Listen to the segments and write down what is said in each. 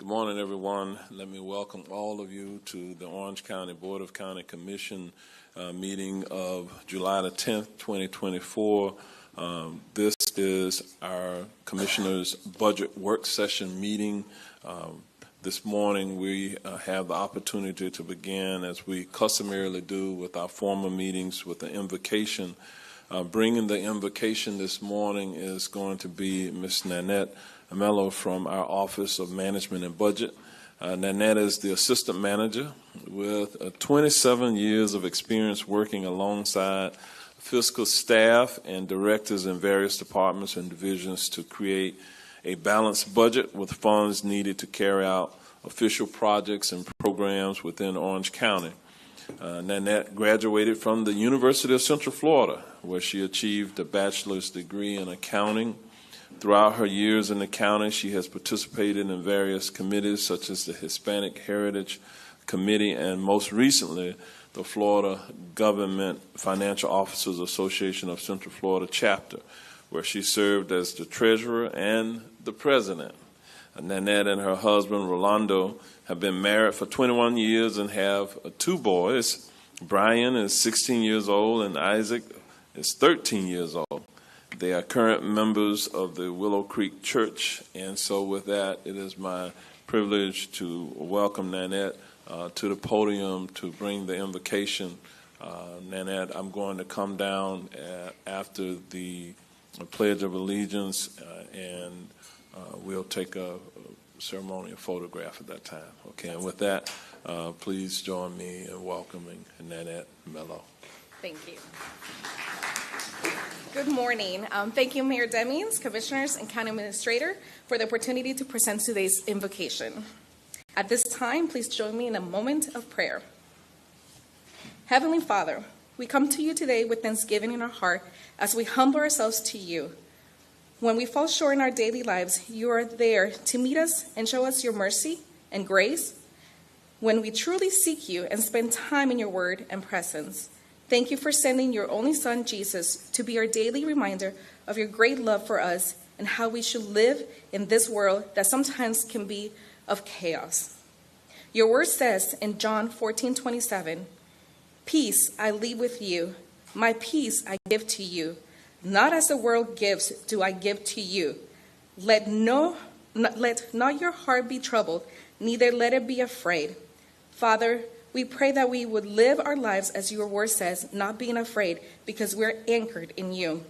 Good morning, everyone. Let me welcome all of you to the Orange County Board of County Commission meeting of July the 10th, 2024. This is our Commissioner's Budget Work Session meeting. This morning we have the opportunity to begin, as we customarily do with our former meetings, with the invocation. Bringing the invocation this morning is going to be Ms. Nanette Mello from our Office of Management and Budget. Nanette is the assistant manager with 27 years of experience working alongside fiscal staff and directors in various departments and divisions to create a balanced budget with funds needed to carry out official projects and programs within Orange County. Nanette graduated from the University of Central Florida, where she achieved a bachelor's degree in accounting. Throughout her years in the county, she has participated in various committees such as the Hispanic Heritage Committee and most recently the Florida Government Financial Officers Association of Central Florida chapter, where she served as the treasurer and the president. Nanette and her husband, Rolando, have been married for 21 years and have two boys. Brian is 16 years old and Isaac is 13 years old. They are current members of the Willow Creek Church, and so with that, it is my privilege to welcome Nanette to the podium to bring the invocation. Nanette, I'm going to come down after the Pledge of Allegiance, and we'll take a ceremonial photograph at that time. Okay, and with that, please join me in welcoming Nanette Mello. Thank you. Good morning. Thank you, Mayor Demings, Commissioners, and County Administrator for the opportunity to present today's invocation. At this time, please join me in a moment of prayer. Heavenly Father, we come to you today with thanksgiving in our heart as we humble ourselves to you. When we fall short in our daily lives, you are there to meet us and show us your mercy and grace. When we truly seek you and spend time in your word and presence, thank you for sending your only Son, Jesus, to be our daily reminder of your great love for us and how we should live in this world that sometimes can be of chaos. Your word says in John 14:27, "Peace I leave with you, my peace I give to you. Not as the world gives do I give to you. Let not your heart be troubled, neither let it be afraid." Father, we pray that we would live our lives as your word says, not being afraid, because we're anchored in you.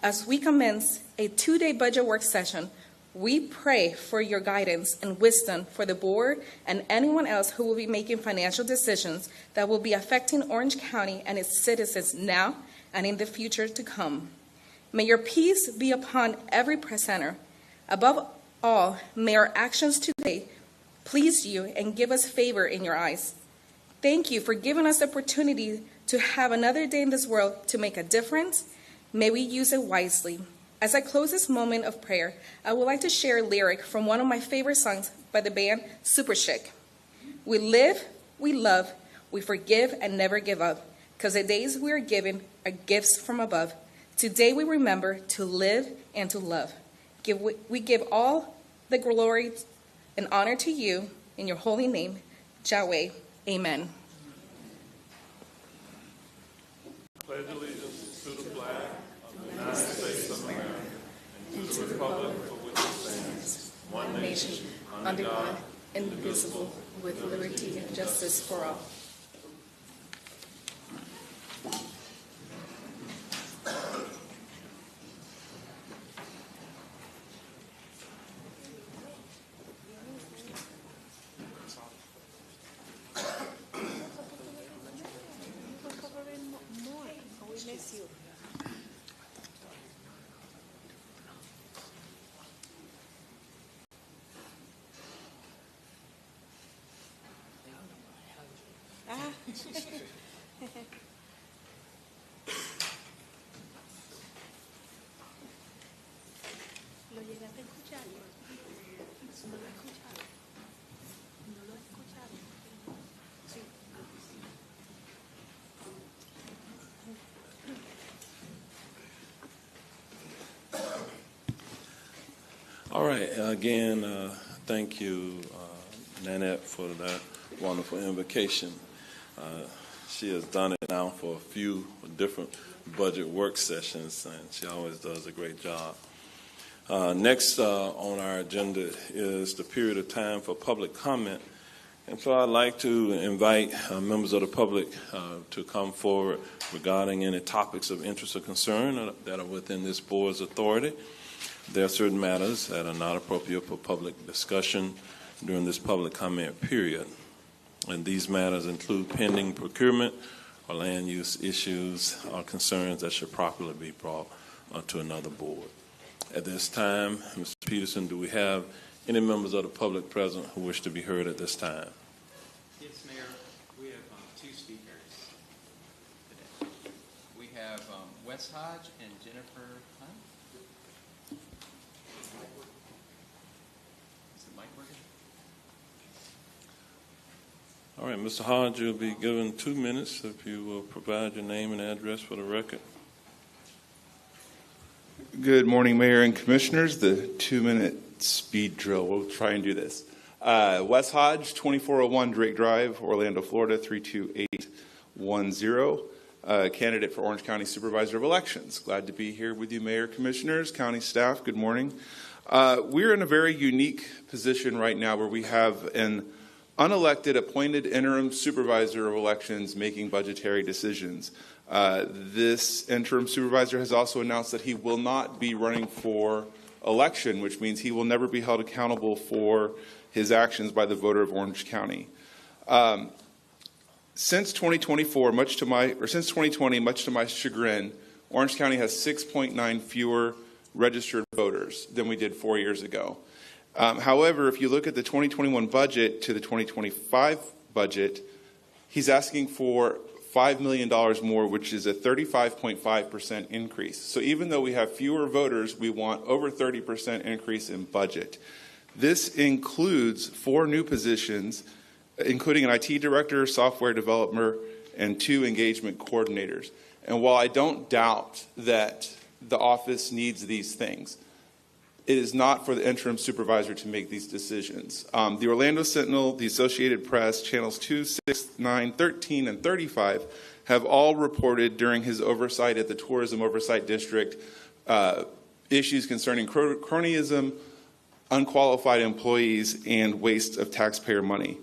As we commence a 2-day budget work session, we pray for your guidance and wisdom for the board and anyone else who will be making financial decisions that will be affecting Orange County and its citizens now and in the future to come. May your peace be upon every presenter. Above all, may our actions today please you and give us favor in your eyes. Thank you for giving us the opportunity to have another day in this world to make a difference. May we use it wisely. As I close this moment of prayer, I would like to share a lyric from one of my favorite songs by the band Super Chic. We live, we love, we forgive and never give up, because the days we are given are gifts from above. Today we remember to live and to love. We give all the glory and honor to you in your holy name, Yahweh. Amen. Pledge allegiance to the flag of the United States of America and to the republic for which it stands, one nation, under God, indivisible, with liberty and justice for all. ¿Lo llegaste a escuchar? No lo he escuchado. No lo he escuchado. Sí. All right. Again, thank you, Nanette, for that wonderful invocation. She has done it now for a few different budget work sessions, and she always does a great job. Next on our agenda is the period of time for public comment. And so I'd like to invite members of the public to come forward regarding any topics of interest or concern that are within this board's authority. There are certain matters that are not appropriate for public discussion during this public comment period. And these matters include pending procurement or land use issues or concerns that should properly be brought to another board. At this time, Mr. Peterson, do we have any members of the public present who wish to be heard at this time? Yes, Mayor. We have two speakers today. We have Wes Hodge and Jennifer Hunt. Is the mic working? All right, Mr. Hodge, you'll be given 2 minutes if you will provide your name and address for the record. Good morning, Mayor and Commissioners. The 2-minute speed drill. We'll try and do this. Wes Hodge, 2401 Drake Drive, Orlando, Florida, 32810. Candidate for Orange County Supervisor of Elections. Glad to be here with you, Mayor, Commissioners, County staff. Good morning. We're in a very unique position right now where we have an unelected appointed interim supervisor of elections making budgetary decisions. This interim supervisor has also announced that he will not be running for election, which means he will never be held accountable for his actions by the voter of Orange County. Since 2020, much to my chagrin, Orange County has 6.9 fewer registered voters than we did 4 years ago. However, if you look at the 2021 budget to the 2025 budget, he's asking for $5 million more, which is a 35.5% increase. So even though we have fewer voters, we want over 30% increase in budget. This includes 4 new positions, including an IT director, software developer, and 2 engagement coordinators. And while I don't doubt that the office needs these things, it is not for the interim supervisor to make these decisions. The Orlando Sentinel, the Associated Press, channels 2, 6, 9, 13, and 35 have all reported during his oversight at the Tourism Oversight District issues concerning cronyism, unqualified employees, and waste of taxpayer money.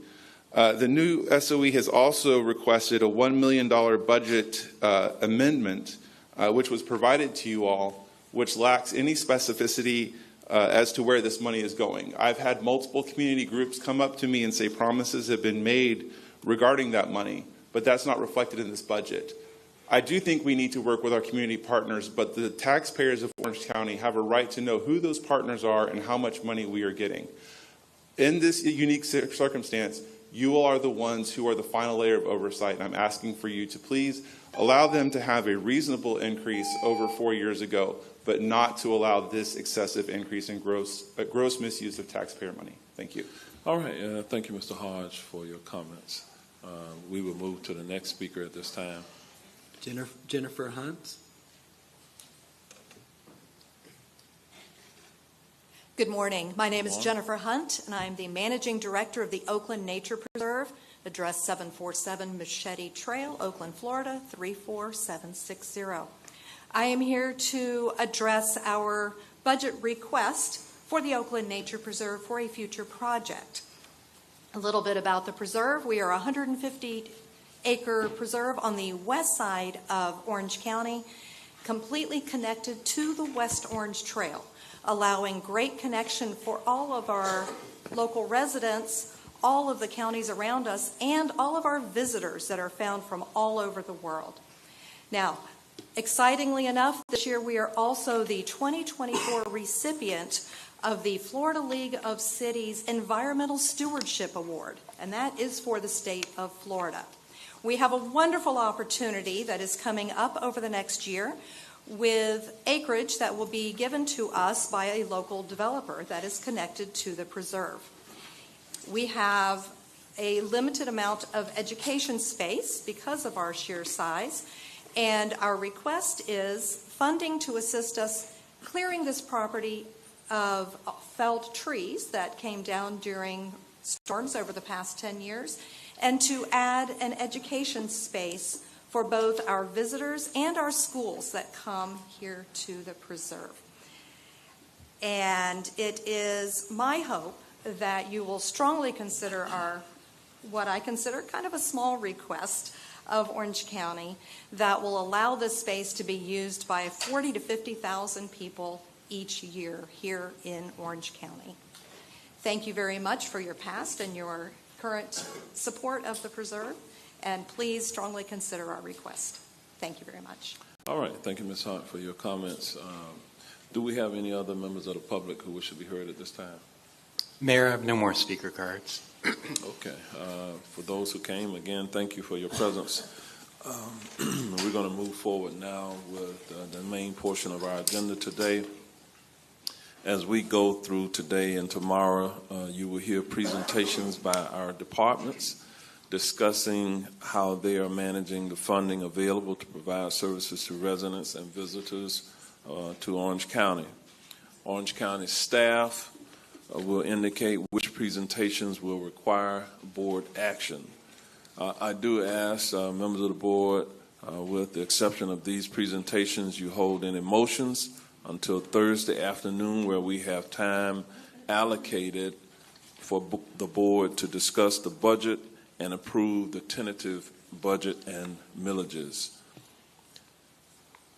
The new SOE has also requested a $1 million budget amendment, which was provided to you all, which lacks any specificity as to where this money is going. I've had multiple community groups come up to me and say promises have been made regarding that money, but that's not reflected in this budget. I do think we need to work with our community partners, but the taxpayers of Orange County have a right to know who those partners are and how much money we are getting. In this unique circumstance, you all are the ones who are the final layer of oversight, and I'm asking for you to please allow them to have a reasonable increase over 4 years ago, but not to allow this excessive increase in gross misuse of taxpayer money. Thank you. All right. Thank you, Mr. Hodge, for your comments. We will move to the next speaker at this time. Jennifer Hunt. Good morning. My name is Jennifer Hunt, and I am the Managing Director of the Oakland Nature Preserve, address 747 Machete Trail, Oakland, Florida, 34760. I am here to address our budget request for the Oakland Nature Preserve for a future project. A little bit about the preserve. We are a 150-acre preserve on the west side of Orange County, completely connected to the West Orange Trail, allowing great connection for all of our local residents, all of the counties around us, and all of our visitors that are found from all over the world. Now, excitingly enough, this year we are also the 2024 recipient of the Florida League of Cities Environmental Stewardship Award, and that is for the state of Florida. We have a wonderful opportunity that is coming up over the next year with acreage that will be given to us by a local developer that is connected to the preserve. We have a limited amount of education space because of our sheer size, and our request is funding to assist us clearing this property of felled trees that came down during storms over the past 10 years, and to add an education space for both our visitors and our schools that come here to the preserve. And it is my hope that you will strongly consider what I consider kind of a small request of Orange County that will allow this space to be used by 40,000 to 50,000 people each year here in Orange County. Thank you very much for your past and your current support of the preserve, and please strongly consider our request. Thank you very much. All right. Thank you, Ms. Hunt, for your comments. Do we have any other members of the public who wish to be heard at this time? Mayor, I have no more speaker cards. Okay. For those who came, again, thank you for your presence. We're going to move forward now with the main portion of our agenda today. As we go through today and tomorrow, you will hear presentations by our departments discussing how they are managing the funding available to provide services to residents and visitors to Orange County. Orange County staff will indicate which presentations will require board action. I do ask members of the board, with the exception of these presentations, you hold any motions until Thursday afternoon, where we have time allocated for the board to discuss the budget and approve the tentative budget and millages.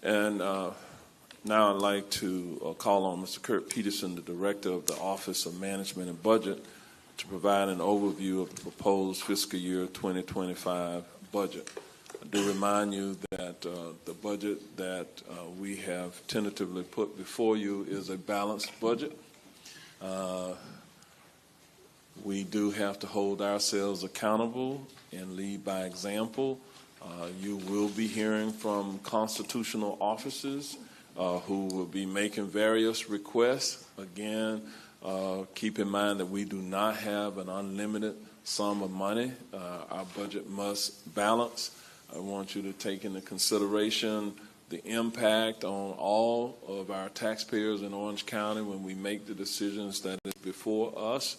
And now I'd like to call on Mr. Kurt Peterson, the Director of the Office of Management and Budget, to provide an overview of the proposed fiscal year 2025 budget. I do remind you that the budget that we have tentatively put before you is a balanced budget. We do have to hold ourselves accountable and lead by example. You will be hearing from constitutional officers who will be making various requests. Again, keep in mind that we do not have an unlimited sum of money. Our budget must balance. I want you to take into consideration the impact on all of our taxpayers in Orange County when we make the decisions that is before us.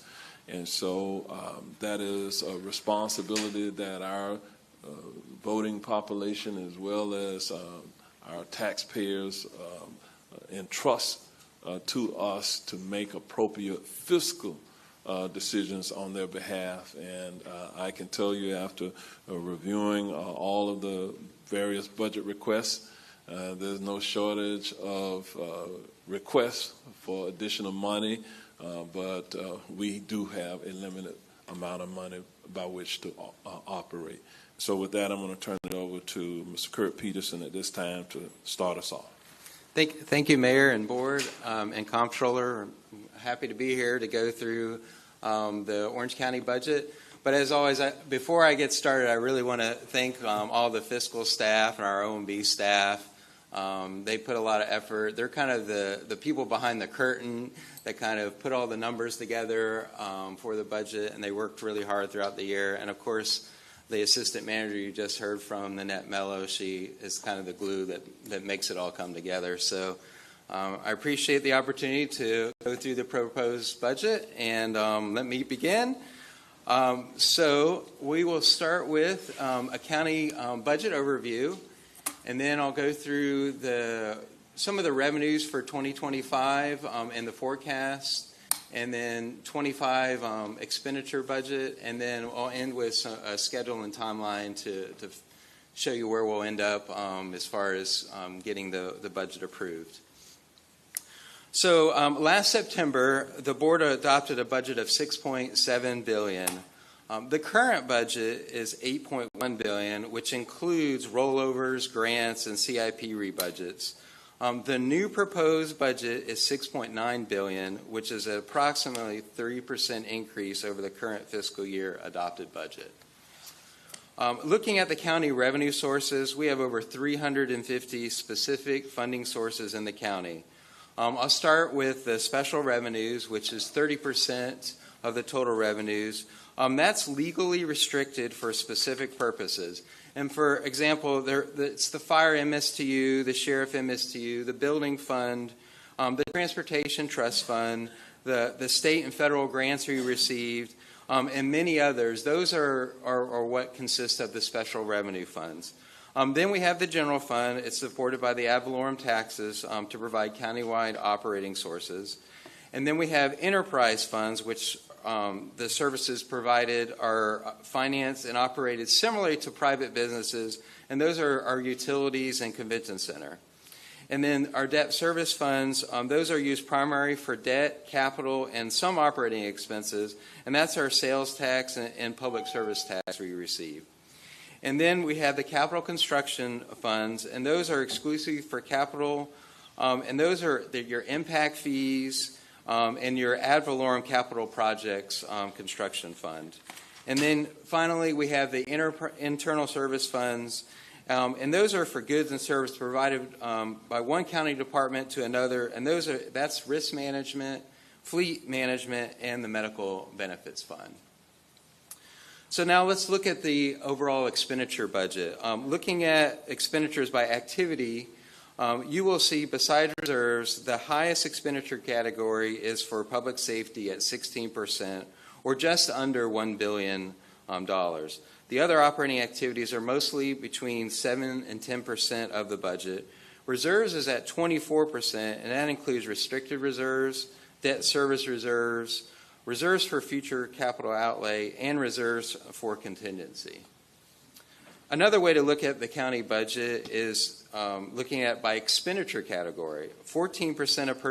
And so that is a responsibility that our voting population, as well as our taxpayers, entrust to us to make appropriate fiscal decisions on their behalf. And I can tell you, after reviewing all of the various budget requests, there's no shortage of requests for additional money, but we do have a limited amount of money by which to operate. So with that, I'm going to turn it over to Mr. Kurt Peterson at this time to start us off. Thank you, Mayor and Board and Comptroller. I'm happy to be here to go through the Orange County budget. But as always, before I get started, I really want to thank all the fiscal staff and our OMB staff. They put a lot of effort. They're kind of the people behind the curtain that kind of put all the numbers together for the budget, and they worked really hard throughout the year. And of course, the assistant manager you just heard from, Nanette Mello, she is kind of the glue that makes it all come together. So I appreciate the opportunity to go through the proposed budget, and let me begin. So we will start with a county budget overview, and then I'll go through some of the revenues for 2025 and the forecast, and then 25 expenditure budget, and then I'll end with a schedule and timeline to show you where we'll end up as far as getting the budget approved. So last September, the board adopted a budget of $6.7 billion. The current budget is $8.1 billion, which includes rollovers, grants, and CIP rebudgets. The new proposed budget is $6.9 billion, which is an approximately 30% increase over the current fiscal year adopted budget. Looking at the county revenue sources, we have over 350 specific funding sources in the county. I'll start with the special revenues, which is 30% of the total revenues. That's legally restricted for specific purposes. And for example, it's the fire MSTU, the sheriff MSTU, the building fund, the transportation trust fund, the state and federal grants we received, and many others. Those are what consist of the special revenue funds. Then we have the general fund. It's supported by the ad valorem taxes to provide countywide operating sources. And then we have enterprise funds, which the services provided are financed and operated similarly to private businesses, and those are our utilities and convention center. And then our debt service funds, those are used primarily for debt, capital, and some operating expenses, and that's our sales tax and public service tax we receive. And then we have the capital construction funds, and those are exclusively for capital, and those are your impact fees, and your ad valorem capital projects construction fund. And then finally, we have the internal service funds, and those are for goods and services provided by one county department to another, and that's risk management, fleet management, and the medical benefits fund. So now let's look at the overall expenditure budget. Looking at expenditures by activity, you will see beside reserves, the highest expenditure category is for public safety at 16%, or just under $1 billion. The other operating activities are mostly between 7 and 10% of the budget. Reserves is at 24%, and that includes restricted reserves, debt service reserves, reserves for future capital outlay, and reserves for contingency. Another way to look at the county budget is looking at by expenditure category. 14% of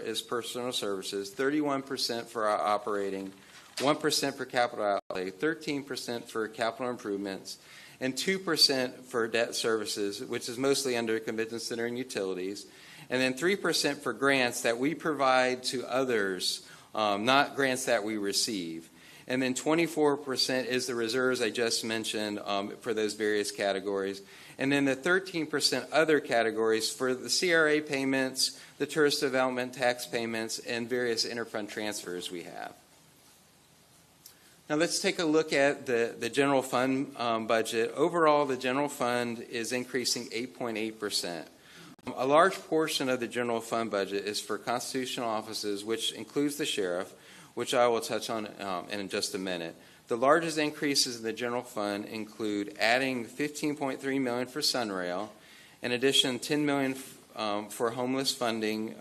is personal services, 31% for our operating, 1% for capital outlay, 13% for capital improvements, and 2% for debt services, which is mostly under convention center and utilities, and then 3% for grants that we provide to others, not grants that we receive. And then 24% is the reserves I just mentioned for those various categories. And then the 13% other categories for the CRA payments, the tourist development tax payments, and various interfund transfers we have. Now let's take a look at the general fund budget. Overall, the general fund is increasing 8.8%. A large portion of the general fund budget is for constitutional offices, which includes the sheriff, which I will touch on in just a minute. The largest increases in the general fund include adding $15.3 million for Sunrail, in addition $10 million for homeless funding,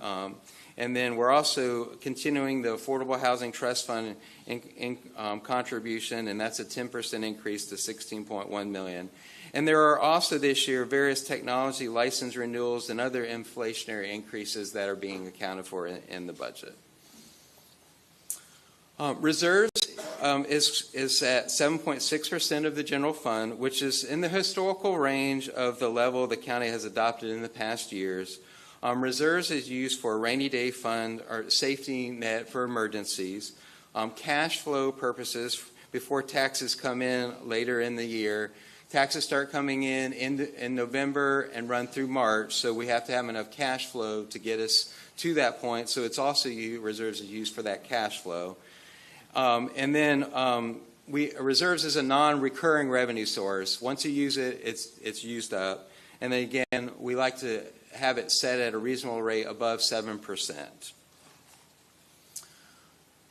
and then we're also continuing the Affordable Housing Trust Fund in contribution, and that's a 10% increase to $16.1 million. And there are also this year various technology license renewals and other inflationary increases that are being accounted for in the budget. Reserves is at 7.6% of the general fund, which is in the historical range of the level the county has adopted in the past years. Reserves is used for a rainy day fund or safety net for emergencies, cash flow purposes before taxes come in later in the year. Taxes start coming in November and run through March, so we have to have enough cash flow to get us to that point. So it's also reserves is used for that cash flow. And then reserves is a non-recurring revenue source. Once you use it, it's used up. And then again, we like to have it set at a reasonable rate above 7%.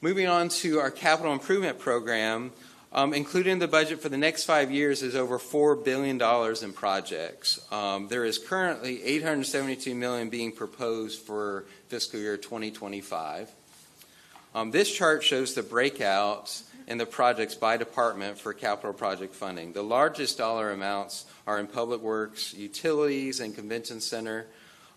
Moving on to our capital improvement program, including the budget for the next 5 years is over $4 billion in projects. There is currently $872 million being proposed for fiscal year 2025. This chart shows the breakouts in the projects by department for capital project funding. The largest dollar amounts are in public works, utilities, and convention center,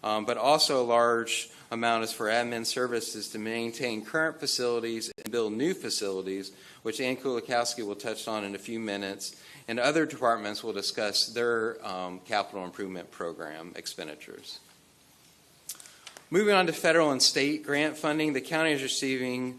but also a large amount is for admin services to maintain current facilities and build new facilities, which Ann Kulikowski will touch on in a few minutes, and other departments will discuss their capital improvement program expenditures. Moving on to federal and state grant funding, the county is receiving,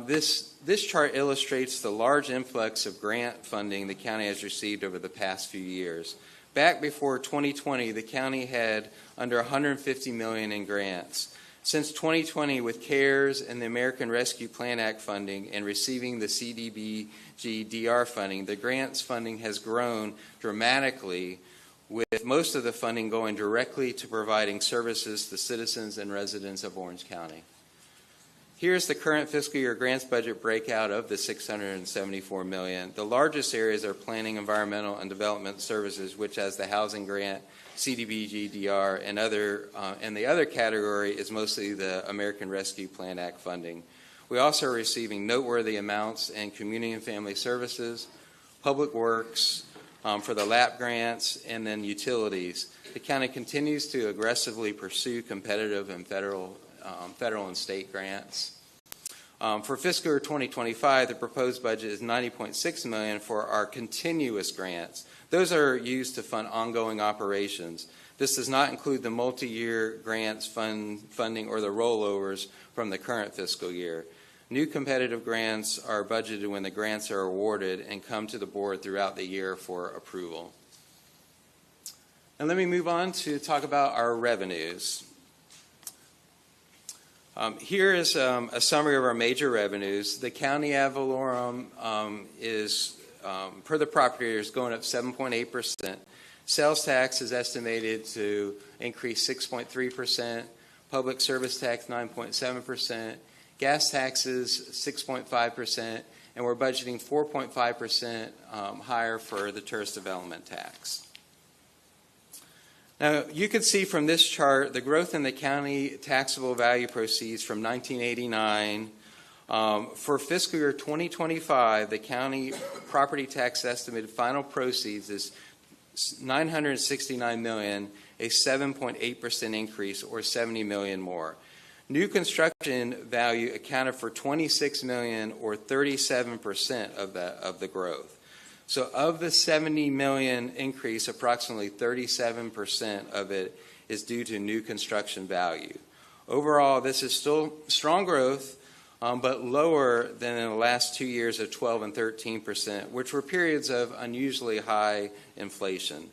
this chart illustrates the large influx of grant funding the county has received over the past few years. Back before 2020, the county had under $150 million in grants. Since 2020, with CARES and the American Rescue Plan Act funding and receiving the CDBG-DR funding, the grants funding has grown dramatically, with most of the funding going directly to providing services to citizens and residents of Orange County. Here's the current fiscal year grants budget breakout of the $674 million. The largest areas are planning, environmental, and development services, which has the housing grant, CDBG-DR, and the other category is mostly the American Rescue Plan Act funding. We also are receiving noteworthy amounts in community and family services, public works, for the LAP grants, and then utilities. The county continues to aggressively pursue competitive and federal and state grants. For fiscal year 2025, the proposed budget is $90.6 million for our continuous grants. Those are used to fund ongoing operations. This does not include the multi-year grants funding or the rollovers from the current fiscal year. New competitive grants are budgeted when the grants are awarded and come to the board throughout the year for approval. And let me move on to talk about our revenues. Here is a summary of our major revenues. The county ad valorem is, per the property, is going up 7.8%. Sales tax is estimated to increase 6.3%, public service tax 9.7%, gas taxes 6.5%, and we're budgeting 4.5% higher for the tourist development tax. Now, you can see from this chart the growth in the county taxable value proceeds from 1989. For fiscal year 2025, the county property tax estimated final proceeds is $969 million, a 7.8% increase, or $70 million more. New construction value accounted for $26 million, or 37% of the growth. So of the $70 million increase, approximately 37% of it is due to new construction value. Overall, this is still strong growth, but lower than in the last 2 years of 12% and 13%, which were periods of unusually high inflation.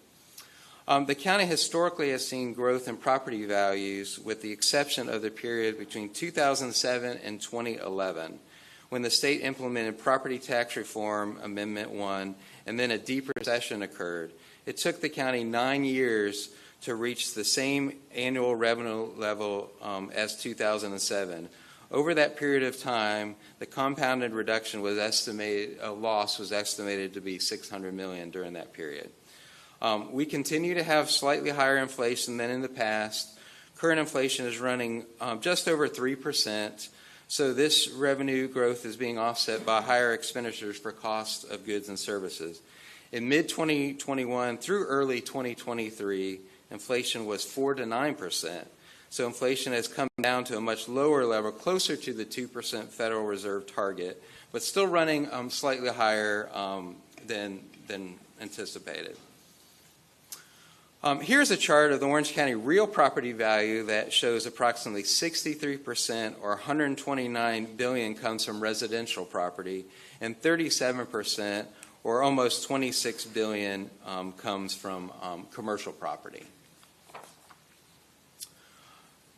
The county historically has seen growth in property values, with the exception of the period between 2007 and 2011, when the state implemented Property Tax Reform Amendment 1, and then a deep recession occurred. It took the county 9 years to reach the same annual revenue level as 2007. Over that period of time, the compounded reduction was estimated, loss was estimated to be $600 million during that period. We continue to have slightly higher inflation than in the past. Current inflation is running just over 3%. So this revenue growth is being offset by higher expenditures for cost of goods and services. In mid-2021 through early 2023, inflation was 4 to 9%. So inflation has come down to a much lower level, closer to the 2% Federal Reserve target, but still running slightly higher than anticipated. Here's a chart of the Orange County real property value that shows approximately 63%, or $129 billion, comes from residential property, and 37%, or almost $26 billion, comes from commercial property.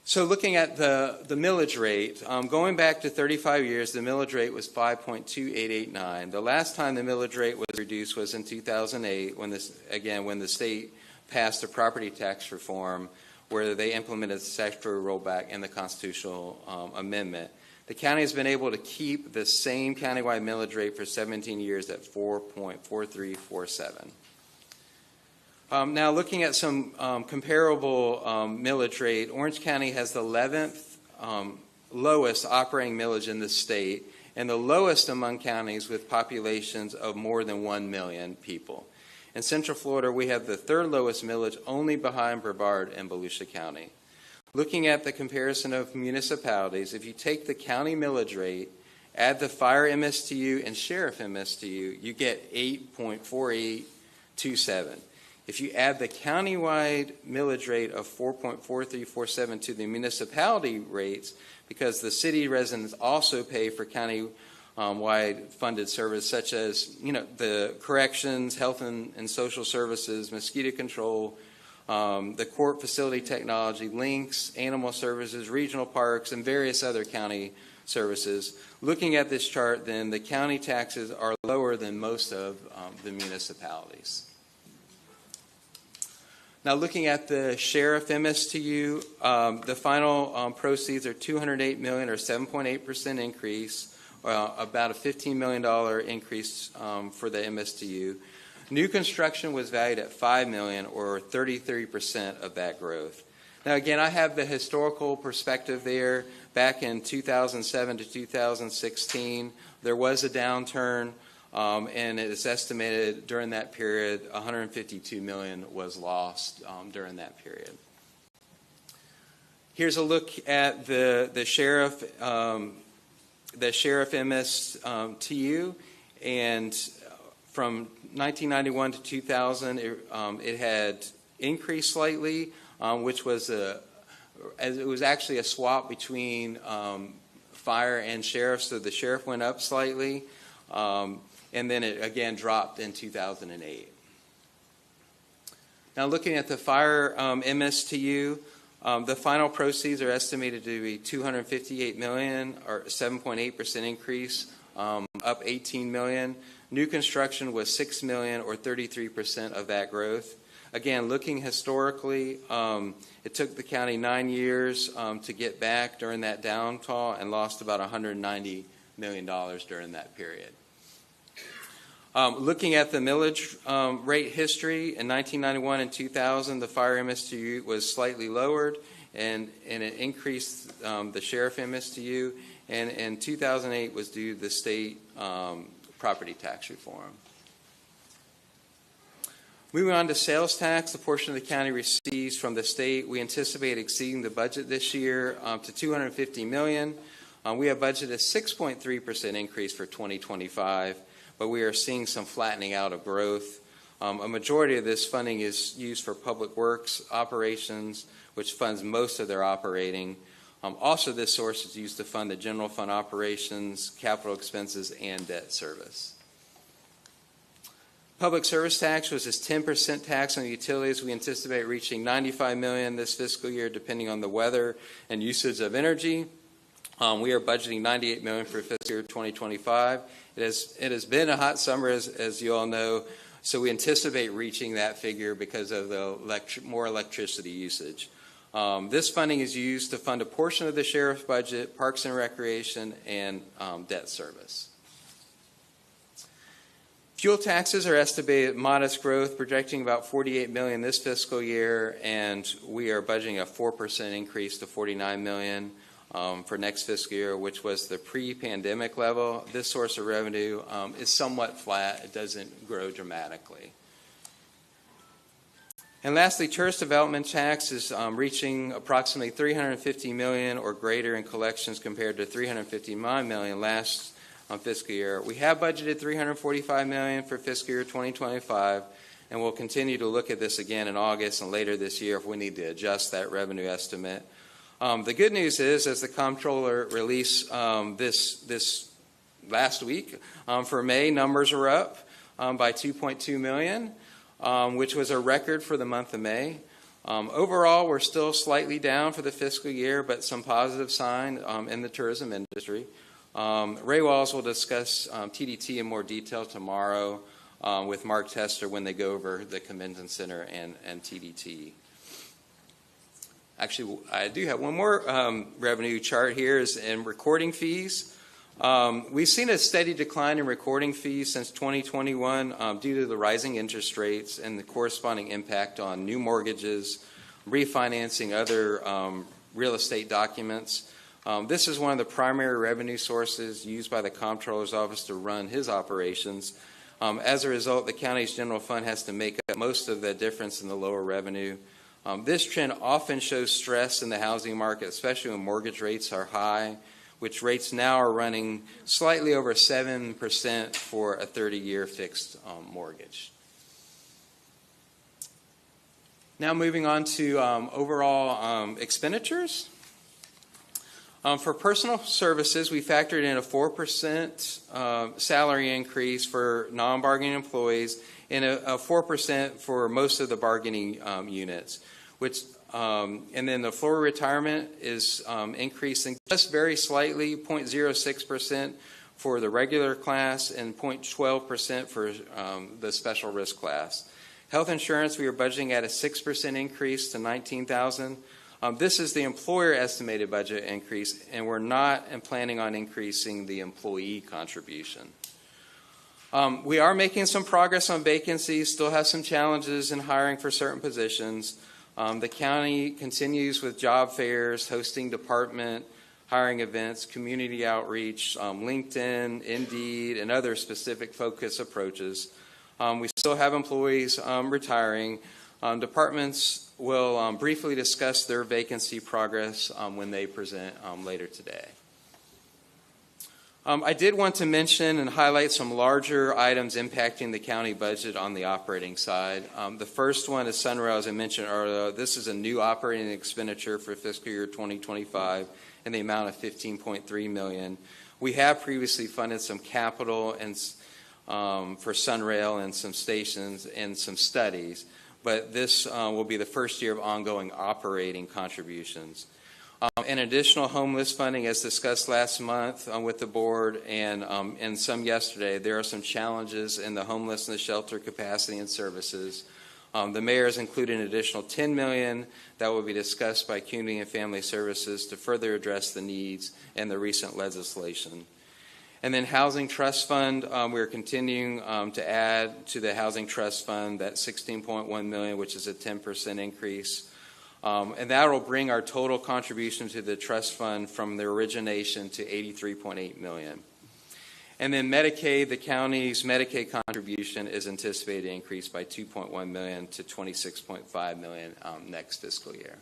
So looking at the millage rate, going back to 35 years, the millage rate was 5.2889. The last time the millage rate was reduced was in 2008, when the state passed a property tax reform where they implemented the statutory rollback and the constitutional amendment. The county has been able to keep the same countywide millage rate for 17 years at 4.4347. Now, looking at some comparable millage rate, Orange County has the 11th lowest operating millage in the state and the lowest among counties with populations of more than 1 million people. In Central Florida, we have the third lowest millage, only behind Brevard and Volusia County. Looking at the comparison of municipalities, if you take the county millage rate, add the fire MSTU and sheriff MSTU, you get 8.4827. If you add the countywide millage rate of 4.4347 to the municipality rates, because the city residents also pay for county-wide funded service, such as the corrections, health and social services, mosquito control, the court facility technology, links, animal services, regional parks, and various other county services. Looking at this chart, then, the county taxes are lower than most of the municipalities. Now, looking at the sheriff MSTU, the final proceeds are $208 million, or 7.8% increase, about a $15 million increase for the MSTU. New construction was valued at $5 million, or 33% of that growth. Now, again, I have the historical perspective there. Back in 2007 to 2016, there was a downturn. And it is estimated during that period, $152 million was lost during that period. Here's a look at the sheriff MSTU, and from 1991 to 2000, it had increased slightly, which was it was actually a swap between fire and sheriff, so the sheriff went up slightly. And then it again dropped in 2008. Now, looking at the fire MSTU, the final proceeds are estimated to be $258 million, or 7.8% increase, up $18 million. New construction was $6 million, or 33% of that growth. Again, looking historically, it took the county 9 years to get back during that downfall and lost about $190 million during that period. Looking at the millage rate history, in 1991 and 2000, the fire MSTU was slightly lowered, and it increased the sheriff MSTU, and in 2008 was due to the state property tax reform. Moving on to sales tax, the portion of the county receives from the state, we anticipate exceeding the budget this year to $250 million. We have budgeted a 6.3% increase for 2025, but we are seeing some flattening out of growth. A majority of this funding is used for public works operations, which funds most of their operating. Also, this source is used to fund the general fund operations, capital expenses, and debt service. Public service tax was this 10% tax on utilities. We anticipate reaching $95 million this fiscal year, depending on the weather and usage of energy. We are budgeting $98 million for fiscal year 2025. It has been a hot summer, as you all know, so we anticipate reaching that figure because of the more electricity usage. This funding is used to fund a portion of the sheriff's budget, parks and recreation, and debt service. Fuel taxes are estimated modest growth, projecting about $48 million this fiscal year, and we are budgeting a 4% increase to $49 million for next fiscal year, which was the pre-pandemic level. This source of revenue is somewhat flat. It doesn't grow dramatically. And lastly, tourist development tax is reaching approximately $350 million or greater in collections compared to $359 million last fiscal year. We have budgeted $345 million for fiscal year 2025, and we'll continue to look at this again in August and later this year if we need to adjust that revenue estimate. The good news is, as the comptroller released this last week, for May, numbers are up by $2.2 million, which was a record for the month of May. Overall, we're still slightly down for the fiscal year, but some positive sign in the tourism industry. Ray Walls will discuss TDT in more detail tomorrow with Mark Tester when they go over the convention center and TDT. Actually, I do have one more revenue chart here is in recording fees. We've seen a steady decline in recording fees since 2021 due to the rising interest rates and the corresponding impact on new mortgages, refinancing, other real estate documents. This is one of the primary revenue sources used by the comptroller's office to run his operations. As a result, the county's general fund has to make up most of the difference in the lower revenue. This trend often shows stress in the housing market, especially when mortgage rates are high, which rates now are running slightly over 7% for a 30-year fixed mortgage. Now moving on to overall expenditures. For personal services, we factored in a 4% salary increase for non-bargaining employees and a 4% for most of the bargaining units, which and then the floor retirement is increasing just very slightly, 0.06% for the regular class and 0.12% for the special risk class. Health insurance, we are budgeting at a 6% increase to $19,000. This is the employer estimated budget increase, and we're not planning on increasing the employee contribution. We are making some progress on vacancies, still have some challenges in hiring for certain positions. The county continues with job fairs, hosting department hiring events, community outreach, LinkedIn, Indeed, and other specific focus approaches. We still have employees retiring. Departments will briefly discuss their vacancy progress when they present later today. I did want to mention and highlight some larger items impacting the county budget on the operating side. The first one is Sunrail, as I mentioned earlier. This is a new operating expenditure for fiscal year 2025 in the amount of $15.3 million. We have previously funded some capital and for Sunrail and some stations and some studies, but this will be the first year of ongoing operating contributions. An additional homeless funding, as discussed last month with the board and some yesterday, there are some challenges in the homelessness shelter capacity and services. The mayor has included an additional $10 million that will be discussed by Community and Family Services to further address the needs in the recent legislation. And then Housing Trust Fund, we're continuing to add to the Housing Trust Fund that $16.1 million, which is a 10% increase. And that will bring our total contribution to the trust fund from the origination to $83.8 million. And then Medicaid, the county's Medicaid contribution is anticipated to increase by $2.1 million to $26.5 million next fiscal year.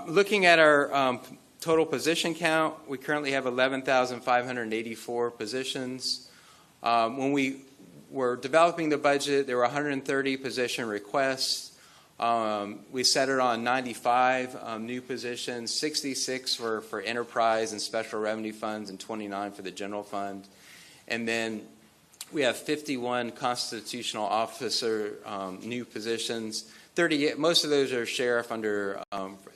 Looking at our total position count, we currently have 11,584 positions. When we were developing the budget, there were 130 position requests. We set it on 95 new positions, 66 were for enterprise and special revenue funds, and 29 for the general fund. And then we have 51 constitutional officer new positions. 38, most of those are sheriff under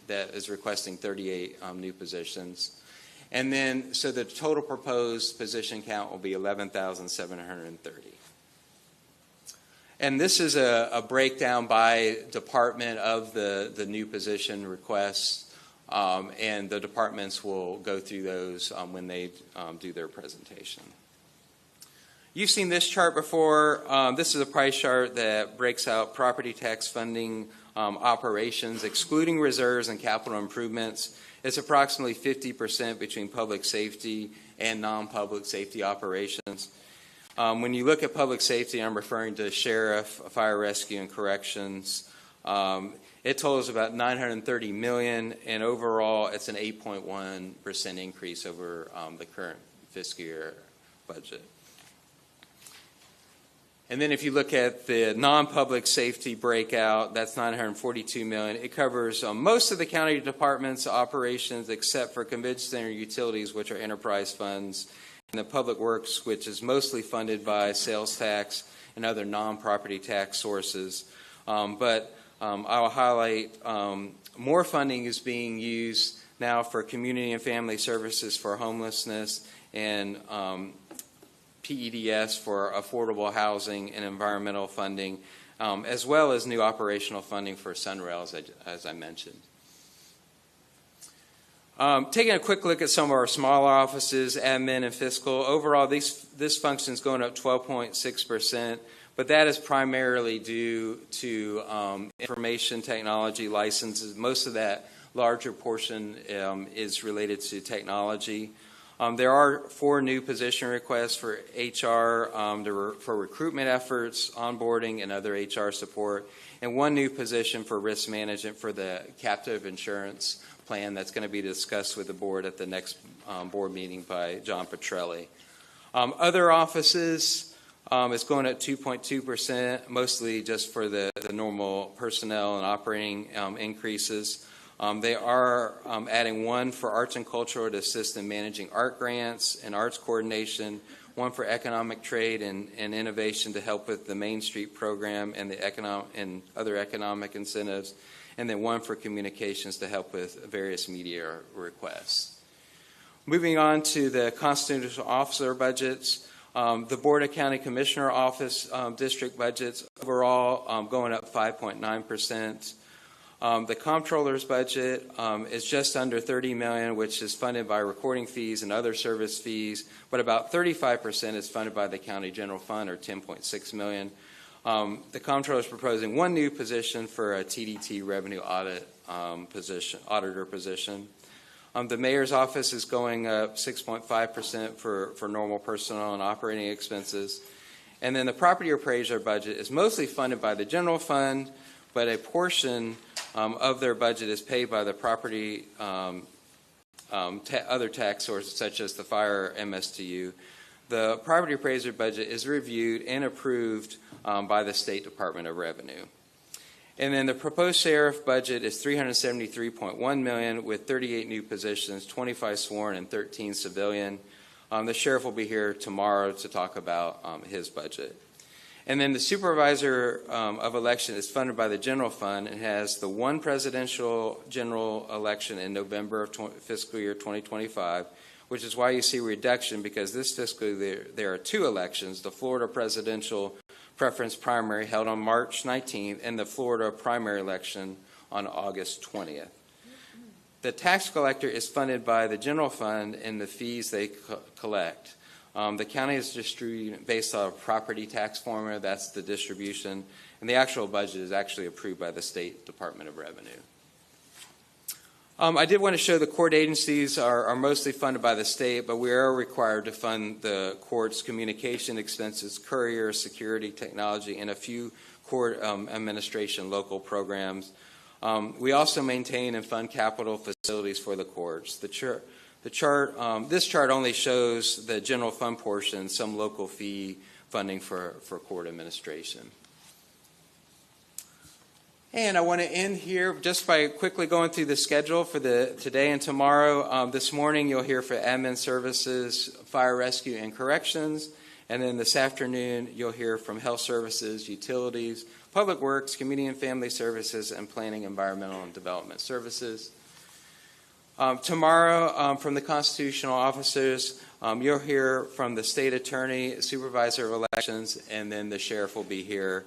that is requesting 38 new positions. And then, so the total proposed position count will be 11,730. And this is a breakdown by department of the new position requests, and the departments will go through those when they do their presentation. You've seen this chart before. This is a price chart that breaks out property tax funding operations, excluding reserves and capital improvements. It's approximately 50% between public safety and non-public safety operations. When you look at public safety, I'm referring to sheriff, fire rescue, and corrections. It totals about $930 million, and overall, it's an 8.1% increase over the current fiscal year budget. And then if you look at the non-public safety breakout, that's $942 million. It covers most of the county departments' operations except for convention center utilities, which are enterprise funds, and the public works, which is mostly funded by sales tax and other non-property tax sources. But I'll highlight more funding is being used now for community and family services for homelessness, and PEDS for affordable housing and environmental funding, as well as new operational funding for Sunrail, as I mentioned. Taking a quick look at some of our smaller offices, admin and fiscal, overall this function is going up 12.6%, but that is primarily due to information technology licenses. Most of that larger portion is related to technology. There are 4 new position requests for HR for recruitment efforts, onboarding, and other HR support, and 1 new position for risk management for the captive insurance plan that's going to be discussed with the board at the next board meeting by John Petrelli. Other offices is going at 2.2%, mostly just for the normal personnel and operating increases. They are adding 1 for arts and cultural to assist in managing art grants and arts coordination, 1 for economic trade and innovation to help with the Main Street program and and other economic incentives, and then 1 for communications to help with various media requests. Moving on to the constitutional officer budgets, the Board of County Commissioner Office district budgets overall going up 5.9%. The comptroller's budget is just under $30 million, which is funded by recording fees and other service fees, but about 35% is funded by the county general fund, or $10.6 million. The comptroller is proposing 1 new position for a TDT revenue audit auditor position. The mayor's office is going up 6.5% for normal personnel and operating expenses. And then the property appraiser budget is mostly funded by the general fund, but a portion of their budget is paid by the property other tax sources, such as the fire MSTU. The property appraiser budget is reviewed and approved by the State Department of Revenue. And then the proposed sheriff budget is $373.1 million with 38 new positions, 25 sworn and 13 civilian. The sheriff will be here tomorrow to talk about his budget. And then the supervisor of election is funded by the general fund and has the 1 presidential general election in November of fiscal year 2025, which is why you see a reduction, because this fiscal year there are 2 elections, the Florida presidential preference primary held on March 19th and the Florida primary election on August 20th. The tax collector is funded by the general fund and the fees they collect. The county is distributed based on a property tax formula. That's the distribution. And the actual budget is actually approved by the State Department of Revenue. I did want to show the court agencies are mostly funded by the state, but we are required to fund the court's communication expenses, courier, security, technology, and a few court administration local programs. We also maintain and fund capital facilities for the courts. This chart only shows the general fund portion, some local fee funding for court administration. And I want to end here just by quickly going through the schedule for today and tomorrow. This morning you'll hear for admin services, fire rescue, and corrections. And then this afternoon you'll hear from health services, utilities, public works, community and family services, and planning, environmental, and development services. Tomorrow from the constitutional officers, you'll hear from the state attorney, supervisor of elections, and then the sheriff will be here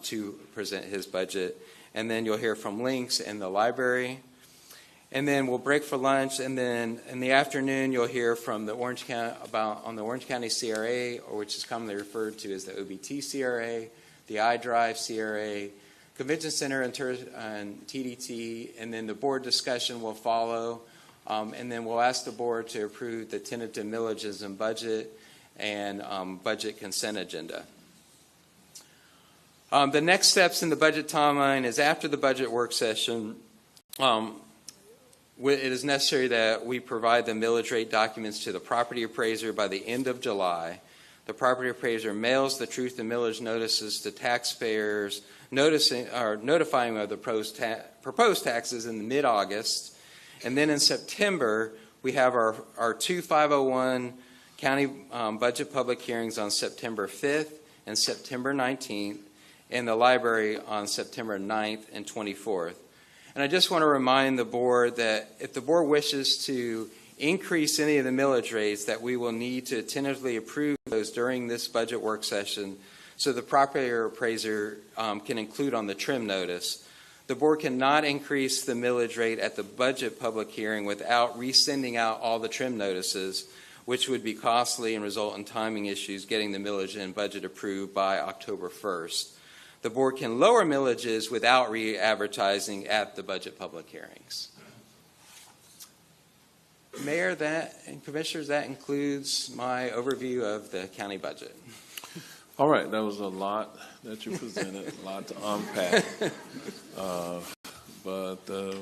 to present his budget. And then you'll hear from Links and the library. And then we'll break for lunch, and then in the afternoon you'll hear from the Orange County on the Orange County CRA, or which is commonly referred to as the OBT CRA, the iDrive CRA, Convention Center and TDT, and then the board discussion will follow. And then we'll ask the board to approve the tentative millages and budget and budget consent agenda. The next steps in the budget timeline is after the budget work session. It is necessary that we provide the millage rate documents to the property appraiser by the end of July. The property appraiser mails the truth and millage notices to taxpayers, notifying them of the proposed taxes in mid-August. And then in September, we have our two 501 county budget public hearings on September 5th and September 19th, and the library on September 9th and 24th. And I just want to remind the board that if the board wishes to increase any of the millage rates, that we will need to tentatively approve those during this budget work session so the property appraiser can include on the trim notice. The board cannot increase the millage rate at the budget public hearing without resending out all the trim notices, which would be costly and result in timing issues getting the millage and budget approved by October 1st. The board can lower millages without re-advertising at the budget public hearings. Mayor, and Commissioners, that includes my overview of the county budget. All right, that was a lot that you presented, a lot to unpack. But the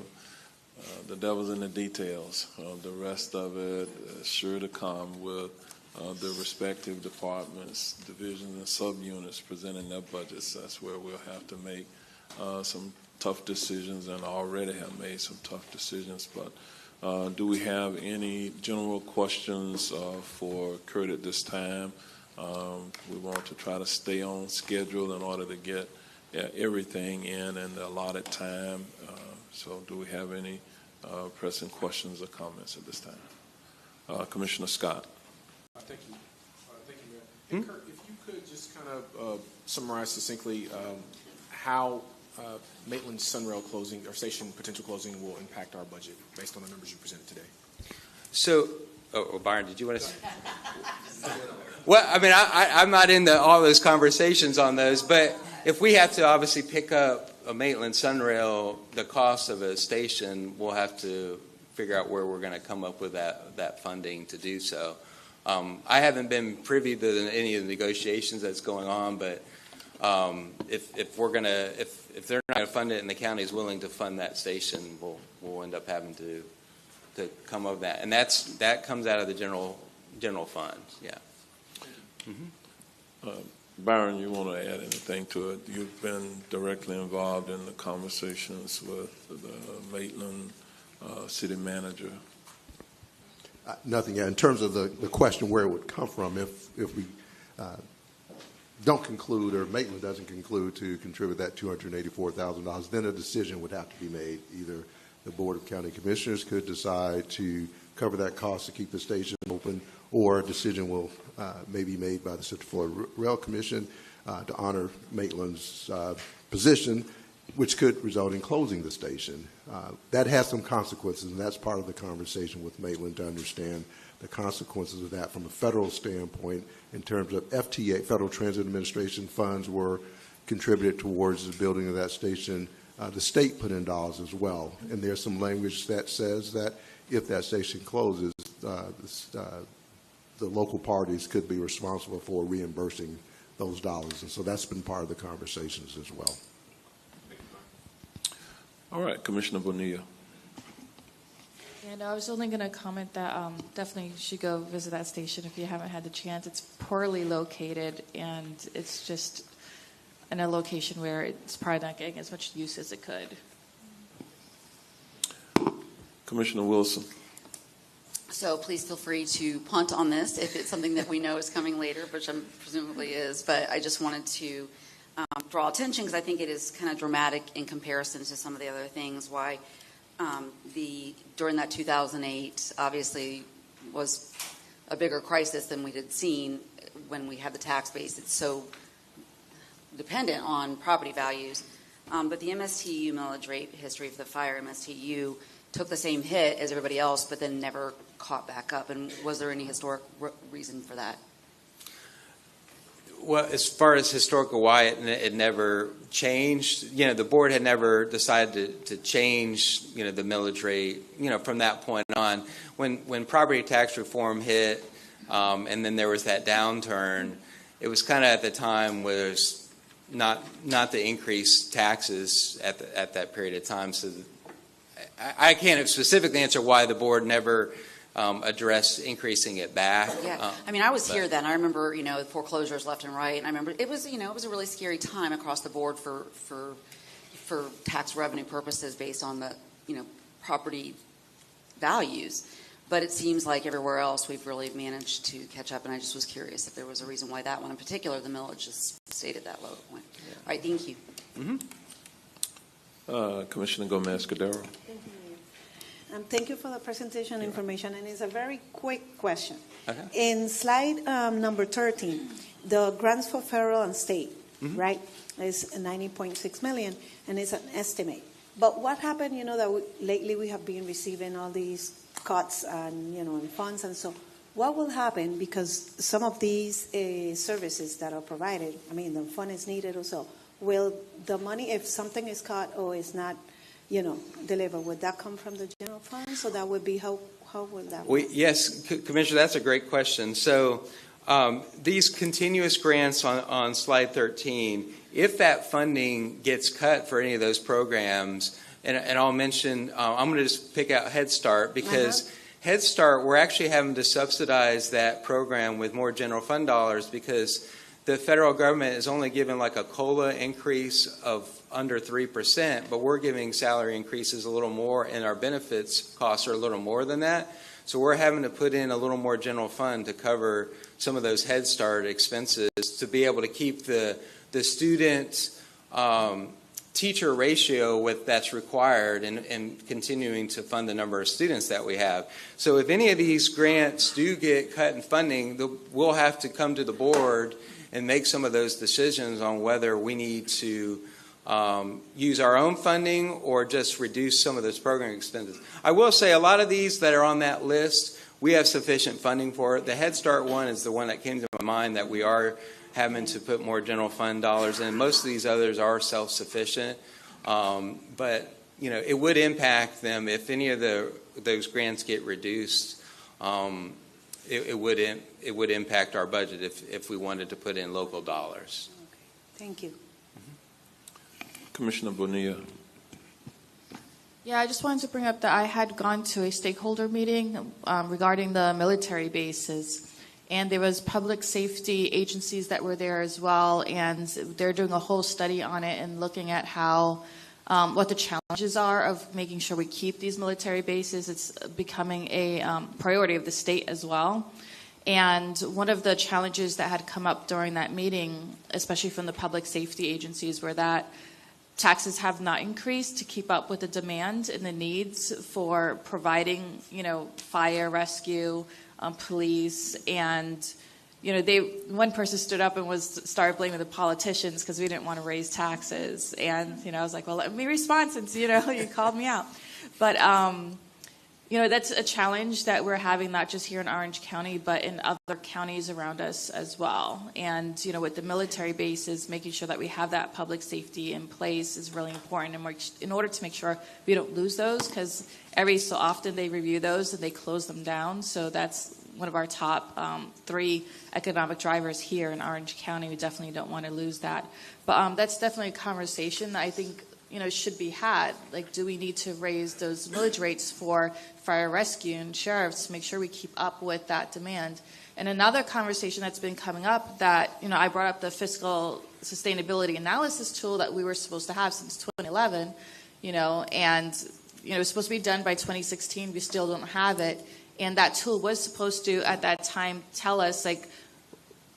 devil's in the details. The rest of it is sure to come with the respective departments, divisions, and subunits presenting their budgets. That's where we'll have to make some tough decisions, and already have made some tough decisions. But do we have any general questions for Kurt at this time? We want to try to stay on schedule in order to get everything in the allotted time. So do we have any pressing questions or comments at this time? Commissioner Scott. Thank you. Thank you, Mayor. Hey, Kurt, if you could just kind of summarize succinctly how Maitland's Sunrail closing or station potential closing will impact our budget based on the numbers you presented today. So, Byron, did you want to? Well, I mean, I'm not into all those conversations on those, but if we have to obviously pick up a Maitland Sunrail, the cost of a station, we'll have to figure out where we're going to come up with that funding to do so. I haven't been privy to any of the negotiations that's going on, but if they're not going to fund it and the county is willing to fund that station, we'll end up having to come up with that, and that comes out of the general fund. Yeah. Mm-hmm. Byron, you want to add anything to it? You've been directly involved in the conversations with the Maitland city manager. Nothing. In terms of the question where it would come from, if we don't conclude, or Maitland doesn't conclude to contribute that $284,000, then a decision would have to be made. Either the Board of County Commissioners could decide to cover that cost to keep the station open, or a decision will may be made by the Central Florida Rail Commission. to honor Maitland's position, which could result in closing the station. That has some consequences, and that's part of the conversation with Maitland to understand the consequences of that from a federal standpoint in terms of FTA, Federal Transit Administration funds were contributed towards the building of that station. The state put in dollars as well, and there's some language that says that if that station closes, the local parties could be responsible for reimbursing those dollars, and so that's been part of the conversations as well. All right, Commissioner Bonilla. And I was only going to comment that definitely you should go visit that station if you haven't had the chance. It's poorly located, and it's just in a location where it's probably not getting as much use as it could. Commissioner Wilson. So please feel free to punt on this if it's something that we know is coming later, which presumably is. But I just wanted to draw attention because I think it is kind of dramatic in comparison to some of the other things. Why during that 2008 obviously was a bigger crisis than we had seen when we had the tax base. It's so dependent on property values. But the MSTU millage rate history of the fire MSTU took the same hit as everybody else, but then never caught back up. And was there any historic reason for that? Well, as far as historical why it never changed, the board had never decided to change, the millage rate, from that point on. When property tax reform hit, and then there was that downturn, it was kind of at the time where there's not to increase taxes at that period of time. So I can't specifically answer why the board never address increasing it back. Yeah, I was here then. I remember, foreclosures left and right, and I remember it was, it was a really scary time across the board for tax revenue purposes based on the, property values. But it seems like everywhere else we've really managed to catch up, and I just was curious if there was a reason why that one in particular, the millage, just stayed at that low point. Yeah. All right, thank you. Mm-hmm. Commissioner Gomez-Cordero. Thank you for the presentation information, and it's a very quick question. Okay. In slide number 13, the grants for federal and state, right, is 90.6 million, and it's an estimate. But what happened, that lately we have been receiving all these cuts and, in funds, and so what will happen, because some of these services that are provided, the fund is needed also, will the money, if something is cut or is not deliver, would that come from the general fund? So that would be, how would that work? Yes, Commissioner, that's a great question. So these continuous grants on slide 13, if that funding gets cut for any of those programs, and I'll mention, I'm going to just pick out Head Start because Head Start, we're actually having to subsidize that program with more general fund dollars because the federal government is only giving like a COLA increase of under 3%, but we're giving salary increases a little more, and our benefits costs are a little more than that. So we're having to put in a little more general fund to cover some of those Head Start expenses to be able to keep the student teacher ratio that's required and continuing to fund the number of students that we have. So if any of these grants do get cut in funding, we'll have to come to the board and make some of those decisions on whether we need to use our own funding or just reduce some of those program expenses. I will say a lot of these that are on that list, we have sufficient funding for it. The Head Start one is the one that came to my mind that we are having to put more general fund dollars in. Most of these others are self-sufficient, but it would impact them if any of those grants get reduced. It would impact our budget if we wanted to put in local dollars. Okay. Thank you. Commissioner Bonilla. Yeah, I just wanted to bring up that I had gone to a stakeholder meeting regarding the military bases, and there was public safety agencies that were there as well, and they're doing a whole study on it and looking at how what the challenges are of making sure we keep these military bases. It's becoming a priority of the state as well. And one of the challenges that had come up during that meeting, especially from the public safety agencies, were that taxes have not increased to keep up with the demand and the needs for providing, fire, rescue, police, and, one person stood up and started blaming the politicians because we didn't want to raise taxes. And, I was like, well, let me respond since, you called me out. But, that's a challenge that we're having not just here in Orange County, but in other counties around us as well. And, with the military bases, making sure that we have that public safety in place is really important. And in order to make sure we don't lose those, because every so often they review those and they close them down. So that's one of our top 3 economic drivers here in Orange County. We definitely don't want to lose that. But that's definitely a conversation that I think should be had. Like, do we need to raise those millage rates for fire rescue and sheriffs to make sure we keep up with that demand? And another conversation that's been coming up that, I brought up the fiscal sustainability analysis tool that we were supposed to have since 2011, and, it was supposed to be done by 2016. We still don't have it. And that tool was supposed to, at that time, tell us, like,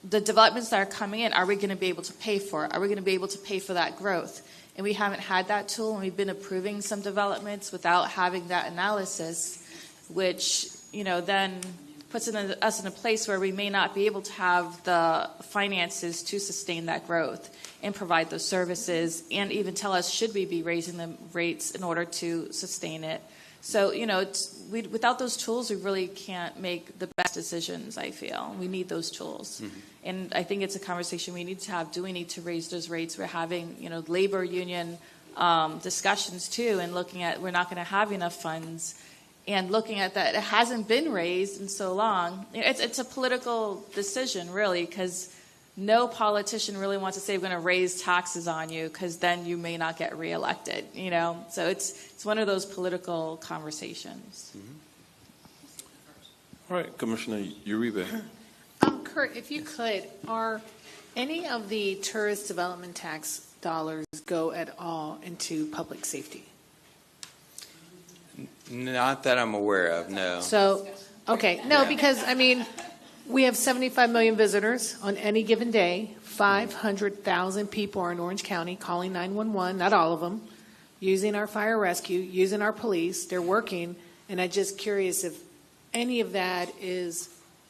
the developments that are coming in, are we going to be able to pay for it? Are we going to be able to pay for that growth? And we haven't had that tool, and we've been approving some developments without having that analysis, which, then puts us in a place where we may not be able to have the finances to sustain that growth and provide those services, and even tell us, should we be raising the rates in order to sustain it? So, without those tools, we really can't make the best decisions, I feel. We need those tools. Mm-hmm. And I think it's a conversation we need to have. Do we need to raise those rates? We're having, labor union discussions, too, and looking at we're not going to have enough funds. And looking at that, it hasn't been raised in so long. It's a political decision, really, because no politician really wants to say we're going to raise taxes on you because then you may not get reelected, So it's one of those political conversations. Mm-hmm. All right, Commissioner Uribe. Kurt, if you could, are any of the tourist development tax dollars go at all into public safety? Not that I'm aware of, no. So, okay, no, because, we have 75 million visitors on any given day. 500,000 people are in Orange County calling 911, not all of them, using our fire rescue, using our police. They're working, and I'm just curious if any of that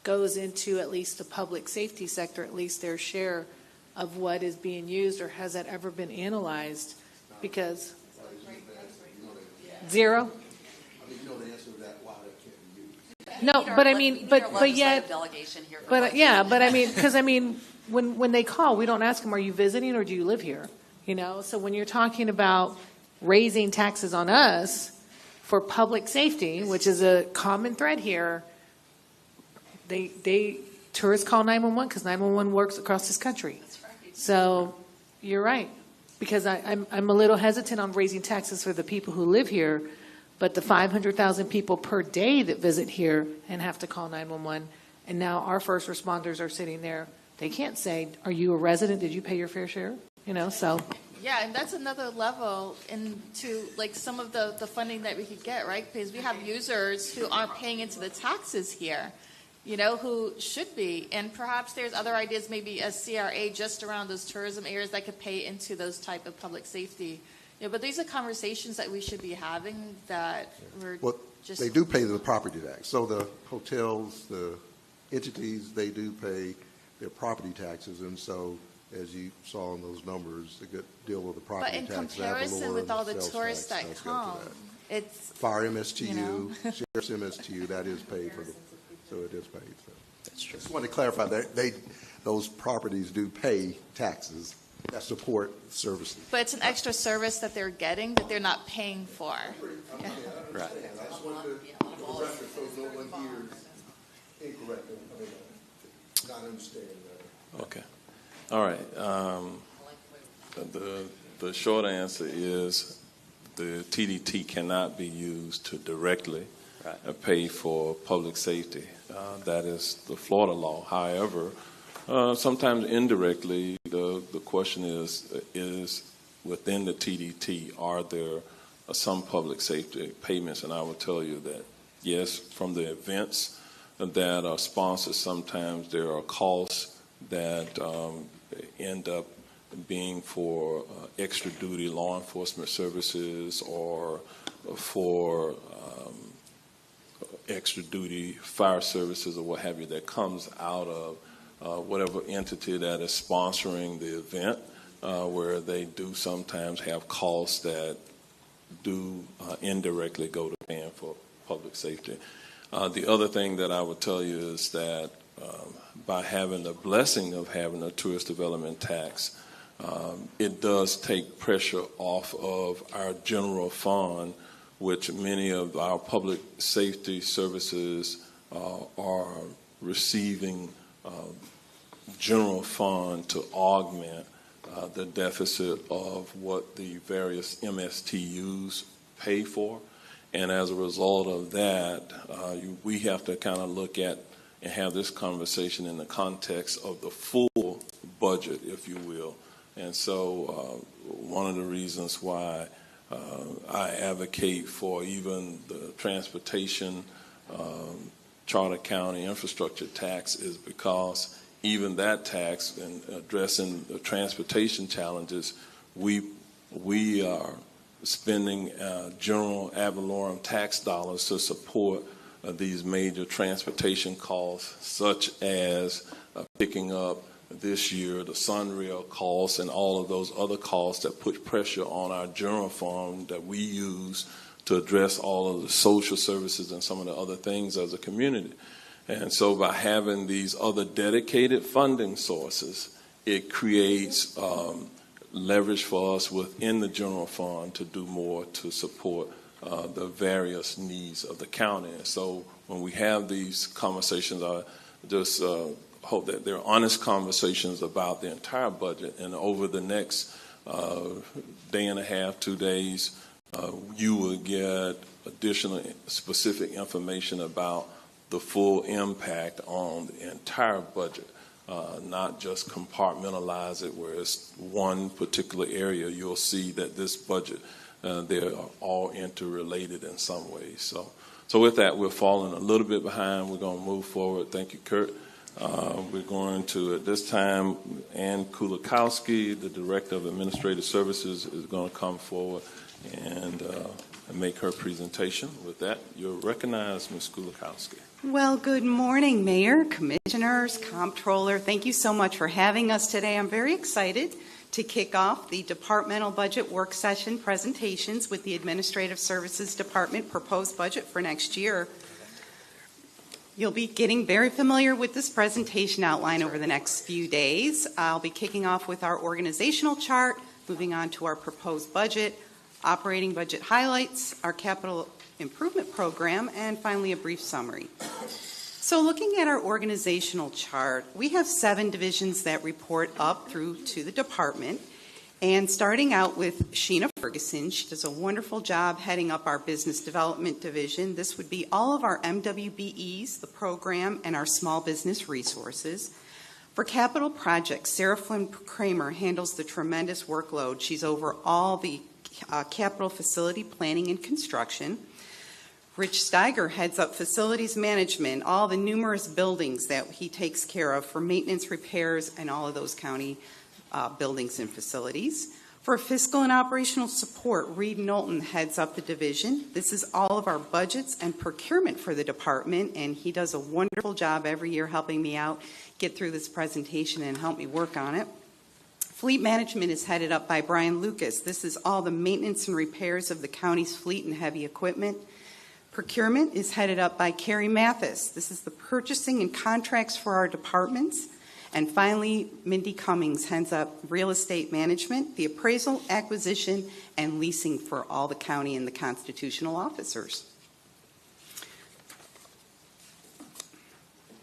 goes into at least the public safety sector, at least their share of what is being used, or has that ever been analyzed? Because zero? No, but but yet, because when they call, we don't ask them, are you visiting or do you live here? So when you're talking about raising taxes on us for public safety, which is a common thread here, tourists call 911 because 911 works across this country. That's right. So you're right, because I'm a little hesitant on raising taxes for the people who live here. But the 500,000 people per day that visit here and have to call 911, and now our first responders are sitting there, they can't say, are you a resident? Did you pay your fair share? So. Yeah, and that's another level into some of the funding that we could get, right? Because we have users who aren't paying into the taxes here, who should be. And perhaps there's other ideas, maybe a CRA just around those tourism areas that could pay into those type of public safety. Yeah, but these are conversations that we should be having that we're just... They do pay the property tax. So the hotels, the entities, they do pay their property taxes. And so, as you saw in those numbers, a good deal of the property tax... But in comparison with all the tourists that come, it's... Fire MSTU, Sheriff's MSTU, that is paid for so it is paid. So. That's true. Just wanted to clarify that those properties do pay taxes that support services. But it's an extra service that they're getting that they're not paying for. Yeah. Right. I just wanted to record so no one hears incorrectly. Not understanding that. Okay. All right. The short answer is the TDT cannot be used to directly pay for public safety. That is the Florida law. However, sometimes indirectly, the question is within the TDT, are there some public safety payments? And I will tell you that, yes, from the events that are sponsored, sometimes there are costs that end up being for extra duty law enforcement services or for extra duty fire services or what have you that comes out of whatever entity that is sponsoring the event, where they do sometimes have costs that do indirectly go to paying for public safety. The other thing that I would tell you is that by having the blessing of having a tourist development tax, it does take pressure off of our general fund, which many of our public safety services are receiving general fund to augment the deficit of what the various MSTUs pay for. And as a result of that, we have to kind of look at and have this conversation in the context of the full budget, if you will. And so one of the reasons why I advocate for even the transportation Charter County infrastructure tax is because even that tax and addressing the transportation challenges, we are spending general ad valorem tax dollars to support these major transportation costs, such as picking up this year the Sunrail costs and all of those other costs that put pressure on our general fund that we use to address all of the social services and some of the other things as a community. And so by having these other dedicated funding sources, it creates leverage for us within the general fund to do more to support the various needs of the county. And so when we have these conversations, I just hope that they're honest conversations about the entire budget. And over the next day and a half, 2 days, you will get additional specific information about the full impact on the entire budget, not just compartmentalize it where it's one particular area. You'll see that this budget, they are all interrelated in some ways. So with that, we're falling a little bit behind. We're going to move forward. Thank you, Kurt. We're going to, at this time, Ann Kulikowski, the Director of Administrative Services, is going to come forward and make her presentation. With that, you're recognized, Ms. Kulikowski. Well, good morning, Mayor, Commissioners, Comptroller. Thank you so much for having us today. I'm very excited to kick off the departmental budget work session presentations with the Administrative Services Department proposed budget for next year. You'll be getting very familiar with this presentation outline over the next few days. I'll be kicking off with our organizational chart, moving on to our proposed budget, operating budget highlights, our capital improvement program, and finally a brief summary. So looking at our organizational chart, we have 7 divisions that report up through to the department. And starting out with Sheena Ferguson, she does a wonderful job heading up our business development division. This would be all of our MWBEs, the program, and our small business resources. For capital projects, Sarah Flynn Kramer handles the tremendous workload. She's over all the capital facility planning and construction. Rich Steiger heads up facilities management, all the numerous buildings that he takes care of for maintenance, repairs, and all of those county buildings and facilities. For fiscal and operational support, Reed Knowlton heads up the division. This is all of our budgets and procurement for the department, and he does a wonderful job every year helping me out get through this presentation and help me work on it. Fleet management is headed up by Brian Lucas. This is all the maintenance and repairs of the county's fleet and heavy equipment. Procurement is headed up by Carrie Mathis. This is the purchasing and contracts for our departments. And finally, Mindy Cummings heads up real estate management, the appraisal, acquisition, and leasing for all the county and the constitutional officers.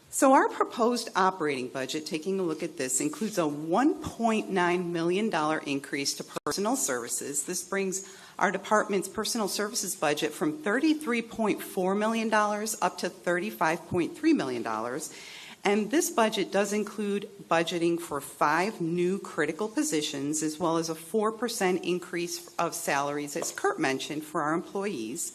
So our proposed operating budget, taking a look at this, includes a $1.9 million increase to personal services. This brings our department's personal services budget from $33.4 million up to $35.3 million. And this budget does include budgeting for 5 new critical positions, as well as a 4% increase of salaries, as Kurt mentioned, for our employees.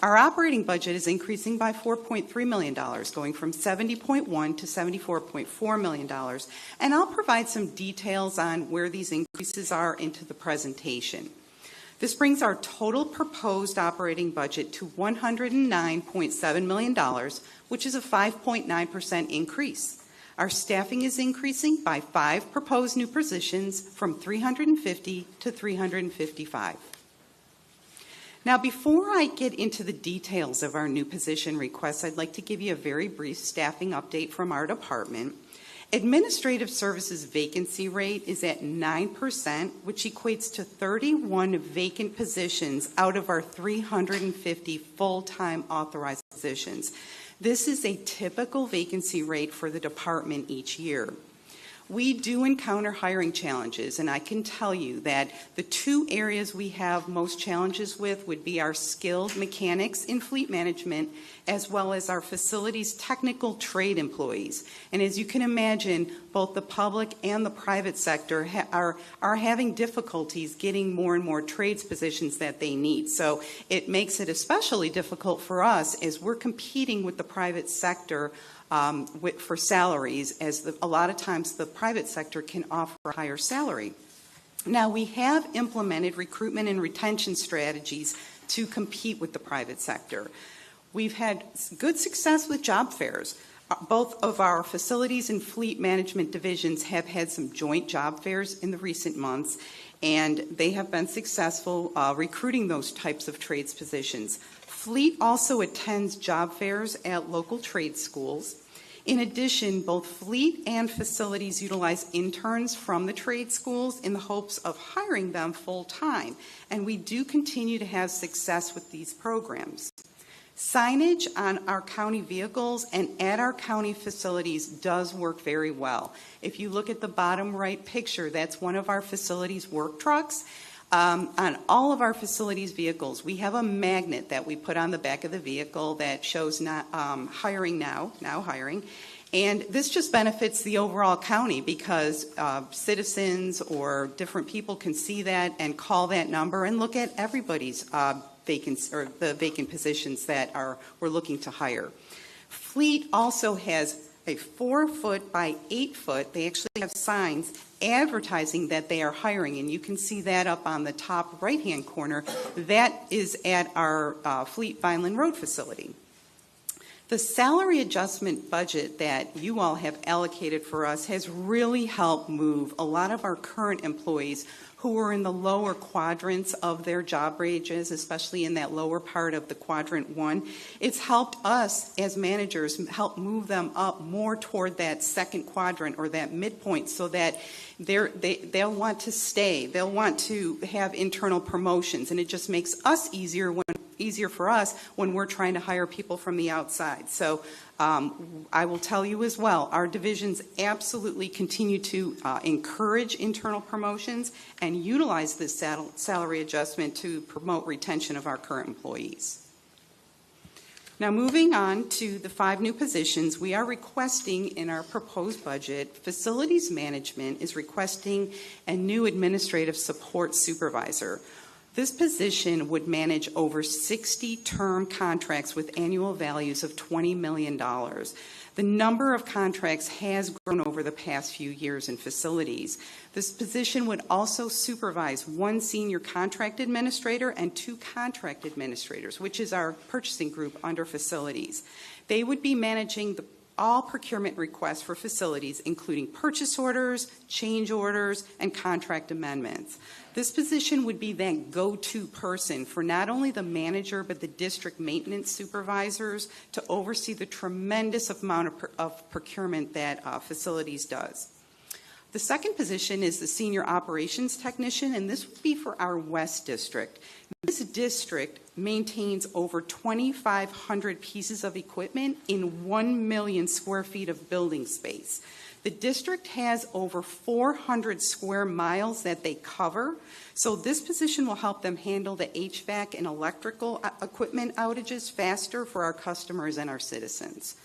Our operating budget is increasing by $4.3 million, going from $70.1 to $74.4 million. And I'll provide some details on where these increases are into the presentation. This brings our total proposed operating budget to $109.7 million, which is a 5.9% increase. Our staffing is increasing by 5 proposed new positions from 350 to 355. Now, before I get into the details of our new position requests, I'd like to give you a very brief staffing update from our department. Administrative services vacancy rate is at 9%, which equates to 31 vacant positions out of our 350 full-time authorized positions. This is a typical vacancy rate for the department each year. We do encounter hiring challenges, and I can tell you that the 2 areas we have most challenges with would be our skilled mechanics in fleet management, as well as our facilities technical trade employees. And as you can imagine, both the public and the private sector are having difficulties getting more and more trades positions that they need. So it makes it especially difficult for us as we're competing with the private sector for salaries, as a lot of times the private sector can offer a higher salary. Now, we have implemented recruitment and retention strategies to compete with the private sector. We've had good success with job fairs. Both of our facilities and fleet management divisions have had some joint job fairs in the recent months, and they have been successful recruiting those types of trades positions. Fleet also attends job fairs at local trade schools. In addition, both fleet and facilities utilize interns from the trade schools in the hopes of hiring them full-time, and we do continue to have success with these programs. Signage on our county vehicles and at our county facilities does work very well. If you look at the bottom right picture, that's one of our facilities work trucks. On all of our facilities vehicles, we have a magnet that we put on the back of the vehicle that shows hiring now hiring. And this just benefits the overall county because citizens or different people can see that and call that number and look at everybody's the vacant positions that we're looking to hire. Fleet also has a 4-foot by 8-foot. They actually have signs advertising that they are hiring, and you can see that up on the top right-hand corner. That is at our Fleet Vineland Road facility. The salary adjustment budget that you all have allocated for us has really helped move a lot of our current employees who are in the lower quadrants of their job ranges, especially in that lower part of the quadrant 1. It's helped us as managers help move them up more toward that second quadrant or that midpoint so that they'll want to stay. They'll want to have internal promotions, and it just makes us easier for us when we're trying to hire people from the outside. So I will tell you as well, our divisions absolutely continue to encourage internal promotions and utilize this salary adjustment to promote retention of our current employees. Now, moving on to the 5 new positions, we are requesting in our proposed budget, facilities management is requesting a new administrative support supervisor. This position would manage over 60 term contracts with annual values of $20 million. The number of contracts has grown over the past few years in facilities. This position would also supervise 1 senior contract administrator and 2 contract administrators, which is our purchasing group under facilities. They would be managing all procurement requests for facilities, including purchase orders, change orders, and contract amendments. This position would be that go-to person for not only the manager but the district maintenance supervisors to oversee the tremendous amount of procurement that facilities does. The second position is the senior operations technician, and this would be for our West District. This district maintains over 2,500 pieces of equipment in 1 million square feet of building space. The district has over 400 square miles that they cover, so this position will help them handle the HVAC and electrical equipment outages faster for our customers and our citizens.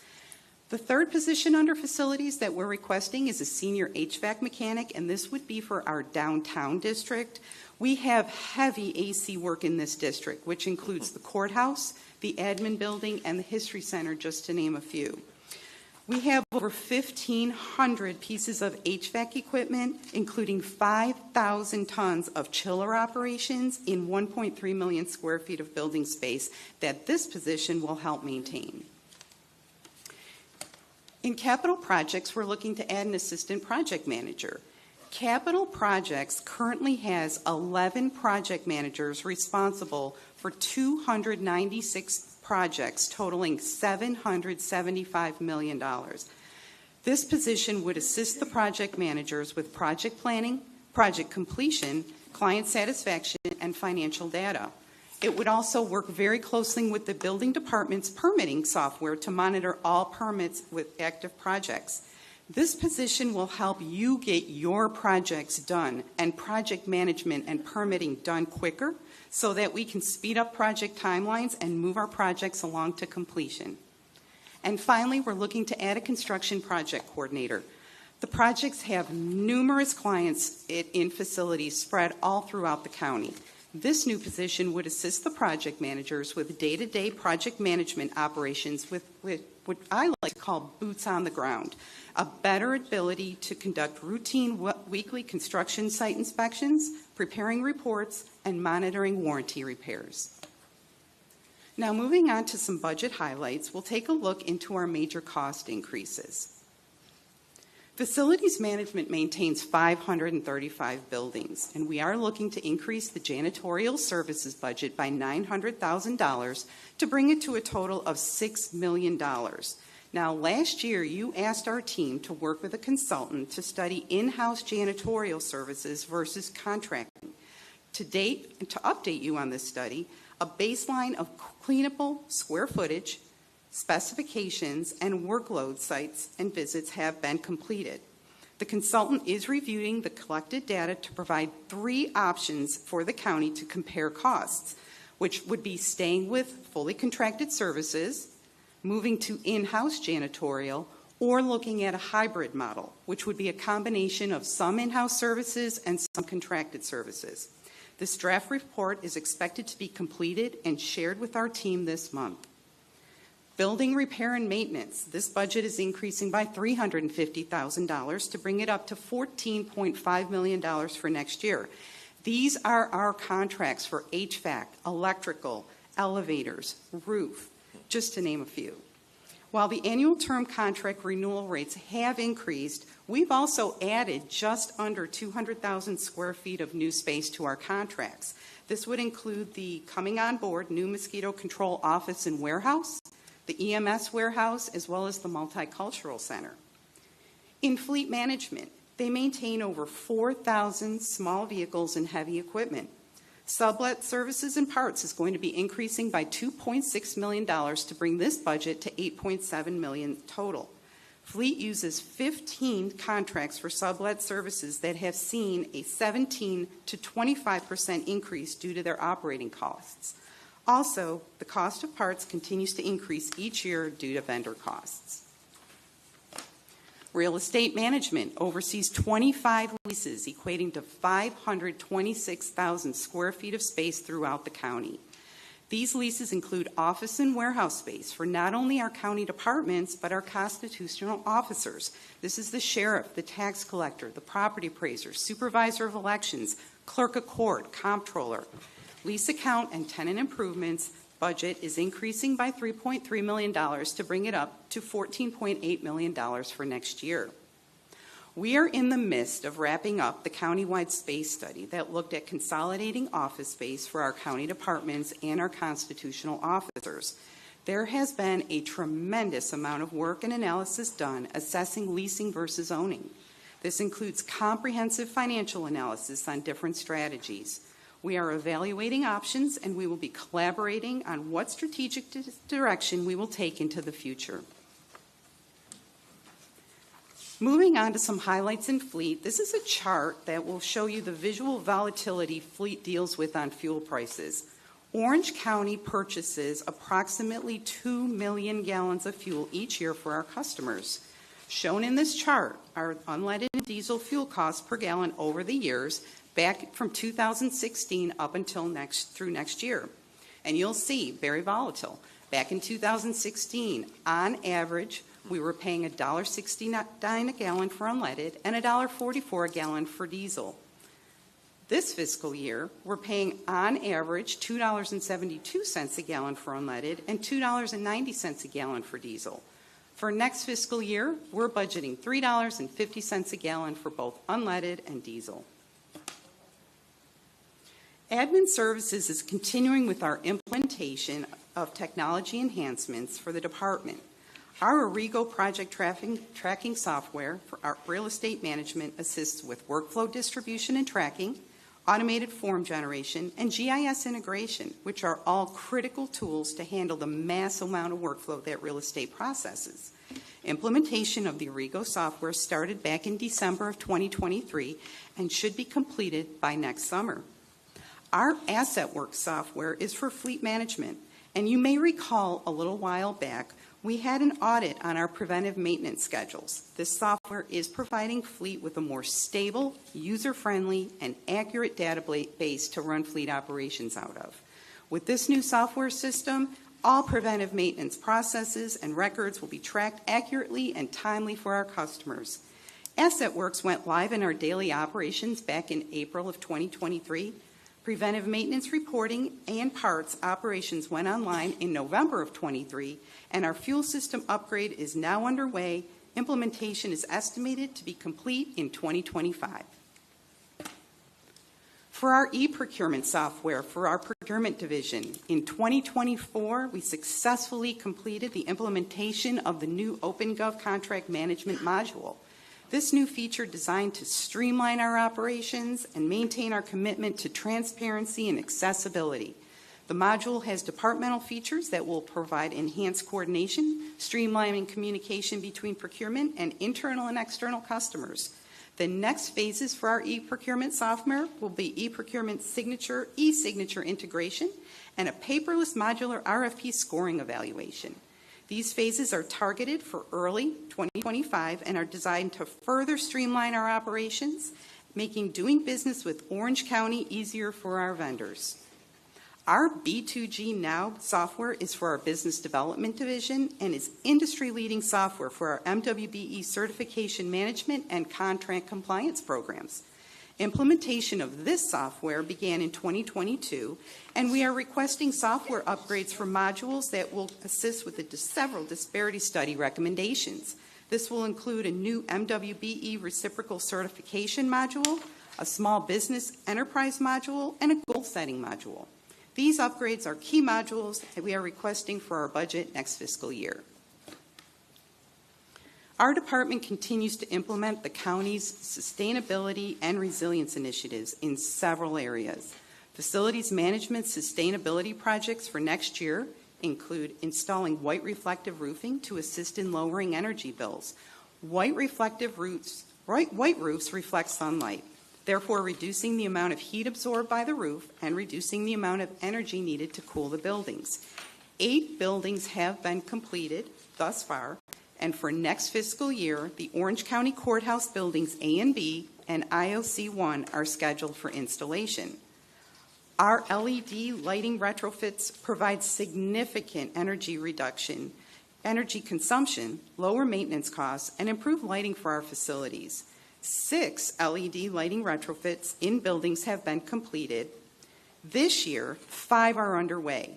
The third position under facilities that we're requesting is a senior HVAC mechanic, and this would be for our downtown district. We have heavy AC work in this district, which includes the courthouse, the admin building, and the history center, just to name a few. We have over 1,500 pieces of HVAC equipment, including 5,000 tons of chiller operations in 1.3 million square feet of building space that this position will help maintain. In capital projects, we're looking to add an assistant project manager. Capital projects currently has 11 project managers responsible for 296 projects totaling $775 million. This position would assist the project managers with project planning, project completion, client satisfaction, and financial data. It would also work very closely with the building department's permitting software to monitor all permits with active projects. This position will help you get your projects done and project management and permitting done quicker so that we can speed up project timelines and move our projects along to completion. And finally, we're looking to add a construction project coordinator. The projects have numerous clients in facilities spread all throughout the county. This new position would assist the project managers with day-to-day project management operations with what I like to call boots on the ground, a better ability to conduct routine weekly construction site inspections, preparing reports, and monitoring warranty repairs. Now, moving on to some budget highlights, we'll take a look into our major cost increases. Facilities management maintains 535 buildings, and we are looking to increase the janitorial services budget by $900,000 to bring it to a total of $6 million. Now, last year, you asked our team to work with a consultant to study in-house janitorial services versus contracting. To date, and to update you on this study, a baseline of cleanable square footage, specifications, and workload sites and visits have been completed. The consultant is reviewing the collected data to provide 3 options for the county to compare costs, which would be staying with fully contracted services, moving to in-house janitorial, or looking at a hybrid model, which would be a combination of some in-house services and some contracted services. This draft report is expected to be completed and shared with our team this month. Building repair and maintenance. This budget is increasing by $350,000 to bring it up to $14.5 million for next year. These are our contracts for HVAC, electrical, elevators, roof, just to name a few. While the annual term contract renewal rates have increased, we've also added just under 200,000 square feet of new space to our contracts. This would include the coming on board new mosquito control office and warehouse, the EMS warehouse, as well as the multicultural center. In fleet management, they maintain over 4,000 small vehicles and heavy equipment. Sublet services and parts is going to be increasing by $2.6 million to bring this budget to $8.7 million total. Fleet uses 15 contracts for sublet services that have seen a 17 to 25% increase due to their operating costs. Also, the cost of parts continues to increase each year due to vendor costs. Real estate management oversees 25 leases equating to 526,000 square feet of space throughout the county. These leases include office and warehouse space for not only our county departments, but our constitutional officers. This is the sheriff, the tax collector, the property appraiser, supervisor of elections, clerk of court, comptroller. Lease account and tenant improvements budget is increasing by $3.3 million to bring it up to $14.8 million for next year. We are in the midst of wrapping up the countywide space study that looked at consolidating office space for our county departments and our constitutional officers. There has been a tremendous amount of work and analysis done assessing leasing versus owning. This includes comprehensive financial analysis on different strategies. We are evaluating options, and we will be collaborating on what strategic direction we will take into the future. Moving on to some highlights in fleet, this is a chart that will show you the visual volatility fleet deals with on fuel prices. Orange County purchases approximately 2 million gallons of fuel each year for our customers. Shown in this chart are unleaded diesel fuel costs per gallon over the years, back from 2016 up until through next year. And you'll see, very volatile. Back in 2016, on average, we were paying $1.69 a gallon for unleaded and $1.44 a gallon for diesel. This fiscal year, we're paying on average $2.72 a gallon for unleaded and $2.90 a gallon for diesel. For next fiscal year, we're budgeting $3.50 a gallon for both unleaded and diesel. Admin Services is continuing with our implementation of technology enhancements for the department. Our Arrigo project tracking software for our real estate management assists with workflow distribution and tracking, automated form generation, and GIS integration, which are all critical tools to handle the mass amount of workflow that real estate processes. Implementation of the Arrigo software started back in December of 2023 and should be completed by next summer. Our AssetWorks software is for fleet management, and you may recall a little while back we had an audit on our preventive maintenance schedules. This software is providing fleet with a more stable, user-friendly, and accurate database to run fleet operations out of. With this new software system, all preventive maintenance processes and records will be tracked accurately and timely for our customers. AssetWorks went live in our daily operations back in April of 2023. Preventive maintenance reporting and parts operations went online in November of 23, and our fuel system upgrade is now underway. Implementation is estimated to be complete in 2025. For our e-procurement software for our procurement division, in 2024, we successfully completed the implementation of the new OpenGov contract management module. This new feature designed to streamline our operations and maintain our commitment to transparency and accessibility. The module has departmental features that will provide enhanced coordination, streamlining communication between procurement and internal and external customers. The next phases for our e-procurement software will be e-procurement signature, e-signature integration, and a paperless modular RFP scoring evaluation. These phases are targeted for early 2025 and are designed to further streamline our operations, making doing business with Orange County easier for our vendors. Our B2G Now software is for our business development division and is industry-leading software for our MWBE certification management and contract compliance programs. Implementation of this software began in 2022, and we are requesting software upgrades for modules that will assist with several disparity study recommendations. This will include a new MWBE reciprocal certification module, a small business enterprise module, and a goal-setting module. These upgrades are key modules that we are requesting for our budget next fiscal year. Our department continues to implement the county's sustainability and resilience initiatives in several areas. Facilities management sustainability projects for next year include installing white reflective roofing to assist in lowering energy bills. White roofs reflect sunlight, therefore reducing the amount of heat absorbed by the roof and reducing the amount of energy needed to cool the buildings. 8 buildings have been completed thus far, and for next fiscal year, the Orange County Courthouse buildings A and B and IOC 1 are scheduled for installation. Our LED lighting retrofits provide significant energy reduction, energy consumption, lower maintenance costs, and improve lighting for our facilities. 6 LED lighting retrofits in buildings have been completed. This year, 5 are underway.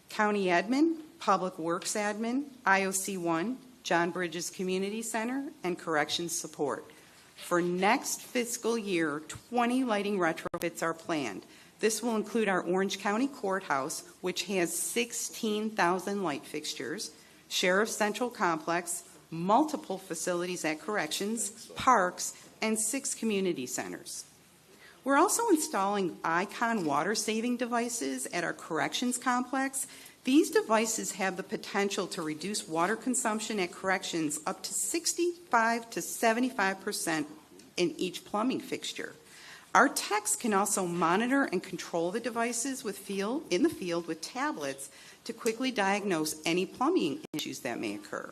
County Admin, Public Works Admin, IOC 1, John Bridges Community Center, and Corrections Support. For next fiscal year, 20 lighting retrofits are planned. This will include our Orange County Courthouse, which has 16,000 light fixtures, Sheriff's Central Complex, multiple facilities at corrections, parks, and 6 community centers. We're also installing Icon water-saving devices at our corrections complex. These devices have the potential to reduce water consumption at corrections up to 65 to 75% in each plumbing fixture. Our techs can also monitor and control the devices in the field with tablets to quickly diagnose any plumbing issues that may occur.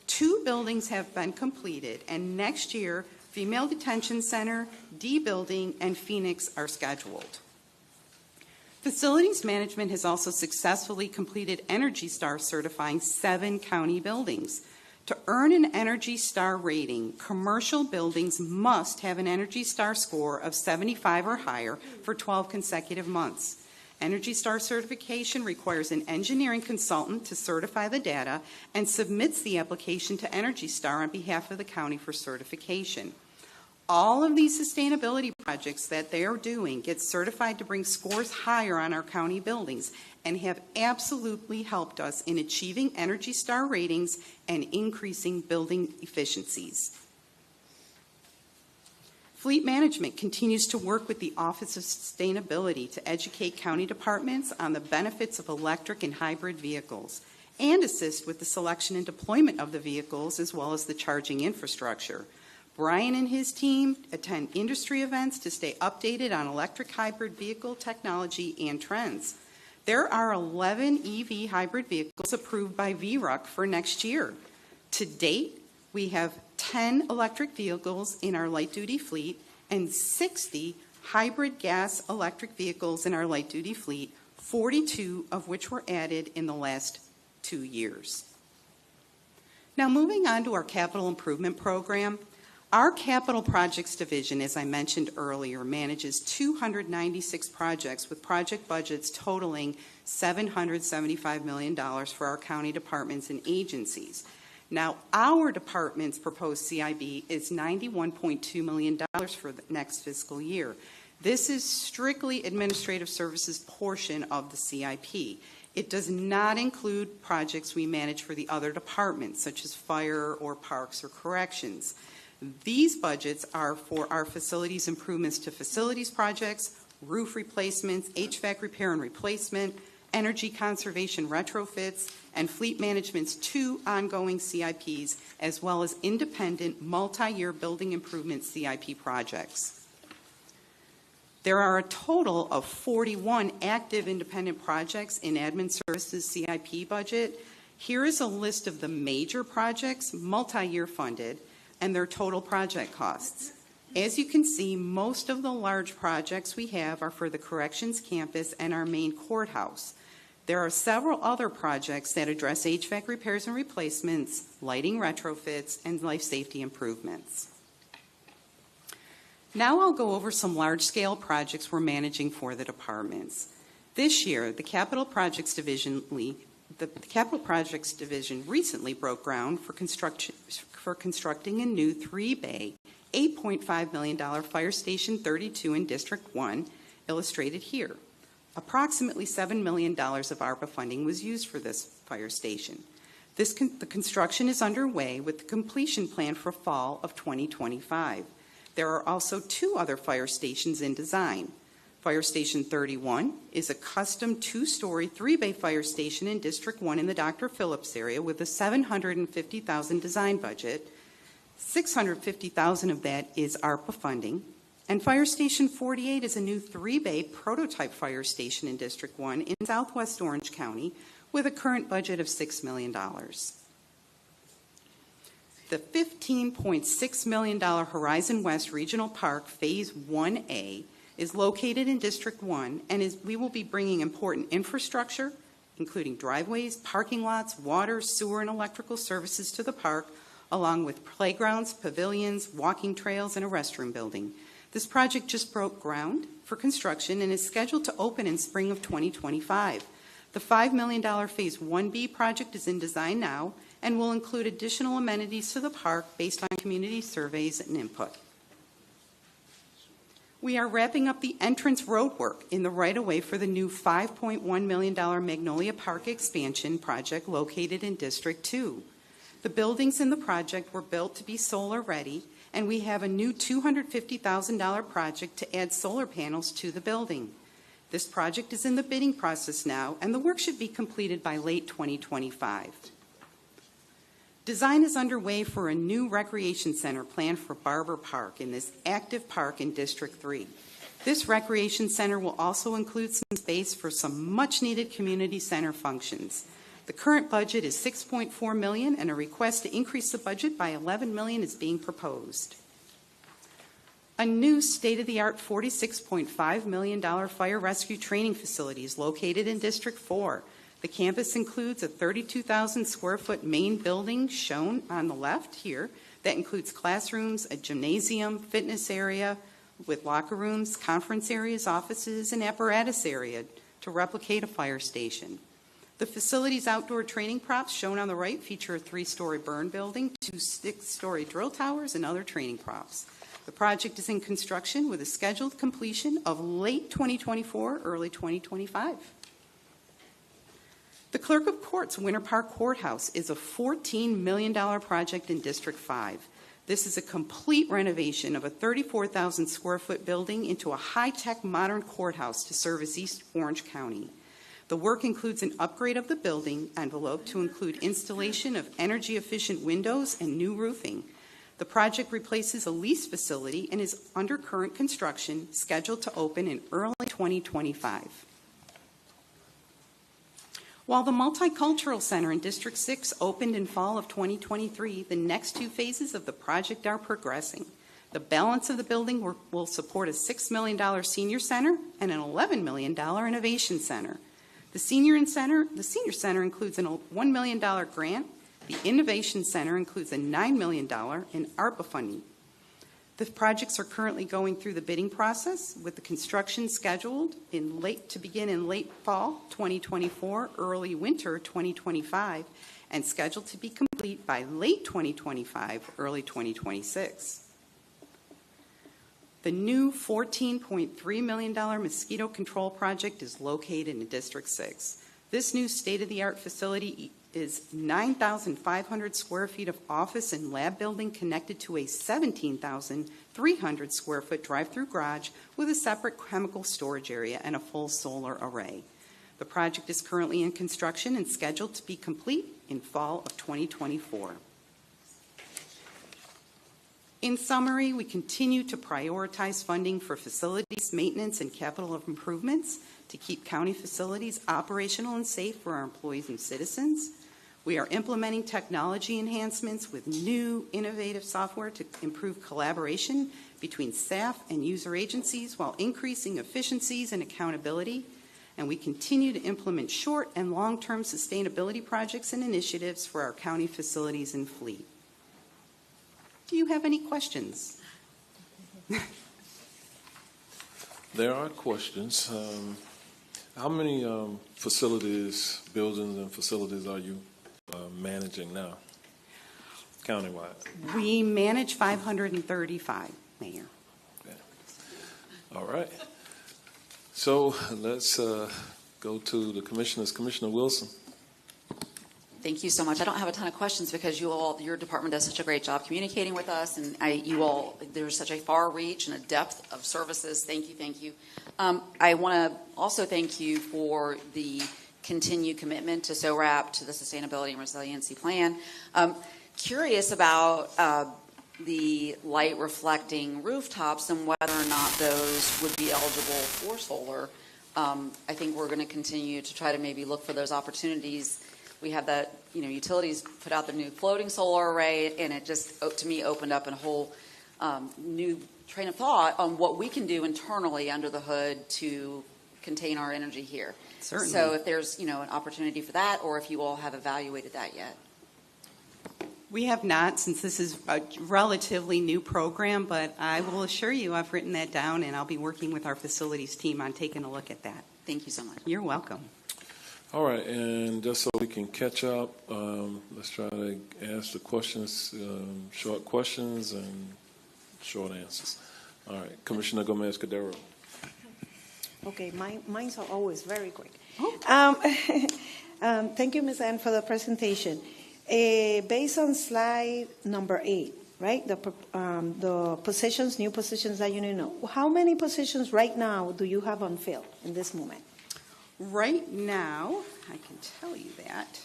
2 buildings have been completed, and next year, Female Detention Center, D Building, and Phoenix are scheduled. Facilities Management has also successfully completed Energy Star certifying 7 county buildings. To earn an Energy Star rating, commercial buildings must have an Energy Star score of 75 or higher for 12 consecutive months. Energy Star certification requires an engineering consultant to certify the data and submits the application to Energy Star on behalf of the county for certification. All of these sustainability projects that they are doing get certified to bring scores higher on our county buildings and have absolutely helped us in achieving Energy Star ratings and increasing building efficiencies. Fleet Management continues to work with the Office of Sustainability to educate county departments on the benefits of electric and hybrid vehicles and assist with the selection and deployment of the vehicles as well as the charging infrastructure. Brian and his team attend industry events to stay updated on electric hybrid vehicle technology and trends. There are 11 EV hybrid vehicles approved by VRUC for next year. To date, we have 10 electric vehicles in our light-duty fleet and 60 hybrid gas electric vehicles in our light-duty fleet, 42 of which were added in the last 2 years. Now, moving on to our capital improvement program. Our Capital Projects Division, as I mentioned earlier, manages 296 projects with project budgets totaling $775 million for our county departments and agencies. Now, our department's proposed CIB is $91.2 million for the next fiscal year. This is strictly administrative services portion of the CIP. It does not include projects we manage for the other departments, such as fire or parks or corrections. These budgets are for our facilities improvements to facilities projects, roof replacements, HVAC repair and replacement, energy conservation retrofits, and Fleet Management's 2 ongoing CIPs, as well as independent multi-year building improvement CIP projects. There are a total of 41 active independent projects in Admin Services CIP budget. Here is a list of the major projects, multi-year funded, and their total project costs. As you can see, most of the large projects we have are for the corrections campus and our main courthouse. There are several other projects that address HVAC repairs and replacements, lighting retrofits, and life safety improvements. Now I'll go over some large-scale projects we're managing for the departments. This year, the Capital Projects Division recently broke ground for constructing a new 3-bay, $8.5 million Fire Station 32 in District 1, illustrated here. Approximately $7 million of ARPA funding was used for this fire station. The construction is underway with the completion plan for fall of 2025. There are also 2 other fire stations in design. Fire Station 31 is a custom 2-story, 3-bay fire station in District 1 in the Dr. Phillips area with a $750,000 design budget. $650,000 of that is ARPA funding. And Fire Station 48 is a new 3-bay prototype fire station in District 1 in southwest Orange County with a current budget of $6 million. The $15.6 million Horizon West Regional Park Phase 1A is located in District 1 and we will be bringing important infrastructure, including driveways, parking lots, water, sewer, and electrical services to the park, along with playgrounds, pavilions, walking trails, and a restroom building. This project just broke ground for construction and is scheduled to open in spring of 2025. The $5 million Phase 1B project is in design now and will include additional amenities to the park based on community surveys and input. We are wrapping up the entrance road work in the right-of-way for the new $5.1 million Magnolia Park expansion project located in District 2. The buildings in the project were built to be solar ready, and we have a new $250,000 project to add solar panels to the building. This project is in the bidding process now, and the work should be completed by late 2025. Design is underway for a new recreation center planned for Barber Park in this active park in District 3. This recreation center will also include some space for some much-needed community center functions. The current budget is $6.4 million, and a request to increase the budget by $11 million is being proposed. A new state-of-the-art $46.5 million fire rescue training facility is located in District 4. The campus includes a 32,000 square foot main building shown on the left here that includes classrooms, a gymnasium, fitness area with locker rooms, conference areas, offices, and apparatus area to replicate a fire station. The facility's outdoor training props shown on the right feature a 3-story burn building, 2 6-story drill towers, and other training props. The project is in construction with a scheduled completion of late 2024, early 2025. The Clerk of Court's Winter Park Courthouse is a $14 million project in District 5. This is a complete renovation of a 34,000 square foot building into a high-tech modern courthouse to service East Orange County. The work includes an upgrade of the building envelope to include installation of energy-efficient windows and new roofing. The project replaces a leased facility and is under current construction, scheduled to open in early 2025. While the Multicultural Center in District 6 opened in fall of 2023, the next 2 phases of the project are progressing. The balance of the building will support a $6 million senior center and an $11 million innovation center. The senior center includes a $1 million grant. The innovation center includes a $9 million in ARPA funding. The projects are currently going through the bidding process, with the construction scheduled to begin in late fall 2024, early winter 2025, and scheduled to be complete by late 2025, early 2026. The new $14.3 million mosquito control project is located in District 6. This new state-of-the-art facility is 9,500 square feet of office and lab building connected to a 17,300 square foot drive-through garage with a separate chemical storage area and a full solar array. The project is currently in construction and scheduled to be complete in fall of 2024. In summary, we continue to prioritize funding for facilities, maintenance, and capital improvements to keep county facilities operational and safe for our employees and citizens. We are implementing technology enhancements with new innovative software to improve collaboration between staff and user agencies while increasing efficiencies and accountability. And we continue to implement short and long-term sustainability projects and initiatives for our county facilities and fleet. Do you have any questions? There are questions. How many facilities, buildings and facilities are you managing now, countywide? We manage 535, Mayor. Okay. All right. So let's go to the commissioners. Commissioner Wilson. Thank you so much. I don't have a ton of questions because your department does such a great job communicating with us, and there's such a far reach and a depth of services. Thank you. I want to also thank you for the continued commitment to SORAP, to the Sustainability and Resiliency Plan. Curious about the light reflecting rooftops and whether or not those would be eligible for solar. I think we're going to continue to try to maybe look for those opportunities. We have that, utilities put out the new floating solar array, and it just, to me, opened up a whole new train of thought on what we can do internally under the hood to contain our energy here. Certainly. So if there's, an opportunity for that, or if you all have evaluated that yet. We have not, since this is a relatively new program, but I will assure you I've written that down, and I'll be working with our facilities team on taking a look at that. Thank you so much. You're welcome. All right, and just so we can catch up, let's try to ask the questions, short questions and short answers. All right, Commissioner Gomez-Cordero. Okay, mine's are always very quick. Thank you, Ms. Ann, for the presentation. Based on slide number 8, right, the positions, new positions that you need to know, how many positions right now do you have on fill in this moment? Right now, I can tell you that.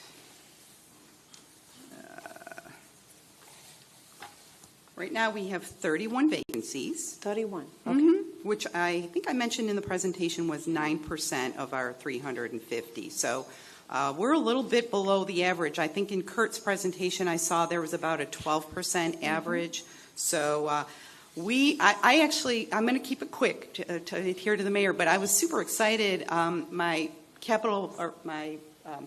Right now, we have 31 vacancies. 31, okay. Which I think I mentioned in the presentation was 9% of our 350. So we're a little bit below the average. I think in Kurt's presentation, I saw there was about a 12% average. So I'm going to keep it quick to adhere to the mayor, but I was super excited. My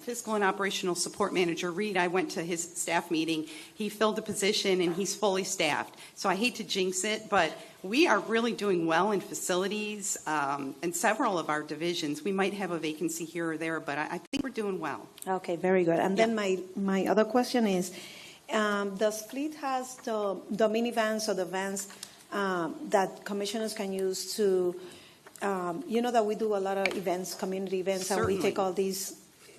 Fiscal and Operational Support Manager, Reed, I went to his staff meeting. He filled the position, and he's fully staffed. So I hate to jinx it, but we are really doing well in facilities and several of our divisions. We might have a vacancy here or there, but I think we're doing well. Okay, very good. And then my other question is, does Fleet has the minivans or the vans that commissioners can use to, you know that we do a lot of events, community events, Certainly. and we take all these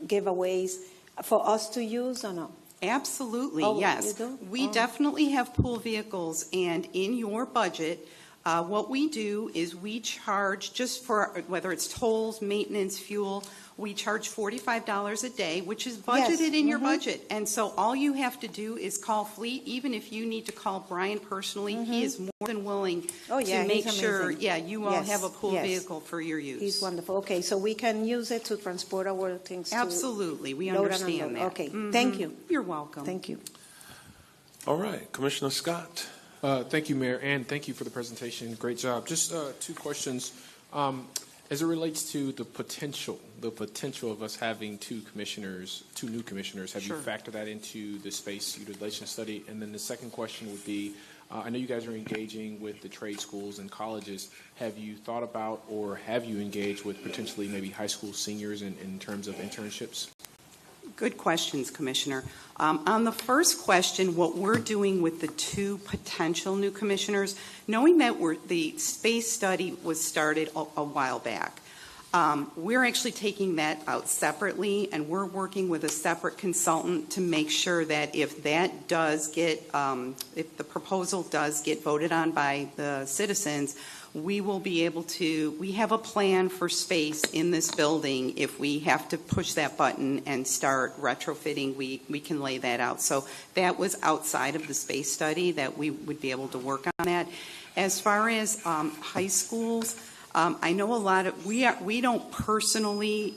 giveaways for us to use or no? Absolutely, Oh, yes. you do? We Oh. definitely have pool vehicles, and in your budget, what we do is we charge just for, whether it's tolls, maintenance, fuel, we charge $45 a day, which is budgeted in your budget. And so all you have to do is call Fleet, even if you need to call Brian personally, he is more than willing Oh, yeah, to make he's sure, amazing. you all Yes, have a pool yes. vehicle for your use. He's wonderful. Okay, so we can use it to transport our things to Absolutely, we load and understand unload. that. Okay, Mhm. thank you. You're welcome. Thank you. All right, Commissioner Scott. Thank you, Mayor, and thank you for the presentation. Great job. Just two questions. As it relates to the potential of us having two new commissioners, have Sure. you factored that into the space utilization study? And then the second question would be, I know you guys are engaging with the trade schools and colleges. Have you thought about or have you engaged with potentially maybe high school seniors in terms of internships? Good questions, Commissioner. On the first question, what we're doing with the two potential new commissioners, knowing that the space study was started a while back, we're actually taking that out separately, and we're working with a separate consultant to make sure that if that does get, if the proposal does get voted on by the citizens, we will be able to, we have a plan for space in this building. If we have to push that button and start retrofitting, we can lay that out. So that was outside of the space study that we would be able to work on that. As far as high schools, I know a lot of, we don't personally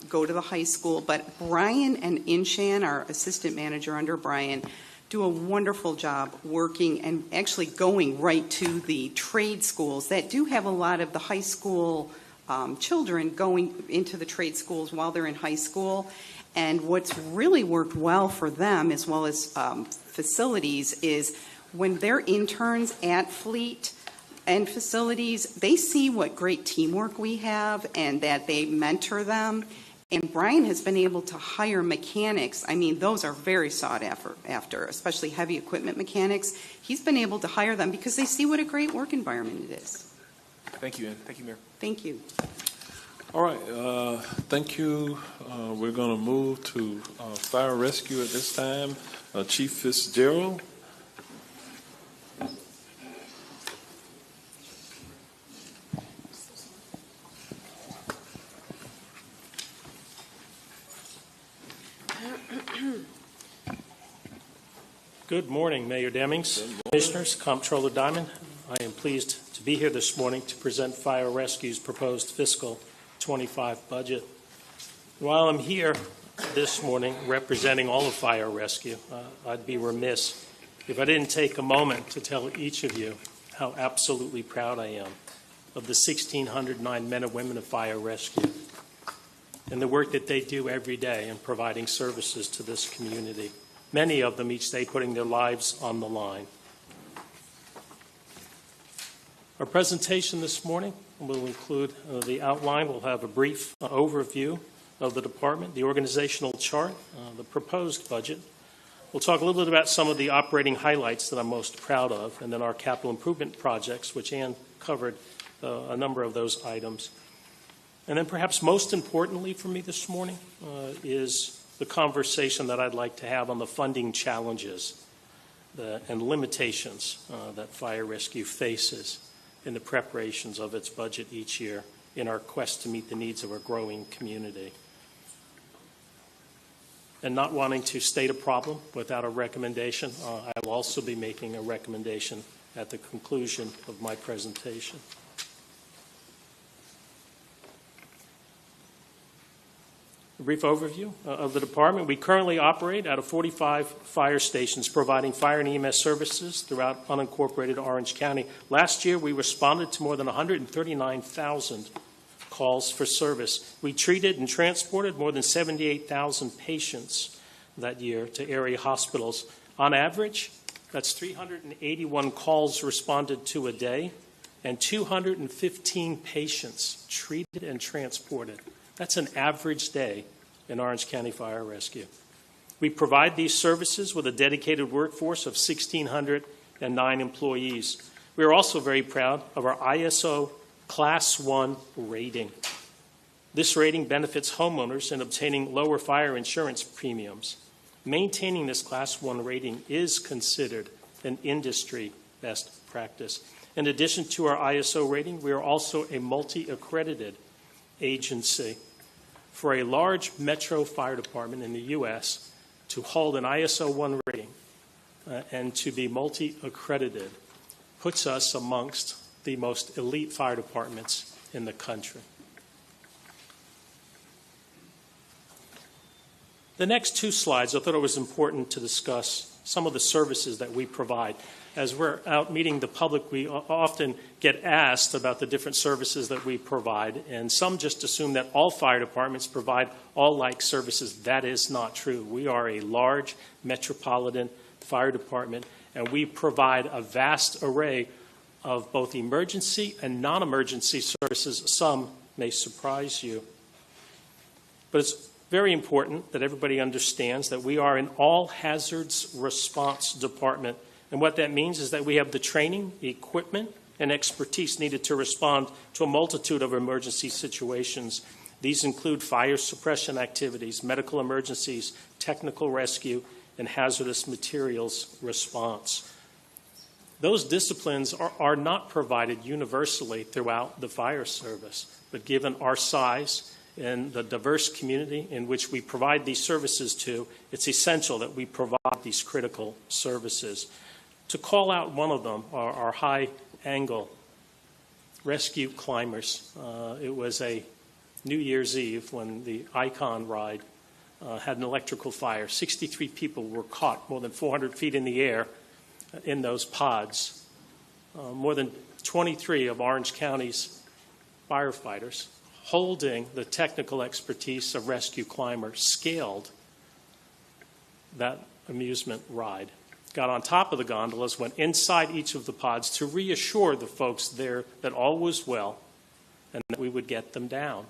go to the high school, but Brian and Inshan, our assistant manager under Brian, do a wonderful job working and actually going right to the trade schools that do have a lot of the high school children going into the trade schools while they're in high school. And what's really worked well for them, as well as facilities, is when they're interns at Fleet and facilities, they see what great teamwork we have and that they mentor them. And Brian has been able to hire mechanics. I mean, those are very sought after, especially heavy equipment mechanics. He's been able to hire them because they see what a great work environment it is. Thank you, Ann. Thank you, Mayor. Thank you. All right, thank you. We're going to move to fire rescue at this time. Chief Fitzgerald. Good morning, Mayor Demings, Commissioners, Comptroller Diamond. I am pleased to be here this morning to present Fire Rescue's proposed fiscal 25 budget. While I'm here this morning representing all of Fire Rescue, I'd be remiss if I didn't take a moment to tell each of you how absolutely proud I am of the 1,609 men and women of Fire Rescue and the work that they do every day in providing services to this community. Many of them each day putting their lives on the line. Our presentation this morning will include the outline. We'll have a brief overview of the department, the organizational chart, the proposed budget. We'll talk a little bit about some of the operating highlights that I'm most proud of, and then our capital improvement projects, which Ann covered a number of those items. And then perhaps most importantly for me this morning is the conversation that I'd like to have on the funding challenges and limitations that Fire Rescue faces in the preparations of its budget each year in our quest to meet the needs of our growing community. And not wanting to state a problem without a recommendation, I will also be making a recommendation at the conclusion of my presentation. A brief overview of the department. We currently operate out of 45 fire stations providing fire and EMS services throughout unincorporated Orange County. Last year, we responded to more than 139,000 calls for service. We treated and transported more than 78,000 patients that year to area hospitals. On average, that's 381 calls responded to a day and 215 patients treated and transported. That's an average day in Orange County Fire Rescue. We provide these services with a dedicated workforce of 1,609 employees. We are also very proud of our ISO Class 1 rating. This rating benefits homeowners in obtaining lower fire insurance premiums. Maintaining this Class 1 rating is considered an industry best practice. In addition to our ISO rating, we are also a multi-accredited agency. For a large metro fire department in the U.S. to hold an ISO 1 rating and to be multi-accredited puts us amongst the most elite fire departments in the country. The next two slides, I thought it was important to discuss some of the services that we provide. As we're out meeting the public, we often get asked about the different services that we provide, and some just assume that all fire departments provide all like services. That is not true. We are a large metropolitan fire department, and we provide a vast array of both emergency and non-emergency services. Some may surprise you. But it's very important that everybody understands that we are an all-hazards response department. And what that means is that we have the training, the equipment, and expertise needed to respond to a multitude of emergency situations. These include fire suppression activities, medical emergencies, technical rescue, and hazardous materials response. Those disciplines are not provided universally throughout the fire service, but given our size and the diverse community in which we provide these services to, it's essential that we provide these critical services. To call out one of them are our high-angle rescue climbers. It was a New Year's Eve when the Icon ride had an electrical fire. 63 people were caught more than 400 feet in the air in those pods. More than 23 of Orange County's firefighters, holding the technical expertise of rescue climbers, scaled that amusement ride, got on top of the gondolas, went inside each of the pods to reassure the folks there that all was well and that we would get them down.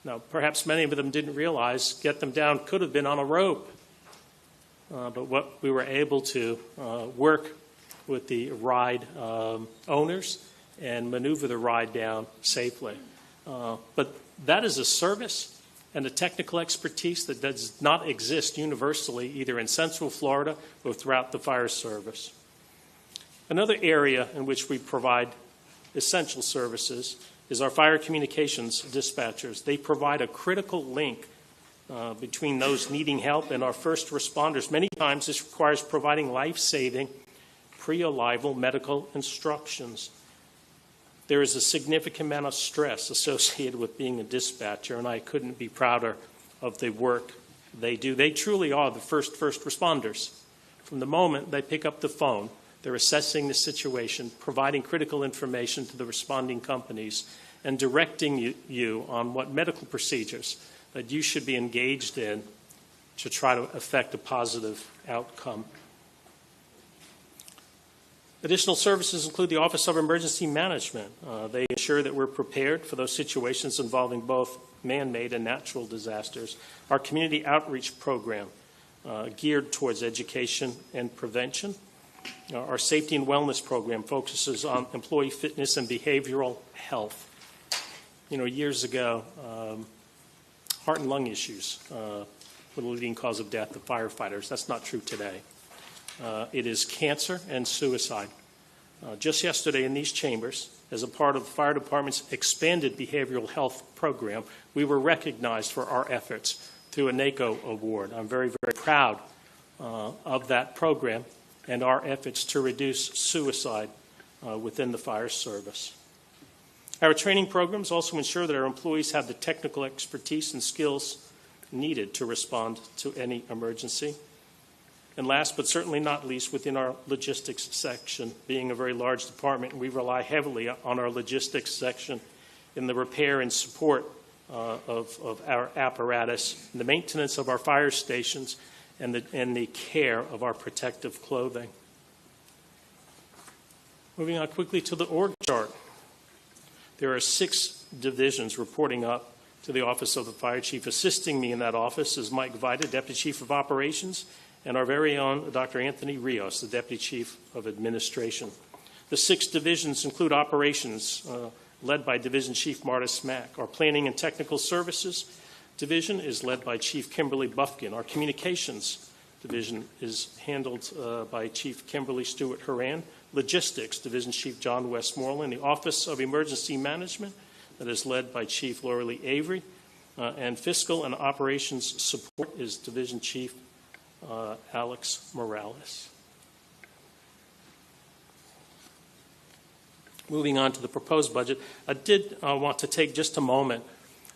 Now, perhaps many of them didn't realize get them down could have been on a rope. But what we were able to work with the ride owners and maneuver the ride down safely. But that is a service and a technical expertise that does not exist universally either in Central Florida or throughout the fire service. Another area in which we provide essential services is our fire communications dispatchers. They provide a critical link between those needing help and our first responders. Many times this requires providing life-saving, pre-arrival medical instructions. There is a significant amount of stress associated with being a dispatcher, and I couldn't be prouder of the work they do. They truly are the first responders. From the moment they pick up the phone, they're assessing the situation, providing critical information to the responding companies, and directing you on what medical procedures that you should be engaged in to try to effect a positive outcome. Additional services include the Office of Emergency Management. They ensure that we're prepared for those situations involving both man-made and natural disasters. Our community outreach program geared towards education and prevention. Our safety and wellness program focuses on employee fitness and behavioral health. You know, years ago, heart and lung issues were the leading cause of death of firefighters. That's not true today. It is cancer and suicide. Just yesterday in these chambers, as a part of the fire department's expanded behavioral health program, we were recognized for our efforts through a NACO award. I'm very, very proud of that program and our efforts to reduce suicide within the fire service. Our training programs also ensure that our employees have the technical expertise and skills needed to respond to any emergency. And last but certainly not least, within our logistics section, being a very large department, we rely heavily on our logistics section in the repair and support of our apparatus, the maintenance of our fire stations, and the care of our protective clothing. Moving on quickly to the org chart. There are 6 divisions reporting up to the Office of the Fire Chief. Assisting me in that office is Mike Vida, Deputy Chief of Operations, and our very own Dr. Anthony Rios, the Deputy Chief of Administration. The 6 divisions include operations, led by Division Chief Marta Smack. Our Planning and Technical Services Division is led by Chief Kimberly Buffkin. Our Communications Division is handled by Chief Kimberly Stewart-Horan. Logistics Division Chief John Westmoreland. The Office of Emergency Management that is led by Chief Laura Lee Avery. And Fiscal and Operations Support is Division Chief Alex Morales. Moving on to the proposed budget, I did want to take just a moment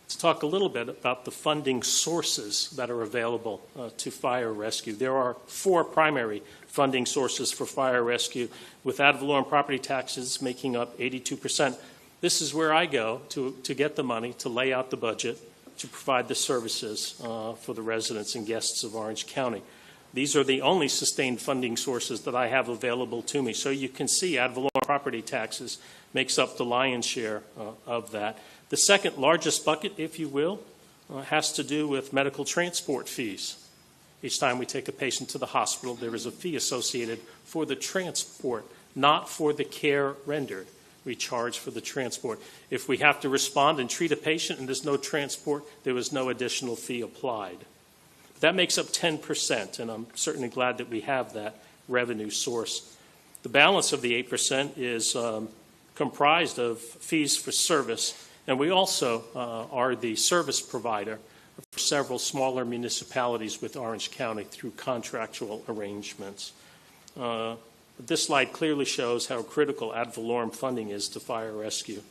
to talk a little bit about the funding sources that are available to fire rescue. There are 4 primary funding sources for fire rescue, with ad valorem property taxes making up 82%. This is where I go to get the money to lay out the budget to provide the services for the residents and guests of Orange County. These are the only sustained funding sources that I have available to me. So you can see ad valorem property taxes makes up the lion's share of that. The second largest bucket, if you will, has to do with medical transport fees. Each time we take a patient to the hospital, there is a fee associated for the transport, not for the care rendered. We charge for the transport. If we have to respond and treat a patient and there's no transport, there was no additional fee applied. That makes up 10%, and I'm certainly glad that we have that revenue source. The balance of the 8% is comprised of fees for service, and we also are the service provider for several smaller municipalities with Orange County through contractual arrangements. This slide clearly shows how critical ad valorem funding is to fire rescue.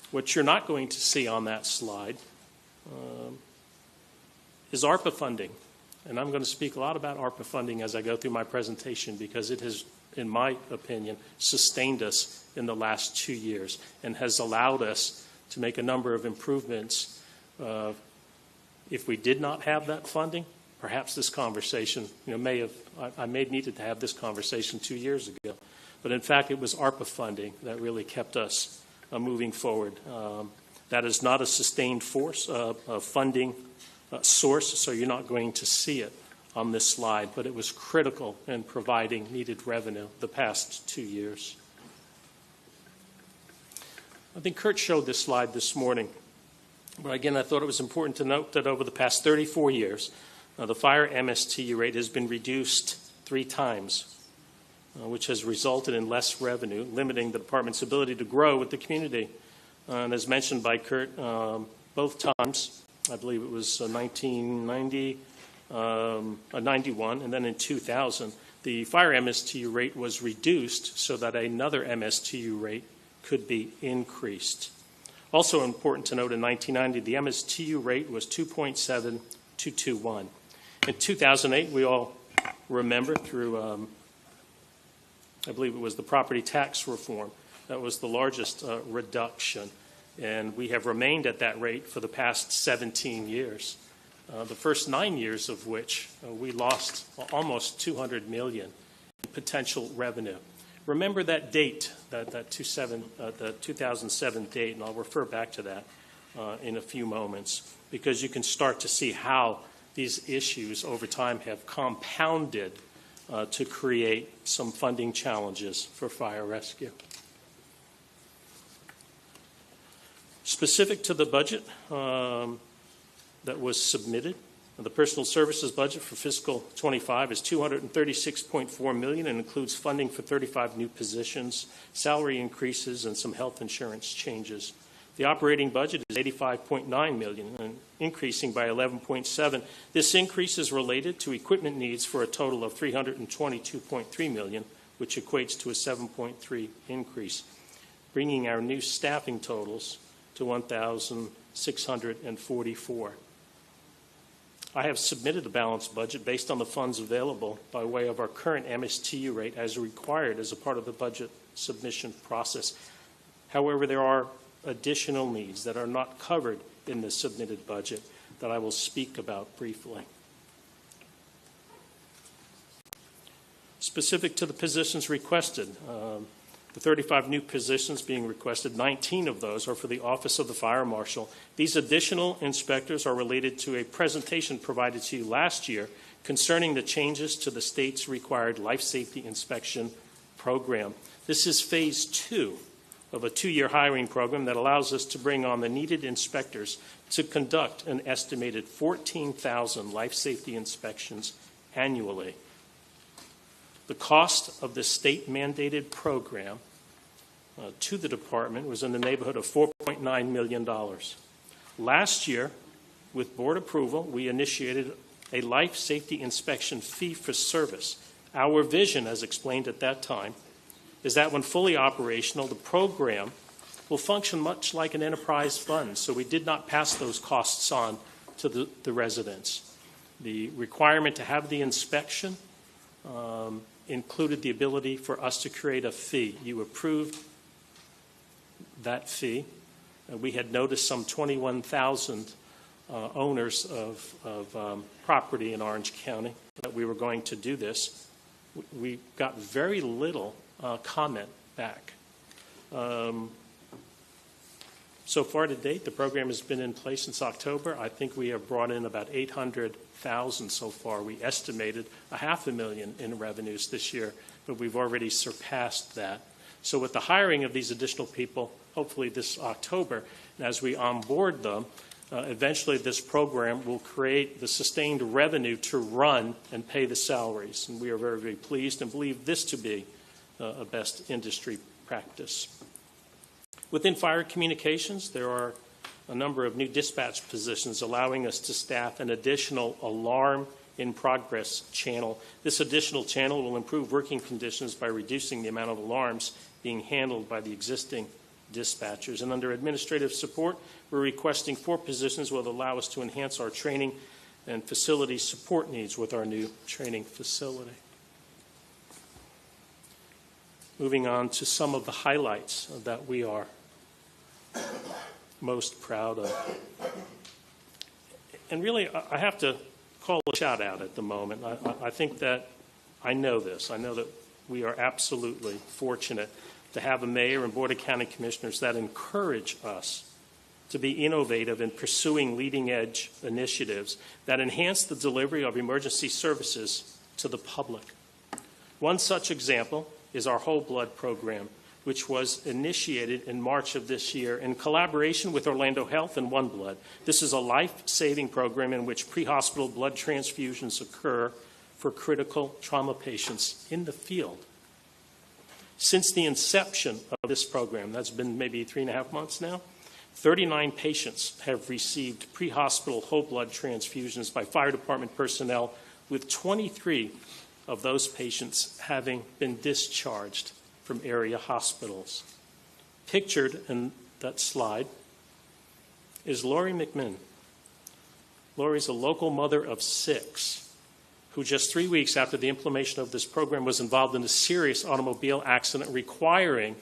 What you're not going to see on that slide is ARPA funding. And I'm going to speak a lot about ARPA funding as I go through my presentation, because it has, in my opinion, sustained us in the last 2 years and has allowed us to make a number of improvements. If we did not have that funding, perhaps this conversation, I may have needed to have this conversation 2 years ago. But in fact, it was ARPA funding that really kept us moving forward. That is not a sustained funding source, so you're not going to see it on this slide, but it was critical in providing needed revenue the past 2 years. I think Kurt showed this slide this morning, but again, I thought it was important to note that over the past 34 years, the fire MSTU rate has been reduced 3 times, which has resulted in less revenue, limiting the department's ability to grow with the community. And as mentioned by Kurt, both times, I believe it was 1990, 91, and then in 2000, the fire MSTU rate was reduced so that another MSTU rate could be increased. Also important to note, in 1990, the MSTU rate was 2.7221. In 2008, we all remember through, I believe it was the property tax reform, that was the largest reduction. And we have remained at that rate for the past 17 years, the first 9 years of which we lost almost $200 million in potential revenue. Remember that date, the 2007 date, and I'll refer back to that in a few moments, because you can start to see how these issues over time have compounded to create some funding challenges for fire rescue. Specific to the budget that was submitted, the personal services budget for fiscal 25 is $236.4 million and includes funding for 35 new positions, salary increases, and some health insurance changes. The operating budget is $85.9 million, and increasing by 11.7. This increase is related to equipment needs for a total of $322.3 million, which equates to a 7.3 increase, bringing our new staffing totals to 1,644. I have submitted a balanced budget based on the funds available by way of our current MSTU rate as required as a part of the budget submission process. However, there are additional needs that are not covered in the submitted budget that I will speak about briefly. Specific to the positions requested, the 35 new positions being requested, 19 of those are for the Office of the Fire Marshal. These additional inspectors are related to a presentation provided to you last year concerning the changes to the state's required life safety inspection program. This is phase 2 of a 2-year hiring program that allows us to bring on the needed inspectors to conduct an estimated 14,000 life safety inspections annually. The cost of the state-mandated program to the department was in the neighborhood of $4.9 million. Last year, with board approval, we initiated a life safety inspection fee for service. Our vision, as explained at that time, is that when fully operational, the program will function much like an enterprise fund, so we did not pass those costs on to the residents. The requirement to have the inspection included the ability for us to create a fee. You approved that fee. We had noticed some 21,000 owners of property in Orange County that we were going to do this. We got very little comment back. So far to date, the program has been in place since October. I think we have brought in about 800,000 so far. We estimated $500,000 in revenues this year, but we've already surpassed that. So with the hiring of these additional people, hopefully this October, and as we onboard them, eventually this program will create the sustained revenue to run and pay the salaries. And we are very, very pleased and believe this to be a best industry practice. Within fire communications, there are a number of new dispatch positions allowing us to staff an additional alarm in progress channel. This additional channel will improve working conditions by reducing the amount of alarms being handled by the existing dispatchers. And under administrative support, we're requesting 4 positions will allow us to enhance our training and facility support needs with our new training facility. Moving on to some of the highlights that we are most proud of. And really, I have to call a shout out at the moment. I think that I know this. I know that we are absolutely fortunate to have a mayor and board of county commissioners that encourage us to be innovative in pursuing leading edge initiatives that enhance the delivery of emergency services to the public. One such example is our Whole Blood program, which was initiated in March of this year in collaboration with Orlando Health and One Blood. This is a life-saving program in which pre-hospital blood transfusions occur for critical trauma patients in the field. Since the inception of this program, that's been maybe 3.5 months now, 39 patients have received pre-hospital whole blood transfusions by fire department personnel, with 23 of those patients having been discharged from area hospitals. Pictured in that slide is Lori McMinn. Lori's a local mother of 6 who just 3 weeks after the implementation of this program was involved in a serious automobile accident requiring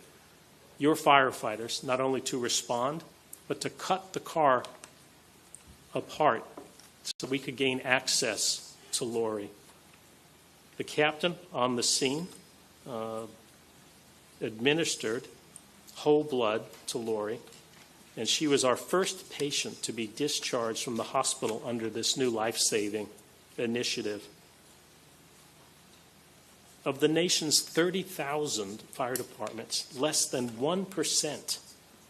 your firefighters not only to respond, but to cut the car apart so we could gain access to Lori. The captain on the scene administered whole blood to Lori, and she was our first patient to be discharged from the hospital under this new life-saving initiative. Of the nation's 30,000 fire departments, less than 1%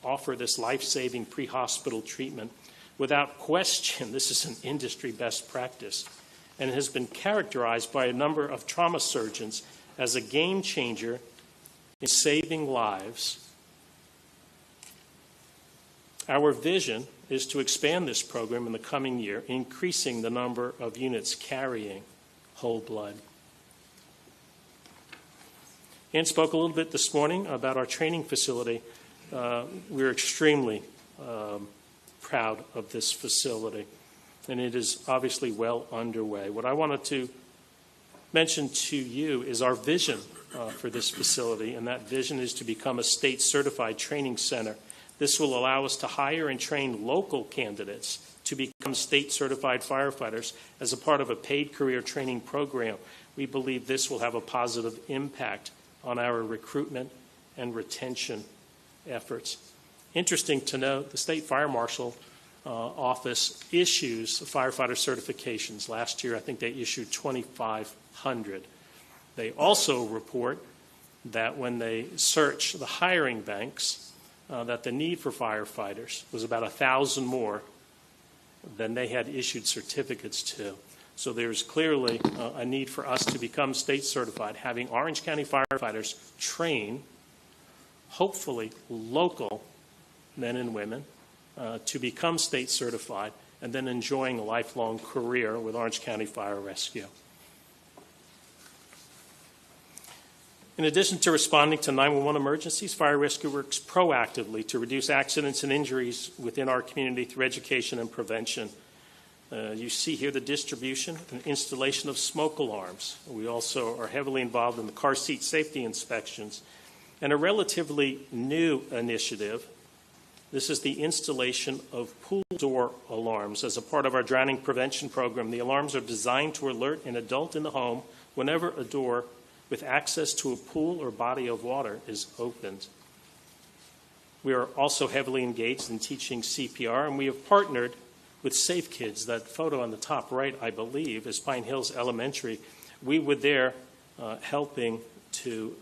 offer this life-saving pre-hospital treatment. Without question, this is an industry best practice and has been characterized by a number of trauma surgeons as a game changer in saving lives. Our vision is to expand this program in the coming year, increasing the number of units carrying whole blood. Ann spoke a little bit this morning about our training facility. We're extremely proud of this facility, and it is obviously well underway. What I wanted to mention to you is our vision for this facility, and that vision is to become a state-certified training center This will allow us to hire and train local candidates to become state-certified firefighters as a part of a paid career training program. We believe this will have a positive impact on our recruitment and retention efforts. Interesting to note, the State Fire Marshal Office issues firefighter certifications. Last year, I think they issued 2,500. They also report that when they search the hiring banks, that the need for firefighters was about 1,000 more than they had issued certificates to. So there's clearly a need for us to become state certified, having Orange County firefighters train, hopefully local men and women, to become state certified, and then enjoying a lifelong career with Orange County Fire Rescue. In addition to responding to 911 emergencies, Fire Rescue works proactively to reduce accidents and injuries within our community through education and prevention. You see here the distribution and installation of smoke alarms. We also are heavily involved in the car seat safety inspections. And a relatively new initiative, this is the installation of pool door alarms as a part of our drowning prevention program. The alarms are designed to alert an adult in the home whenever a door with access to a pool or body of water is opened. We are also heavily engaged in teaching CPR, and we have partnered with Safe Kids. That photo on the top right, I believe, is Pine Hills Elementary. We were there helping to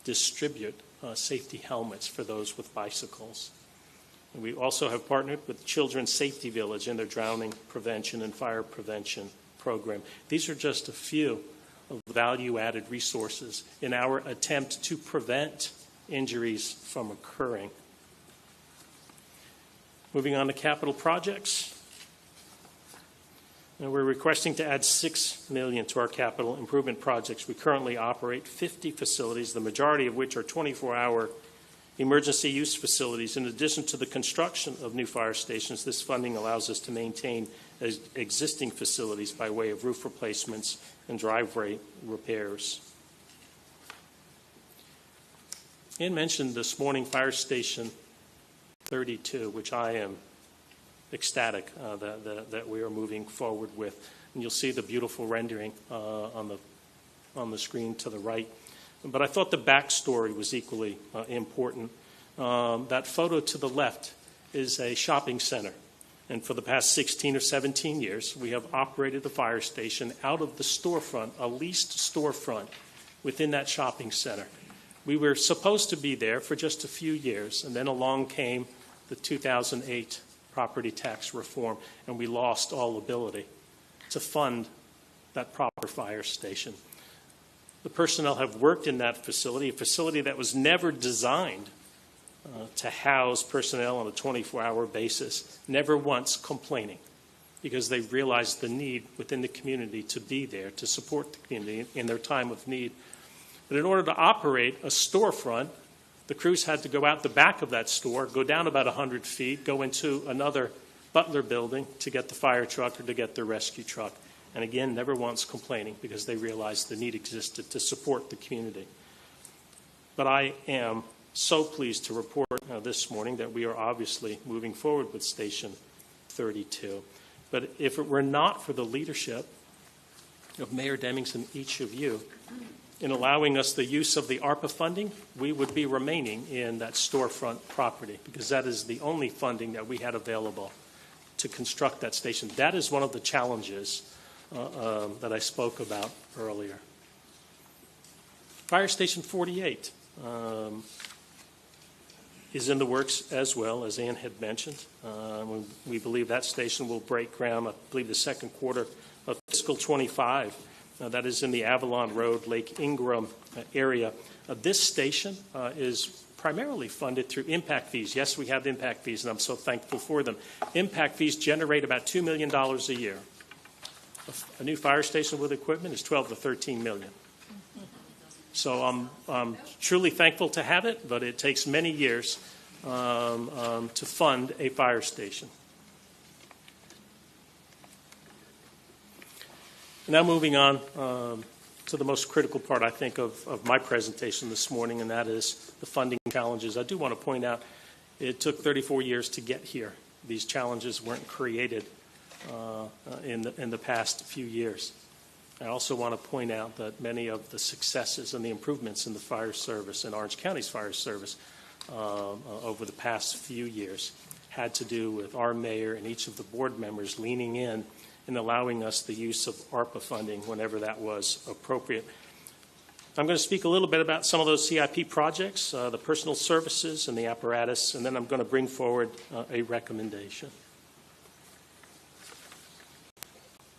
distribute safety helmets for those with bicycles. And we also have partnered with Children's Safety Village in their drowning prevention and fire prevention program. These are just a few of the value-added resources in our attempt to prevent injuries from occurring. Moving on to capital projects. And we're requesting to add $6 million to our capital improvement projects. We currently operate 50 facilities, the majority of which are 24-hour emergency use facilities. In addition to the construction of new fire stations, this funding allows us to maintain existing facilities by way of roof replacements and driveway repairs. Ian mentioned this morning Fire Station 32, which I am ecstatic that we are moving forward with. And you'll see the beautiful rendering on the screen to the right. But I thought the backstory was equally important. That photo to the left is a shopping center. And for the past 16 or 17 years, we have operated the fire station out of the storefront, a leased storefront within that shopping center. We were supposed to be there for just a few years, and then along came the 2008 property tax reform, and we lost all ability to fund that proper fire station. The personnel have worked in that facility, a facility that was never designed to house personnel on a 24-hour basis, never once complaining, because they realized the need within the community to be there to support the community in their time of need. But in order to operate a storefront, the crews had to go out the back of that store, go down about 100 feet, go into another Butler building to get the fire truck or to get the rescue truck. And again, never once complaining, because they realized the need existed to support the community. But I am so pleased to report this morning that we are obviously moving forward with Station 32. But if it were not for the leadership of Mayor Demings and each of you in allowing us the use of the ARPA funding, we would be remaining in that storefront property, because that is the only funding that we had available to construct that station. That is one of the challenges that I spoke about earlier. Fire Station 48 is in the works as well, as Ann had mentioned. We believe that station will break ground, I believe, the second quarter of fiscal 25. That is in the Avalon Road, Lake Ingram area. This station is primarily funded through impact fees. Yes, we have impact fees, and I'm so thankful for them. Impact fees generate about $2 million a year. A new fire station with equipment is $12 to $13 million. So I'm truly thankful to have it, but it takes many years to fund a fire station. Now moving on to the most critical part, I think, of my presentation this morning, and that is the funding challenges. I do want to point out it took 34 years to get here. These challenges weren't created in the past few years. I also want to point out that many of the successes and the improvements in the fire service, in Orange County's fire service, over the past few years had to do with our mayor and each of the board members leaning in and allowing us the use of ARPA funding whenever that was appropriate. I'm going to speak a little bit about some of those CIP projects, the personal services and the apparatus, and then I'm going to bring forward a recommendation.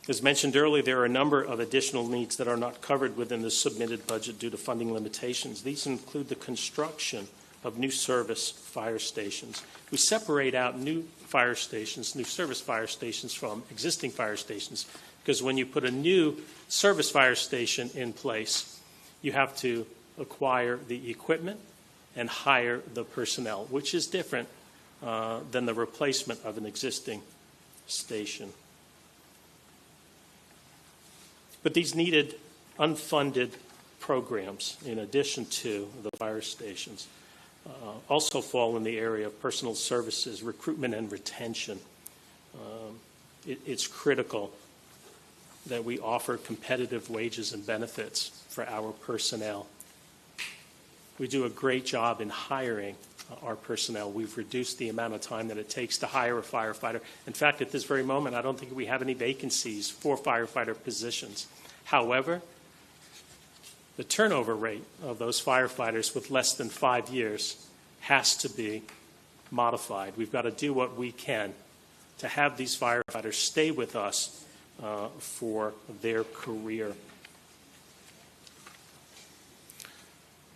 As mentioned earlier, there are a number of additional needs that are not covered within the submitted budget due to funding limitations. These include the construction of new service fire stations. We separate out new fire stations, new service fire stations from existing fire stations, because when you put a new service fire station in place, you have to acquire the equipment and hire the personnel, which is different than the replacement of an existing station. But these needed unfunded programs, in addition to the fire stations, also fall in the area of personal services, recruitment and retention. It's critical that we offer competitive wages and benefits for our personnel. We do a great job in hiring our personnel. We've reduced the amount of time that it takes to hire a firefighter. In fact, at this very moment, I don't think we have any vacancies for firefighter positions. However, the turnover rate of those firefighters with less than 5 years has to be modified. We've got to do what we can to have these firefighters stay with us for their career.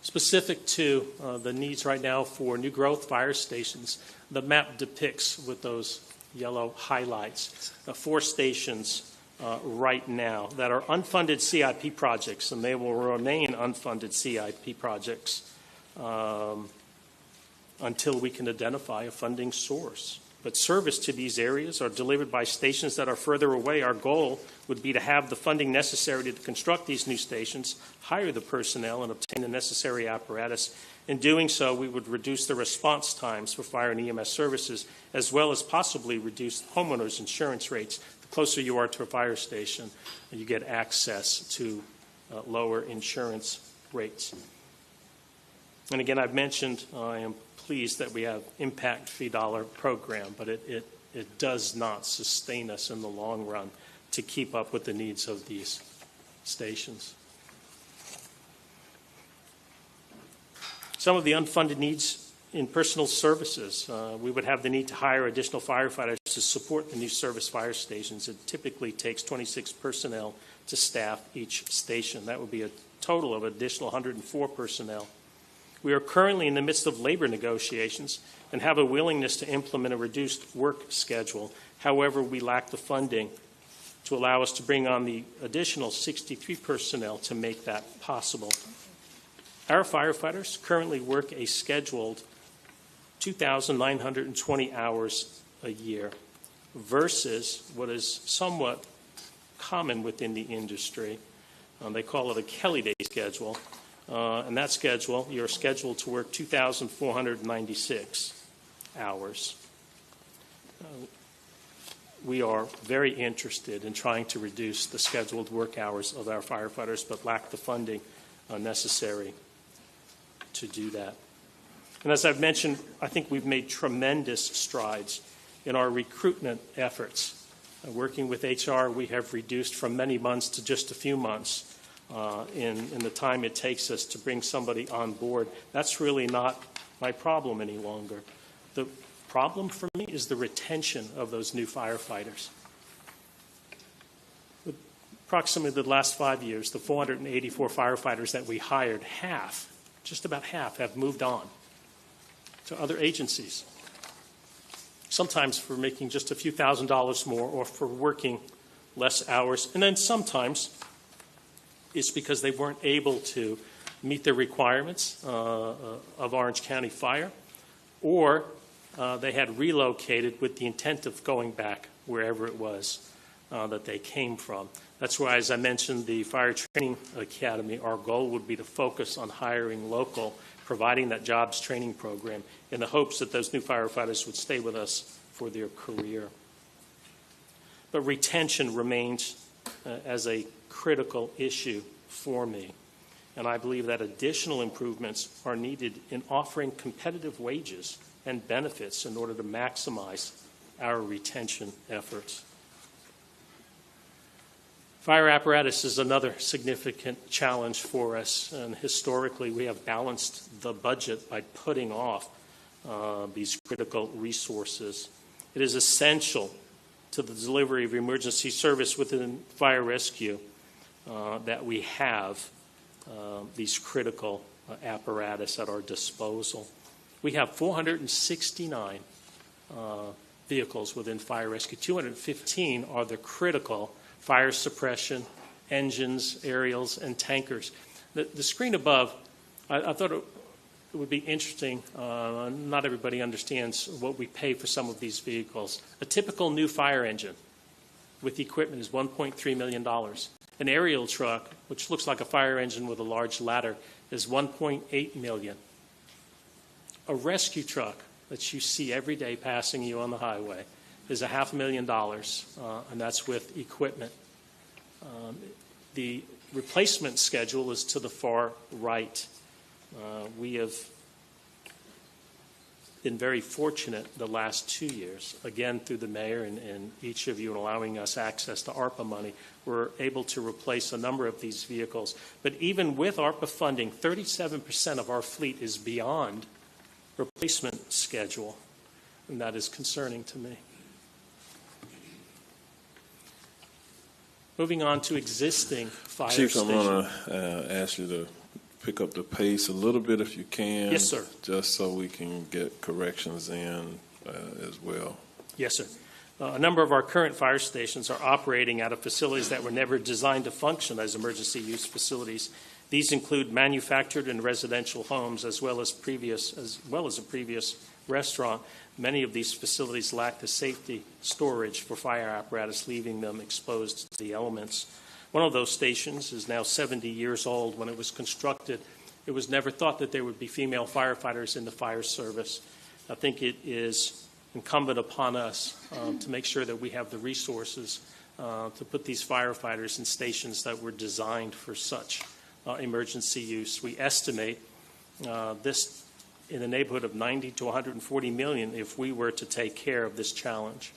Specific to the needs right now for new growth fire stations, the map depicts with those yellow highlights 4 stations right now that are unfunded CIP projects, and they will remain unfunded CIP projects until we can identify a funding source. But service to these areas are delivered by stations that are further away. Our goal would be to have the funding necessary to construct these new stations, hire the personnel, and obtain the necessary apparatus. In doing so, we would reduce the response times for fire and EMS services, as well as possibly reduce homeowners' insurance rates. The closer you are to a fire station, you get access to lower insurance rates. And again, I've mentioned I am pleased that we have impact fee dollar program, but it does not sustain us in the long run to keep up with the needs of these stations. Some of the unfunded needs in personal services, we would have the need to hire additional firefighters to support the new service fire stations. It typically takes 26 personnel to staff each station. That would be a total of additional 104 personnel. We are currently in the midst of labor negotiations and have a willingness to implement a reduced work schedule. However, we lack the funding to allow us to bring on the additional 63 personnel to make that possible. Our firefighters currently work a scheduled 2,920 hours a year versus what is somewhat common within the industry. They call it a Kelly Day schedule. And that schedule, you're scheduled to work 2,496 hours. We are very interested in trying to reduce the scheduled work hours of our firefighters, but lack the funding necessary to do that. And as I've mentioned, I think we've made tremendous strides in our recruitment efforts. Working with HR, we have reduced from many months to just a few months in the time it takes us to bring somebody on board. That's really not my problem any longer. The problem for me is the retention of those new firefighters. Approximately the last 5 years, the 484 firefighters that we hired, just about half, have moved on to other agencies. Sometimes for making just a few $1,000s more or for working less hours. And then sometimes it's because they weren't able to meet the requirements of Orange County Fire, or they had relocated with the intent of going back wherever it was. that they came from. That's why, as I mentioned, the Fire Training Academy, our goal would be to focus on hiring local, providing that jobs training program in the hopes that those new firefighters would stay with us for their career. But retention remains as a critical issue for me. And I believe that additional improvements are needed in offering competitive wages and benefits in order to maximize our retention efforts. Fire apparatus is another significant challenge for us, and historically we have balanced the budget by putting off these critical resources. It is essential to the delivery of emergency service within fire rescue that we have these critical apparatus at our disposal. We have 469 vehicles within fire rescue. 215 are the critical fire suppression, engines, aerials, and tankers. The screen above, I thought it would be interesting. Not everybody understands what we pay for some of these vehicles. A typical new fire engine with equipment is $1.3 million. An aerial truck, which looks like a fire engine with a large ladder, is $1.8 million. A rescue truck that you see every day passing you on the highway is $500,000, and that's with equipment. The replacement schedule is to the far right. We have been very fortunate the last 2 years, again through the mayor and each of you in allowing us access to ARPA money. We're able to replace a number of these vehicles. But even with ARPA funding, 37% of our fleet is beyond replacement schedule, and that is concerning to me. Moving on to existing fire Chief, I'm stations. going to ask you to pick up the pace a little bit if you can. Yes, sir. Just so we can get corrections in as well. Yes, sir. A number of our current fire stations are operating out of facilities that were never designed to function as emergency use facilities. These include manufactured and residential homes, as well as a previous restaurant. Many of these facilities lack the safety storage for fire apparatus, leaving them exposed to the elements. One of those stations is now 70 years old. When it was constructed, it was never thought that there would be female firefighters in the fire service. I think it is incumbent upon us to make sure that we have the resources to put these firefighters in stations that were designed for such emergency use. We estimate this in the neighborhood of 90 to 140 million if we were to take care of this challenge.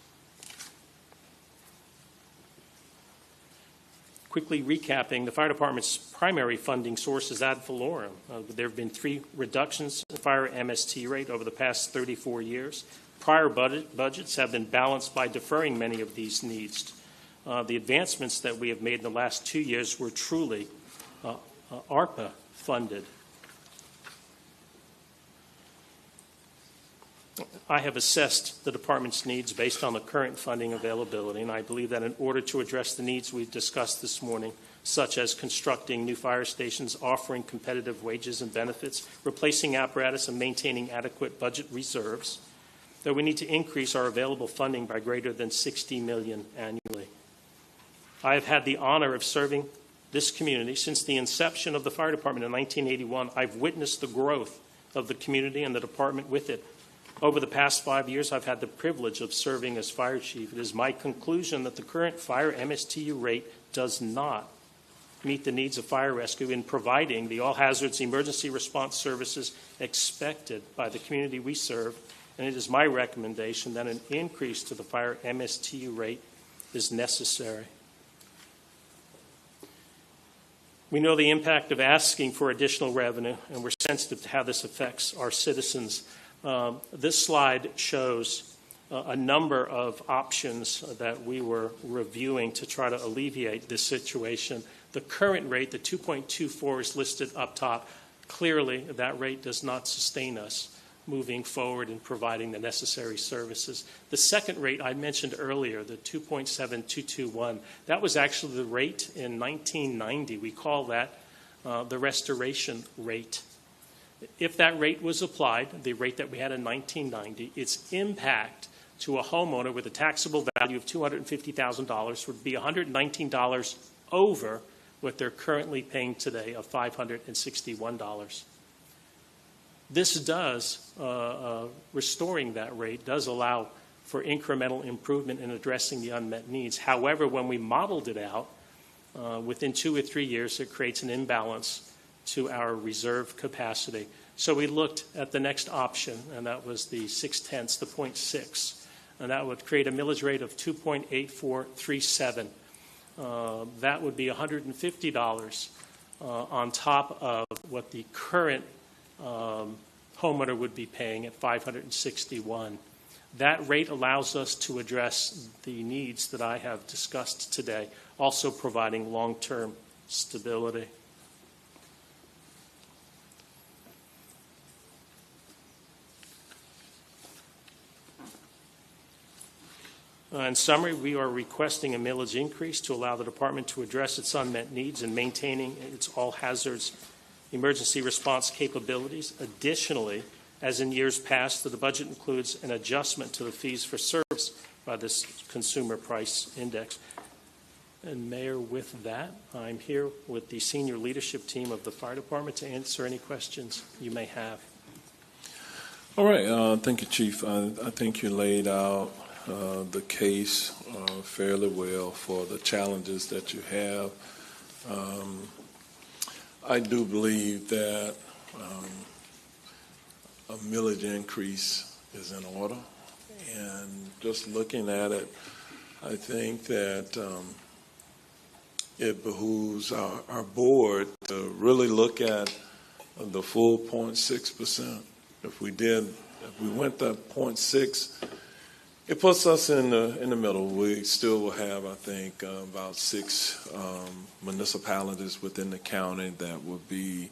Quickly recapping, the fire department's primary funding source is ad valorem. There have been 3 reductions in fire MST rate over the past 34 years. Prior budgets have been balanced by deferring many of these needs. The advancements that we have made in the last 2 years were truly ARPA funded. I have assessed the department's needs based on the current funding availability, and I believe that in order to address the needs we've discussed this morning, such as constructing new fire stations, offering competitive wages and benefits, replacing apparatus, and maintaining adequate budget reserves, that we need to increase our available funding by greater than $60 million annually. I have had the honor of serving this community since the inception of the fire department in 1981. I've witnessed the growth of the community and the department with it. Over the past 5 years, I've had the privilege of serving as fire chief. It is my conclusion that the current fire MSTU rate does not meet the needs of fire rescue in providing the all hazards emergency response services expected by the community we serve, and it is my recommendation that an increase to the fire MSTU rate is necessary. We know the impact of asking for additional revenue, and we're sensitive to how this affects our citizens. This slide shows a number of options that we were reviewing to try to alleviate this situation. The current rate, the 2.24, is listed up top. Clearly, that rate does not sustain us moving forward in providing the necessary services. The second rate I mentioned earlier, the 2.7221, that was actually the rate in 1990. We call that the restoration rate. If that rate was applied, the rate that we had in 1990, its impact to a homeowner with a taxable value of $250,000 would be $119 over what they're currently paying today of $561. This does, restoring that rate does allow for incremental improvement in addressing the unmet needs. However, when we modeled it out, within 2 or 3 years, it creates an imbalance to our reserve capacity. So we looked at the next option, and that was the 0.6, the 0.6, and that would create a millage rate of 2.8437. That would be $150 on top of what the current homeowner would be paying at $561. That rate allows us to address the needs that I have discussed today, also providing long-term stability. In summary, we are requesting a millage increase to allow the department to address its unmet needs and maintaining its all hazards emergency response capabilities. Additionally, as in years past, the budget includes an adjustment to the fees for service by this consumer price index. And Mayor, with that, I'm here with the senior leadership team of the fire department to answer any questions you may have. All right. Thank you, Chief. I think you laid out the case fairly well for the challenges that you have. I do believe that a millage increase is in order. And just looking at it, I think that it behooves our board to really look at the full 0.6%. If we went to 0.6, it puts us in the middle. We still will have, I think, about 6 municipalities within the county that would be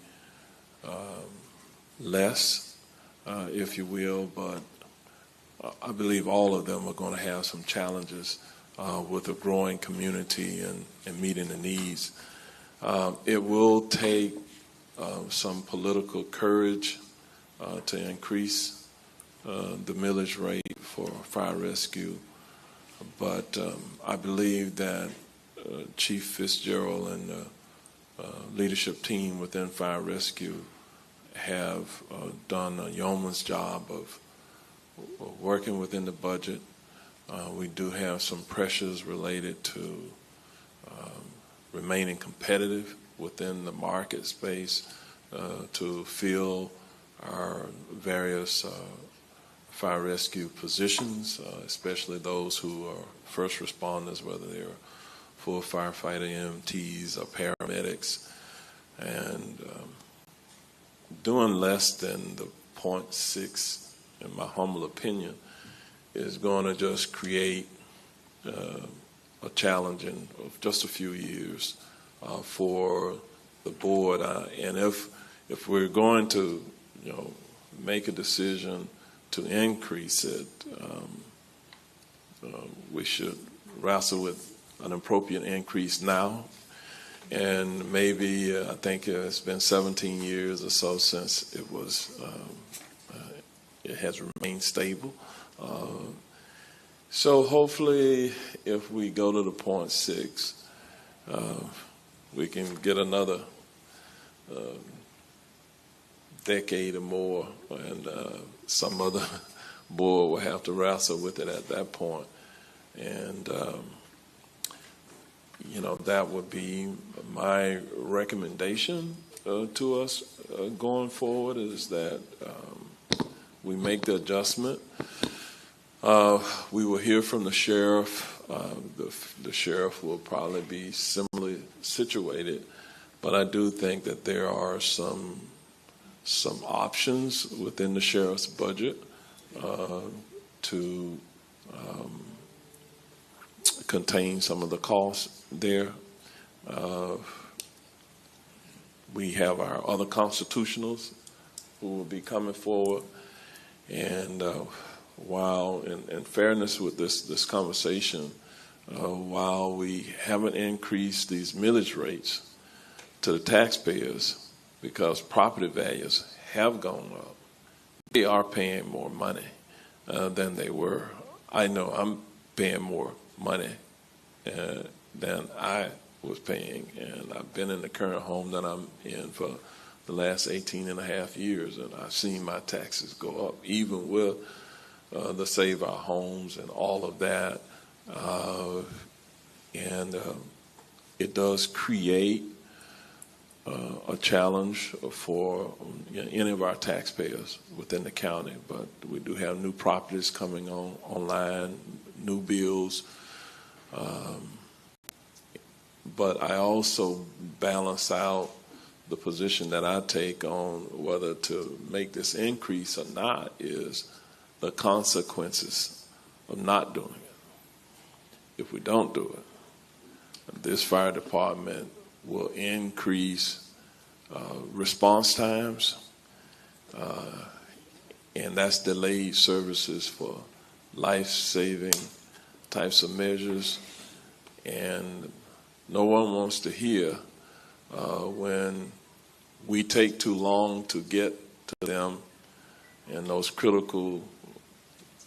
less, if you will, but I believe all of them are going to have some challenges with a growing community and meeting the needs. It will take some political courage to increase the millage rate for fire rescue, but I believe that Chief Fitzgerald and the leadership team within fire rescue have done a yeoman's job of working within the budget. We do have some pressures related to remaining competitive within the market space to fill our various fire rescue positions, especially those who are first responders, whether they're full firefighter, EMTs, or paramedics, and doing less than the 0.6, in my humble opinion, is going to just create a challenge in just a few years for the board. And if we're going to, make a decision to increase it, we should wrestle with an appropriate increase now. And maybe I think it's been 17 years or so since it was. It has remained stable. So hopefully, if we go to the 0.6, we can get another decade or more, and some other board will have to wrestle with it at that point. And, that would be my recommendation to us going forward, is that we make the adjustment. We will hear from the sheriff. The sheriff will probably be similarly situated, but I do think that there are some options within the sheriff's budget to contain some of the costs there. We have our other constitutionals who will be coming forward, and while in fairness with this conversation, while we haven't increased these millage rates to the taxpayers because property values have gone up, they are paying more money than they were I know I'm paying more money than I was paying, and I've been in the current home that I'm in for the last 18 and a half years, and I've seen my taxes go up, even with the Save Our Homes and all of that. And it does create a challenge for any of our taxpayers within the county, but we do have new properties coming online, new bills. But I also balance out the position that I take on whether to make this increase or not is the consequences of not doing it. If we don't do it, this fire department will increase response times, and that's delayed services for life-saving types of measures. And no one wants to hear when we take too long to get to them in those critical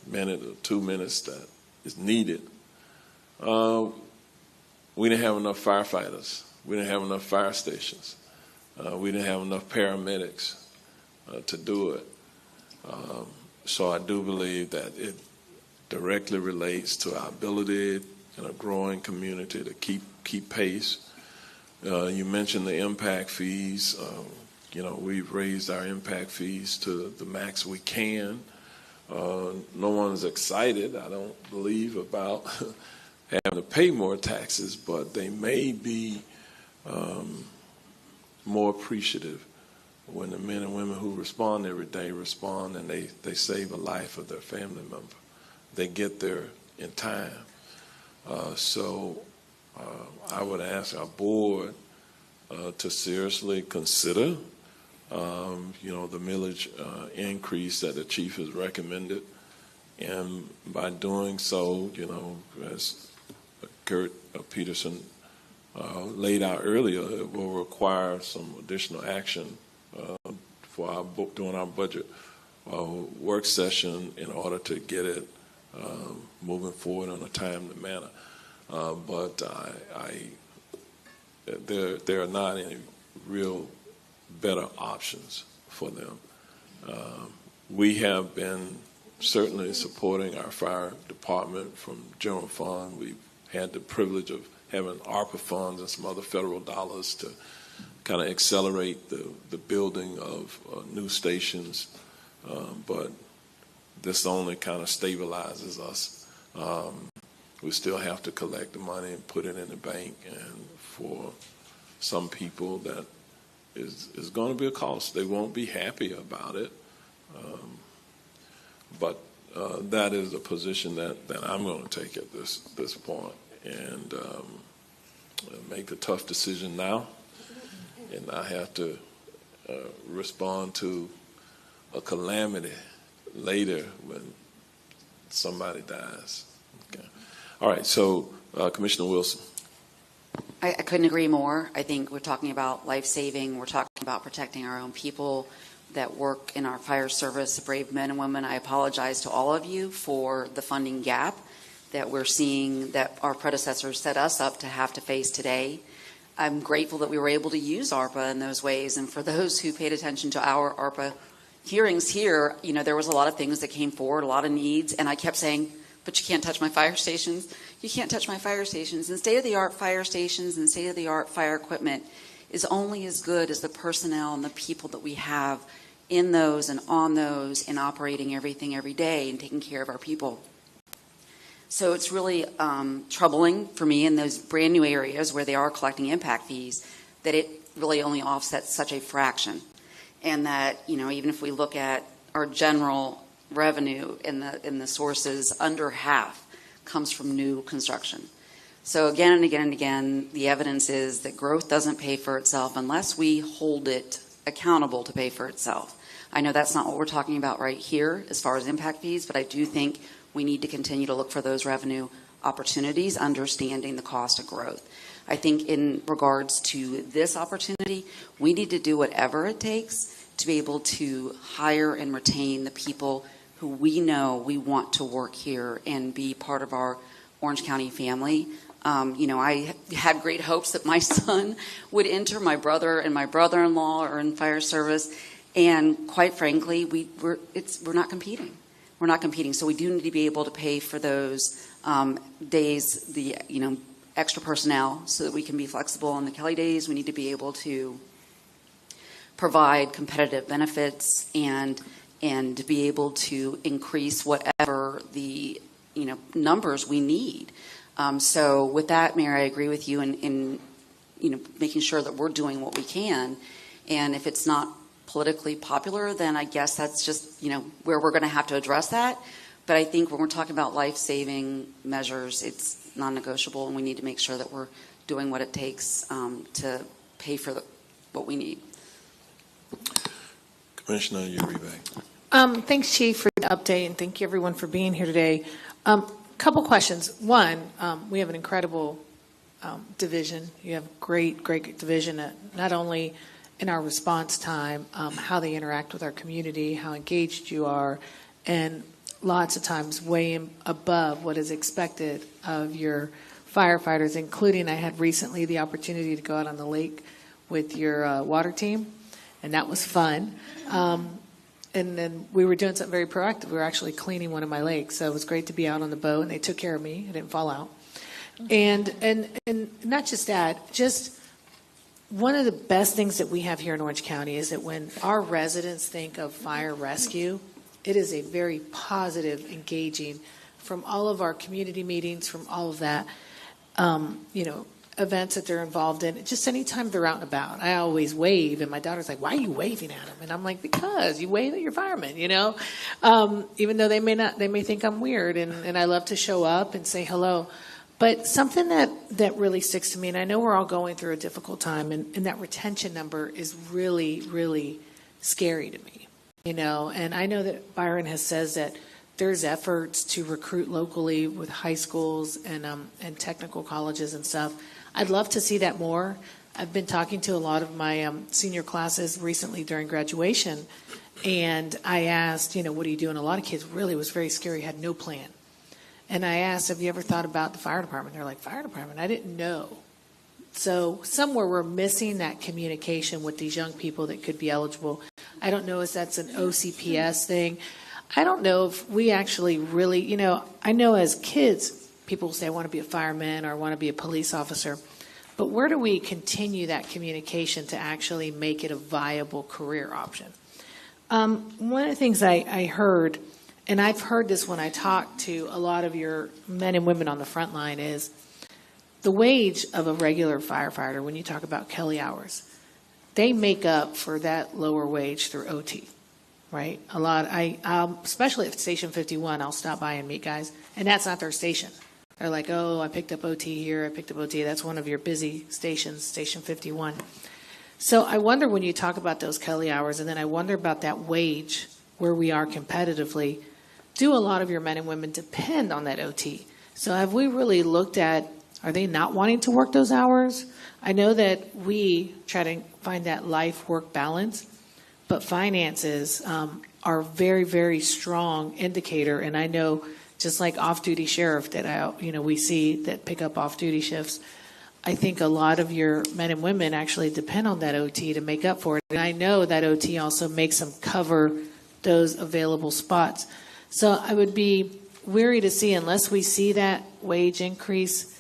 minute or 2 minutes that is needed. We didn't have enough firefighters. We didn't have enough fire stations. We didn't have enough paramedics to do it. So I do believe that it directly relates to our ability in a growing community to keep pace. You mentioned the impact fees. We've raised our impact fees to the max we can. No one's excited, I don't believe, about having to pay more taxes, but they may be more appreciative when the men and women who respond every day respond and they save a life of their family member. They get there in time. So I would ask our board to seriously consider the millage increase that the chief has recommended. And by doing so, as Kurt Peterson laid out earlier, it will require some additional action for during our budget work session in order to get it moving forward in a timely manner. But there are not any real better options for them. We have been certainly supporting our fire department from general fund. We've had the privilege of having ARPA funds and some other federal dollars to kind of accelerate the building of new stations. But this only kind of stabilizes us. We still have to collect the money and put it in the bank, and for some people that is going to be a cost. They won't be happy about it, but that is a position that I'm going to take at this point, and make a tough decision now, and I have to respond to a calamity later when somebody dies. Okay. All right, so Commissioner Wilson. I couldn't agree more. I think we're talking about life-saving. We're talking about protecting our own people that work in our fire service, the brave men and women. I apologize to all of you for the funding gap that we're seeing that our predecessors set us up to have to face today. I'm grateful that we were able to use ARPA in those ways. And for those who paid attention to our ARPA hearings here, there was a lot of things that came forward, a lot of needs, and I kept saying, but you can't touch my fire stations. You can't touch my fire stations. And state-of-the-art fire stations and state-of-the-art fire equipment is only as good as the personnel and the people that we have in those and on those and operating everything every day and taking care of our people. So it's really troubling for me in those brand new areas where they are collecting impact fees that it really only offsets such a fraction. And that, even if we look at our general revenue in the sources, under half comes from new construction. So again and again and again, the evidence is that growth doesn't pay for itself unless we hold it accountable to pay for itself. I know that's not what we're talking about right here as far as impact fees, but I do think we need to continue to look for those revenue opportunities, understanding the cost of growth. I think in regards to this opportunity, we need to do whatever it takes to be able to hire and retain the people who we know we want to work here and be part of our Orange County family. I had great hopes that my son would enter. My brother and my brother-in-law are in fire service, and quite frankly, we're not competing. We're not competing, so we do need to be able to pay for those days, the extra personnel, so that we can be flexible on the Kelly days. We need to be able to provide competitive benefits and to be able to increase whatever the numbers we need. So with that, Mayor, I agree with you in making sure that we're doing what we can. And if it's not politically popular, then I guess that's just where we're going to have to address that. But I think when we're talking about life-saving measures, it's non-negotiable, and we need to make sure that we're doing what it takes to pay for what we need. Commissioner Uribe. Thanks, Chief, for the update, and thank you, everyone, for being here today. Couple questions. One, we have an incredible division. You have great division, not only in our response time, how they interact with our community, how engaged you are, and lots of times way above what is expected of your firefighters, including I had recently the opportunity to go out on the lake with your water team, and that was fun. And then we were doing something very proactive. We were actually cleaning one of my lakes, so it was great to be out on the boat, and they took care of me. I didn't fall out. And not just that, just one of the best things that we have here in Orange County is that when our residents think of fire rescue, it is a very positive, engaging, from all of our community meetings, from all of that, events that they're involved in. Just anytime they're out and about, I always wave, and my daughter's like, "Why are you waving at them?" And I'm like, "Because you wave at your firemen, even though they may think I'm weird, and I love to show up and say hello." But something that really sticks to me, and I know we're all going through a difficult time, and that retention number is really, really scary to me, and I know that Byron has says that there's efforts to recruit locally with high schools and technical colleges and stuff. I'd love to see that more. I've been talking to a lot of my senior classes recently during graduation, and I asked, what are you doing? A lot of kids really was very scary, had no plan. And I asked, have you ever thought about the fire department? They're like, fire department? I didn't know. So somewhere we're missing that communication with these young people that could be eligible. I don't know if that's an OCPS thing. I don't know if we actually really, I know as kids, people say, I want to be a fireman or I want to be a police officer. But where do we continue that communication to actually make it a viable career option? One of the things I heard, and I've heard this when I talk to a lot of your men and women on the front line, is the wage of a regular firefighter, when you talk about Kelly hours, they make up for that lower wage through OT. Right? A lot. Especially at Station 51, I'll stop by and meet guys, and that's not their station. They're like, oh, I picked up OT here, I picked up OT. That's one of your busy stations, Station 51. So I wonder when you talk about those Kelly hours, and then I wonder about that wage, where we are competitively, do a lot of your men and women depend on that OT? So have we really looked at, are they not wanting to work those hours? I know that we try to find that life-work balance, but finances are a very, very strong indicator. And I know, just like off-duty sheriff that we see that pick up off-duty shifts, I think a lot of your men and women actually depend on that OT to make up for it. And I know that OT also makes them cover those available spots. So I would be weary to see, unless we see that wage increase,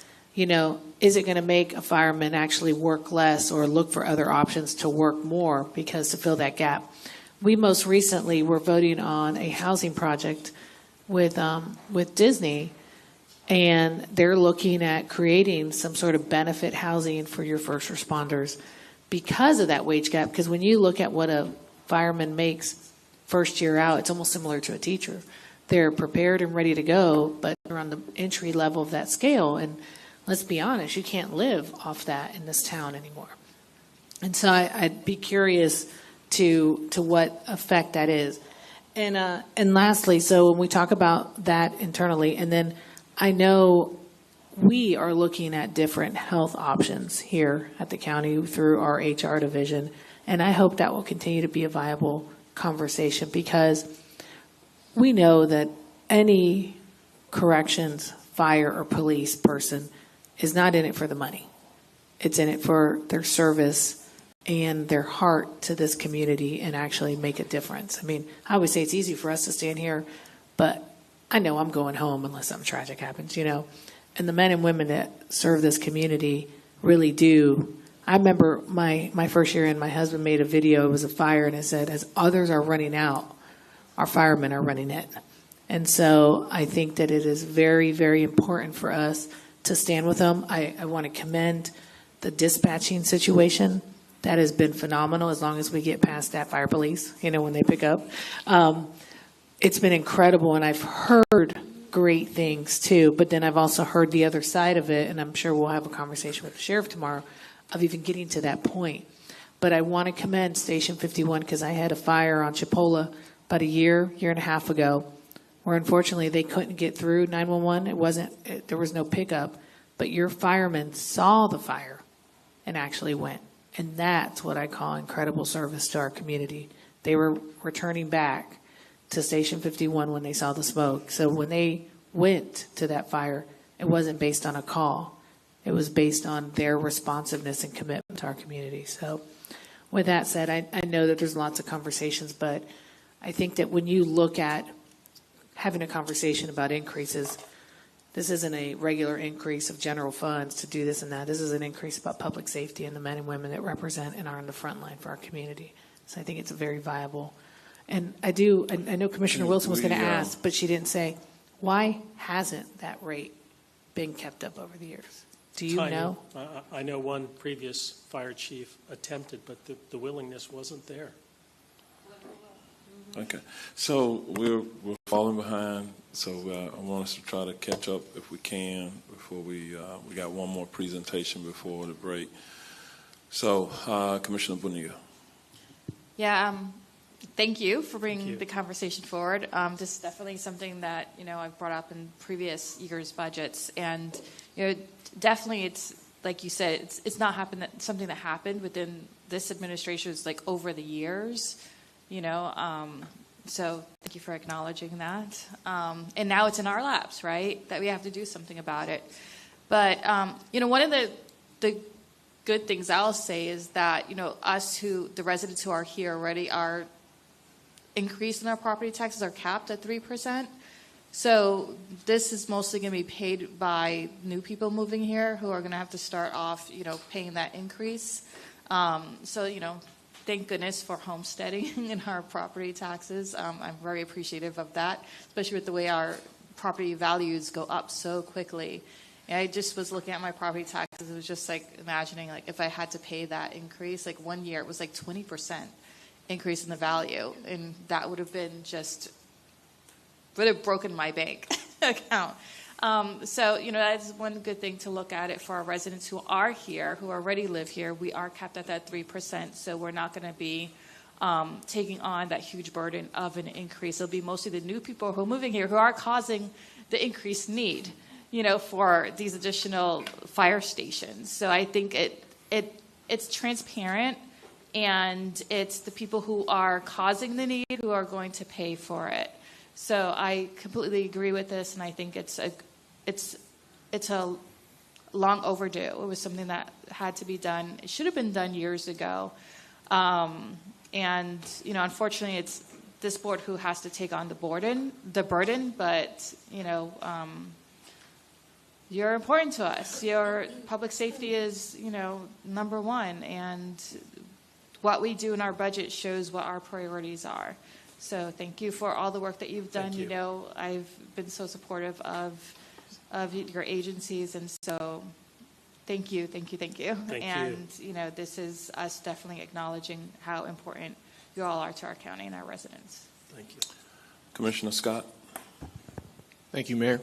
is it going to make a fireman actually work less or look for other options to work more because to fill that gap? We most recently were voting on a housing project with Disney, and they're looking at creating some sort of benefit housing for your first responders because of that wage gap. Because when you look at what a fireman makes first year out, it's almost similar to a teacher. They're prepared and ready to go, but they're on the entry level of that scale. And let's be honest, you can't live off that in this town anymore. And so I'd be curious to what effect that is. And lastly, so when we talk about that internally, and then I know we are looking at different health options here at the county through our HR division, and I hope that will continue to be a viable conversation, because we know that any corrections, fire, or police person is not in it for the money. It's in it for their service and their heart to this community and actually make a difference. I mean, I always say it's easy for us to stand here, but I know I'm going home unless something tragic happens, you know. And the men and women that serve this community really do. I remember my first year in, my husband made a video. It was a fire, and it said, as others are running out, our firemen are running in. And so I think that it is very, very important for us to stand with them. I want to commend the dispatching situation. That has been phenomenal as long as we get past that fire police, you know, when they pick up. It's been incredible, and I've heard great things too, but then I've also heard the other side of it, and I'm sure we'll have a conversation with the sheriff tomorrow of even getting to that point. But I want to commend Station 51 because I had a fire on Chipola about a year and a half ago where unfortunately they couldn't get through 911. There was no pickup, but your firemen saw the fire and actually went. And that's what I call incredible service to our community. They were returning back to Station 51 when they saw the smoke. So when they went to that fire, it wasn't based on a call. It was based on their responsiveness and commitment to our community. So with that said, I know that there's lots of conversations, but I think that when you look at having a conversation about increases, this isn't a regular increase of general funds to do this and that. This is an increase about public safety and the men and women that represent and are on the front line for our community. So I think it's a very viable. And I know Commissioner Wilson was going to ask, but she didn't say, why hasn't that rate been kept up over the years? Do you know? I know one previous fire chief attempted, but the willingness wasn't there. Okay, so we're falling behind, so I want us to try to catch up if we can before we got one more presentation before the break. So, Commissioner Bonilla. Yeah, thank you for bringing the conversation forward. This is definitely something that, you know, I've brought up in previous years' budgets, and, you know, definitely it's, like you said, it's not something that happened within this administration. It's like over the years. You know, so thank you for acknowledging that. And now it's in our laps, right, that we have to do something about it. But, you know, one of the good things I'll say is that, you know, the residents who are here already are increased in our property taxes are capped at 3%. So this is mostly going to be paid by new people moving here who are going to have to start off, you know, paying that increase. So, you know, thank goodness for homesteading in our property taxes. I'm very appreciative of that, especially with the way our property values go up so quickly. And I just was looking at my property taxes. It was just like imagining, like, if I had to pay that increase, like one year it was like 20% increase in the value, and that would have been would have broken my bank account. So, you know, that's one good thing to look at it for our residents who are here, who already live here. We are capped at that 3%, so we're not going to be taking on that huge burden of an increase. It'll be mostly the new people who are moving here who are causing the increased need, you know, for these additional fire stations. So I think it's transparent, and it's the people who are causing the need who are going to pay for it. So I completely agree with this, and I think it's a long overdue. It was something that had to be done. It should have been done years ago. And, you know, unfortunately, it's this board who has to take on the burden, but, you know, you're important to us. Your public safety is, you know, number one, and what we do in our budget shows what our priorities are. So thank you for all the work that you've done. You know, I've been so supportive of your agencies, and so thank you. And, you know, this is us definitely acknowledging how important you all are to our county and our residents. Thank you. Commissioner Scott. Thank you, Mayor.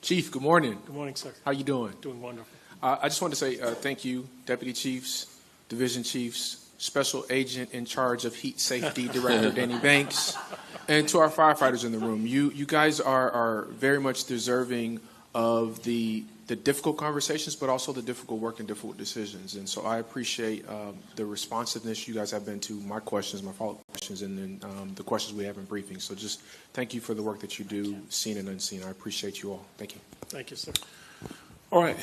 Chief, good morning. Good morning, sir. How you doing? Doing wonderful. I just want to say thank you, Deputy Chiefs, Division Chiefs, Special Agent in charge of Heat Safety, Director Danny Banks, and to our firefighters in the room. You guys are very much deserving of the difficult conversations, but also the difficult work and difficult decisions. And so I appreciate the responsiveness you guys have been to my questions, my follow-up questions. questions and then the questions we have in briefings. So just thank you for the work that you do, seen and unseen. I appreciate you all. Thank you. Thank you, sir. All right,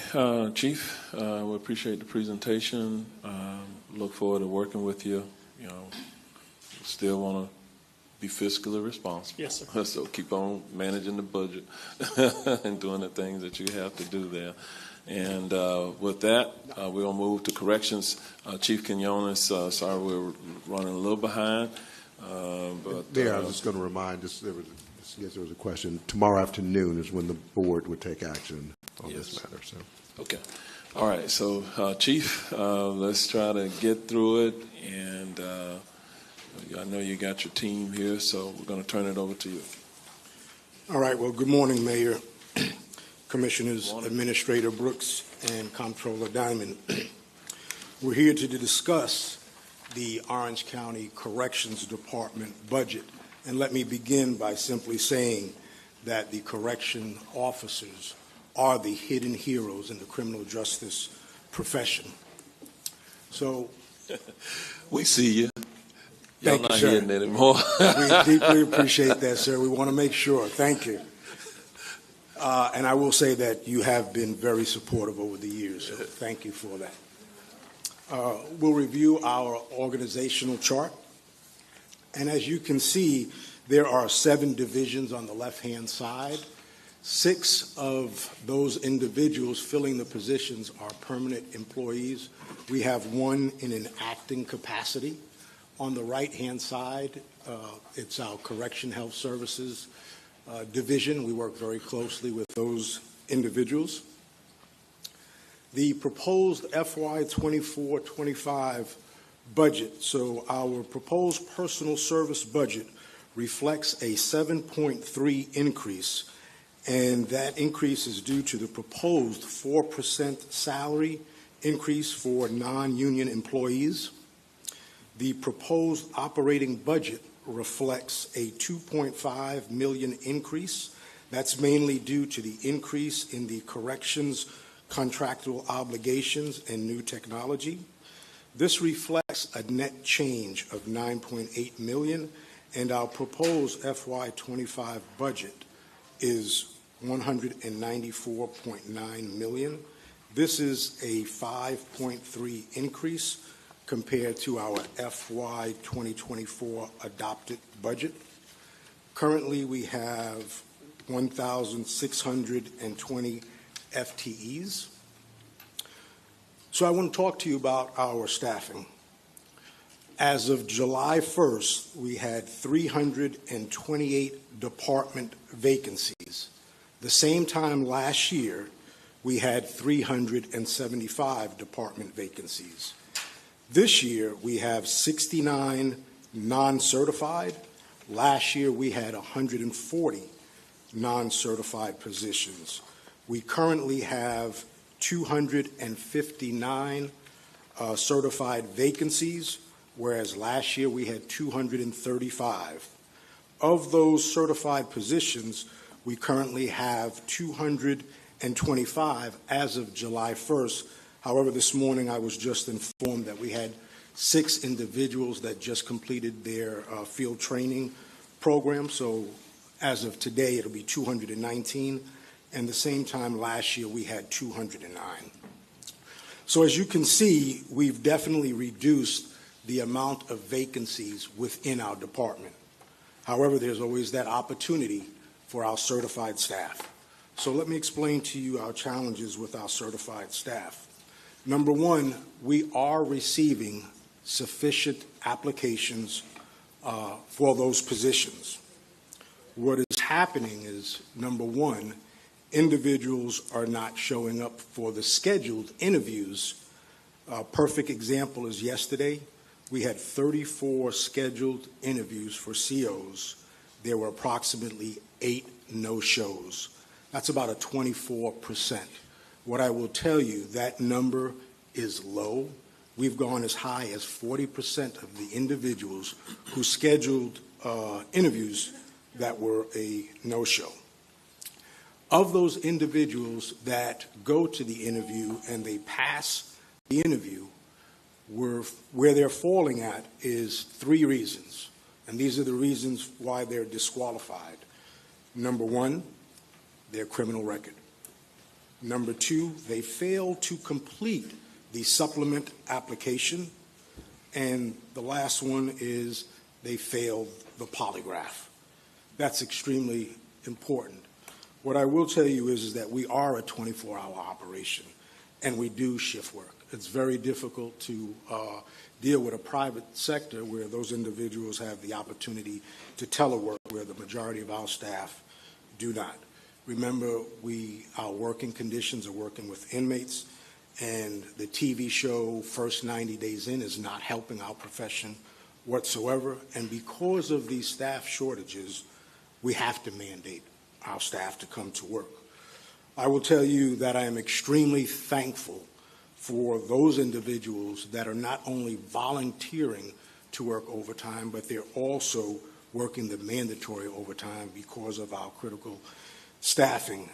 Chief, we appreciate the presentation. Look forward to working with you. You know, still want to be fiscally responsible. Yes, sir. So keep on managing the budget and doing the things that you have to do there. And with that, we'll move to corrections. Chief Quinones, sorry we're running a little behind. But Mayor, I was just going to remind, there was a question. Tomorrow afternoon is when the board would take action on this matter. So. Okay. All right. So, Chief, let's try to get through it. And I know you got your team here, so we're going to turn it over to you. All right. Well, good morning, Mayor, Commissioners, Administrator Brooks, and Comptroller Diamond. We're here to discuss the Orange County Corrections Department budget. And let me begin by simply saying that the correction officers are the hidden heroes in the criminal justice profession. So, we see you. Y'all not sir. hidden anymore. We deeply appreciate that, sir. We want to make sure. Thank you. And I will say that you have been very supportive over the years, so thank you for that. We'll review our organizational chart. And as you can see, there are 7 divisions on the left-hand side. 6 of those individuals filling the positions are permanent employees. We have 1 in an acting capacity. On the right-hand side, it's our Correction Health Services division. We work very closely with those individuals. The proposed FY 24-25 budget, so our proposed personal service budget reflects a 7.3 increase, and that increase is due to the proposed 4% salary increase for non-union employees. The proposed operating budget reflects a $2.5 million increase. That's mainly due to the increase in the corrections contractual obligations and new technology. This reflects a net change of $9.8 million, and our proposed FY25 budget is $194.9 million. This is a 5.3 increase compared to our FY 2024 adopted budget. Currently, we have 1,620 FTEs. So I want to talk to you about our staffing. As of July 1st, we had 328 department vacancies. The same time last year, we had 375 department vacancies. This year, we have 69 non-certified. Last year, we had 140 non-certified positions. We currently have 259 certified vacancies, whereas last year we had 235. Of those certified positions, we currently have 225 as of July 1st. However, this morning I was just informed that we had 6 individuals that just completed their field training program. So as of today, it'll be 219. And the same time last year, we had 209. So as you can see, we've definitely reduced the amount of vacancies within our department. However, there's always that opportunity for our certified staff. So let me explain to you our challenges with our certified staff. Number one, we are receiving sufficient applications for those positions. What is happening is, number one, individuals are not showing up for the scheduled interviews. A perfect example is yesterday. We had 34 scheduled interviews for COs. There were approximately 8 no-shows. That's about a 24%. What I will tell you, that number is low. We've gone as high as 40% of the individuals who scheduled interviews that were a no-show. Of those individuals that go to the interview and they pass the interview, where they're falling at is 3 reasons. And these are the reasons why they're disqualified. Number one, their criminal record. Number two, they failed to complete the supplement application. And the last one is they failed the polygraph. That's extremely important. What I will tell you is that we are a 24-hour operation, and we do shift work. It's very difficult to deal with a private sector where those individuals have the opportunity to telework, where the majority of our staff do not. Remember, our working conditions are working with inmates, and the TV show First 90 Days In is not helping our profession whatsoever. And because of these staff shortages, we have to mandate our staff to come to work. I will tell you that I am extremely thankful for those individuals that are not only volunteering to work overtime, but they're also working the mandatory overtime because of our critical staffing.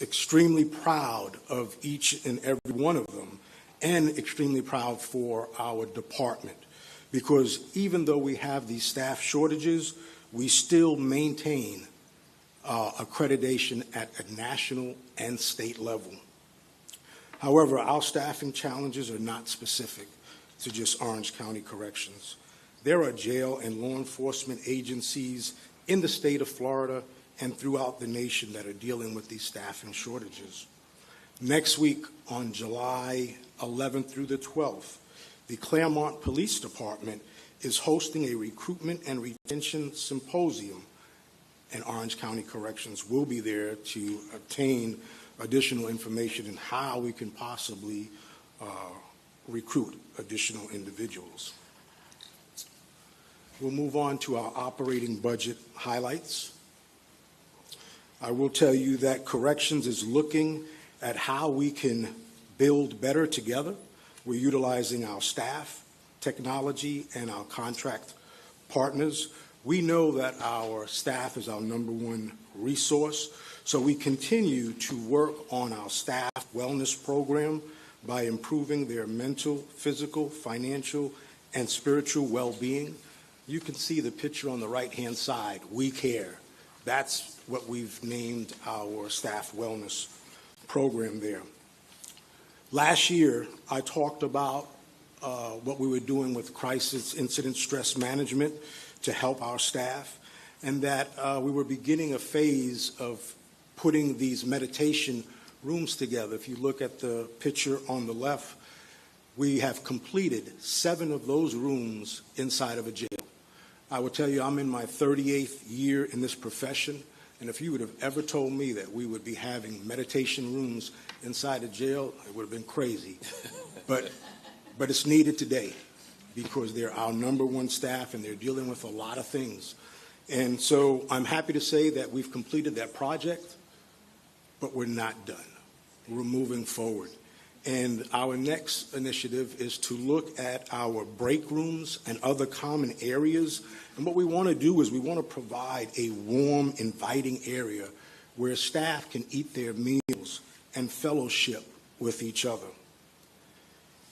Extremely proud of each and every one of them, and extremely proud for our department, because even though we have these staff shortages, we still maintain accreditation at a national and state level. However, our staffing challenges are not specific to just Orange County Corrections. There are jail and law enforcement agencies in the state of Florida and throughout the nation that are dealing with these staffing shortages. Next week, on July 11th through the 12th, the Claremont Police Department is hosting a recruitment and retention symposium, and Orange County Corrections will be there to obtain additional information on how we can possibly recruit additional individuals. We'll move on to our operating budget highlights. I will tell you that Corrections is looking at how we can build better together. We're utilizing our staff, technology, and our contract partners. We know that our staff is our number one resource, so we continue to work on our staff wellness program by improving their mental, physical, financial, and spiritual well-being. You can see the picture on the right-hand side, We Care. That's what we've named our staff wellness program there. Last year, I talked about what we were doing with crisis incident stress management to help our staff, and that we were beginning a phase of putting these meditation rooms together. If you look at the picture on the left, we have completed 7 of those rooms inside of a jail. I will tell you, I'm in my 38th year in this profession, and if you would have ever told me that we would be having meditation rooms inside a jail, it would have been crazy. But it's needed today because they're our number one staff and they're dealing with a lot of things. And so I'm happy to say that we've completed that project, but we're not done. We're moving forward. And our next initiative is to look at our break rooms and other common areas. And what we want to do is we want to provide a warm, inviting area where staff can eat their meals and fellowship with each other.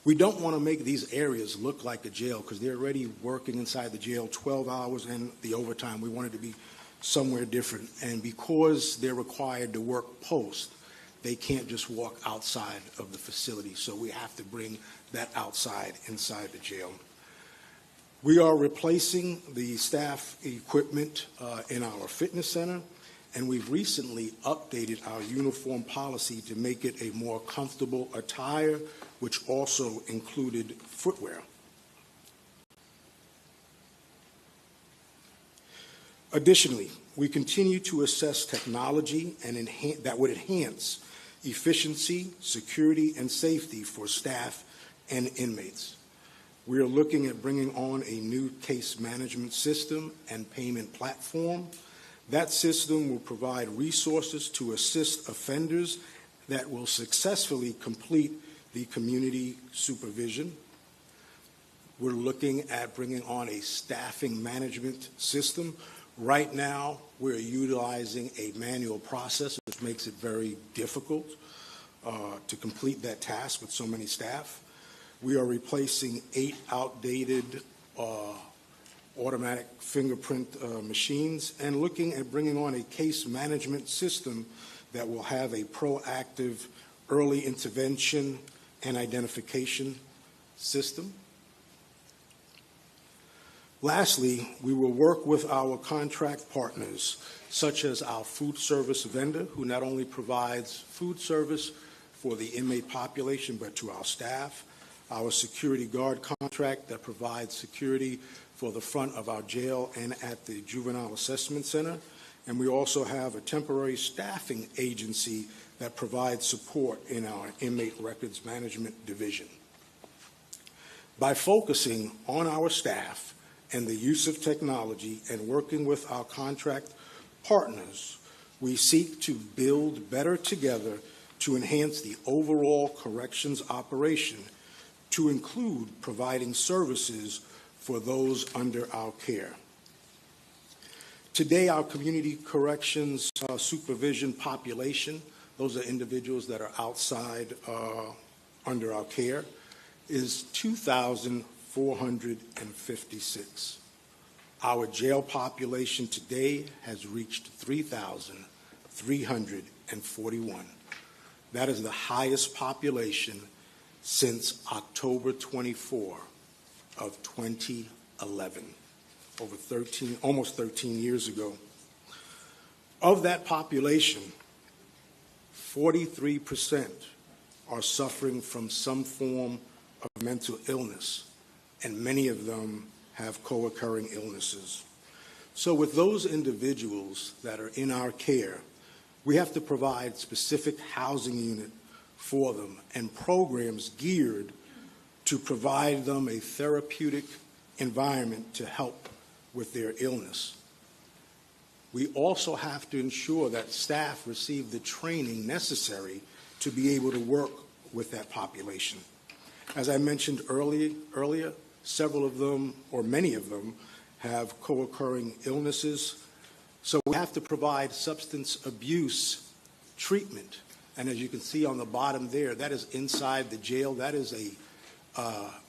We don't want to make these areas look like a jail because they're already working inside the jail 12 hours and the overtime. We want it to be somewhere different. And because they're required to work post, they can't just walk outside of the facility. So we have to bring that outside, inside the jail. We are replacing the staff equipment in our fitness center, and we've recently updated our uniform policy to make it a more comfortable attire, which also included footwear. Additionally, we continue to assess technology and that would enhance efficiency, security, and safety for staff and inmates. We are looking at bringing on a new case management system and payment platform. That system will provide resources to assist offenders that will successfully complete the community supervision. We're looking at bringing on a staffing management system. Right now, we're utilizing a manual process, which makes it very difficult to complete that task with so many staff. We are replacing 8 outdated automatic fingerprint machines, and looking at bringing on a case management system that will have a proactive early intervention and identification system. Lastly, we will work with our contract partners, such as our food service vendor, who not only provides food service for the inmate population, but to our staff, our security guard contract that provides security for the front of our jail and at the Juvenile Assessment Center, and we also have a temporary staffing agency that provides support in our inmate records management division. By focusing on our staff and the use of technology and working with our contract partners, we seek to build better together to enhance the overall corrections operation, to include providing services for those under our care. Today, our community corrections supervision population, those are individuals that are outside under our care, is 2,456. Our jail population today has reached 3,341. That is the highest population since October 24 of 2011, almost 13 years ago. Of that population, 43% are suffering from some form of mental illness, and many of them have co-occurring illnesses. So with those individuals that are in our care, we have to provide specific housing unit for them and programs geared to provide them a therapeutic environment to help with their illness. We also have to ensure that staff receive the training necessary to be able to work with that population. As I mentioned earlier, several of them, or many of them, have co-occurring illnesses. So we have to provide substance abuse treatment. And as you can see on the bottom there, that is inside the jail. That is a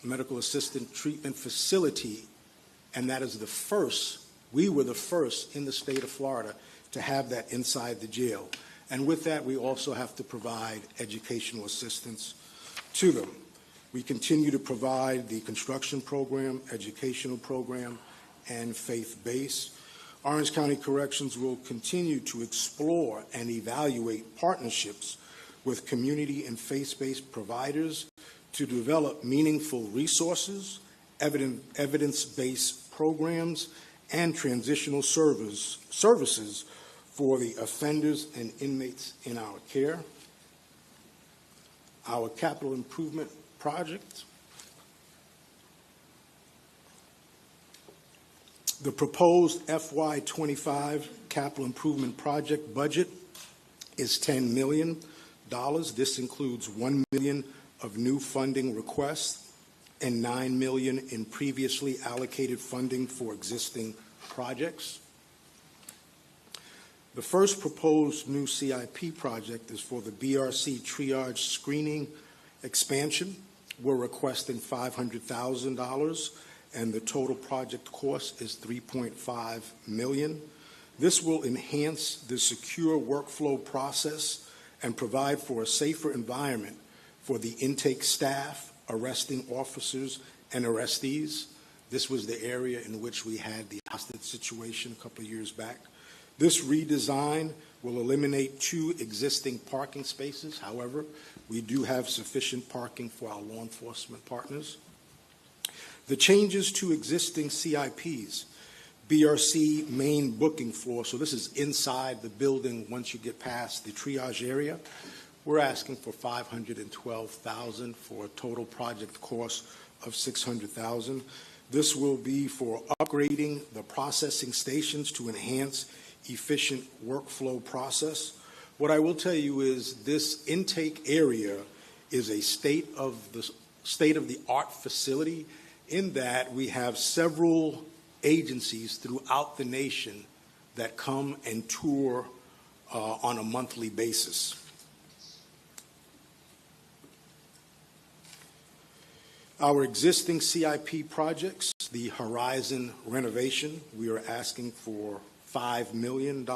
medical assistant treatment facility. And that is the first, we were the first in the state of Florida to have that inside the jail. And with that, we also have to provide educational assistance to them. We continue to provide the construction program, educational program, and faith-based. Orange County Corrections will continue to explore and evaluate partnerships with community and faith-based providers to develop meaningful resources, evidence-based programs, and transitional services for the offenders and inmates in our care. Our capital improvement project. The proposed FY25 capital improvement project budget is $10 million. This includes $1 million of new funding requests and $9 million in previously allocated funding for existing projects. The first proposed new CIP project is for the BRC triage screening expansion. We're requesting $500,000, and the total project cost is $3.5 million. This will enhance the secure workflow process and provide for a safer environment for the intake staff, arresting officers, and arrestees. This was the area in which we had the hostage situation a couple of years back. This redesign will eliminate 2 existing parking spaces. However, we do have sufficient parking for our law enforcement partners. The changes to existing CIPs, BRC main booking floor, so this is inside the building once you get past the triage area. We're asking for $512,000 for a total project cost of $600,000. This will be for upgrading the processing stations to enhance efficient workflow process. What I will tell you is this intake area is a state-of-the-art facility in that we have several agencies throughout the nation that come and tour on a monthly basis. Our existing CIP projects, the Horizon renovation, we are asking for $5 million,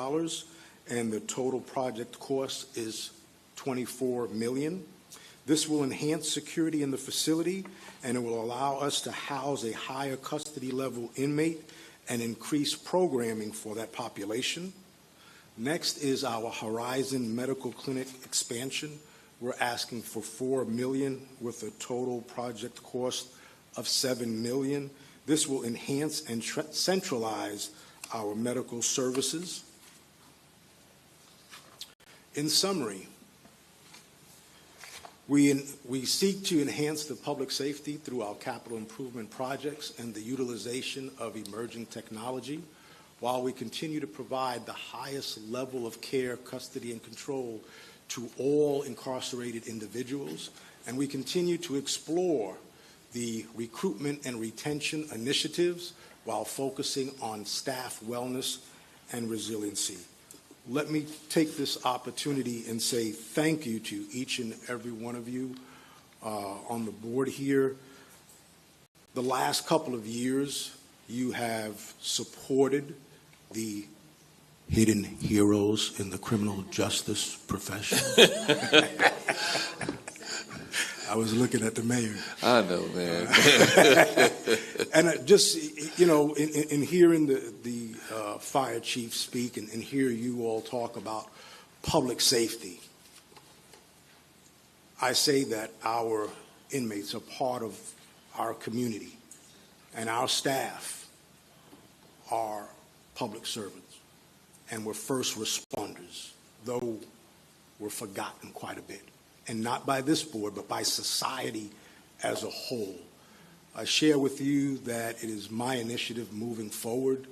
and the total project cost is $24 million. This will enhance security in the facility, and it will allow us to house a higher custody level inmate and increase programming for that population. Next is our Horizon Medical Clinic expansion. We're asking for $4 million with a total project cost of $7 million. This will enhance and centralize our medical services. In summary, we seek to enhance the public safety through our capital improvement projects and the utilization of emerging technology, while we continue to provide the highest level of care, custody, and control to all incarcerated individuals. And we continue to explore the recruitment and retention initiatives while focusing on staff wellness and resiliency. Let me take this opportunity and say thank you to each and every one of you on the board here. The last couple of years, you have supported the hidden heroes in the criminal justice profession. I was looking at the mayor. I know, man. And just, you know, in hearing the fire chief speak and hear you all talk about public safety, I say that our inmates are part of our community, and our staff are public servants, and we're first responders, though we're forgotten quite a bit, and not by this board, but by society as a whole. I share with you that it is my initiative moving forward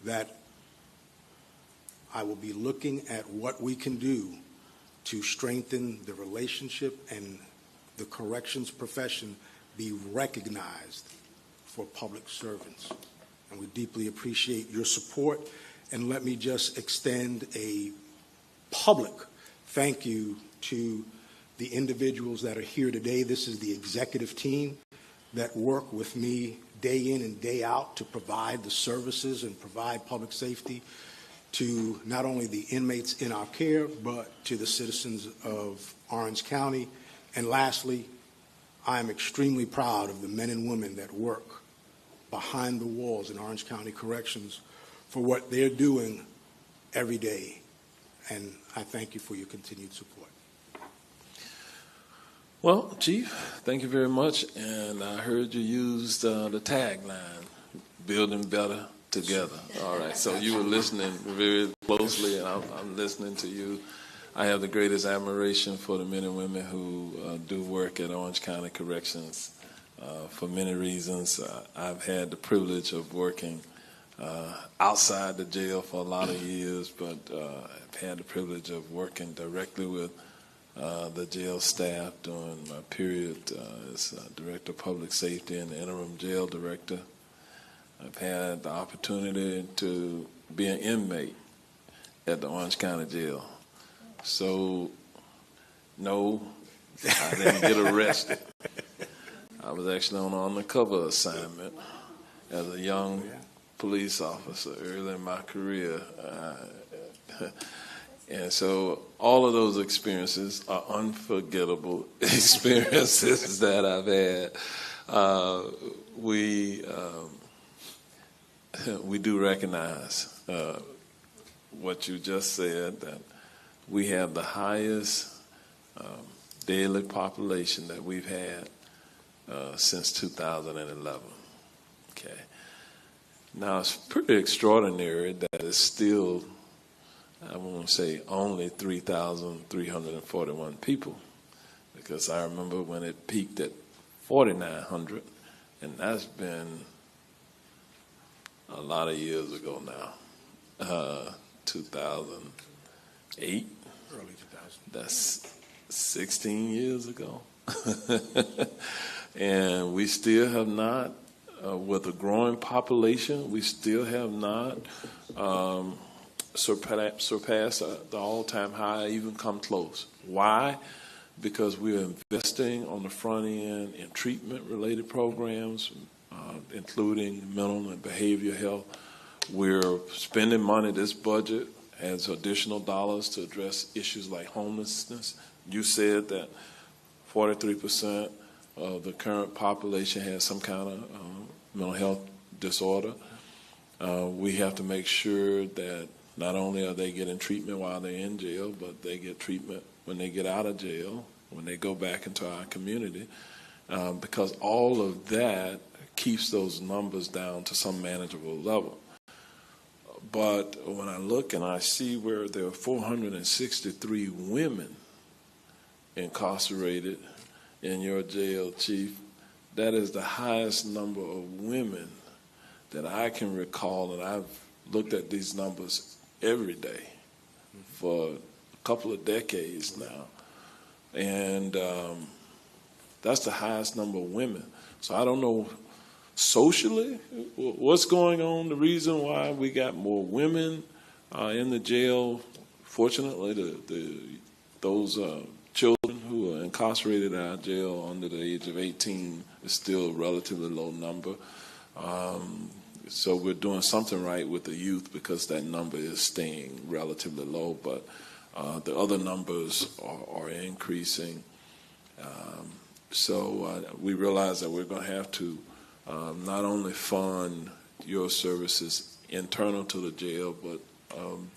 that I will be looking at what we can do to strengthen the relationship and the corrections profession be recognized for public servants. And we deeply appreciate your support. And let me just extend a public thank you to the individuals that are here today. This is the executive team that work with me day in and day out to provide the services and provide public safety to not only the inmates in our care, but to the citizens of Orange County. And lastly, I'm extremely proud of the men and women that work behind the walls in Orange County Corrections for what they're doing every day. And I thank you for your continued support. Well, Chief, thank you very much. And I heard you use the tagline, building better together. All right, so you were listening very closely, and I'm listening to you. I have the greatest admiration for the men and women who do work at Orange County Corrections for many reasons. I've had the privilege of working outside the jail for a lot of years, but I've had the privilege of working directly with the jail staff during my period as Director of Public Safety and the interim jail director. I've had the opportunity to be an inmate at the Orange County Jail. So, no, I didn't get arrested. I was actually on an undercover assignment as a young police officer early in my career. And so all of those experiences are unforgettable experiences that I've had. We do recognize what you just said, that we have the highest daily population that we've had since 2011. Okay. Now, it's pretty extraordinary that it's still, I won't say only 3,341 people, because I remember when it peaked at 4,900, and that's been a lot of years ago now, 2008. Early 2000. That's 16 years ago. And we still have not, with a growing population, we still have not surpassed the all-time high, even come close. Why? because we're investing on the front end in treatment-related programs, including mental and behavioral health. We're spending money. This budget has additional dollars to address issues like homelessness. You said that 43% of the current population has some kind of mental health disorder. We have to make sure that not only are they getting treatment while they're in jail, but they get treatment when they get out of jail, when they go back into our community, because all of that keeps those numbers down to some manageable level. But when I look and I see where there are 463 women incarcerated in your jail, Chief, that is the highest number of women that I can recall, and I've looked at these numbers every day for a couple of decades now. And that's the highest number of women. So I don't know socially what's going on, the reason why we got more women in the jail. Fortunately, those children who are incarcerated in our jail under the age of 18 is still a relatively low number. So we're doing something right with the youth because that number is staying relatively low, but the other numbers are increasing. So we realize that we're going to have to not only fund your services internal to the jail, but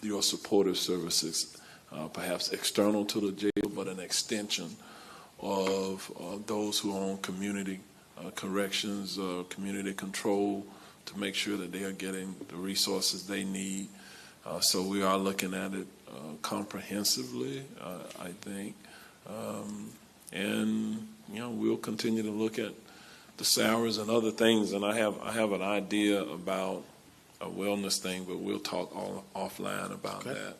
your supportive services, perhaps external to the jail, but an extension of those who own community corrections, community control, to make sure that they are getting the resources they need. So we are looking at it comprehensively, I think. And, we'll continue to look at the salaries and other things. And I have an idea about a wellness thing, but we'll talk offline about that.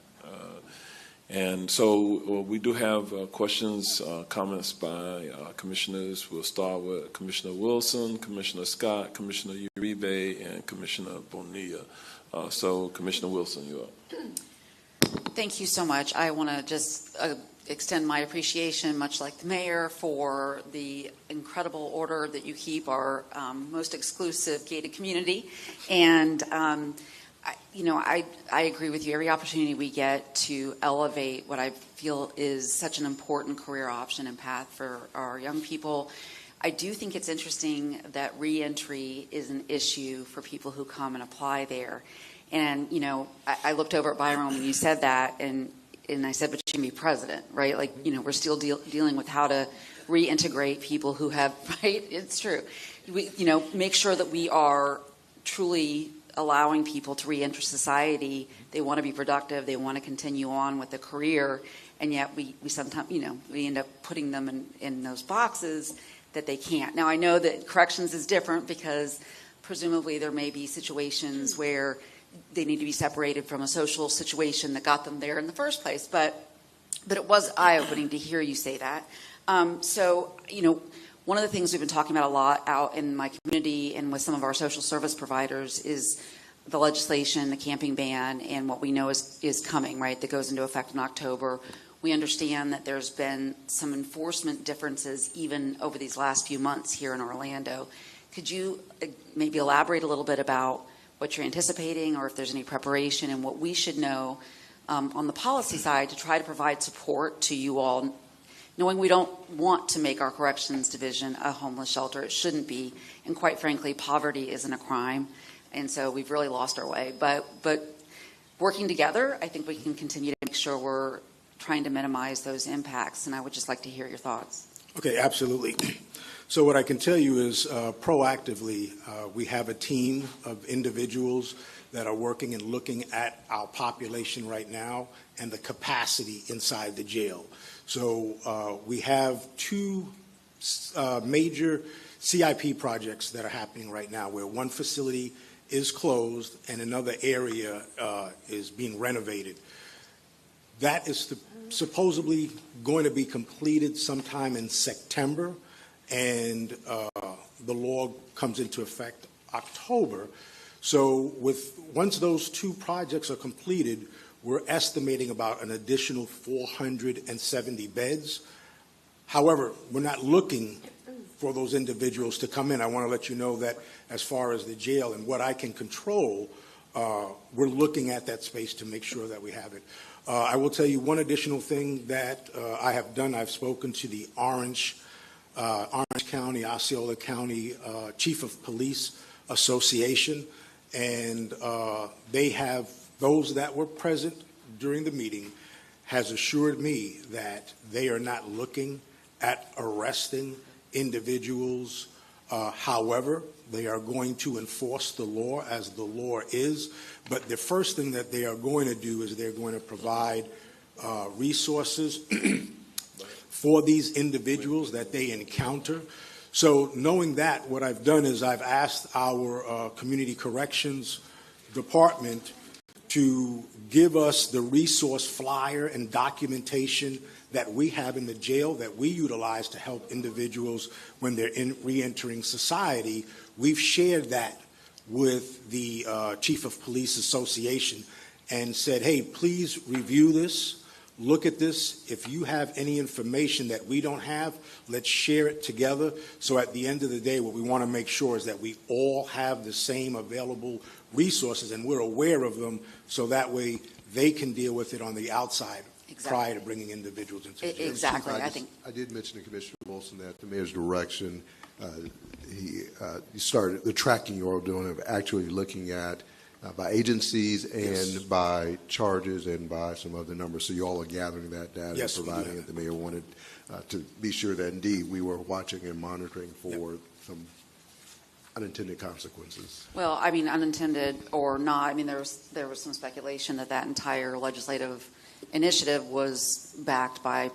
And so we do have questions, comments by commissioners. We'll start with Commissioner Wilson, Commissioner Scott, Commissioner Uribe, and Commissioner Bonilla. So Commissioner Wilson, you're up. Thank you so much. I want to just extend my appreciation, much like the mayor, for the incredible order that you keep our most exclusive gated community. And I agree with you. Every opportunity we get to elevate what I feel is such an important career option and path for our young people. I do think it's interesting that reentry is an issue for people who come and apply there. And, I looked over at Byron when you said that, and I said, but you can be president, right? Like, we're still dealing with how to reintegrate people who have, right? It's true. Make sure that we are truly allowing people to reenter society. They want to be productive. They want to continue on with a career. And yet we sometimes, we end up putting them in those boxes that they can't. Now, I know that corrections is different because presumably there may be situations where they need to be separated from a social situation that got them there in the first place. But it was eye-opening to hear you say that. So, one of the things we've been talking about a lot out in my community and with some of our social service providers is the legislation, the camping ban, and what we know is coming, right, that goes into effect in October. We understand that there's been some enforcement differences even over these last few months here in Orlando. Could you maybe elaborate a little bit about what you're anticipating, or if there's any preparation, and what we should know on the policy side to try to provide support to you all, knowing we don't want to make our corrections division a homeless shelter. It shouldn't be. And quite frankly, poverty isn't a crime. And so we've really lost our way. But working together, I think we can continue to make sure we're trying to minimize those impacts. And I would just like to hear your thoughts. Okay, absolutely. So what I can tell you is proactively, we have a team of individuals that are working and looking at our population right now and the capacity inside the jail. So we have two major CIP projects that are happening right now, where one facility is closed and another area is being renovated. That is supposedly going to be completed sometime in September, and the law comes into effect October. So once those two projects are completed, we're estimating about an additional 470 beds. However, we're not looking for those individuals to come in. I want to let you know that as far as the jail and what I can control, we're looking at that space to make sure that we have it. I will tell you one additional thing that I have done. I've spoken to the Orange County, Osceola County Chief of Police Association, and they have, those that were present during the meeting, has assured me that they are not looking at arresting individuals. However, they are going to enforce the law as the law is. But the first thing that they are going to do is they're going to provide resources for these individuals that they encounter. So knowing that, what I've done is I've asked our Community Corrections Department to give us the resource flyer and documentation that we have in the jail that we utilize to help individuals when they're re-entering society. We've shared that with the Chief of Police Association and said, hey, please review this, look at this. If you have any information that we don't have, let's share it together. So at the end of the day, what we want to make sure is that we all have the same available resources and we're aware of them, so that way they can deal with it on the outside. Exactly. Prior to bringing individuals into the jail. Exactly. I did mention to Commissioner Wilson that the mayor's direction, he started the tracking you're all doing of actually looking at by agencies and by charges and by some other numbers. So you all are gathering that data and providing it. The mayor wanted to be sure that indeed we were watching and monitoring for some unintended consequences. Well, I mean, unintended or not, I mean, there was some speculation that entire legislative initiative was backed by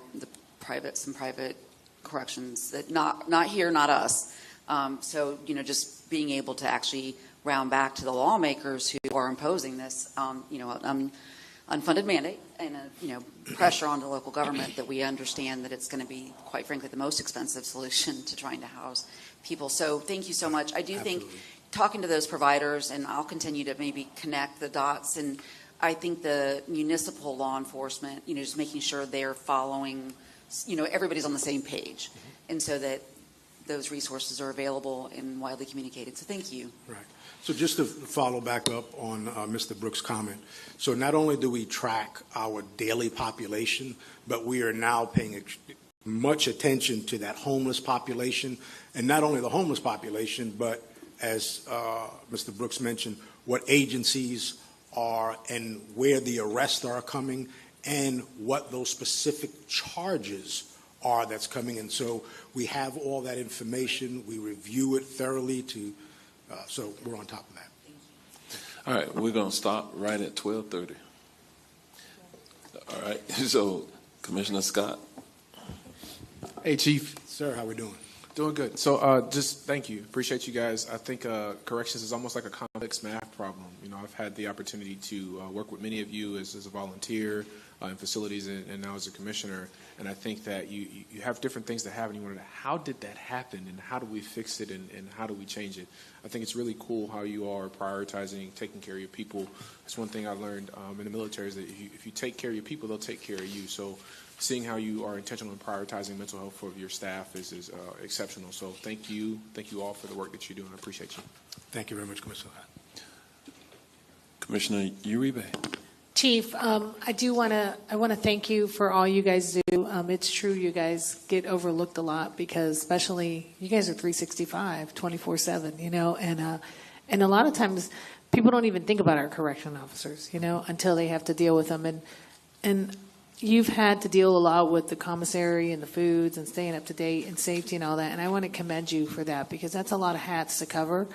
some private corrections, that not here, not us. So, just being able to actually round back to the lawmakers who are imposing this, unfunded mandate and pressure on the local government, that we understand that it's going to be, quite frankly, the most expensive solution to trying to house people. So thank you so much. I do think talking to those providers, and I'll continue to maybe connect the dots, and I think the municipal law enforcement, just making sure they're following, everybody's on the same page, and so that those resources are available and widely communicated. So thank you. Right. So just to follow back up on Mr. Brooks' comment, so not only do we track our daily population, but we are now paying much attention to that homeless population, and not only the homeless population, but as Mr. Brooks mentioned, what agencies are and where the arrests are coming and what those specific charges are that's coming in. So we have all that information. We review it thoroughly so we're on top of that. All right, we're going to stop right at 12:30. All right, so Commissioner Scott. Hey, Chief. Sir, how we doing? Doing good. So just thank you. Appreciate you guys. I think corrections is almost like a complex math problem. I've had the opportunity to work with many of you as a volunteer in facilities and now as a commissioner. And I think that you have different things that happen. You wonder, how did that happen and how do we fix it and how do we change it? I think it's really cool how you are prioritizing taking care of your people. That's one thing I learned in the military, is that if you take care of your people, they'll take care of you. So seeing how you are intentional in prioritizing mental health for your staff is exceptional. So thank you all for the work that you do, and I appreciate you. Thank you very much, Commissioner. Commissioner Uribe. Chief, I want to thank you for all you guys do. It's true, you guys get overlooked a lot, because especially you guys are 365, 24/7, and a lot of times people don't even think about our correction officers, until they have to deal with them. And you've had to deal a lot with the commissary and the foods and staying up to date and safety and all that. And I want to commend you for that, because that's a lot of hats to cover.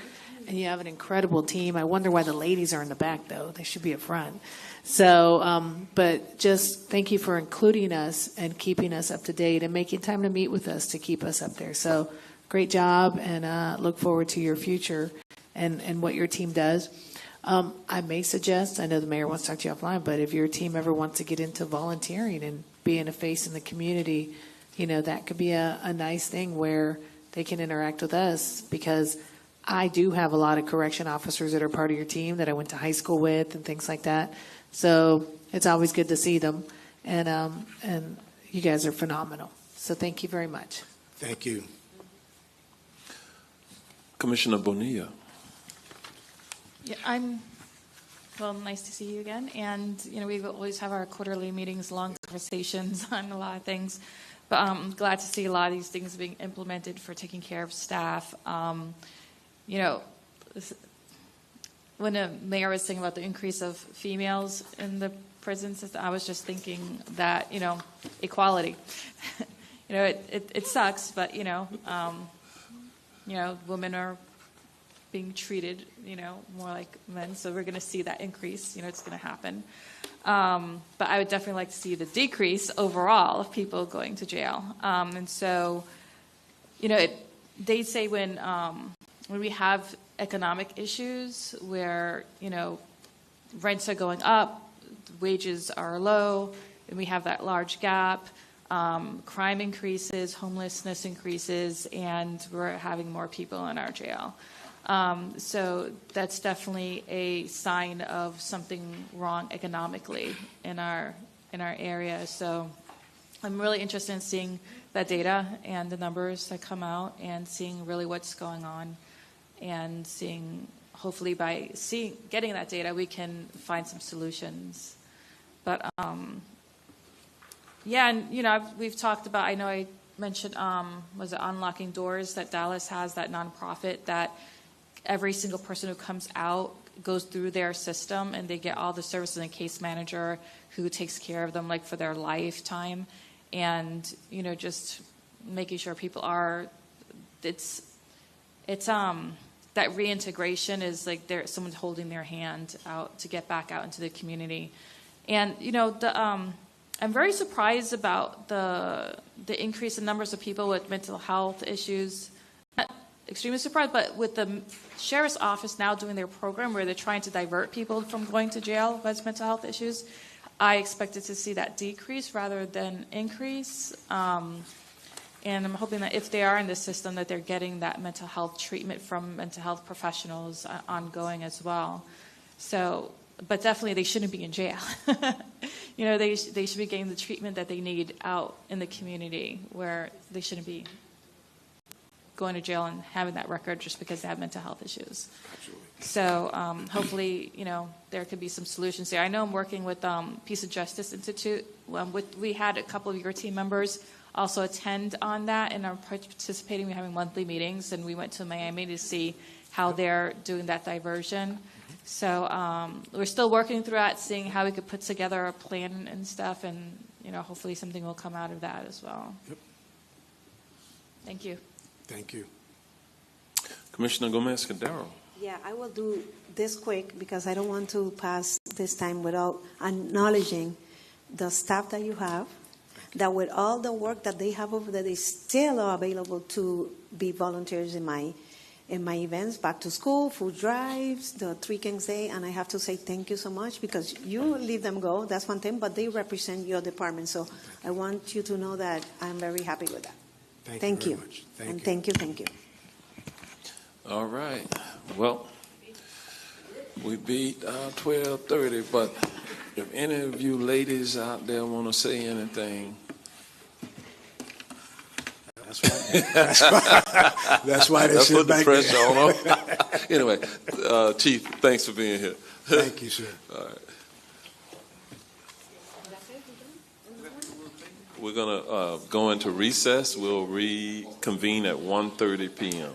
And you have an incredible team. I wonder why the ladies are in the back, though. They should be up front. So, but just thank you for including us and keeping us up to date and making time to meet with us to keep us up there. So great job, and look forward to your future and what your team does. I may suggest, I know the mayor wants to talk to you offline, but if your team ever wants to get into volunteering and being a face in the community, that could be a nice thing where they can interact with us, because I do have a lot of correction officers that are part of your team that I went to high school with and things like that. So it's always good to see them, and you guys are phenomenal. So thank you very much. Thank you. Commissioner Bonilla. Yeah, well, nice to see you again. And, we always have our quarterly meetings, long conversations on a lot of things. But I'm glad to see a lot of these things being implemented for taking care of staff. When the mayor was saying about the increase of females in the prison system, I was just thinking that, equality. It sucks, but, women are being treated, more like men. So we're going to see that increase. It's going to happen. But I would definitely like to see the decrease overall of people going to jail. And so, they say when we have economic issues where, rents are going up, wages are low, and we have that large gap, crime increases, homelessness increases, and we're having more people in our jail. So that's definitely a sign of something wrong economically in our area. So I'm really interested in seeing that data and the numbers that come out and seeing really what's going on and seeing, hopefully by getting that data, we can find some solutions. But yeah, and we've talked about, I know I mentioned, was it Unlocking Doors, that Dallas has, that nonprofit that every single person who comes out goes through their system and they get all the services and a case manager who takes care of them like for their lifetime. And, just making sure people are, it's that reintegration is like someone's holding their hand out to get back out into the community. And, I'm very surprised about the increase in numbers of people with mental health issues. Not extremely surprised, but with the sheriff's office now doing their program where they're trying to divert people from going to jail with mental health issues, I expected to see that decrease rather than increase. And I'm hoping that if they are in the system, that they're getting that mental health treatment from mental health professionals ongoing as well. So, but definitely they shouldn't be in jail. They should be getting the treatment that they need out in the community, where they shouldn't be going to jail and having that record just because they have mental health issues. Absolutely. So hopefully, there could be some solutions there. I know I'm working with Peace and Justice Institute. We had a couple of your team members also attend on that and are participating. We're having monthly meetings, and we went to Miami to see how they're doing that diversion. So we're still working through that, seeing how we could put together a plan and stuff, and hopefully something will come out of that as well. Yep. Thank you. Thank you. Commissioner Gomez-Cadero. Yeah, I will do this quick because I don't want to pass this time without acknowledging the staff that you have, that with all the work that they have over there, they still are available to be volunteers in my events, back to school, food drives, the Three Kings Day, and I have to say thank you so much because you leave them go, that's one thing, but they represent your department. So I want you to know that I'm very happy with that. Thank you. Very much. Thank you. All right. Well, we beat 12:30, but if any of you ladies out there want to say anything. That's why they sit put the back pressure there. on them. Anyway, Chief, thanks for being here. Thank you, sir. All right. We're going to go into recess. We'll reconvene at 1:30 p.m.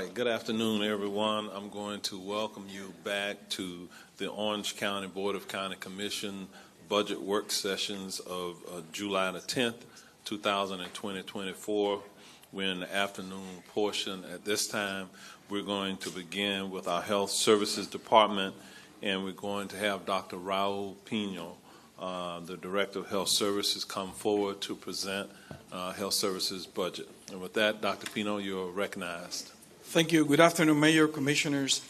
right, good afternoon, everyone. I'm going to welcome you back to the Orange County Board of County Commission budget work sessions of July the 10th, 2024. We're in the afternoon portion. At this time, we're going to begin with our Health Services Department, and we're going to have Dr. Raul Pino, the Director of Health Services, come forward to present Health Services budget. And with that, Dr. Pino, you're recognized. Thank you. Good afternoon, Mayor, Commissioners,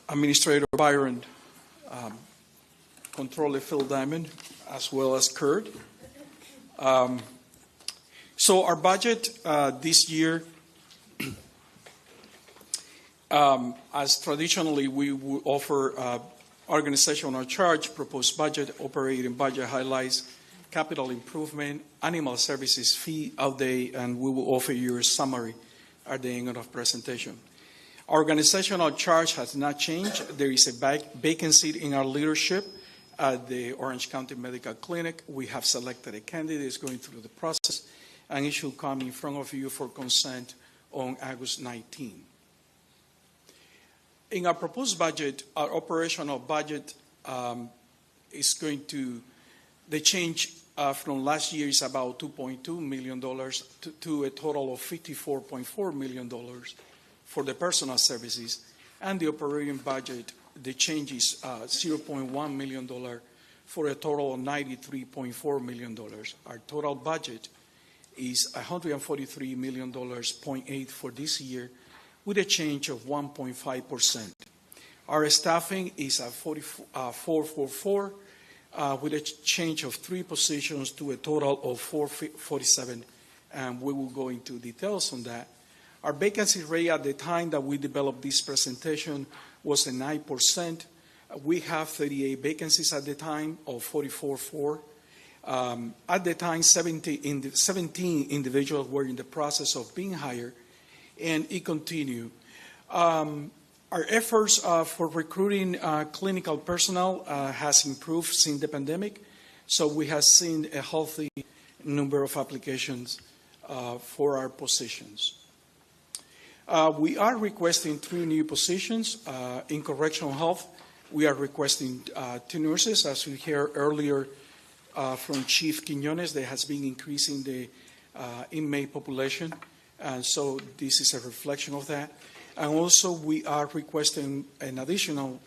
Administrator Byron, Controller Phil Diamond, as well as Kurt. So our budget this year, as traditionally we would offer organizational charge, proposed budget, operating budget highlights, capital improvement, animal services fee update, and we will offer you a summary at the end of the presentation. Our organizational charge has not changed. There is a vacancy in our leadership at the Orange County Medical Clinic. We have selected a candidate going through the process, and it should come in front of you for consent on August 19. In our proposed budget, our operational budget is going to, the change from last year is about $2.2 million to a total of $54.4 million for the personal services. And the operating budget, the change is $0.1 million for a total of $93.4 million. Our total budget is $143 million, 0.8 for this year, with a change of 1.5%. Our staffing is at 444, with a change of 3 positions to a total of 447, and we will go into details on that. Our vacancy rate at the time that we developed this presentation was at 9%. We have 38 vacancies at the time of 44.4. At the time, 17 individuals were in the process of being hired, and it continued. Our efforts for recruiting clinical personnel has improved since the pandemic, so we have seen a healthy number of applications for our positions. We are requesting 3 new positions. In correctional health, we are requesting 2 nurses, as we heard earlier from Chief Quiñones. There has been increasing the inmate population, and so this is a reflection of that. And also, we are requesting an additional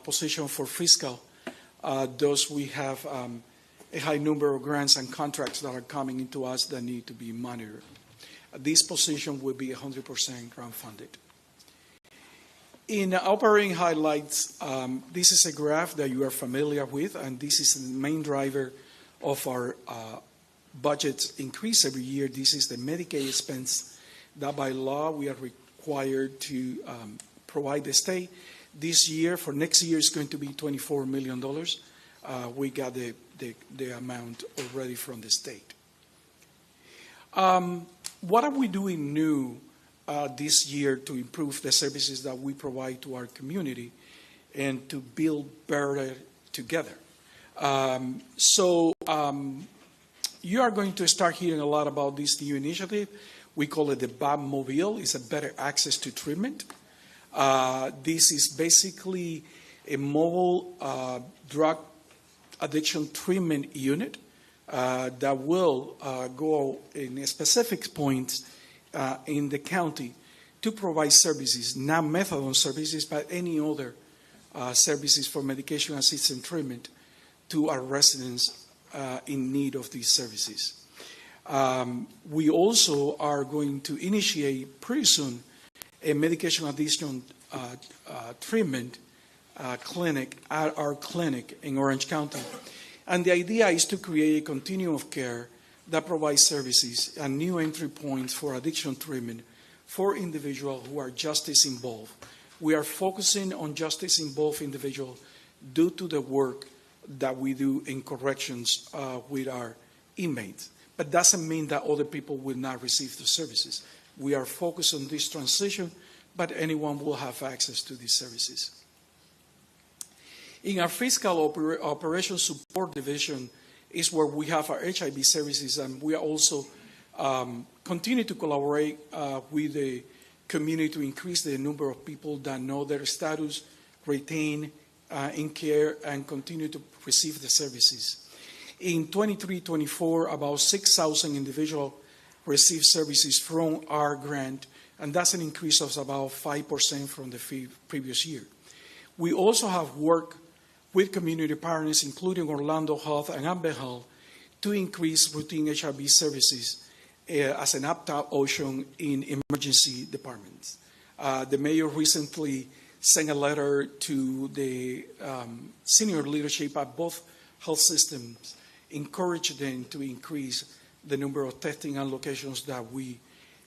position for fiscal. Those we have a high number of grants and contracts that are coming into us that need to be monitored. This position will be 100% grant funded. In operating highlights, this is a graph that you are familiar with, and this is the main driver of our budget increase every year. This is the Medicaid expense that by law we are required to provide the state. This year, for next year, is going to be $24 million. We got the amount already from the state. What are we doing new this year to improve the services that we provide to our community and to build better together? You are going to start hearing a lot about this new initiative. We call it the BAB Mobile. It's a better access to treatment. This is basically a mobile drug addiction treatment unit that will go in specific points in the county to provide services, not methadone services, but any other services for medication-assisted treatment to our residents in need of these services. We also are going to initiate pretty soon a medication addiction treatment clinic at our clinic in Orange County. And the idea is to create a continuum of care that provides services and new entry points for addiction treatment for individuals who are justice involved. We are focusing on justice involved individuals due to the work that we do in corrections with our inmates. But doesn't mean that other people will not receive the services. We are focused on this transition, but anyone will have access to these services. In our fiscal operations support division is where we have our HIV services, and we are also continue to collaborate with the community to increase the number of people that know their status, retain in care, and continue to receive the services. In 23-24, about 6,000 individuals received services from our grant, and that's an increase of about 5% from the previous year. We also have worked with community partners, including Orlando Health and Amber Health, to increase routine HIV services as an opt-out option in emergency departments. The mayor recently sent a letter to the senior leadership at both health systems, encouraging them to increase the number of testing and locations that we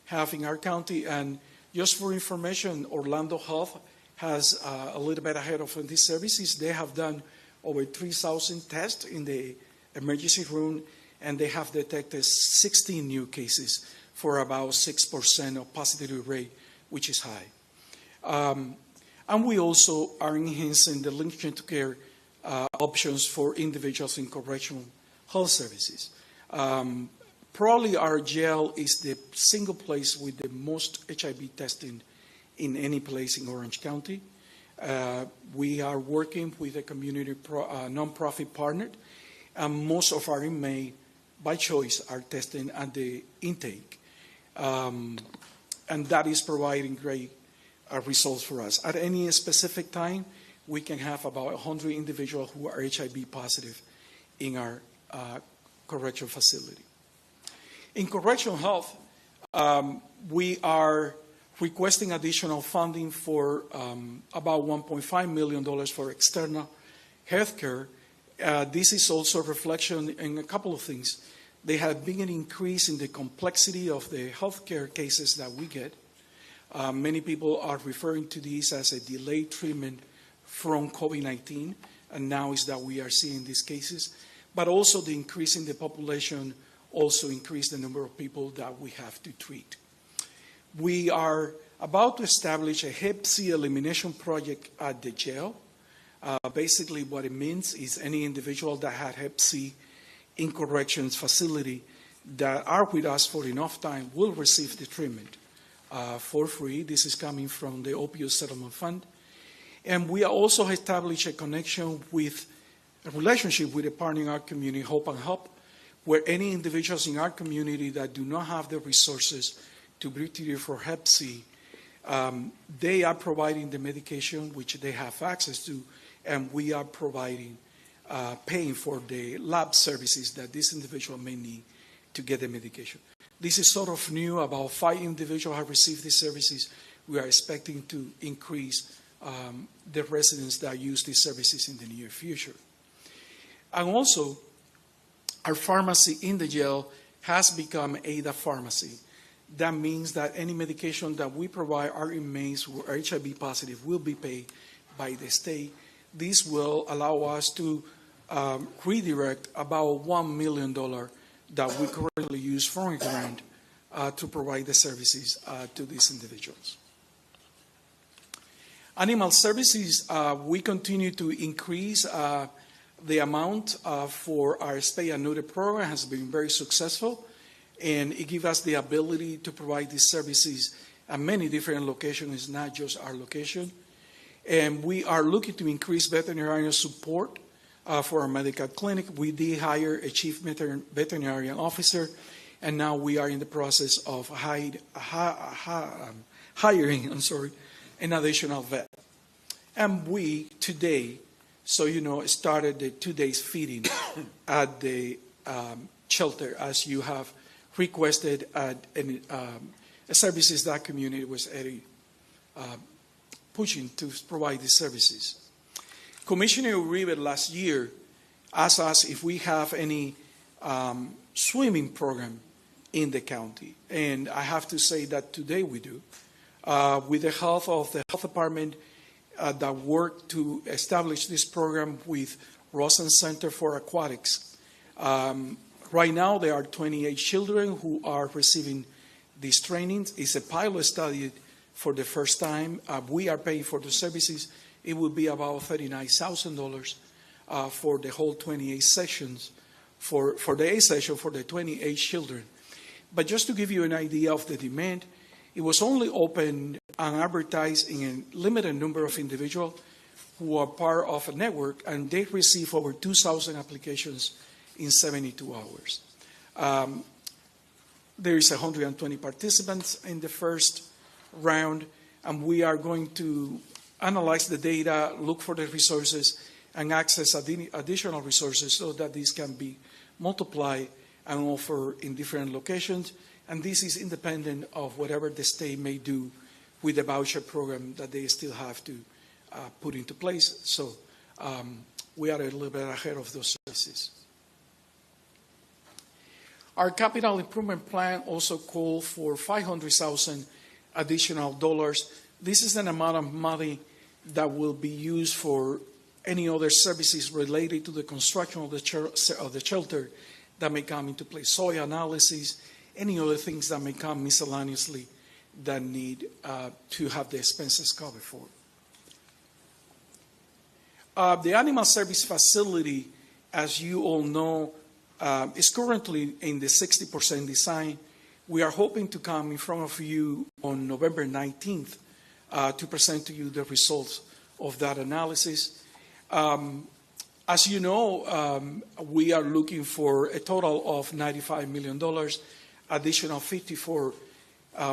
have in our county. And just for information, Orlando Health has a little bit ahead of these services. They have done over 3,000 tests in the emergency room, and they have detected 16 new cases for about 6% of positivity rate, which is high. And we also are enhancing the linkage to care options for individuals in correctional health services. Probably our jail is the single place with the most HIV testing in any place in Orange County. We are working with a community nonprofit partner, and most of our inmates, by choice, are testing at the intake. And that is providing great results for us. At any specific time, we can have about 100 individuals who are HIV positive in our correction facility. In correctional health, we are requesting additional funding for about $1.5 million for external health care. This is also a reflection in a couple of things. There have been an increase in the complexity of the healthcare cases that we get. Many people are referring to this as a delayed treatment from COVID-19, and now is that we are seeing these cases. But also the increase in the population also increased the number of people that we have to treat. We are about to establish a Hep C elimination project at the jail. Basically what it means is any individual that had Hep C in corrections facility that are with us for enough time will receive the treatment for free. This is coming from the Opioid Settlement Fund. And we also established a connection with a relationship with a partner in our community, Hope and Help, where any individuals in our community that do not have the resources to be treated for Hep C, they are providing the medication which they have access to, and we are providing, paying for the lab services that this individual may need to get the medication. This is sort of new. About 5 individuals have received these services. We are expecting to increase the residents that use these services in the near future. And also, our pharmacy in the jail has become ADA pharmacy. That means that any medication that we provide our inmates who are HIV positive will be paid by the state. This will allow us to redirect about $1 million that we currently use from a grant to provide the services to these individuals. Animal services, we continue to increase the amount for our spay and neuter program has been very successful, and it gives us the ability to provide these services at many different locations. It's not just our location. And we are looking to increase veterinarian support for our medical clinic. We did hire a chief veterinarian officer, and now we are in the process of hiring an additional vet. And we today, so you know, started the 2 days feeding at the shelter, as you have requested at services that community was pushing to provide these services. Commissioner Uribe last year asked us if we have any swimming program in the county, and I have to say that today we do. With the help of the health department that worked to establish this program with Rosen Center for Aquatics. Right now, there are 28 children who are receiving these trainings. It's a pilot study for the first time. We are paying for the services. It will be about $39,000 for the whole 28 sessions, for the A session for the 28 children. But just to give you an idea of the demand, It was only open and advertised in a limited number of individuals who are part of a network, and they received over 2,000 applications in 72 hours. There is 120 participants in the first round, and we are going to analyze the data, look for the resources, and access additional resources so that these can be multiplied and offered in different locations. And this is independent of whatever the state may do with the voucher program that they still have to put into place. So we are a little bit ahead of those services. Our capital improvement plan also called for $500,000 additional dollars. This is an amount of money that will be used for any other services related to the construction of the shelter that may come into play, soil analysis, any other things that may come miscellaneously that need to have the expenses covered for. The animal service facility, as you all know, is currently in the 60% design. We are hoping to come in front of you on November 19th to present to you the results of that analysis. As you know, we are looking for a total of $95 million. Additional 54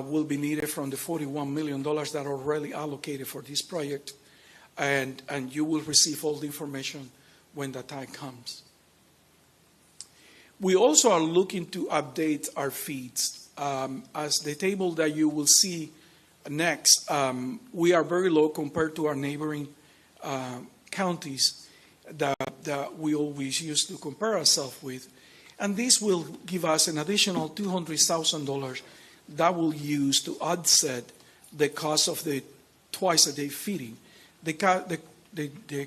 will be needed from the $41 million that are already allocated for this project. And you will receive all the information when the time comes. We also are looking to update our feeds. As the table that you will see next, we are very low compared to our neighboring counties that we always use to compare ourselves with. And this will give us an additional $200,000 that we'll use to offset the cost of the twice-a-day feeding. The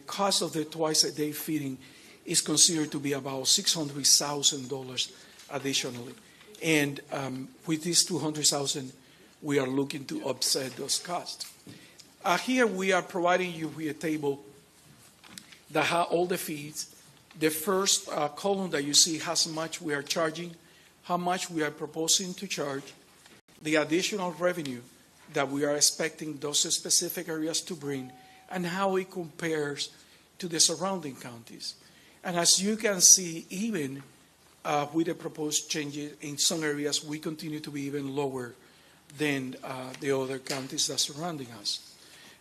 cost of the twice-a-day feeding is considered to be about $600,000 additionally. And with this $200,000, we are looking to offset those costs. Here we are providing you with a table that has all the feeds. The first column that you see has how much we are charging, how much we are proposing to charge, the additional revenue that we are expecting those specific areas to bring, and how it compares to the surrounding counties. And as you can see, even with the proposed changes in some areas, we continue to be even lower than the other counties that are surrounding us.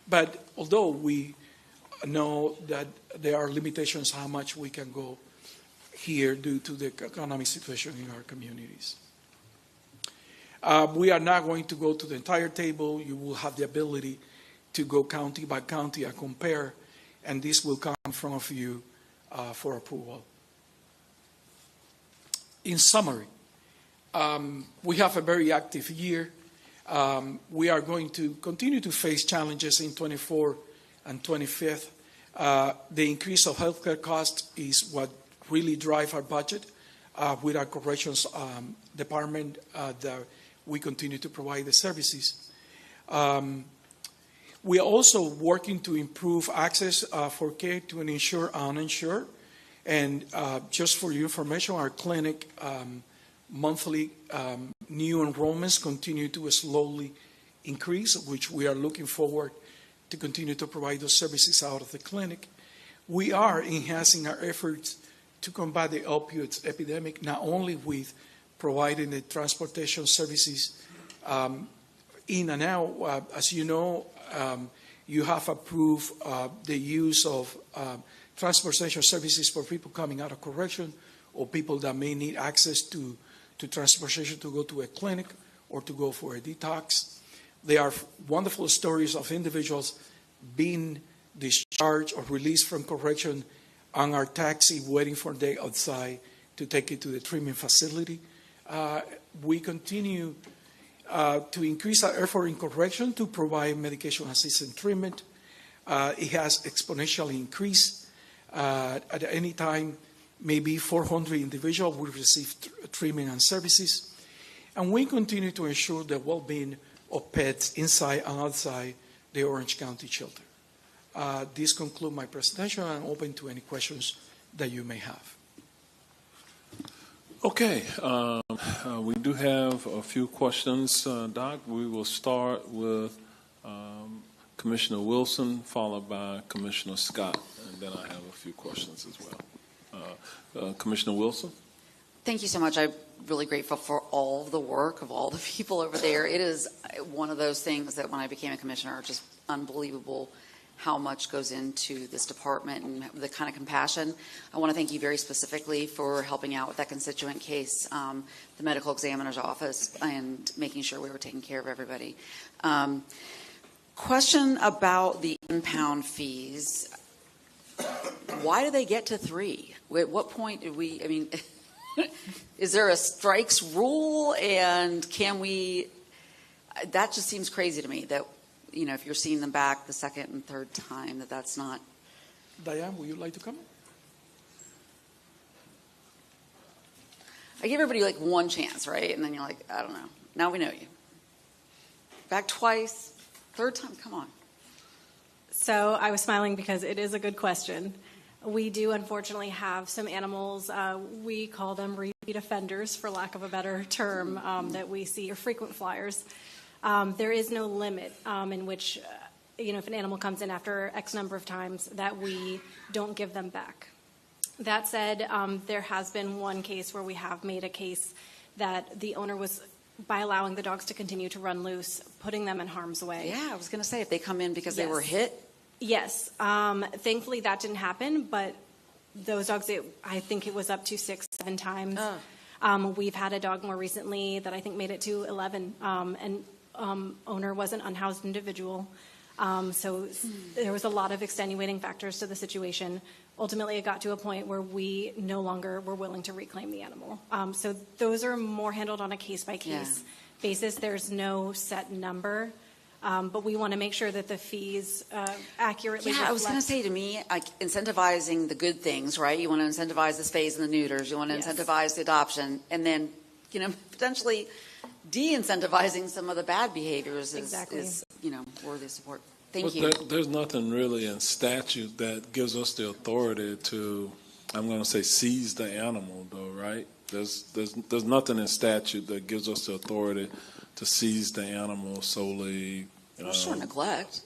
But although we know that there are limitations how much we can go here due to the economic situation in our communities. We are not going to go to the entire table. You will have the ability to go county by county and compare, and this will come in front of you for approval. In summary, we have a very active year. We are going to continue to face challenges in 24 and 25th. The increase of healthcare costs is what really drives our budget. With our corrections department, that we continue to provide the services. We are also working to improve access for care to an insured and uninsured. And just for your information, our clinic monthly new enrollments continue to slowly increase, which we are looking forward to continue to provide those services out of the clinic. We are enhancing our efforts to combat the opioids epidemic, not only with providing the transportation services in and out. As you know, you have approved the use of transportation services for people coming out of correction or people that may need access to transportation to go to a clinic or to go for a detox. There are wonderful stories of individuals being discharged or released from correction on our taxi waiting for a day outside to take it to the treatment facility. We continue to increase our effort in correction to provide medication-assisted treatment. It has exponentially increased. At any time, maybe 400 individuals will receive treatment and services. And we continue to ensure the well-being of pets inside and outside the Orange County shelter. This concludes my presentation. I'm open to any questions that you may have. Okay. We do have a few questions, Doc. We will start with Commissioner Wilson, followed by Commissioner Scott, and then I have a few questions as well. Commissioner Wilson? Thank you so much. I'm really grateful for all the work of all the people over there. It is one of those things that when I became a commissioner, just unbelievable how much goes into this department and the kind of compassion. I want to thank you very specifically for helping out with that constituent case, the medical examiner's office, and making sure we were taking care of everybody. Question about the impound fees. Why do they get to 3? At what point did we, I mean, is there a strikes rule, and can we, that just seems crazy to me that, you know, if you're seeing them back the second and third time, that's not. Diane, would you like to come? I give everybody like one chance, right? And then you're like, I don't know. Now we know you. Back twice, third time, come on. So I was smiling because it is a good question. We do unfortunately have some animals, we call them repeat offenders, for lack of a better term, that we see are frequent flyers. There is no limit in which, if an animal comes in after X number of times, that we don't give them back. That said, there has been one case where we have made a case that the owner was, by allowing the dogs to continue to run loose, putting them in harm's way. Yeah, I was going to say, if they come in because they Yes. were hit. Yes. Thankfully, that didn't happen, but those dogs, I think it was up to 6-7 times. We've had a dog more recently that I think made it to 11, and owner was an unhoused individual. So there was a lot of extenuating factors to the situation. Ultimately, it got to a point where we no longer were willing to reclaim the animal. So those are more handled on a case-by-case basis. There's no set number. But we want to make sure that the fees accurately reflect. I was going to say, to me, like incentivizing the good things, right? You want to incentivize the spays and the neuters. You want to incentivize the adoption. And then, potentially de-incentivizing some of the bad behaviors is worthy of support. Thank you. There's nothing really in statute that gives us the authority to, I'm going to say, seize the animal, though, right? There's nothing in statute that gives us the authority to seize the animal solely. Sure, neglect.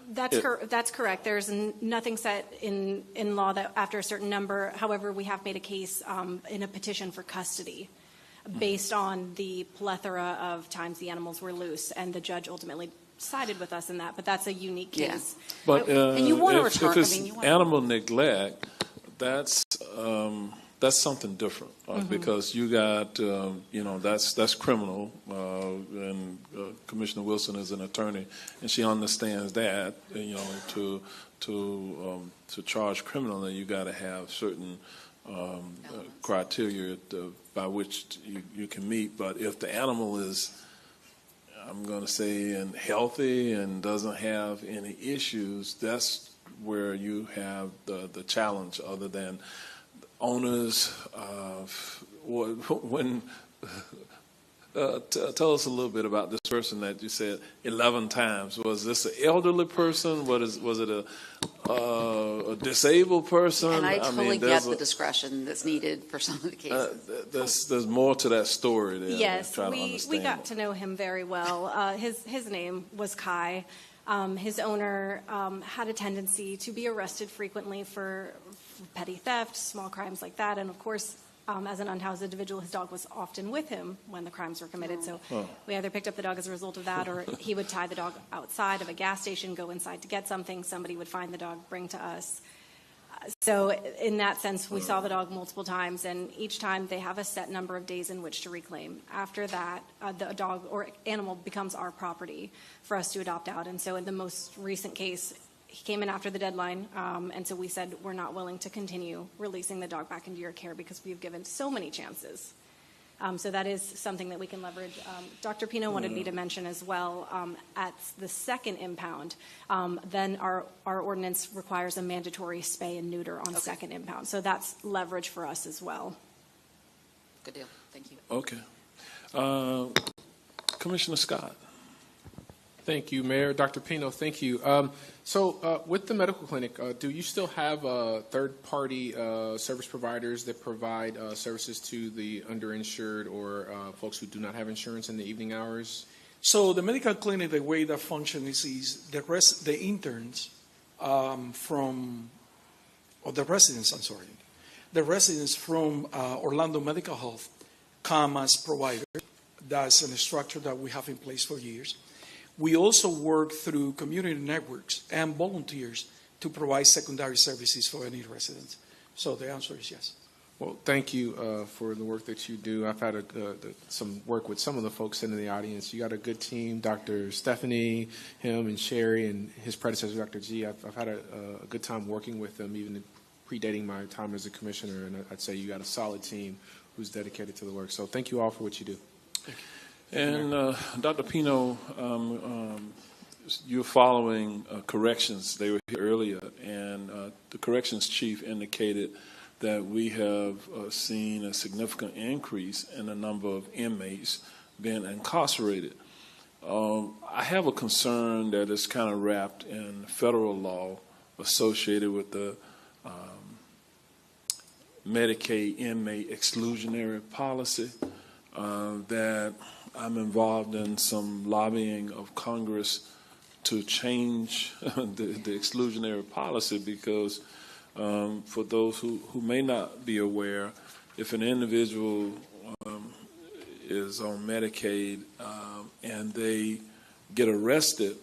That's correct. There's nothing set in law that after a certain number. However, we have made a case in a petition for custody based on the plethora of times the animals were loose, and the judge ultimately sided with us in that. But that's a unique case. But and you want to return. If it's animal neglect, that's something different because you got that's criminal, and Commissioner Wilson is an attorney, and she understands that. To charge criminally, you got to have certain criteria by which you can meet. But if the animal is, I'm going to say, healthy and doesn't have any issues, that's where you have the challenge. Other than owners, tell us a little bit about this person that you said 11 times. Was this an elderly person? Was it a disabled person? And I totally get the discretion that's needed for some of the cases. There's more to that story there. Yes, we got to know him very well. His name was Kai. His owner had a tendency to be arrested frequently for petty theft, small crimes like that, and of course, as an unhoused individual, his dog was often with him when the crimes were committed. So we either picked up the dog as a result of that, or he would tie the dog outside of a gas station, go inside to get something. Somebody would find the dog, bring to us. So in that sense, we saw the dog multiple times, and each time they have a set number of days in which to reclaim. After that, the dog or animal becomes our property for us to adopt out. And so in the most recent case, he came in after the deadline, and so we said we're not willing to continue releasing the dog back into your care because we've given so many chances. So that is something that we can leverage. Dr. Pino wanted me to mention as well, at the second impound, then our ordinance requires a mandatory spay and neuter on second impound. So that's leverage for us as well. Good deal. Thank you. Okay. Commissioner Scott. Thank you, Mayor. Dr. Pino, thank you. So with the medical clinic, do you still have third-party service providers that provide services to the underinsured or folks who do not have insurance in the evening hours? So the medical clinic, the way that functions is the interns the residents from Orlando Medical Health come as providers. That's a structure that we have in place for years. We also work through community networks and volunteers to provide secondary services for any residents. So the answer is yes. Well, thank you for the work that you do. I've had some work with some of the folks in the audience. You got a good team, Dr. Stephanie, him and Sherry, and his predecessor, Dr. G. I've had a good time working with them, even predating my time as a commissioner, and I'd say you got a solid team who's dedicated to the work. So thank you all for what you do. And Dr. Pino, you're following corrections. They were here earlier, and the corrections chief indicated that we have seen a significant increase in the number of inmates being incarcerated. I have a concern that is kind of wrapped in federal law associated with the Medicaid inmate exclusionary policy that I'm involved in some lobbying of Congress to change the exclusionary policy because for those who may not be aware, if an individual is on Medicaid and they get arrested,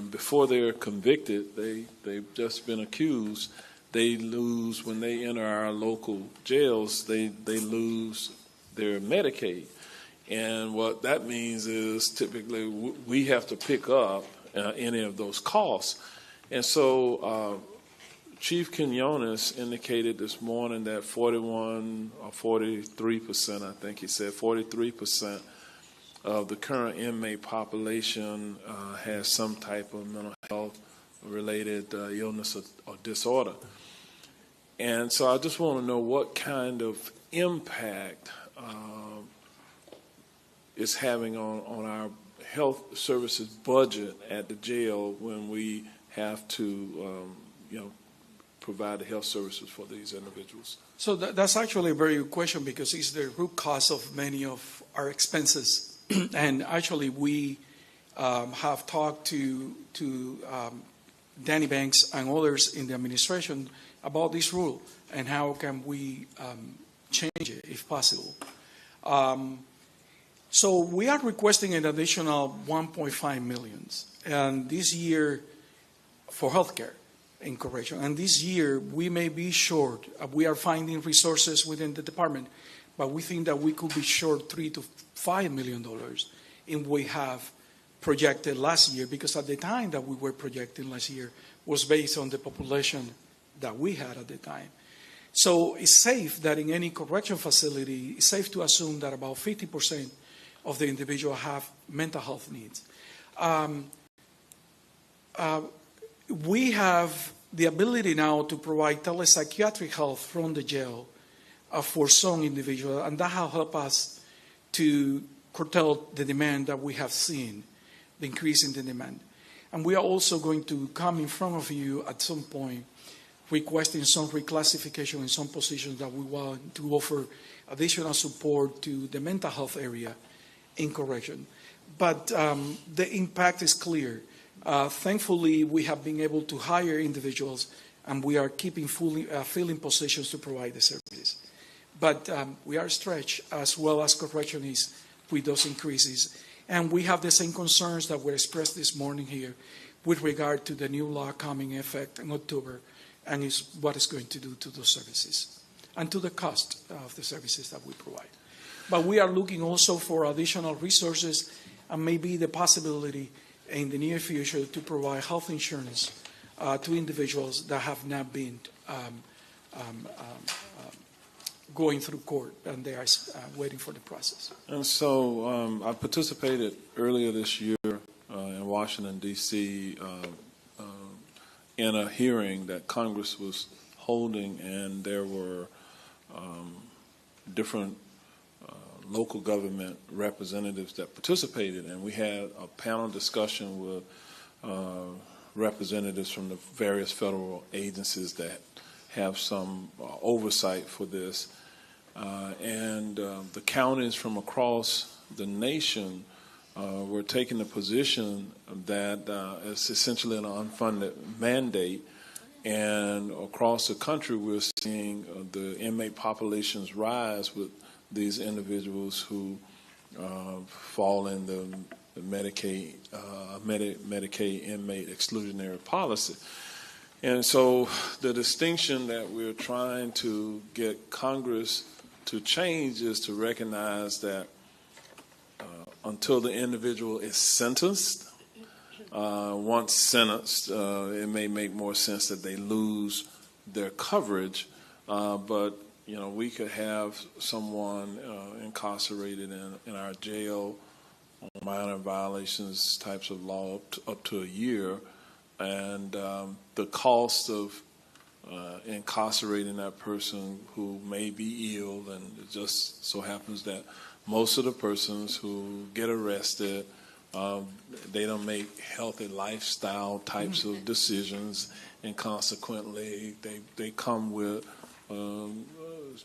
before they're convicted, they've just been accused, they lose, when they enter our local jails, they lose their Medicaid. And what that means is typically we have to pick up any of those costs. And so Chief Quinones indicated this morning that 41 or 43%, I think he said, 43% of the current inmate population has some type of mental health related illness or disorder. And so I just want to know what kind of impact it's having on our health services budget at the jail when we have to, provide the health services for these individuals. So that's actually a very good question because it's the root cause of many of our expenses. And actually, we have talked to Danny Banks and others in the administration about this rule and how can we change it if possible. So we are requesting an additional 1.5 million, and this year for healthcare in correction. And this year we may be short. We are finding resources within the department, but we think that we could be short $3 to $5 million in what we have projected last year, because at the time that we were projecting last year was based on the population that we had at the time. So it's safe that in any correction facility, it's safe to assume that about 50% of the individual have mental health needs. We have the ability now to provide telepsychiatric health from the jail for some individuals, and that will help us to curtail the demand that we have seen, the increase in the demand. And we are also going to come in front of you at some point requesting some reclassification in some positions that we want to offer additional support to the mental health area in correction. But the impact is clear. Thankfully, we have been able to hire individuals, and we are keeping filling positions to provide the services. But we are stretched, as well as correction is, with those increases. And we have the same concerns that were expressed this morning here with regard to the new law coming in effect in October, and is what it's going to do to those services and to the cost of the services that we provide. But we are looking also for additional resources and maybe the possibility in the near future to provide health insurance to individuals that have not been going through court and they are waiting for the process. And so I participated earlier this year in Washington, D.C. In a hearing that Congress was holding, and there were different local government representatives that participated, and we had a panel discussion with representatives from the various federal agencies that have some oversight for this. And the counties from across the nation were taking the position that it's essentially an unfunded mandate. And across the country, we're seeing the inmate populations rise with these individuals who fall in the Medicaid inmate exclusionary policy. And so the distinction that we're trying to get Congress to change is to recognize that until the individual is sentenced, once sentenced, it may make more sense that they lose their coverage, but we could have someone incarcerated in our jail on minor violations types of law up to a year, and the cost of incarcerating that person who may be ill, and it just so happens that most of the persons who get arrested, they don't make healthy lifestyle types of decisions, and consequently they come with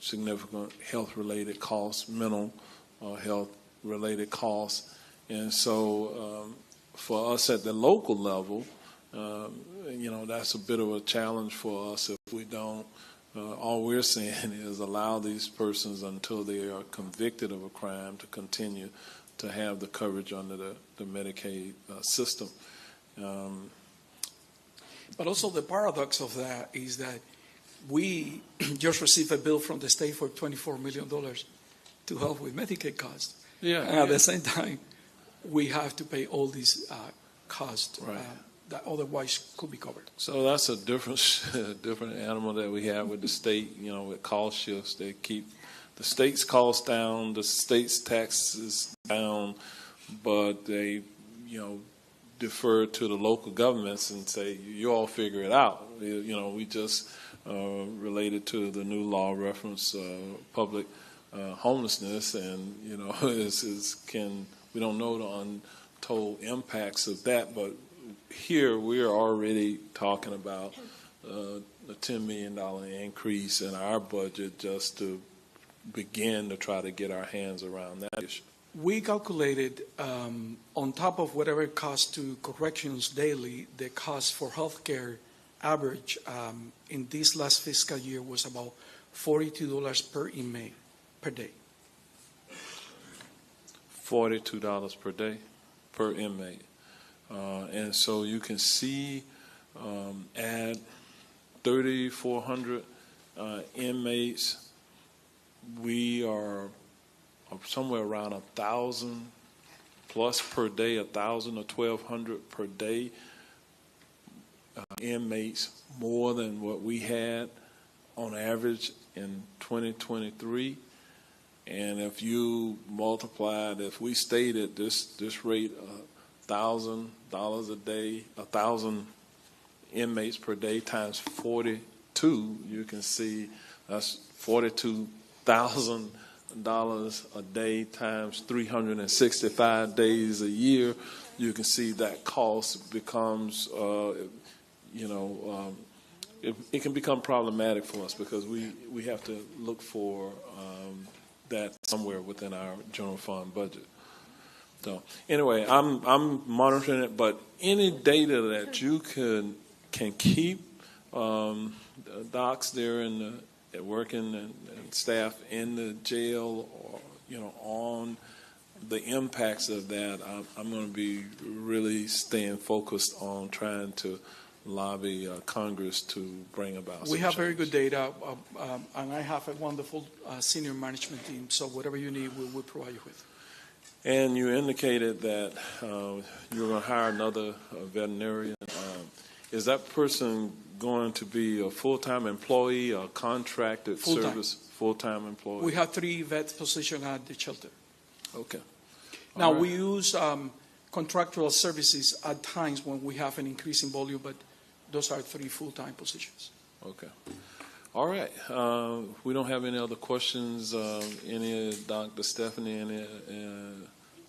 significant health-related costs, mental health-related costs. And so for us at the local level, that's a bit of a challenge for us if we don't. All we're saying is allow these persons until they are convicted of a crime to continue to have the coverage under the Medicaid system. But also the paradox of that is that we just received a bill from the state for $24 million to help with Medicaid costs. Yeah. And at the same time, we have to pay all these costs that otherwise could be covered. So that's a different animal that we have with the state, with cost shifts. They keep the state's costs down, the state's taxes down, but they, defer to the local governments and say, you all figure it out. We just related to the new law reference public homelessness, and, we don't know the untold impacts of that, but here we are already talking about a $10 million increase in our budget just to begin to try to get our hands around that issue. We calculated on top of whatever it costs to corrections daily, the cost for healthcare average in this last fiscal year was about $42 per inmate per day. $42 per day per inmate. And so you can see at 3,400 inmates, we are somewhere around 1,000 plus per day, 1,000 or 1,200 per day inmates more than what we had on average in 2023. And if you multiplied, if we stayed at this rate, $1,000 a day, 1,000 inmates per day times 42, you can see that's $42,000 a day times 365 days a year. You can see that cost becomes, it can become problematic for us because we have to look for that somewhere within our general fund budget. So anyway, I'm monitoring it, but any data that you can keep, docs there working and staff in the jail, or on the impacts of that, I'm going to be really staying focused on trying to lobby Congress to bring about. We have very good data, and I have a wonderful senior management team. So whatever you need, we will provide you with. And you indicated that you're going to hire another veterinarian. Is that person going to be a full-time employee, a contracted service, full-time employee? We have 3 vet positions at the shelter. Okay. Now, right. we use contractual services at times when we have an increase in volume, but those are 3 full-time positions. Okay. All right. We don't have any other questions. Any, Dr. Stephanie, any,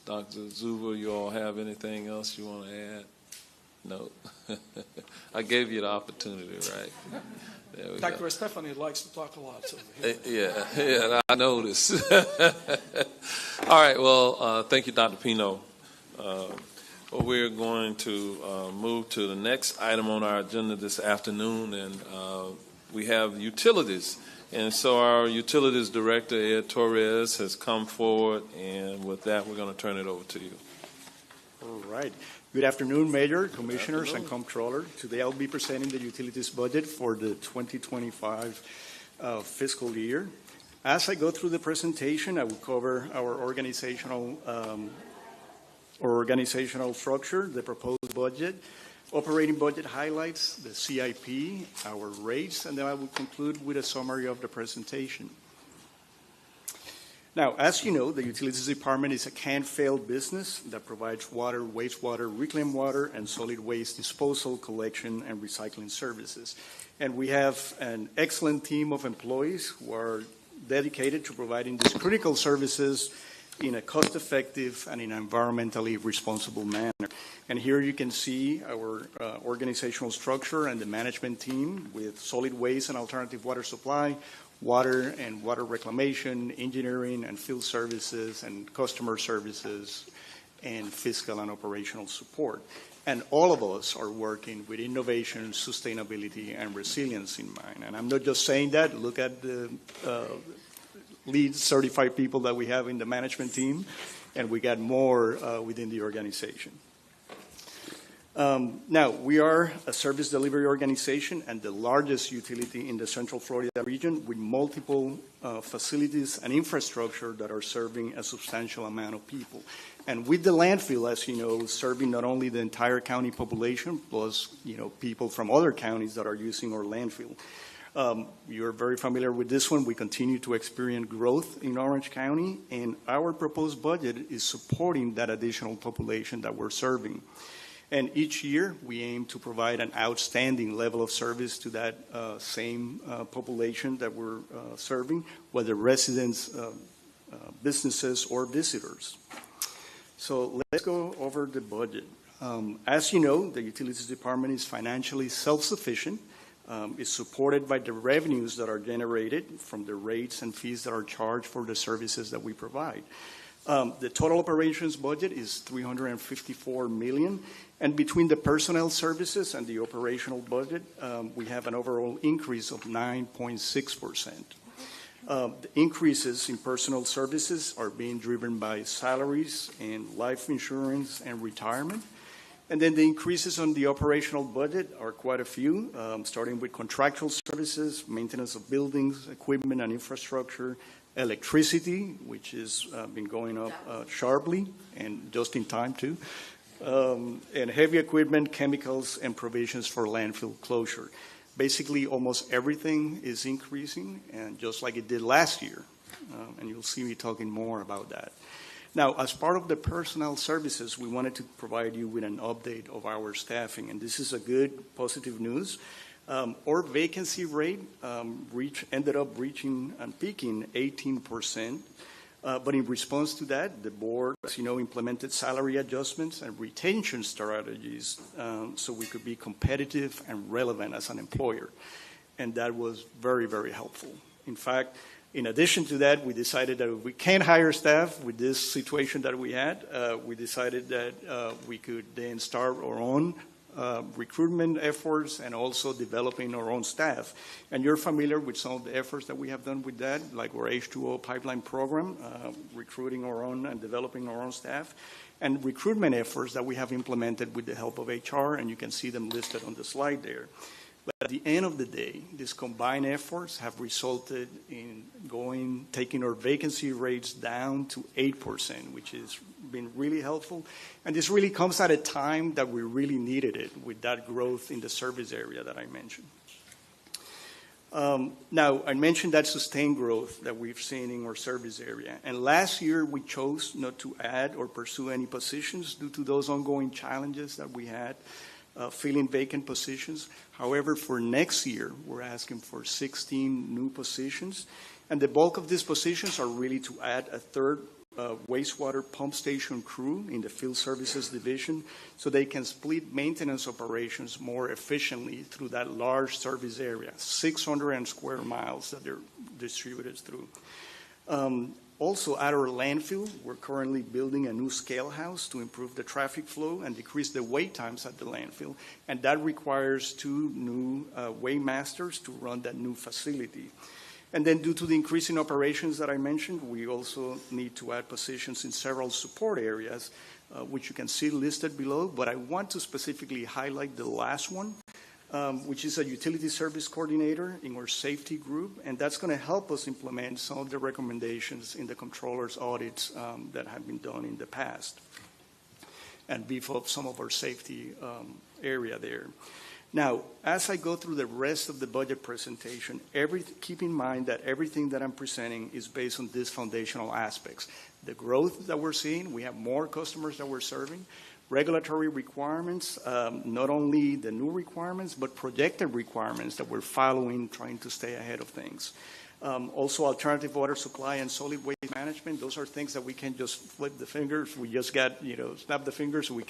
Dr. Zuber, you all have anything else you want to add? No. I gave you the opportunity, right? There we Dr. go. Stephanie likes to talk a lot. So Yeah, I noticed. All right, well, thank you, Dr. Pino. Well, we're going to move to the next item on our agenda this afternoon, and we have utilities. And so our utilities director, Ed Torres, has come forward, and with that, we're going to turn it over to you. All right. Good afternoon, Mayor, Commissioners, and Comptroller. Today I'll be presenting the utilities budget for the 2025 fiscal year. As I go through the presentation, I will cover our organizational structure, the proposed budget, operating budget highlights, the CIP, our rates, and then I will conclude with a summary of the presentation. Now, as you know, the Utilities Department is a can't-fail business that provides water, wastewater, reclaimed water, and solid waste disposal, collection, and recycling services. And we have an excellent team of employees who are dedicated to providing these critical services in a cost-effective and in an environmentally responsible manner. And here you can see our organizational structure and the management team with solid waste and alternative water supply, water and water reclamation, engineering and field services, and customer services, and fiscal and operational support. And all of us are working with innovation, sustainability, and resilience in mind. And I'm not just saying that. Look at the lead certified people that we have in the management team, and we got more within the organization. Now, we are a service delivery organization and the largest utility in the Central Florida region with multiple facilities and infrastructure that are serving a substantial amount of people. And with the landfill, as you know, serving not only the entire county population, plus, people from other counties that are using our landfill. You're very familiar with this one. We continue to experience growth in Orange County, and our proposed budget is supporting that additional population that we're serving. And each year, we aim to provide an outstanding level of service to that same population that we're serving, whether residents, businesses, or visitors. So let's go over the budget. As you know, the Utilities Department is financially self-sufficient. It's supported by the revenues that are generated from the rates and fees that are charged for the services that we provide. The total operations budget is $354 million, and between the personnel services and the operational budget, we have an overall increase of 9.6%. The increases in personnel services are being driven by salaries and life insurance and retirement. And then the increases on the operational budget are quite a few, starting with contractual services, maintenance of buildings, equipment and infrastructure, electricity, which has been going up sharply and just in time too, and heavy equipment, chemicals, and provisions for landfill closure. Basically, almost everything is increasing, and just like it did last year, and you'll see me talking more about that. Now, as part of the personnel services, we wanted to provide you with an update of our staffing, and this is a good, positive news. Our vacancy rate ended up reaching and peaking 18%, but in response to that, the board, as you know, implemented salary adjustments and retention strategies so we could be competitive and relevant as an employer, and that was very, very helpful. In fact, in addition to that, we decided that if we can't hire staff with this situation that we had, we decided that we could then start our own recruitment efforts and also developing our own staff. And you're familiar with some of the efforts that we have done with that, like our H2O pipeline program, recruiting our own and developing our own staff, and recruitment efforts that we have implemented with the help of HR, and you can see them listed on the slide there. But at the end of the day, these combined efforts have resulted in taking our vacancy rates down to 8%, which has been really helpful. And this really comes at a time that we really needed it with that growth in the service area that I mentioned. Now, I mentioned that sustained growth that we've seen in our service area. And last year, we chose not to add or pursue any positions due to those ongoing challenges that we had filling vacant positions. However, for next year, we're asking for 16 new positions. And the bulk of these positions are really to add a third wastewater pump station crew in the field services division so they can split maintenance operations more efficiently through that large service area, 600 square miles that they're distributed through. Also, at our landfill, we're currently building a new scale house to improve the traffic flow and decrease the wait times at the landfill, and that requires 2 new weighmasters to run that new facility. And then due to the increase in operations that I mentioned, we also need to add positions in several support areas, which you can see listed below, but I want to specifically highlight the last one, which is a utility service coordinator in our safety group, and that's going to help us implement some of the recommendations in the controller's audits that have been done in the past and beef up some of our safety area there. Now, as I go through the rest of the budget presentation, keep in mind that everything that I'm presenting is based on these foundational aspects. The growth that we're seeing, we have more customers that we're serving, regulatory requirements, not only the new requirements, but projected requirements that we're following, trying to stay ahead of things. Also, alternative water supply and solid waste management, those are things that we can't just flip the fingers. We just got, snap the fingers. We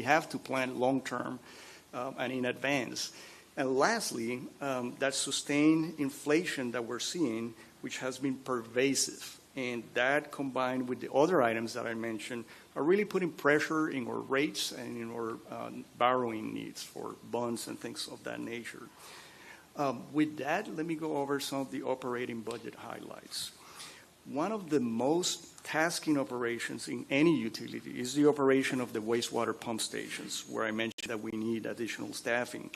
have to plan long-term and in advance. And lastly, that sustained inflation that we're seeing, which has been pervasive, and that combined with the other items that I mentioned are really putting pressure in our rates and in our borrowing needs for bonds and things of that nature. With that, let me go over some of the operating budget highlights. One of the most tasking operations in any utility is the operation of the wastewater pump stations, where I mentioned that we need additional staffing.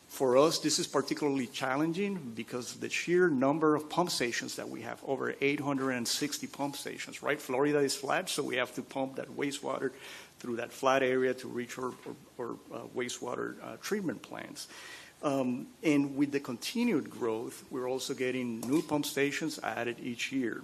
For us, this is particularly challenging because of the sheer number of pump stations that we have, over 860 pump stations, right? Florida is flat, so we have to pump that wastewater through that flat area to reach our wastewater treatment plants. And with the continued growth, we're also getting new pump stations added each year.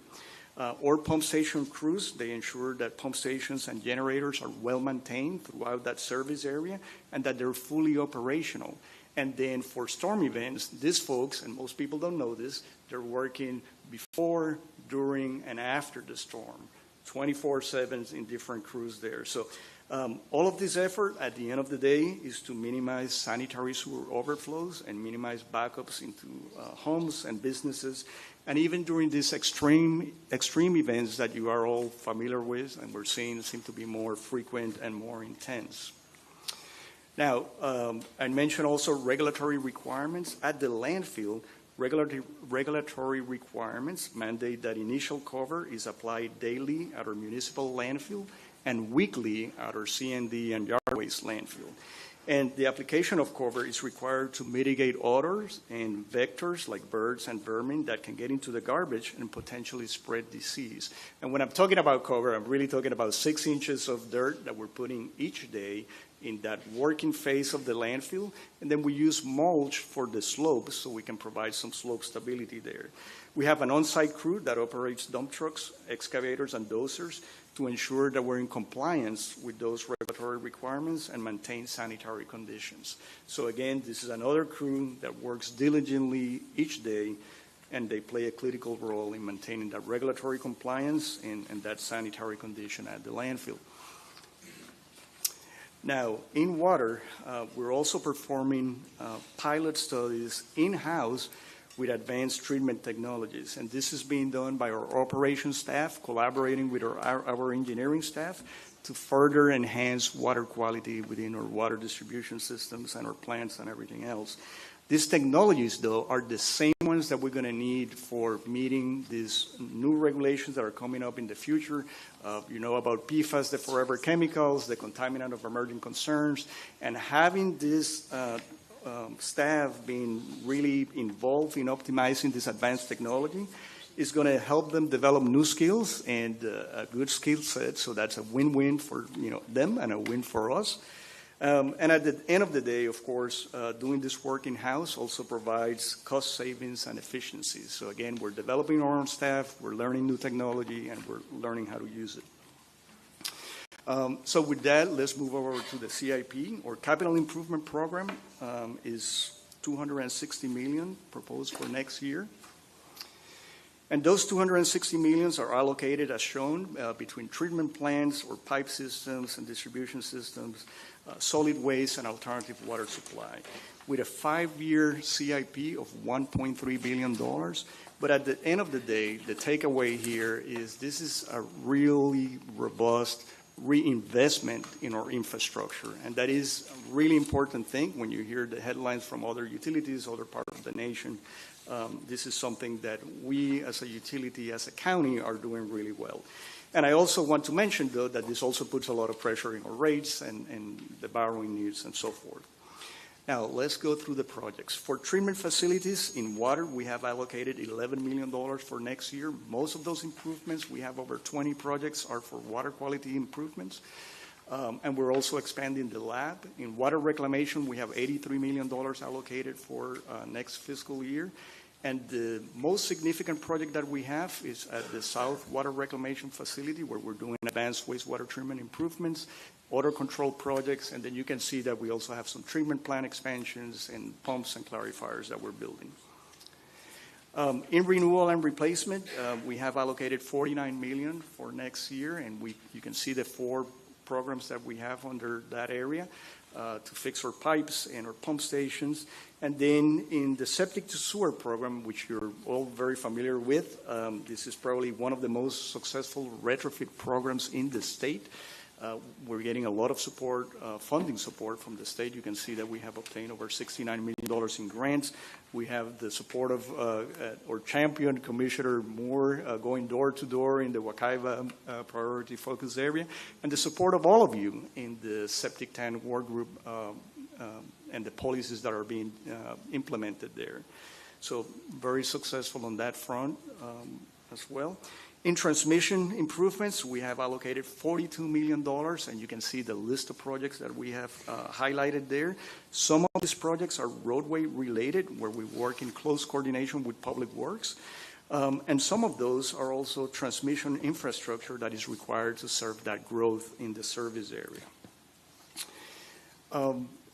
Our pump station crews, they ensure that pump stations and generators are well maintained throughout that service area and that they're fully operational. And then for storm events, these folks, and most people don't know this, they're working before, during, and after the storm, 24/7 in different crews there. So all of this effort at the end of the day is to minimize sanitary sewer overflows and minimize backups into homes and businesses. And even during these extreme events that you are all familiar with and we're seeing seem to be more frequent and more intense. Now, I mentioned also regulatory requirements. At the landfill, regulatory requirements mandate that initial cover is applied daily at our municipal landfill and weekly at our C&D and yard waste landfill. And the application of cover is required to mitigate odors and vectors like birds and vermin that can get into the garbage and potentially spread disease. And when I'm talking about cover, I'm really talking about 6 inches of dirt that we're putting each day in that working phase of the landfill. And then we use mulch for the slopes so we can provide some slope stability there. We have an on-site crew that operates dump trucks, excavators, and dozers to ensure that we're in compliance with those regulatory requirements and maintain sanitary conditions. So again, this is another crew that works diligently each day, and they play a critical role in maintaining that regulatory compliance and that sanitary condition at the landfill. Now, in water, we're also performing pilot studies in-house with advanced treatment technologies. And this is being done by our operations staff, collaborating with our engineering staff to further enhance water quality within our water distribution systems and our plants and everything else. These technologies, though, are the same ones that we're going to need for meeting these new regulations that are coming up in the future. You know about PFAS, the forever chemicals, the contaminant of emerging concerns, and having this staff being really involved in optimizing this advanced technology is going to help them develop new skills and a good skill set. So that's a win-win for them and a win for us. And at the end of the day, of course, doing this work in-house also provides cost savings and efficiencies. So again, we're developing our own staff, we're learning new technology, and we're learning how to use it. So with that, let's move over to the CIP, or Capital Improvement Program, is $260 million proposed for next year. And those $260 million are allocated as shown between treatment plants or pipe systems and distribution systems, solid waste and alternative water supply, with a 5-year CIP of $1.3 billion. But at the end of the day, the takeaway here is this is a really robust reinvestment in our infrastructure. And that is a really important thing when you hear the headlines from other utilities, other parts of the nation. This is something that we as a utility, as a county, are doing really well. And I also want to mention, though, that this also puts a lot of pressure in our rates and the borrowing needs and so forth. Now, let's go through the projects. For treatment facilities in water, we have allocated $11 million for next year. Most of those improvements, we have over 20 projects, are for water quality improvements. And we're also expanding the lab. In water reclamation, we have $83 million allocated for next fiscal year. And the most significant project that we have is at the South Water Reclamation Facility, where we're doing advanced wastewater treatment improvements, odor control projects, and then you can see that we also have some treatment plant expansions and pumps and clarifiers that we're building. In renewal and replacement, we have allocated $49 million for next year, and you can see the 4 programs that we have under that area to fix our pipes and our pump stations. And then in the septic to sewer program, which you're all very familiar with, this is probably one of the most successful retrofit programs in the state. We're getting a lot of support, funding support from the state. You can see that we have obtained over $69 million in grants. We have the support of our champion, Commissioner Moore, going door to door in the Wakaiva priority focus area, and the support of all of you in the septic tank work group and the policies that are being implemented there. So very successful on that front as well. In transmission improvements, we have allocated $42 million, and you can see the list of projects that we have highlighted there. Some of these projects are roadway related, where we work in close coordination with Public Works. And some of those are also transmission infrastructure that is required to serve that growth in the service area.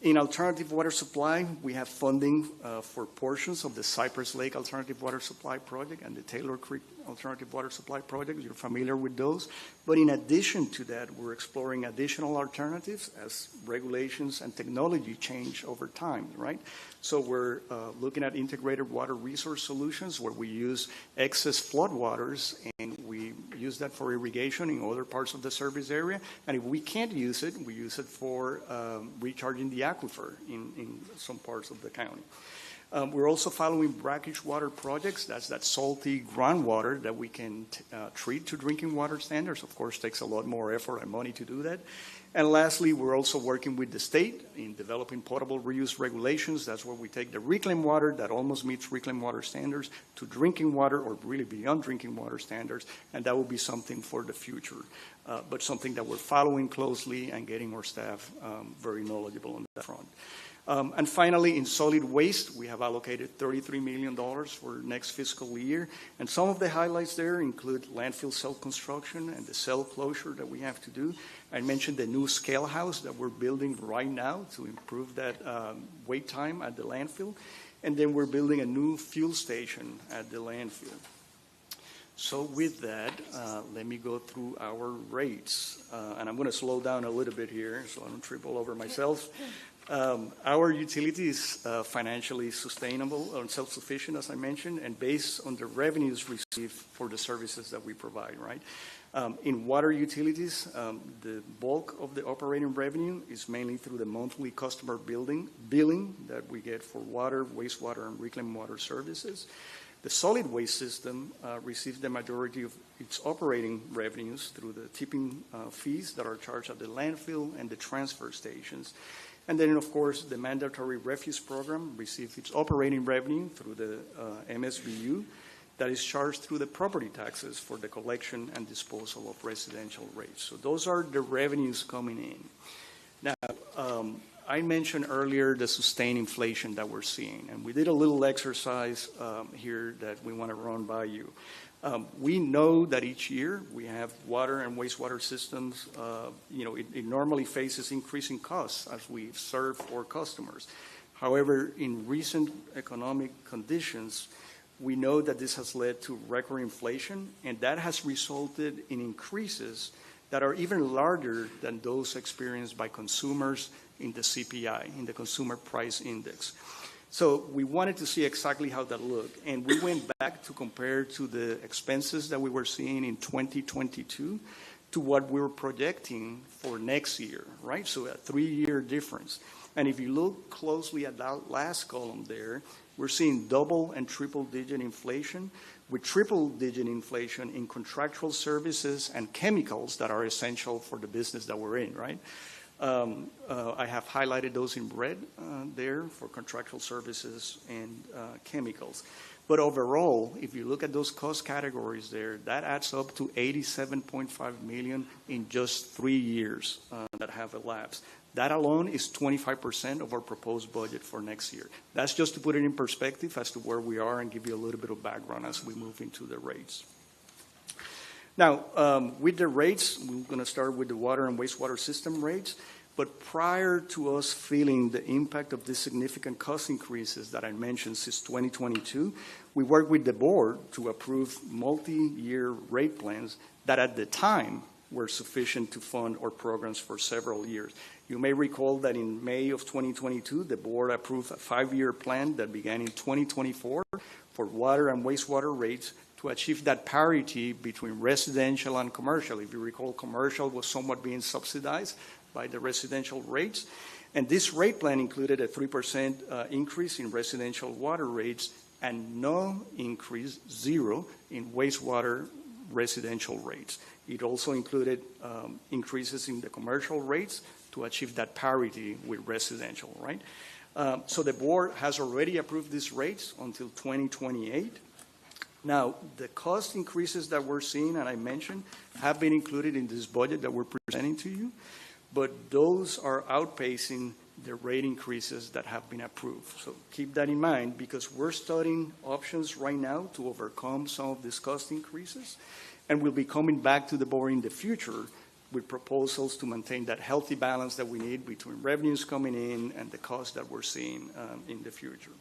In alternative water supply, we have funding for portions of the Cypress Lake Alternative Water Supply Project and the Taylor Creek Alternative Water Supply Project. You're familiar with those. But in addition to that, we're exploring additional alternatives as regulations and technology change over time, right? So we're looking at integrated water resource solutions where we use excess floodwaters and we use that for irrigation in other parts of the service area. And if we can't use it, we use it for recharging the aquifer in some parts of the county. We're also following brackish water projects. That's that salty groundwater that we can treat to drinking water standards. Of course, takes a lot more effort and money to do that. And lastly, we're also working with the state in developing potable reuse regulations. That's where we take the reclaimed water that almost meets reclaimed water standards to drinking water, or really beyond drinking water standards, and that will be something for the future, but something that we're following closely and getting our staff very knowledgeable on that front. And finally, in solid waste, we have allocated $33 million for next fiscal year. And some of the highlights there include landfill cell construction and the cell closure that we have to do. I mentioned the new scale house that we're building right now to improve that wait time at the landfill. And then we're building a new fuel station at the landfill. So with that, let me go through our rates. And I'm going to slow down a little bit here so I don't trip all over myself. Our utility is financially sustainable and self-sufficient, as I mentioned, and based on the revenues received for the services that we provide, right? In water utilities, the bulk of the operating revenue is mainly through the monthly customer billing that we get for water, wastewater, and reclaimed water services. The solid waste system receives the majority of its operating revenues through the tipping fees that are charged at the landfill and the transfer stations. And then, of course, the mandatory refuse program receives its operating revenue through the MSBU that is charged through the property taxes for the collection and disposal of residential waste. So those are the revenues coming in. Now, I mentioned earlier the sustained inflation that we're seeing, and we did a little exercise here that we want to run by you. We know that each year we have water and wastewater systems, it normally faces increasing costs as we serve our customers. However, in recent economic conditions, we know that this has led to record inflation, and that has resulted in increases that are even larger than those experienced by consumers in the CPI, in the Consumer Price Index. So we wanted to see exactly how that looked, and we went back to compare to the expenses that we were seeing in 2022 to what we were projecting for next year, right? So a 3-year difference. And if you look closely at that last column there, we're seeing double and triple-digit inflation, with triple-digit inflation in contractual services and chemicals that are essential for the business that we're in, right? I have highlighted those in red there for contractual services and chemicals. But overall, if you look at those cost categories there, that adds up to $87.5 million in just 3 years that have elapsed. That alone is 25% of our proposed budget for next year. That's just to put it in perspective as to where we are and give you a little bit of background as we move into the rates. Now, with the rates, we're going to start with the water and wastewater system rates. But prior to us feeling the impact of these significant cost increases that I mentioned since 2022, we worked with the board to approve multi-year rate plans that at the time were sufficient to fund our programs for several years. You may recall that in May of 2022, the board approved a 5-year plan that began in 2024 for water and wastewater rates to achieve that parity between residential and commercial. If you recall, commercial was somewhat being subsidized by the residential rates. And this rate plan included a 3% increase in residential water rates and no increase, 0, in wastewater residential rates. It also included increases in the commercial rates to achieve that parity with residential, right? So the board has already approved these rates until 2028. Now, the cost increases that we're seeing, and I mentioned, have been included in this budget that we're presenting to you, but those are outpacing the rate increases that have been approved. So keep that in mind, because we're studying options right now to overcome some of these cost increases, and we'll be coming back to the board in the future with proposals to maintain that healthy balance that we need between revenues coming in and the costs that we're seeing in the future.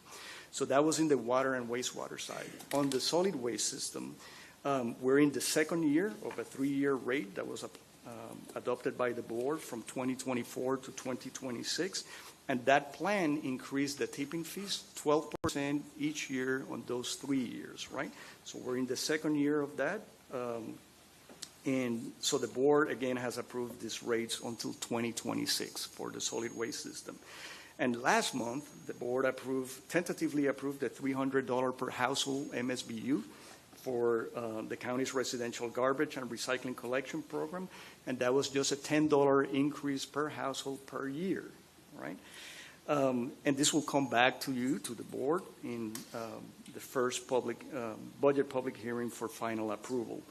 So that was in the water and wastewater side. On the solid waste system, we're in the second year of a 3-year rate that was adopted by the board from 2024 to 2026. And that plan increased the tipping fees 12% each year on those 3 years, right? So we're in the second year of that. And so the board, again, has approved these rates until 2026 for the solid waste system. And last month, the board tentatively approved the $300 per household MSBU for the county's residential garbage and recycling collection program. And that was just a $10 increase per household per year, right? And this will come back to you, to the board, in the first budget public hearing for final approval.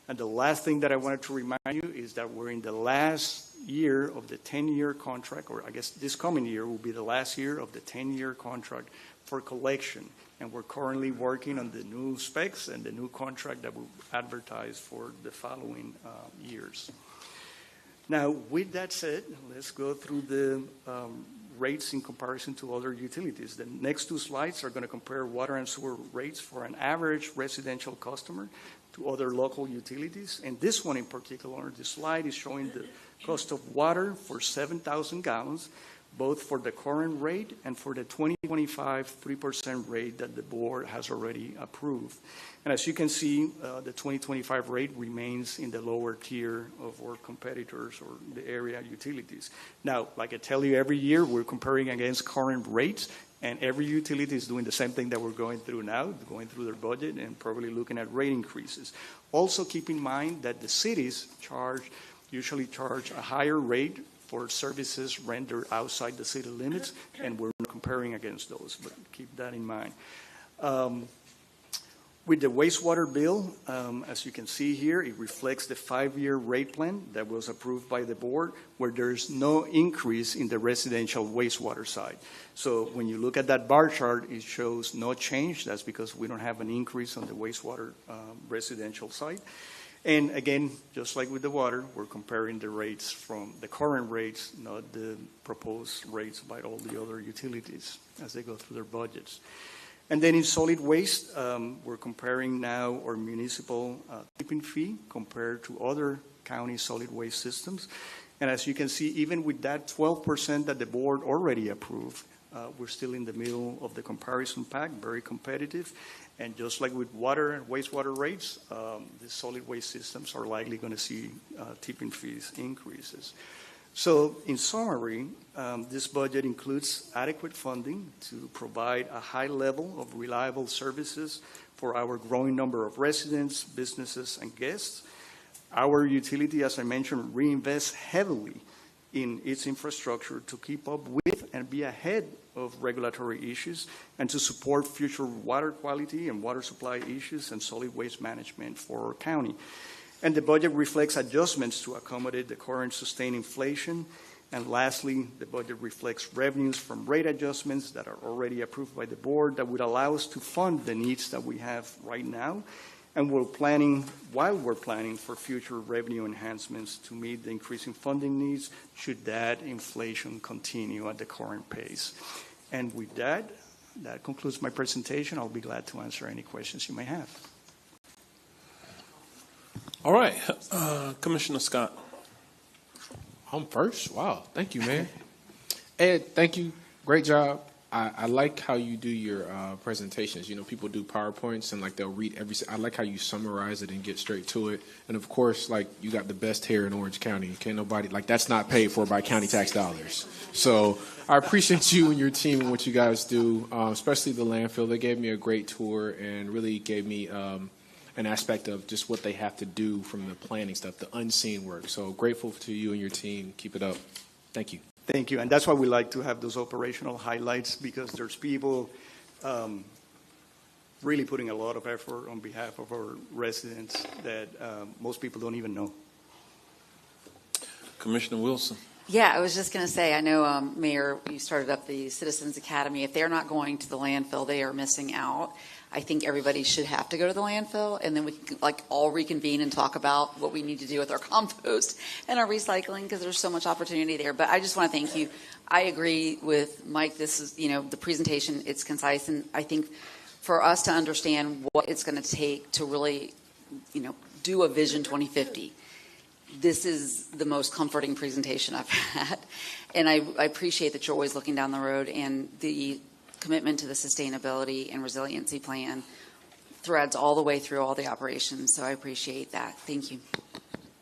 And the last thing that I wanted to remind you is that we're in the last year of the 10-year contract, or I guess this coming year will be the last year of the 10-year contract for collection. And we're currently working on the new specs and the new contract that will advertise for the following years. Now, with that said, let's go through the rates in comparison to other utilities. The next 2 slides are going to compare water and sewer rates for an average residential customer to other local utilities. And this one in particular, this slide is showing the cost of water for 7,000 gallons, both for the current rate and for the 2025 3% rate that the board has already approved. And as you can see, the 2025 rate remains in the lower tier of our competitors or the area utilities. Now, like I tell you every year, we're comparing against current rates, and every utility is doing the same thing that we're going through now, going through their budget and probably looking at rate increases. Also keep in mind that the cities usually charge a higher rate for services rendered outside the city limits, and we're not comparing against those, but keep that in mind. With the wastewater bill, as you can see here, it reflects the 5-year rate plan that was approved by the board, where there's no increase in the residential wastewater side. So when you look at that bar chart, it shows no change. That's because we don't have an increase on the wastewater residential side. And again, just like with the water, we're comparing the rates from the current rates, not the proposed rates by all the other utilities as they go through their budgets. And then in solid waste, we're comparing now our municipal tipping fee compared to other county solid waste systems. And as you can see, even with that 12% that the board already approved, we're still in the middle of the comparison pack, very competitive. And just like with water and wastewater rates, the solid waste systems are likely going to see tipping fees increases. So in summary, this budget includes adequate funding to provide a high level of reliable services for our growing number of residents, businesses, and guests. Our utility, as I mentioned, reinvests heavily in its infrastructure to keep up with and be ahead of regulatory issues and to support future water quality and water supply issues and solid waste management for our county. And the budget reflects adjustments to accommodate the current sustained inflation. And lastly, the budget reflects revenues from rate adjustments that are already approved by the board that would allow us to fund the needs that we have right now. And while we're planning for future revenue enhancements to meet the increasing funding needs, should that inflation continue at the current pace. And with that concludes my presentation. I'll be glad to answer any questions you may have. All right, Commissioner Scott. I'm first. Wow. Thank you, man. Ed, thank you. Great job. I like how you do your presentations. You know, people do PowerPoints and like they'll read I like how you summarize it and get straight to it. And of course, like you got the best hair in Orange County. Can't nobody, like that's not paid for by county tax dollars. So I appreciate you and your team and what you guys do, especially the landfill. They gave me a great tour and really gave me an aspect of just what they have to do from the planning stuff, the unseen work. So grateful to you and your team. Keep it up. Thank you. Thank you. And that's why we like to have those operational highlights, because there's people really putting a lot of effort on behalf of our residents that most people don't even know. Commissioner Wilson. Yeah, I was just going to say, I know, Mayor, you started up the Citizens Academy. If they're not going to the landfill, they are missing out. I think everybody should have to go to the landfill, and then we can all reconvene and talk about what we need to do with our compost and our recycling, because there's so much opportunity there. But I just want to thank you. I agree with Mike. This is, the presentation, it's concise, and I think for us to understand what it's going to take to really, do a Vision 2050, this is the most comforting presentation I've had. And I appreciate that you're always looking down the road, and the commitment to the sustainability and resiliency plan threads all the way through all the operations. So I appreciate that. Thank you.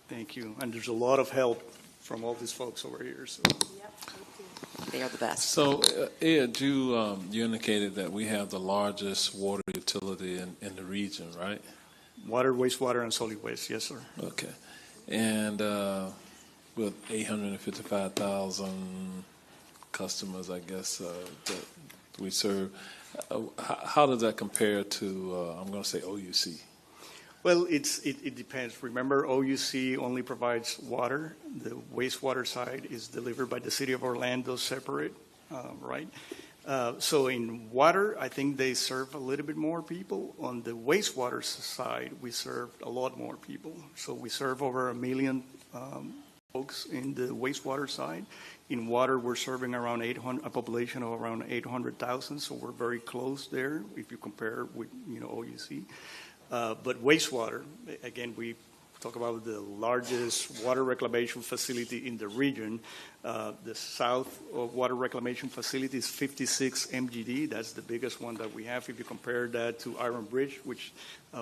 Thank you. And there's a lot of help from all these folks over here. So. They are the best. So, Ed, you indicated that we have the largest water utility in the region, right? Water, wastewater, and solid waste. Yes, sir. Okay. And with 855,000 customers, I guess, that we serve, how does that compare to, I'm going to say OUC? Well, it depends. Remember, OUC only provides water. The wastewater side is delivered by the city of Orlando separate, right? So in water, I think they serve a little bit more people. On the wastewater side, we serve a lot more people. So we serve over 1 million folks in the wastewater side. In water, we're serving around a population of around 800,000. So we're very close there if you compare with OUC. But wastewater, again, we talk about the largest water reclamation facility in the region. The South Water Reclamation Facility is 56 MGD. That's the biggest one that we have. If you compare that to Iron Bridge, which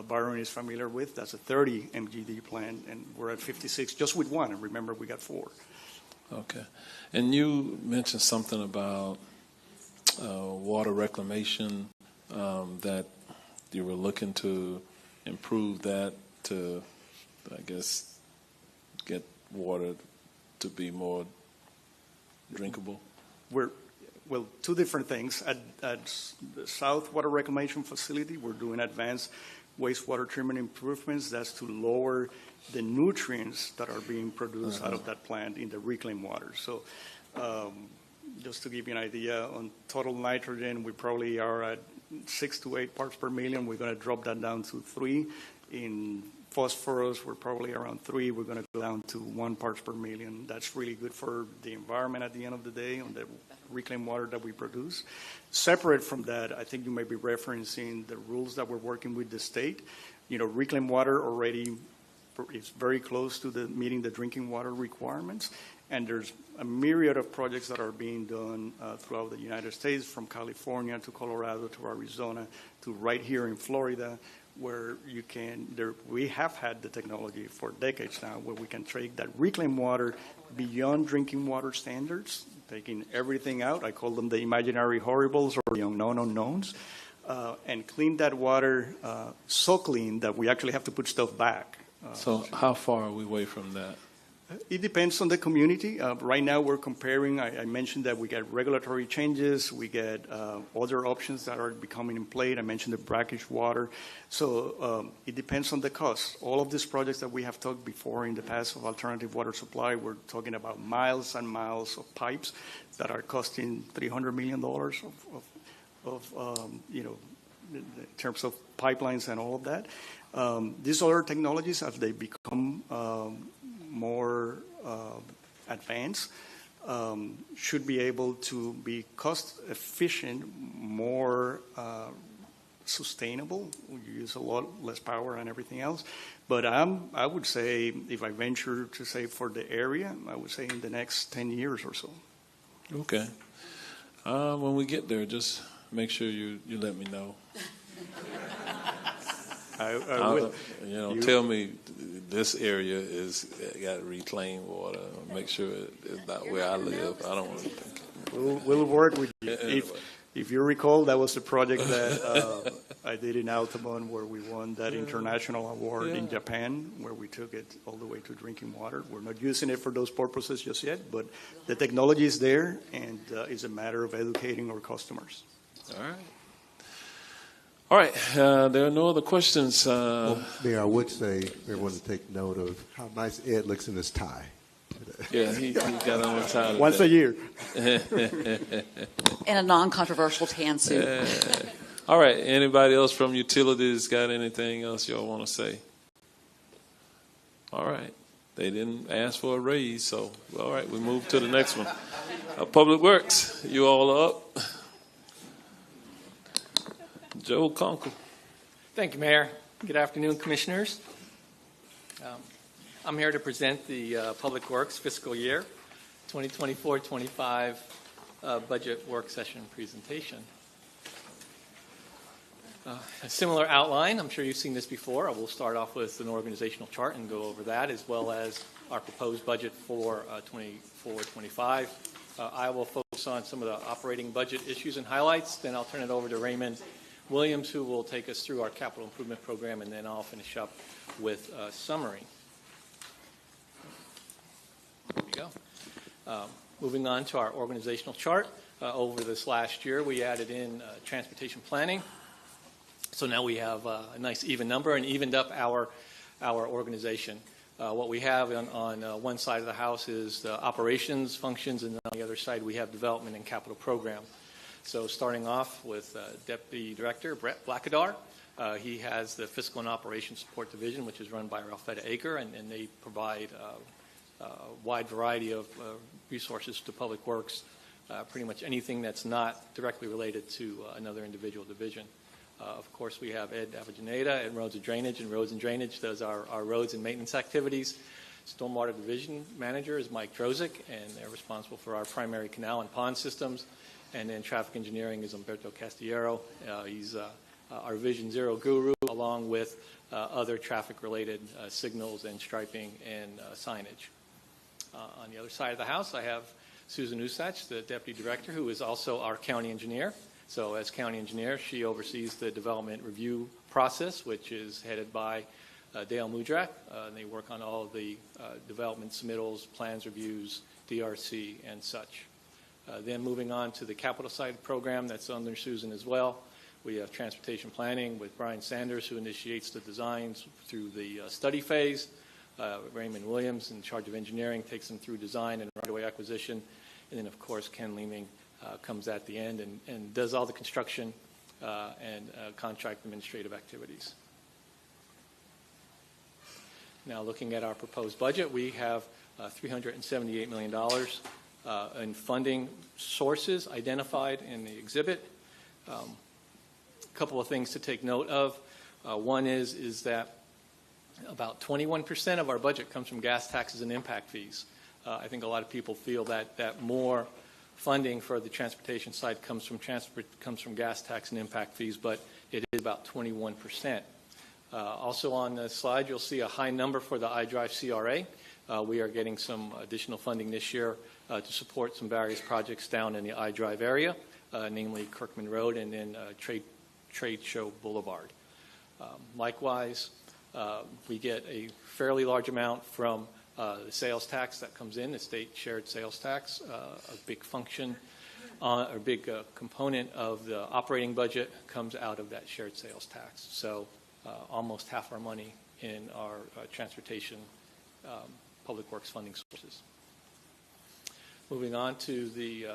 Byron is familiar with, that's a 30 MGD plant, and we're at 56 just with one. And remember, we got 4. Okay. And you mentioned something about water reclamation, that you were looking to improve that to, I guess, get water to be more drinkable? Well, 2 different things. At the South Water Reclamation Facility, we're doing advanced wastewater treatment improvements. That's to lower the nutrients that are being produced out of that plant in the reclaimed water. So just to give you an idea, on total nitrogen, we probably are at 6 to 8 parts per million. We're going to drop that down to 3. In phosphorus, we're probably around 3. We're going to go down to 1 parts per million. That's really good for the environment at the end of the day on the reclaimed water that we produce. Separate from that, I think you may be referencing the rules that we're working with the state. Reclaimed water already is very close to meeting the drinking water requirements. And there's a myriad of projects that are being done throughout the United States, from California to Colorado to Arizona to right here in Florida, where we have had the technology for decades now where we can take that reclaimed water beyond drinking water standards, taking everything out. I call them the imaginary horribles or the unknown unknowns, and clean that water so clean that we actually have to put stuff back. So how far are we away from that? It depends on the community. Right now we're comparing, I mentioned that we get regulatory changes, we get other options that are becoming in play. I mentioned the brackish water. So it depends on the cost. All of these projects that we have talked before in the past of alternative water supply, we're talking about miles and miles of pipes that are costing $300 million in terms of pipelines and all of that. These other technologies, as they become more advanced, should be able to be cost efficient, more sustainable. We use a lot less power and everything else. But I would say, if I venture to say for the area, I would say in the next 10 years or so. Okay. When we get there, just make sure you let me know. I will. Tell me this area got reclaimed water. Make sure it's not where I live. I don't want to think. We'll work with you. Anyway. If you recall, that was the project that I did in Altamont, where we won that international award in Japan, where we took it all the way to drinking water. We're not using it for those purposes just yet, but the technology is there, and it's a matter of educating our customers. All right. All right, there are no other questions. Mayor, I would say everyone to take note of how nice Ed looks in his tie. Yeah, he got on the tie. Once a year. In a non-controversial tan suit. All right, anybody else from utilities got anything else y'all want to say? All right, they didn't ask for a raise, so all right, we move to the next one. Public Works, you all are up. Joe Conkle. Thank you, Mayor. Good afternoon, Commissioners. I'm here to present the Public Works fiscal year 2024-25 budget work session presentation. A similar outline. I'm sure you've seen this before. I will start off with an organizational chart and go over that, as well as our proposed budget for 24-25. I will focus on some of the operating budget issues and highlights. Then I'll turn it over to Raymond Williams, who will take us through our capital improvement program, and then I'll finish up with a summary. There we go. Moving on to our organizational chart. Over this last year, we added in transportation planning. So now we have a nice even number and evened up our organization. What we have on one side of the house is the operations functions, and on the other side we have development and capital program. So starting off with Deputy Director Brett Blackadar. He has the Fiscal and Operations Support Division, which is run by Ralphetta Aker, and they provide a wide variety of resources to Public Works, pretty much anything that's not directly related to another individual division. Of course, we have Ed Avellaneda at Roads and Drainage, and Roads and Drainage does our roads and maintenance activities. Stormwater Division Manager is Mike Drozik, and they're responsible for our primary canal and pond systems. And then Traffic Engineering is Umberto Castillero. He's our Vision Zero guru, along with other traffic-related signals and striping and signage. On the other side of the house, I have Susan Usach, the Deputy Director, who is also our County Engineer. So as County Engineer, she oversees the development review process, which is headed by Dale Mudrak. And they work on all of the development submittals, plans reviews, DRC, and such. Then moving on to the capital side program, that's under Susan as well. We have transportation planning with Brian Sanders, who initiates the designs through the study phase. Raymond Williams, in charge of engineering, takes them through design and right-of-way acquisition. And then, of course, Ken Leeming comes at the end and does all the construction and contract administrative activities. Now, looking at our proposed budget, we have $378 million in funding sources identified in the exhibit. A couple of things to take note of. One is that about 21% of our budget comes from gas taxes and impact fees. I think a lot of people feel that more funding for the transportation side comes from gas tax and impact fees, but it is about 21%. Also on the slide, you'll see a high number for the iDrive CRA. We are getting some additional funding this year to support some various projects down in the iDrive area, namely Kirkman Road and then Trade Show Boulevard. Likewise, we get a fairly large amount from the sales tax that comes in, the state shared sales tax, a big function, or big component of the operating budget comes out of that shared sales tax. So almost half our money in our transportation public works funding sources. Moving on to the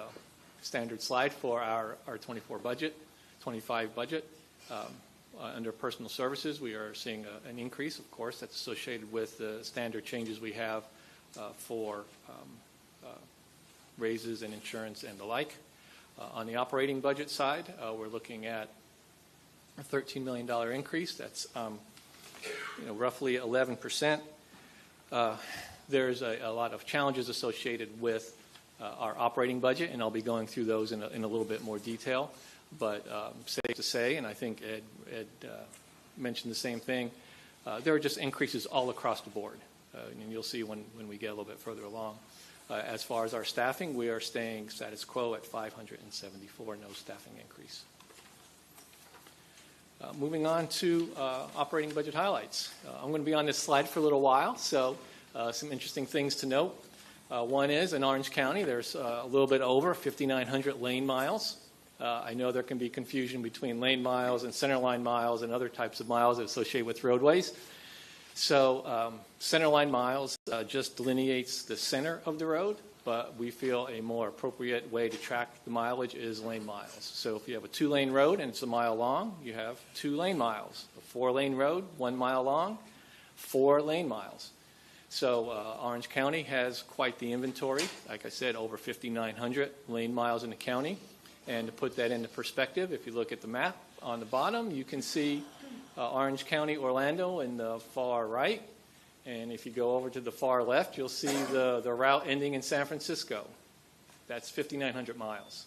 standard slide for our 25 budget. Under personal services, we are seeing an increase, of course, that's associated with the standard changes we have for raises and insurance and the like. On the operating budget side, we're looking at a $13 million increase. That's roughly 11%. There's a lot of challenges associated with our operating budget, and I'll be going through those in a little bit more detail. But safe to say, and I think Ed mentioned the same thing, there are just increases all across the board. And you'll see when we get a little bit further along. As far as our staffing, we are staying status quo at 574, no staffing increase. Moving on to operating budget highlights. I'm going to be on this slide for a little while, so some interesting things to note. One is in Orange County, there's a little bit over 5,900 lane miles. I know there can be confusion between lane miles and centerline miles and other types of miles associated with roadways. So centerline miles just delineates the center of the road, but we feel a more appropriate way to track the mileage is lane miles. So if you have a 2-lane road and it's a mile long, you have 2 lane miles. A 4-lane road, 1 mile long, 4 lane miles. So Orange County has quite the inventory. Like I said, over 5,900 lane miles in the county. And to put that into perspective, if you look at the map on the bottom, you can see Orange County, Orlando in the far right. And if you go over to the far left, you'll see the route ending in San Francisco. That's 5,900 miles.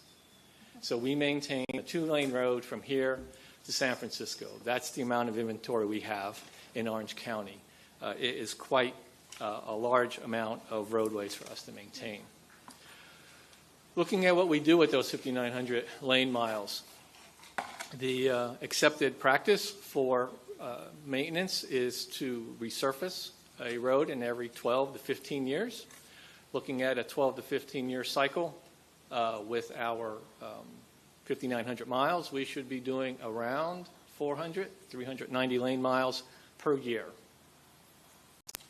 So we maintain a 2-lane road from here to San Francisco. That's the amount of inventory we have in Orange County. It is quite a large amount of roadways for us to maintain. Looking at what we do with those 5,900 lane miles, the accepted practice for maintenance is to resurface a road in every 12 to 15 years. Looking at a 12 to 15 year cycle with our 5,900 miles, we should be doing around 390 lane miles per year.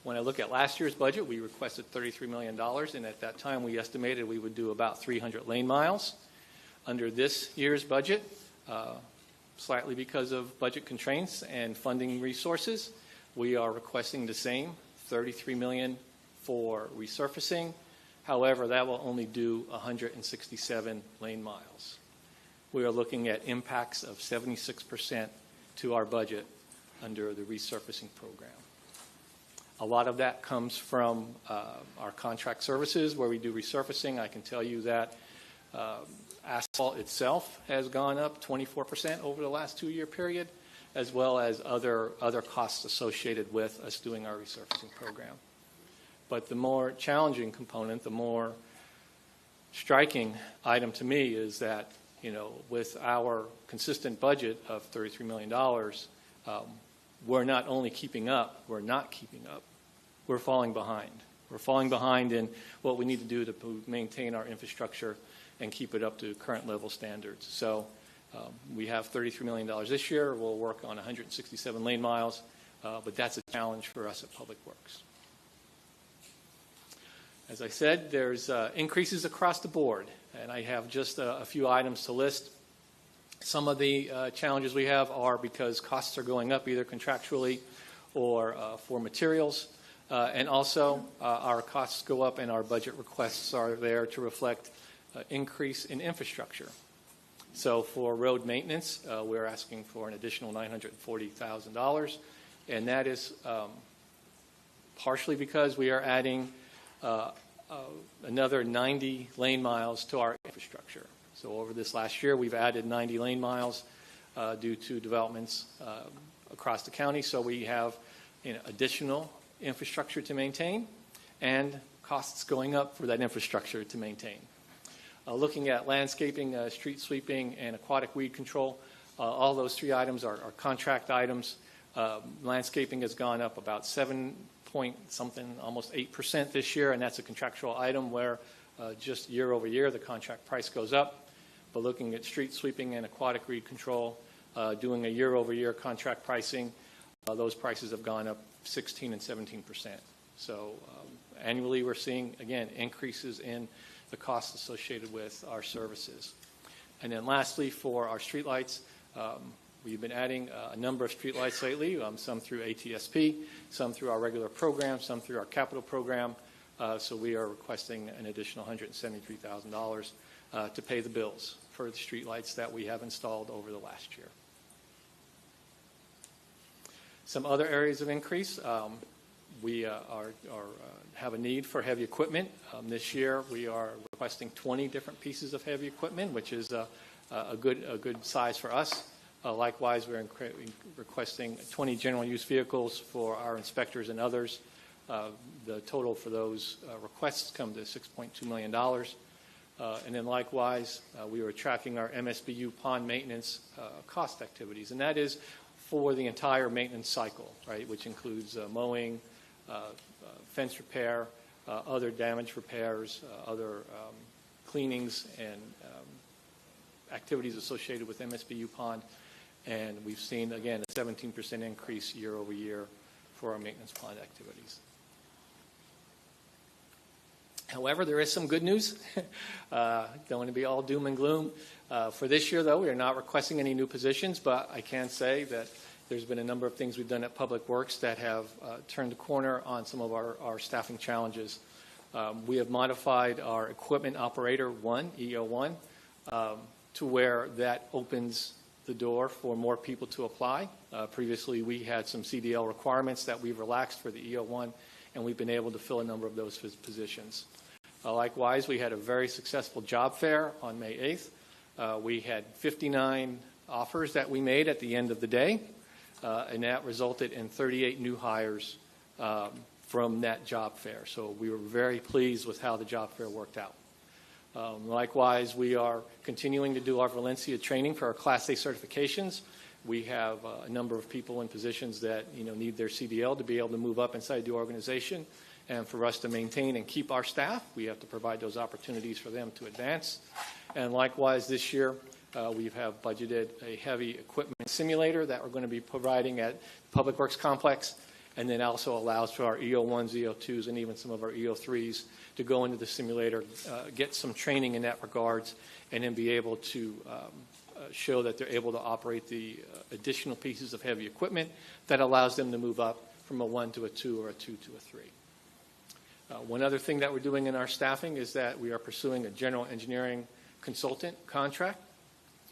When I look at last year's budget, we requested $33 million, and at that time we estimated we would do about 300 lane miles. Under this year's budget, slightly because of budget constraints and funding resources, we are requesting the same, $33 million for resurfacing. However, that will only do 167 lane miles. We are looking at impacts of 76% to our budget under the resurfacing program. A lot of that comes from our contract services where we do resurfacing. I can tell you that asphalt itself has gone up 24% over the last 2-year period, as well as other costs associated with us doing our resurfacing program. But the more challenging component, the more striking item to me is that, with our consistent budget of $33 million, we're not only keeping up, we're not keeping up. We're falling behind. We're falling behind in what we need to do to maintain our infrastructure and keep it up to current level standards. So We have $33 million this year. We'll work on 167 lane miles, but that's a challenge for us at Public Works. As I said, there's increases across the board, and I have just a few items to list. Some of the challenges we have are because costs are going up either contractually or for materials, and also our costs go up and our budget requests are there to reflect increase in infrastructure. So for road maintenance, we're asking for an additional $940,000, and that is partially because we are adding another 90 lane miles to our infrastructure. So over this last year, we've added 90 lane miles due to developments across the county. So we have additional infrastructure to maintain and costs going up for that infrastructure to maintain. Looking at landscaping, street sweeping, and aquatic weed control, all those three items are contract items. Landscaping has gone up about 7 point something, almost 8% this year, and that's a contractual item where just year over year the contract price goes up. But looking at street sweeping and aquatic weed control, doing a year over year contract pricing, those prices have gone up 16 and 17%. So annually we're seeing, again, increases in the costs associated with our services. And then lastly, for our streetlights, we've been adding a number of streetlights lately, some through ATSP, some through our regular program, some through our capital program. So we are requesting an additional $173,000 to pay the bills for the streetlights that we have installed over the last year. Some other areas of increase, we have a need for heavy equipment. This year we are requesting 20 different pieces of heavy equipment, which is a good size for us. Likewise, we're requesting 20 general use vehicles for our inspectors and others. The total for those requests come to $6.2 million. And then likewise, we were tracking our MSBU pond maintenance cost activities, and that is for the entire maintenance cycle, right, which includes mowing, fence repair, other damage repairs, other cleanings and activities associated with MSBU pond. And we've seen, again, a 17% increase year over year for our maintenance pond activities. However, there is some good news. Don't want to be all doom and gloom. For this year, though, we are not requesting any new positions, but I can say that there's been a number of things we've done at Public Works that have turned the corner on some of our staffing challenges. We have modified our Equipment Operator 1, EO1, to where that opens the door for more people to apply. Previously, we had some CDL requirements that we've relaxed for the EO1, and we've been able to fill a number of those positions. Likewise, we had a very successful job fair on May 8th. We had 59 offers that we made at the end of the day, and that resulted in 38 new hires from that job fair. So we were very pleased with how the job fair worked out. Likewise, we are continuing to do our Valencia training for our Class A certifications. We have a number of people in positions that need their CDL to be able to move up inside the organization. And for us to maintain and keep our staff, we have to provide those opportunities for them to advance. And likewise, this year, we have budgeted a heavy equipment simulator that we're going to be providing at Public Works Complex, and then also allows for our EO1s, EO2s, and even some of our EO3s to go into the simulator, get some training in that regards, and then be able to show that they're able to operate the additional pieces of heavy equipment that allows them to move up from a 1 to a 2 or a 2 to a 3. One other thing that we're doing in our staffing is that we are pursuing a general engineering consultant contract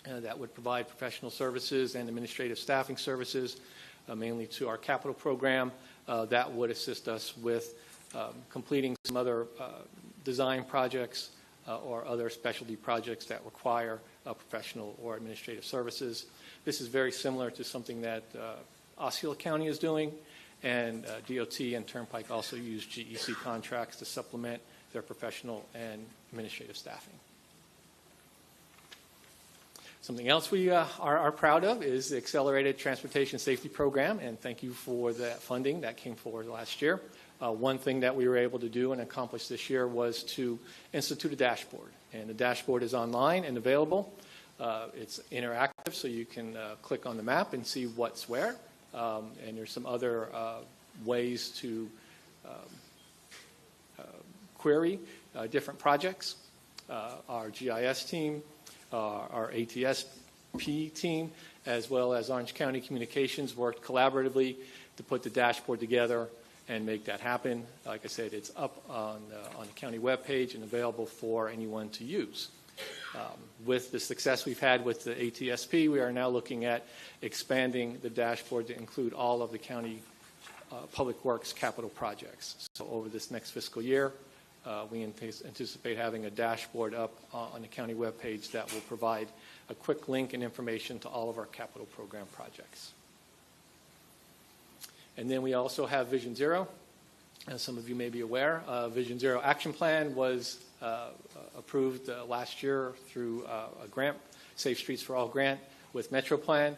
that would provide professional services and administrative staffing services, mainly to our capital program. That would assist us with completing some other design projects or other specialty projects that require professional or administrative services. This is very similar to something that Osceola County is doing, and DOT and Turnpike also use GEC contracts to supplement their professional and administrative staffing. Something else we are proud of is the Accelerated Transportation Safety Program, and thank you for that funding that came forward last year. One thing that we were able to do and accomplish this year was to institute a dashboard, and the dashboard is online and available. It's interactive, so you can click on the map and see what's where. And there's some other ways to query different projects. Our GIS team, our ATSP team, as well as Orange County Communications worked collaboratively to put the dashboard together and make that happen. Like I said, it's up on the county webpage and available for anyone to use. With the success we've had with the ATSP, we are now looking at expanding the dashboard to include all of the county public works capital projects. So over this next fiscal year, we anticipate having a dashboard up on the county webpage that will provide a quick link and information to all of our capital program projects. And then we also have Vision Zero. As some of you may be aware, Vision Zero Action Plan was approved last year through a grant, Safe Streets for All grant with Metro Plan.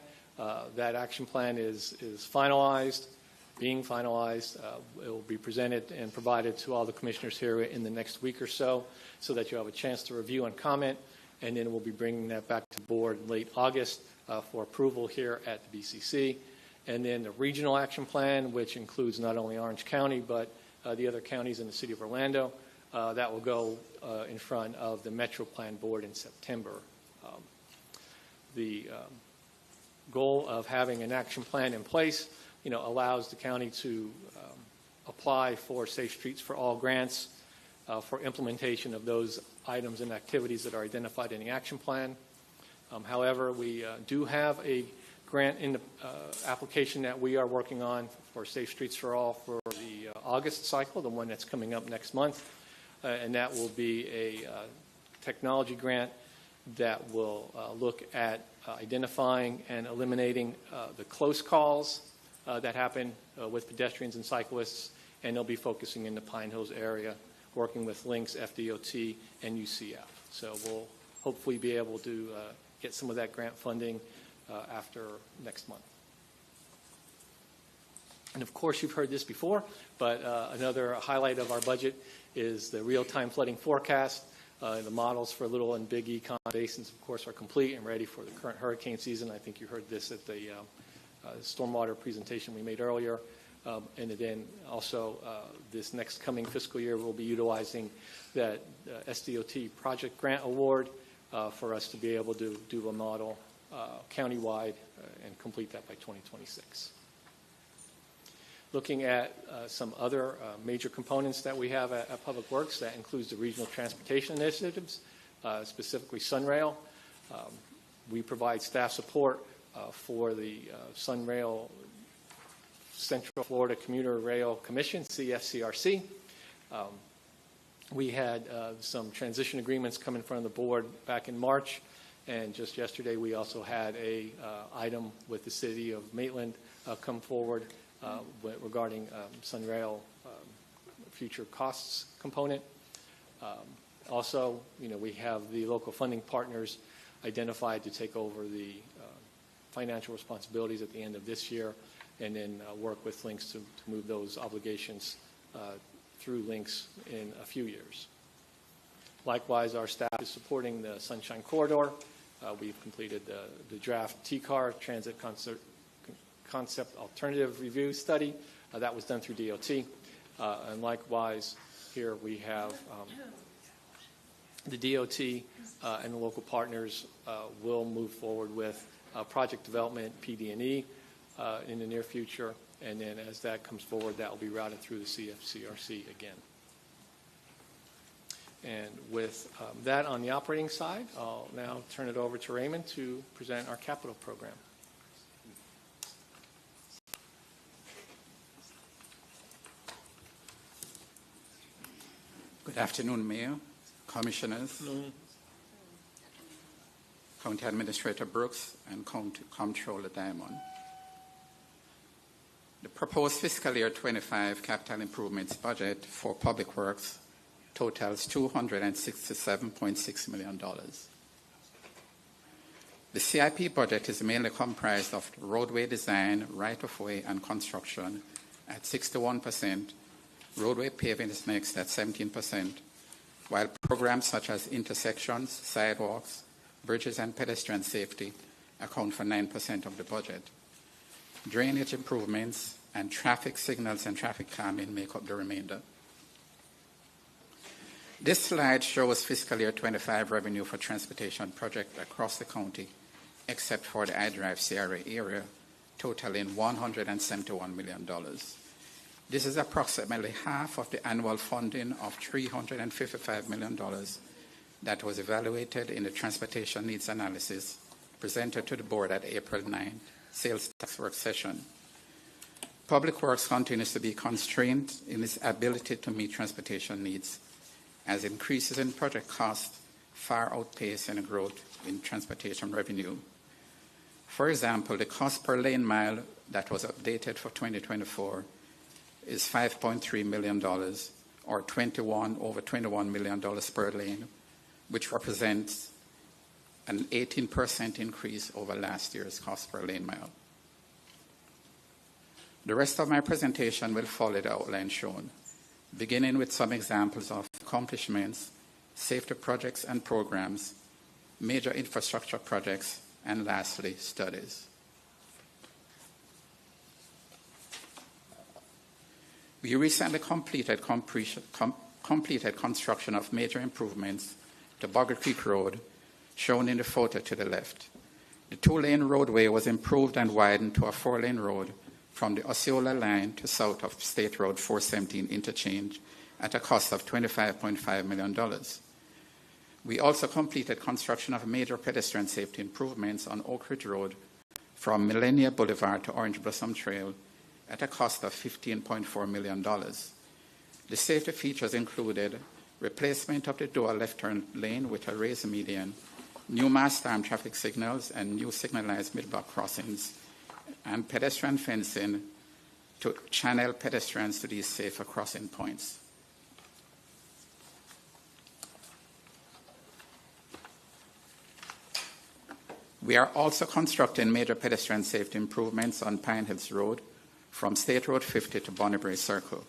That action plan is finalized, being finalized. It will be presented and provided to all the commissioners here in the next week or so that you have a chance to review and comment, and then we'll be bringing that back to the board late August for approval here at the BCC. And then the regional action plan, which includes not only Orange County, but the other counties in the city of Orlando, that will go in front of the Metro Plan Board in September. The goal of having an action plan in place, allows the county to apply for Safe Streets for All grants for implementation of those items and activities that are identified in the action plan. However, we do have a grant in the application that we are working on for Safe Streets for All for the August cycle, the one that's coming up next month, and that will be a technology grant that will look at identifying and eliminating the close calls that happen with pedestrians and cyclists, and they'll be focusing in the Pine Hills area, working with Lynx, FDOT, and UCF. So we'll hopefully be able to get some of that grant funding after next month. And of course, you've heard this before, but another highlight of our budget is the real-time flooding forecast. The models for Little and Big Econ basins, of course, are complete and ready for the current hurricane season. I think you heard this at the stormwater presentation we made earlier. And then also this next coming fiscal year, we'll be utilizing that SDOT project grant award for us to be able to do a model countywide and complete that by 2026. Looking at some other major components that we have at Public Works, that includes the regional transportation initiatives, specifically SunRail. We provide staff support for the SunRail Central Florida Commuter Rail Commission, CFCRC. We had some transition agreements come in front of the board back in March, and just yesterday we also had a item with the city of Maitland come forward regarding SunRail future costs component. Also, we have the local funding partners identified to take over the financial responsibilities at the end of this year, and then work with Lynx to move those obligations through Lynx in a few years. Likewise, our staff is supporting the Sunshine Corridor. We've completed the draft TCAR, Transit Concept Alternative Review Study. That was done through DOT. And likewise, here we have the DOT and the local partners will move forward with project development, PD&E, in the near future. And then as that comes forward, that will be routed through the CFCRC again. And with that on the operating side, I'll now turn it over to Raymond to present our capital program. Good afternoon, Mayor, Commissioners, County Administrator Brooks, and County Comptroller Diamond. The proposed fiscal year 25 capital improvements budget for Public Works totals $267.6 million. The CIP budget is mainly comprised of roadway design, right-of-way, and construction at 61%. Roadway paving is next at 17%, while programs such as intersections, sidewalks, bridges and pedestrian safety account for 9% of the budget. Drainage improvements and traffic signals and traffic calming make up the remainder. This slide shows fiscal year 25 revenue for transportation projects across the county, except for the iDrive CRA area, totaling $171 million. This is approximately half of the annual funding of $355 million that was evaluated in the transportation needs analysis presented to the board at April 9 sales tax work session. Public Works continues to be constrained in its ability to meet transportation needs, as increases in project costs far outpace any growth in transportation revenue. For example, the cost per lane mile that was updated for 2024 is $5.3 million, or over $21 million per lane, which represents an 18% increase over last year's cost per lane mile. The rest of my presentation will follow the outline shown, beginning with some examples of accomplishments, safety projects and programs, major infrastructure projects, and lastly, studies. We recently completed construction of major improvements to Bogger Creek Road, shown in the photo to the left. The two-lane roadway was improved and widened to a four-lane road from the Osceola line to south of State Road 417 interchange at a cost of $25.5 million. We also completed construction of major pedestrian safety improvements on Oak Ridge Road from Millennia Boulevard to Orange Blossom Trail at a cost of $15.4 million. The safety features included replacement of the dual left turn lane with a raised median, new mass arm traffic signals and new signalized mid-block crossings, and pedestrian fencing to channel pedestrians to these safer crossing points. We are also constructing major pedestrian safety improvements on Pine Hills Road from State Road 50 to Bonnie Circle.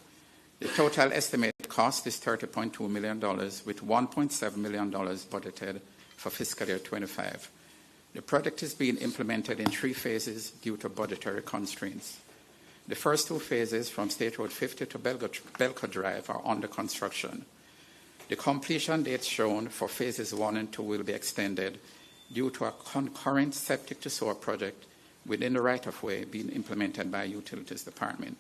The total estimated cost is $30.2 million, with $1.7 million budgeted for fiscal year 25. The project is being implemented in 3 phases due to budgetary constraints. The first 2 phases from State Road 50 to Belco Drive are under construction. The completion dates shown for phases 1 and 2 will be extended due to a concurrent septic to sewer project within the right-of-way being implemented by Utilities Department.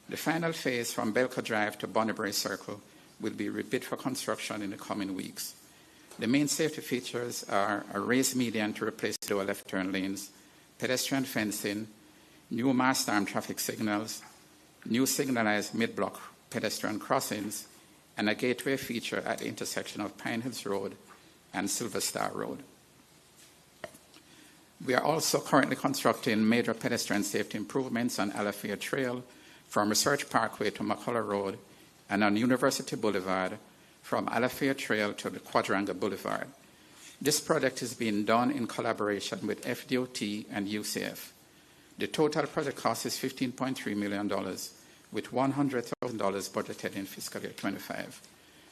The final phase from Belco Drive to Bonnie Circle will be rebid for construction in the coming weeks. The main safety features are a raised median to replace dual left turn lanes, pedestrian fencing, new mass arm traffic signals, new signalized mid-block pedestrian crossings, and a gateway feature at the intersection of Pine Hills Road and Silver Star Road. We are also currently constructing major pedestrian safety improvements on Alafia Trail from Research Parkway to McCullough Road and on University Boulevard from Alafia Trail to the Quadrangle Boulevard. This project is being done in collaboration with FDOT and UCF. The total project cost is $15.3 million, with $100,000 budgeted in fiscal year 25.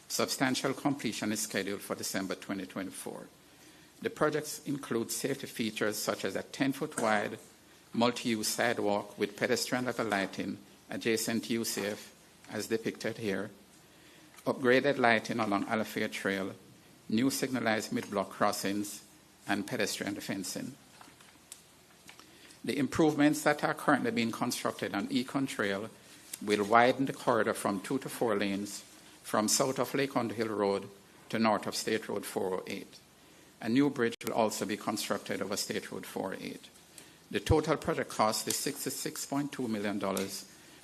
Substantial completion is scheduled for December 2024. The projects include safety features such as a 10-foot wide multi-use sidewalk with pedestrian level lighting adjacent to UCF, as depicted here, upgraded lighting along Alafia Trail, new signalized mid-block crossings, and pedestrian fencing. The improvements that are currently being constructed on Econ Trail will widen the corridor from 2 to 4 lanes from south of Lake Underhill Road to north of State Road 408. A new bridge will also be constructed over State Road 408. The total project cost is $66.2 million,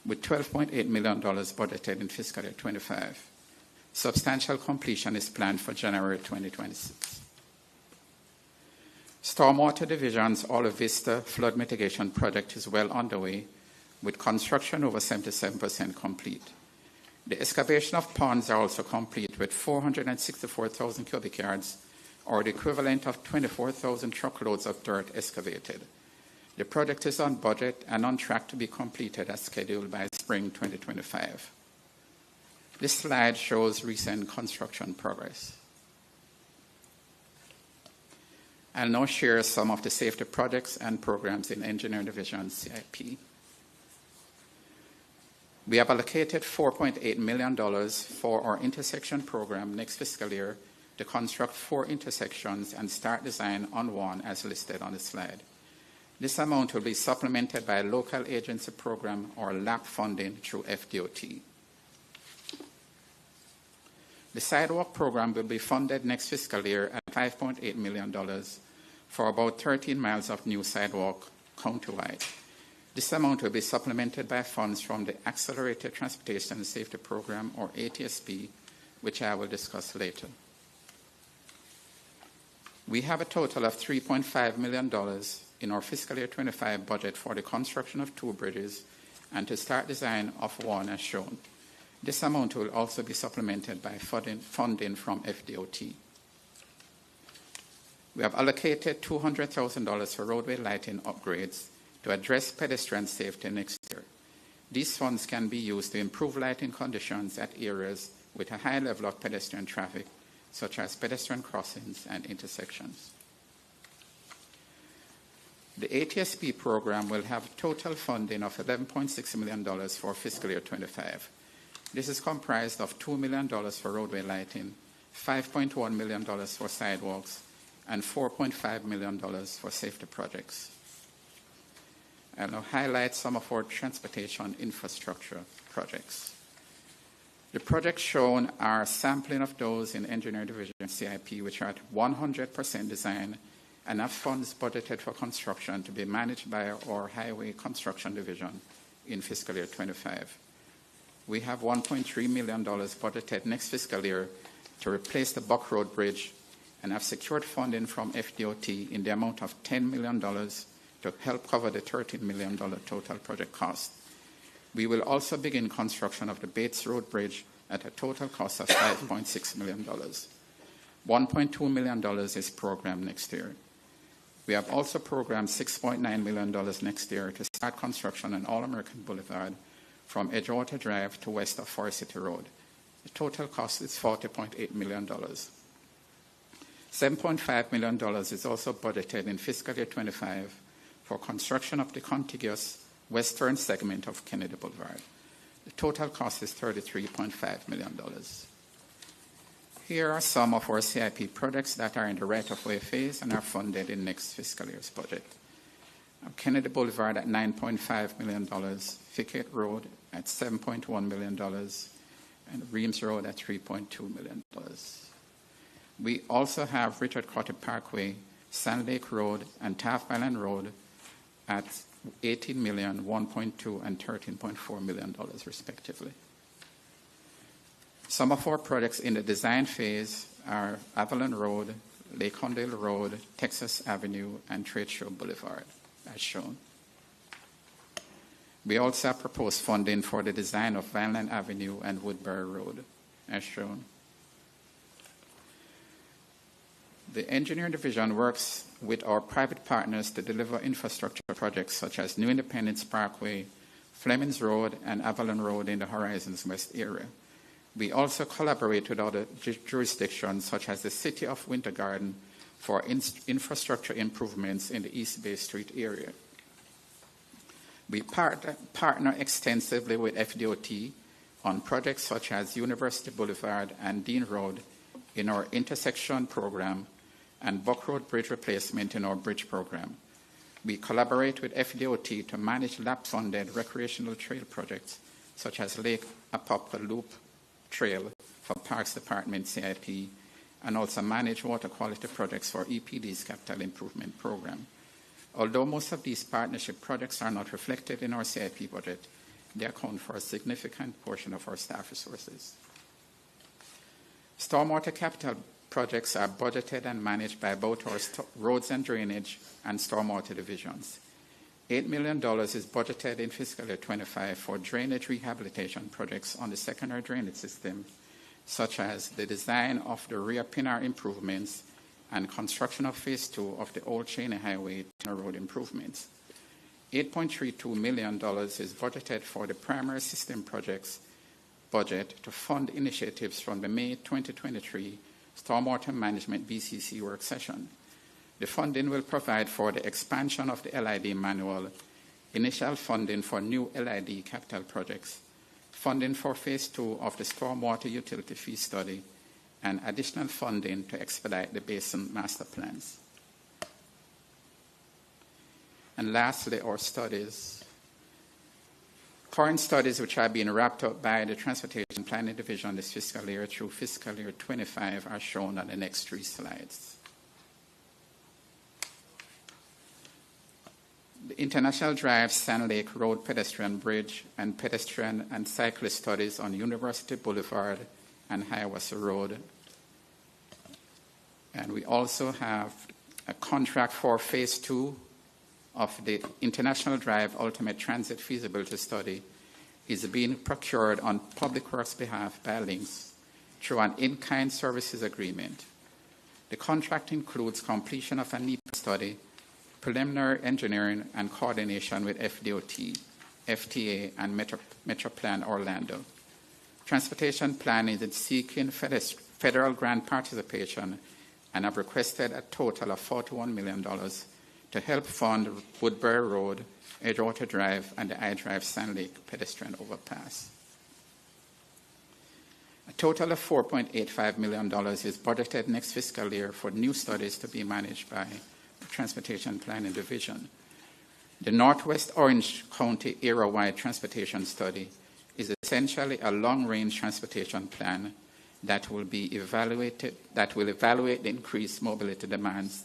with $12.8 million budgeted in fiscal year 25. Substantial completion is planned for January 2026. Stormwater Division's Olive Vista flood mitigation project is well underway, with construction over 77% complete. The excavation of ponds are also complete, with 464,000 cubic yards, or the equivalent of 24,000 truckloads of dirt excavated. The project is on budget and on track to be completed as scheduled by spring 2025. This slide shows recent construction progress. I'll now share some of the safety projects and programs in Engineering Division CIP. We have allocated $4.8 million for our intersection program next fiscal year to construct 4 intersections and start design on one as listed on the slide. This amount will be supplemented by a local agency program or LAP funding through FDOT. The sidewalk program will be funded next fiscal year at $5.8 million for about 13 miles of new sidewalk countywide. This amount will be supplemented by funds from the Accelerated Transportation and Safety Program, or ATSP, which I will discuss later. We have a total of $3.5 million in our fiscal year 25 budget for the construction of 2 bridges and to start design of one as shown. This amount will also be supplemented by funding from FDOT. We have allocated $200,000 for roadway lighting upgrades to address pedestrian safety next year. These funds can be used to improve lighting conditions at areas with a high level of pedestrian traffic, such as pedestrian crossings and intersections. The ATSP program will have total funding of $11.6 million for fiscal year 25. This is comprised of $2 million for roadway lighting, $5.1 million for sidewalks, and $4.5 million for safety projects. I'll now highlight some of our transportation infrastructure projects. The projects shown are sampling of those in Engineering Division CIP, which are at 100% design and have funds budgeted for construction to be managed by our Highway Construction Division in fiscal year 25. We have $1.3 million budgeted next fiscal year to replace the Buck Road Bridge and have secured funding from FDOT in the amount of $10 million to help cover the $13 million total project cost. We will also begin construction of the Bates Road Bridge at a total cost of $5.6 million. $1.2 million is programmed next year. We have also programmed $6.9 million next year to start construction on All-American Boulevard from Edgewater Drive to west of Forest City Road. The total cost is $40.8 million. $7.5 million is also budgeted in fiscal year 25 for construction of the contiguous western segment of Kennedy Boulevard. The total cost is $33.5 million. Here are some of our CIP projects that are in the right-of-way phase and are funded in next fiscal year's budget. Kennedy Boulevard at $9.5 million, Fickett Road at $7.1 million, and Reams Road at $3.2 million. We also have Richard Cotter Parkway, Sand Lake Road, and Taft Island Road at $18 million, $1.2, and $13.4 million, respectively. Some of our projects in the design phase are Avalon Road, Lake Hundale Road, Texas Avenue, and Trade Show Boulevard, as shown. We also have proposed funding for the design of Vineland Avenue and Woodbury Road, as shown. The Engineering Division works with our private partners to deliver infrastructure projects such as New Independence Parkway, Flemings Road, and Avalon Road in the Horizons West area. We also collaborate with other jurisdictions such as the City of Winter Garden for infrastructure improvements in the East Bay Street area. We partner extensively with FDOT on projects such as University Boulevard and Dean Road in our intersection program and Buck Road Bridge replacement in our bridge program. We collaborate with FDOT to manage LAP-funded recreational trail projects such as Lake Apopka Loop Trail for Parks Department CIP, and also manage water quality projects for EPD's capital improvement program. Although most of these partnership projects are not reflected in our CIP budget, they account for a significant portion of our staff resources. Stormwater capital projects are budgeted and managed by both our roads and drainage and stormwater divisions. $8 million is budgeted in fiscal year 25 for drainage rehabilitation projects on the secondary drainage system, such as the design of the rear Pinar improvements and construction of phase 2 of the Old Cheney Highway road improvements. $8.32 million is budgeted for the primary system projects budget to fund initiatives from the May 2023 Stormwater Management BCC work session. The funding will provide for the expansion of the LID manual, initial funding for new LID capital projects, funding for Phase 2 of the stormwater utility fee study, and additional funding to expedite the basin master plans. And lastly, our studies. Current studies which are being wrapped up by the Transportation Planning Division this fiscal year through fiscal year 25 are shown on the next 3 slides. The International Drive Sand Lake Road pedestrian bridge and pedestrian and cyclist studies on University Boulevard and Hiawassee Road. And we also have a contract for Phase 2 of the International Drive Ultimate Transit Feasibility Study is being procured on Public Works' behalf by Lynx through an in-kind services agreement. The contract includes completion of a NEPA study, preliminary engineering and coordination with FDOT, FTA, and Metroplan Orlando. Transportation Planning is seeking federal grant participation and have requested a total of $41 million to help fund Woodbury Road, Edgewater Drive, and the I-Drive Sand Lake pedestrian overpass. A total of $4.85 million is budgeted next fiscal year for new studies to be managed by the Transportation Planning Division. The Northwest Orange County area-wide transportation study is essentially a long-range transportation plan that will evaluate the increased mobility demands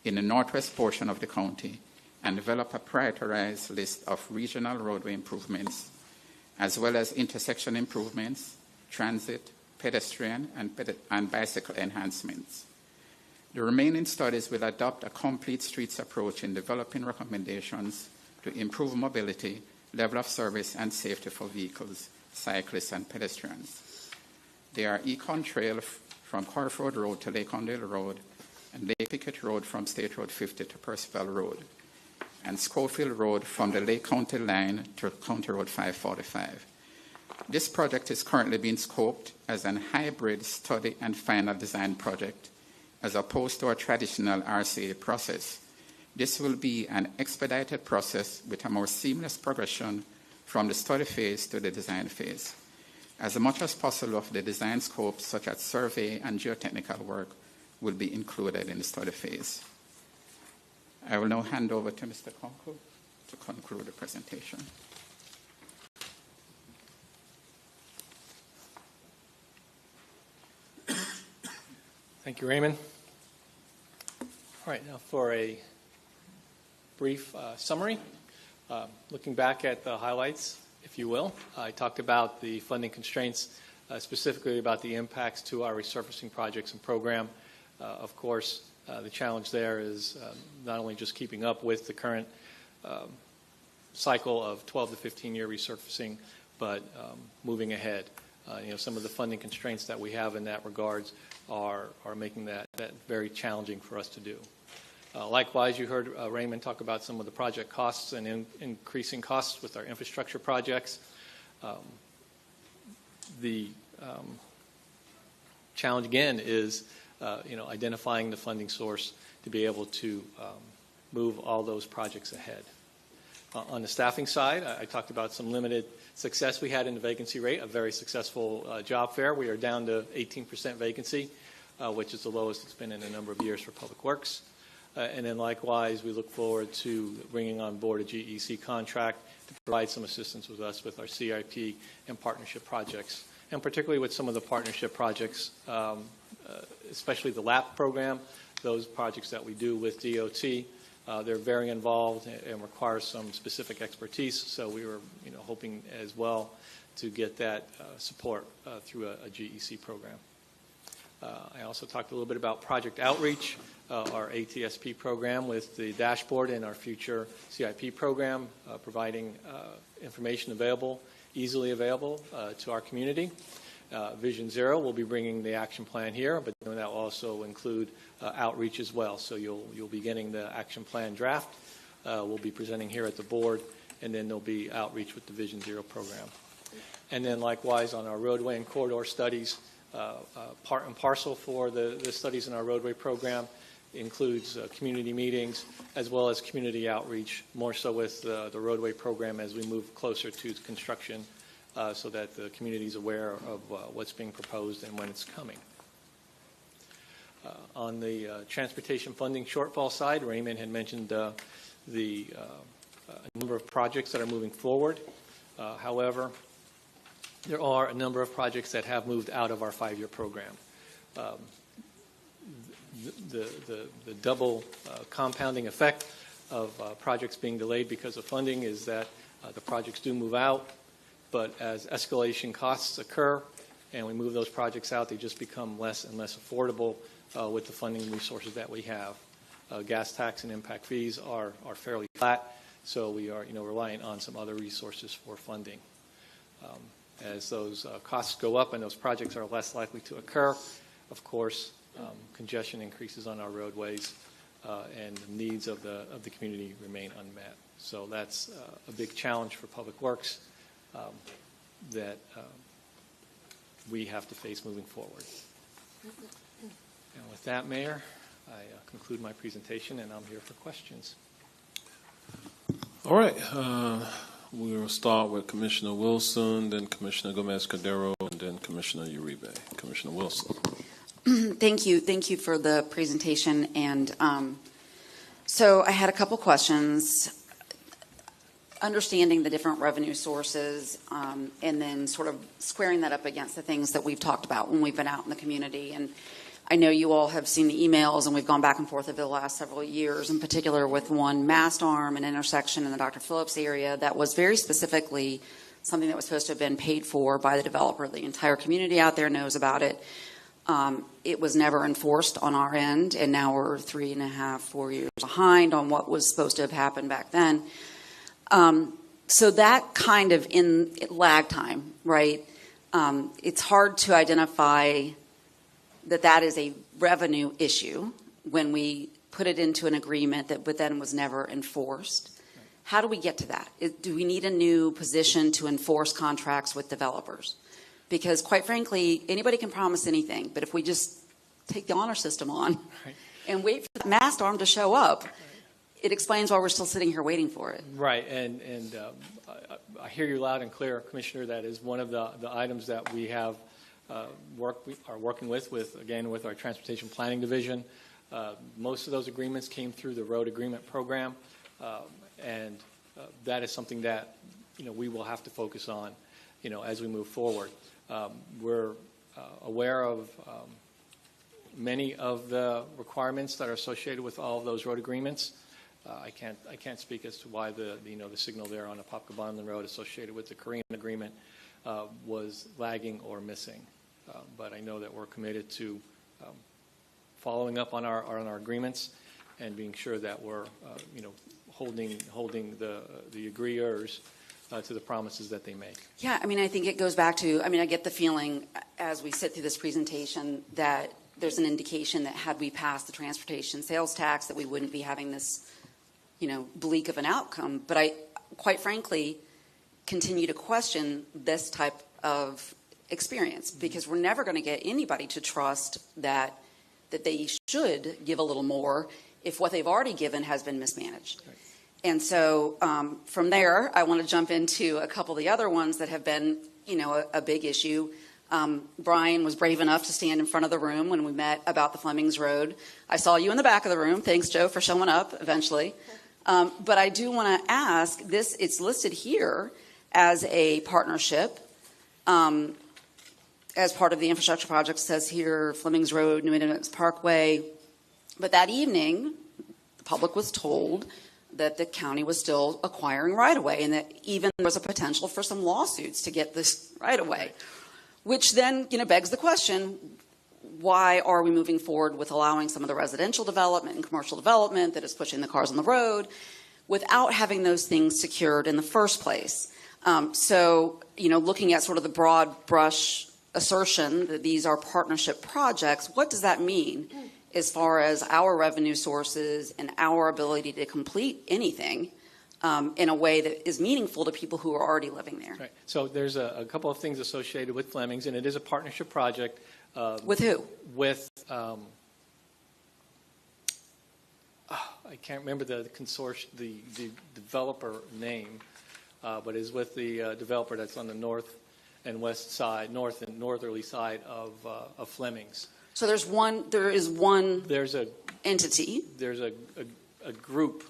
in the northwest portion of the county and develop a prioritized list of regional roadway improvements, as well as intersection improvements, transit, pedestrian, and bicycle enhancements. The remaining studies will adopt a complete streets approach in developing recommendations to improve mobility, level of service, and safety for vehicles, cyclists, and pedestrians. They are Econ Trail from Corford Road to Lake Ondale Road, and Lake Pickett Road from State Road 50 to Percival Road, and Schofield Road from the Lake County line to County Road 545. This project is currently being scoped as an hybrid study and final design project, as opposed to a traditional RCA process. This will be an expedited process with a more seamless progression from the study phase to the design phase. As much as possible of the design scope, such as survey and geotechnical work, will be included in the study phase. I will now hand over to Mr. Conco to conclude the presentation. Thank you, Raymond. All right, now for a brief summary. Looking back at the highlights, if you will, I talked about the funding constraints, specifically about the impacts to our resurfacing projects and program. Of course, the challenge there is not only just keeping up with the current cycle of 12 to 15-year resurfacing, but moving ahead. Some of the funding constraints that we have in that regards are making that very challenging for us to do. Likewise, you heard Raymond talk about some of the project costs and increasing costs with our infrastructure projects. The challenge again is identifying the funding source to be able to move all those projects ahead. On the staffing side, I talked about some limited success we had in the vacancy rate, a very successful job fair. We are down to 18% vacancy, which is the lowest it's been in a number of years for Public Works. And then likewise, we look forward to bringing on board a GEC contract to provide some assistance with us with our CIP and partnership projects, and particularly with some of the partnership projects, especially the LAP program, those projects that we do with DOT. They're very involved and require some specific expertise, so we were hoping as well to get that support through a GEC program. I also talked a little bit about project outreach, our ATSP program with the dashboard and our future CIP program, providing information easily available to our community. Vision Zero will be bringing the action plan here, but that will also include outreach as well. So you'll be getting the action plan draft. We'll be presenting here at the board, and then there'll be outreach with the Vision Zero program. And then likewise on our roadway and corridor studies, part and parcel for the studies in our roadway program includes community meetings as well as community outreach, more so with the roadway program as we move closer to construction so that the community is aware of what's being proposed and when it's coming. On the transportation funding shortfall side, Raymond had mentioned the number of projects that are moving forward. However, there are a number of projects that have moved out of our 5-year program. The double compounding effect of projects being delayed because of funding is that the projects do move out, but as escalation costs occur and we move those projects out, they just become less and less affordable with the funding resources that we have. Gas tax and impact fees are fairly flat, so we are reliant on some other resources for funding. As those costs go up and those projects are less likely to occur, of course, congestion increases on our roadways, and the needs of the community remain unmet. So that's a big challenge for Public Works that we have to face moving forward. And with that, Mayor, I conclude my presentation, and I'm here for questions. All right. We'll start with Commissioner Wilson, then Commissioner Gomez-Cordero, and then Commissioner Uribe. Commissioner Wilson. Thank you. Thank you for the presentation. And so I had a couple questions. Understanding the different revenue sources and then sort of squaring that up against the things that we've talked about when we've been out in the community. And I know you all have seen the emails, and we've gone back and forth over the last several years, in particular with one mast arm, an intersection in the Dr. Phillips area that was very specifically something that was supposed to have been paid for by the developer. The entire community out there knows about it. It was never enforced on our end, and now we're 3.5, 4 years behind on what was supposed to have happened back then. So that kind of in lag time, right? It's hard to identify that is a revenue issue when we put it into an agreement that but then was never enforced. How do we get to that? Do we need a new position to enforce contracts with developers? Because quite frankly, anybody can promise anything, but if we just take the honor system on and wait for the mast arm to show up, it explains why we're still sitting here waiting for it. Right, and I hear you loud and clear, Commissioner. That is one of the items that we have are working with our Transportation Planning Division. Most of those agreements came through the Road Agreement Program, and that is something that we will have to focus on, as we move forward. We're aware of many of the requirements that are associated with all of those road agreements. I can't speak as to why the signal there on Apopka-Bondland Road associated with the Korean agreement was lagging or missing. But I know that we're committed to following up on our agreements and being sure that we're holding the agreeers to the promises that they make. Yeah, I think it goes back to, I get the feeling as we sit through this presentation that there's an indication that had we passed the transportation sales tax that we wouldn't be having this, bleak of an outcome. But I, quite frankly, continue to question this type of experience because we're never going to get anybody to trust that they should give a little more if what they've already given has been mismanaged. Right. And so from there, I want to jump into a couple of the other ones that have been, a big issue. Brian was brave enough to stand in front of the room when we met about the Flemings Road. I saw you in the back of the room. Thanks, Joe, for showing up eventually. But I do want to ask this, it's listed here as a partnership. As part of the infrastructure project, says here, Flemings Road, New Independence Parkway. But that evening, the public was told that the county was still acquiring right-of-way and that even there was a potential for some lawsuits to get this right-of-way, which then, begs the question, why are we moving forward with allowing some of the residential development and commercial development that is pushing the cars on the road without having those things secured in the first place? So, looking at sort of the broad brush assertion that these are partnership projects, what does that mean as far as our revenue sources and our ability to complete anything in a way that is meaningful to people who are already living there? Right. So there's a couple of things associated with Flemings, and it is a partnership project. With who? With I can't remember the consortium, the developer name, but is with the developer that's on the north and west side, north and northerly side of Fleming's. So there is one entity. There's a group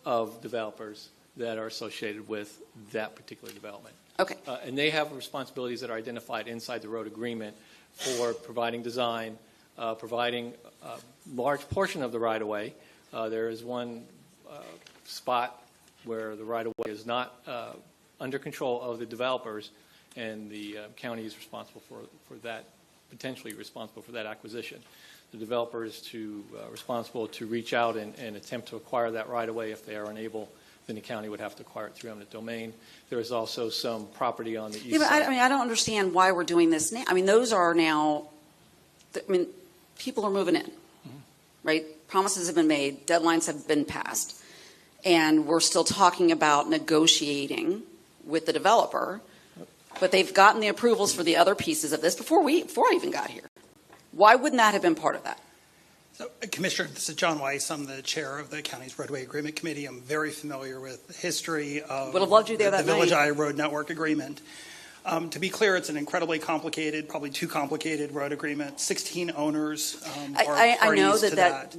of developers that are associated with that particular development. Okay. And they have responsibilities that are identified inside the road agreement for providing design, providing a large portion of the right-of-way. There is one spot where the right-of-way is not under control of the developers, and the county is responsible for that, potentially responsible for that acquisition. The developer is responsible to reach out and attempt to acquire that right-of-way. If they are unable, then the county would have to acquire it through eminent domain. There is also some property on the east side. I don't understand why we're doing this now. I mean, those are now, people are moving in, right? Promises have been made, deadlines have been passed, and we're still talking about negotiating with the developer, but they've gotten the approvals for the other pieces of this before I even got here. Why wouldn't that have been part of that? So, Commissioner, this is John Weiss. I'm the chair of the county's roadway agreement committee. I'm very familiar with the history of Would have loved you there the that Village night. Eye Road Network agreement. To be clear, it's an incredibly complicated, probably too complicated road agreement. 16 owners are I know parties that to that.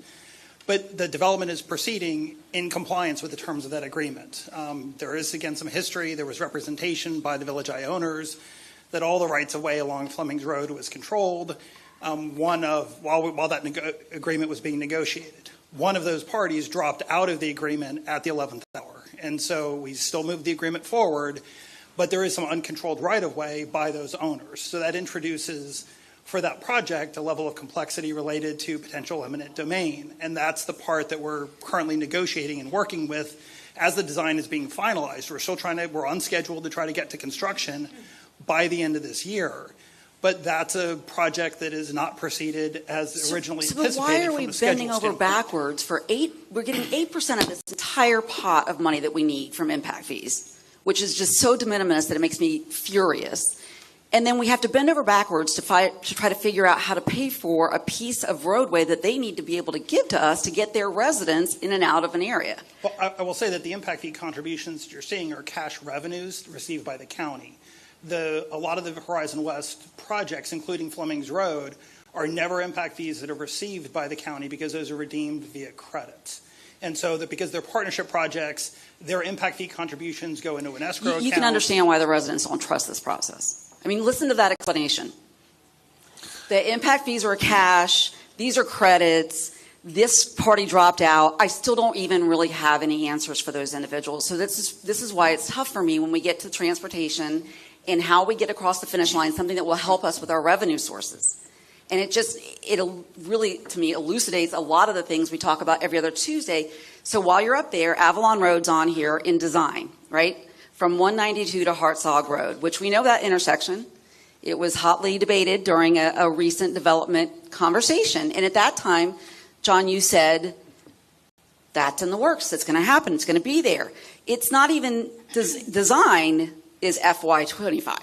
But the development is proceeding in compliance with the terms of that agreement. There is, again, some history. There was representation by the Village Eye owners that all the rights of way along Fleming's Road was controlled. While that agreement was being negotiated, one of those parties dropped out of the agreement at the 11th hour. And so we still moved the agreement forward, but there is some uncontrolled right-of-way by those owners. So that introduces, for that project, a level of complexity related to potential eminent domain. And that's the part that we're currently negotiating and working with as the design is being finalized. We're on schedule to try to get to construction by the end of this year. But that's a project that is not proceeded as originally anticipated. So why are we from a schedule bending over standpoint. backwards for we're getting 8% of this entire pot of money that we need from impact fees, which is just so de minimis that it makes me furious. And then we have to bend over backwards to try to figure out how to pay for a piece of roadway that they need to be able to give to us to get their residents in and out of an area. Well, I will say that the impact fee contributions that you're seeing are cash revenues received by the county. A lot of the Horizon West projects, including Fleming's Road, are never impact fees that are received by the county because those are redeemed via credits. And so because they're partnership projects, their impact fee contributions go into an escrow account. You can understand why the residents don't trust this process. I mean, listen to that explanation. The impact fees are cash. These are credits. This party dropped out. I still don't even really have any answers for those individuals. So this is why it's tough for me when we get to transportation and how we get across the finish line, something that will help us with our revenue sources. And it really, to me, elucidates a lot of the things we talk about every other Tuesday. So while you're up there, Avalon Road's on here in design, right? From 192 to Hartsog Road, which we know that intersection. It was hotly debated during a recent development conversation. And at that time, John, you said, that's in the works. It's going to happen. It's going to be there. It's not even design is FY25.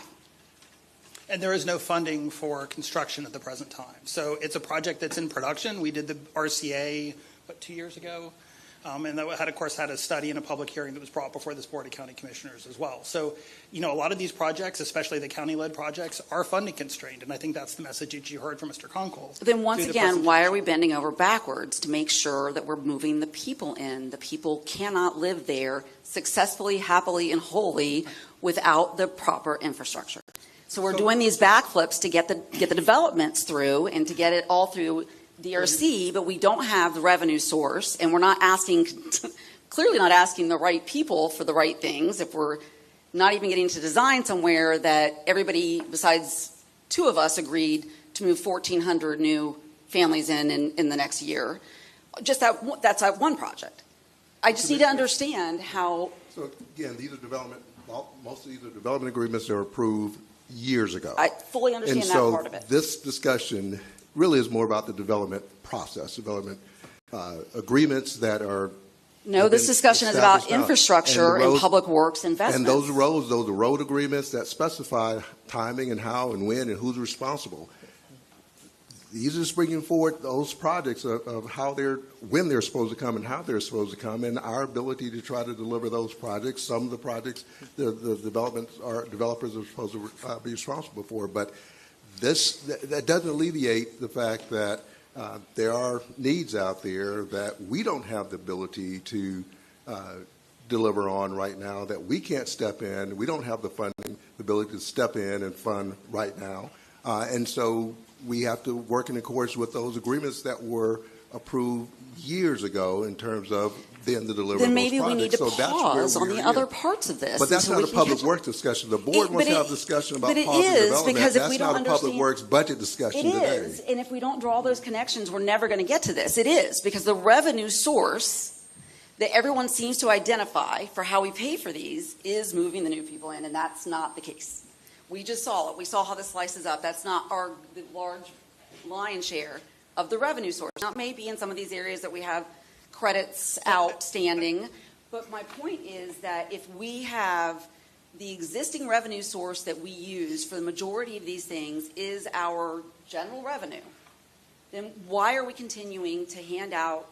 And there is no funding for construction at the present time. So it's a project that's in production. We did the RCA, 2 years ago? And that had, of course, had a study and a public hearing that was brought before this Board of County Commissioners as well. So, a lot of these projects, especially the county-led projects, are funding constrained. And I think that's the message that you heard from Mr. Conkle. Then once again, why are we bending over backwards to make sure that we're moving the people in? The people cannot live there successfully, happily, and wholly without the proper infrastructure. So we're doing these backflips to get the developments through and to get it all through DRC, but we don't have the revenue source, and we're not clearly not asking the right people for the right things if we're not even getting to design somewhere that everybody besides two of us agreed to move 1,400 new families in the next year. That's that one project. I just need to understand how. So again, most of these are development agreements that are approved years ago. I fully understand that part of it. This discussion really is more about the development process, agreements that are. No, this discussion is about infrastructure and public works investments. And those are road agreements that specify timing and how and when and who's responsible. these are just bringing forward those projects of how when they're supposed to come and how they're supposed to come, and our ability to try to deliver those projects. Some of the projects, the developers are supposed to be responsible for, but that doesn't alleviate the fact that there are needs out there that we don't have the ability to deliver on right now, that we can't step in. We don't have the funding, the ability to step in and fund right now. And so we have to work in accordance with those agreements that were approved years ago in terms of then the delivery of those projects. Then maybe we need to pause on the other parts of this. But that's not a public works discussion. The board wants to have a discussion about policy development. That's not a public works budget discussion today. It is, and if we don't draw those connections, we're never going to get to this. It is, because the revenue source that everyone seems to identify for how we pay for these is moving the new people in, and that's not the case. We just saw it. We saw how this slices up. That's not the large lion's share of the revenue source. Now, it may be in some of these areas that we have credits outstanding, but my point is that if we have the existing revenue source that we use for the majority of these things is our general revenue, then why are we continuing to hand out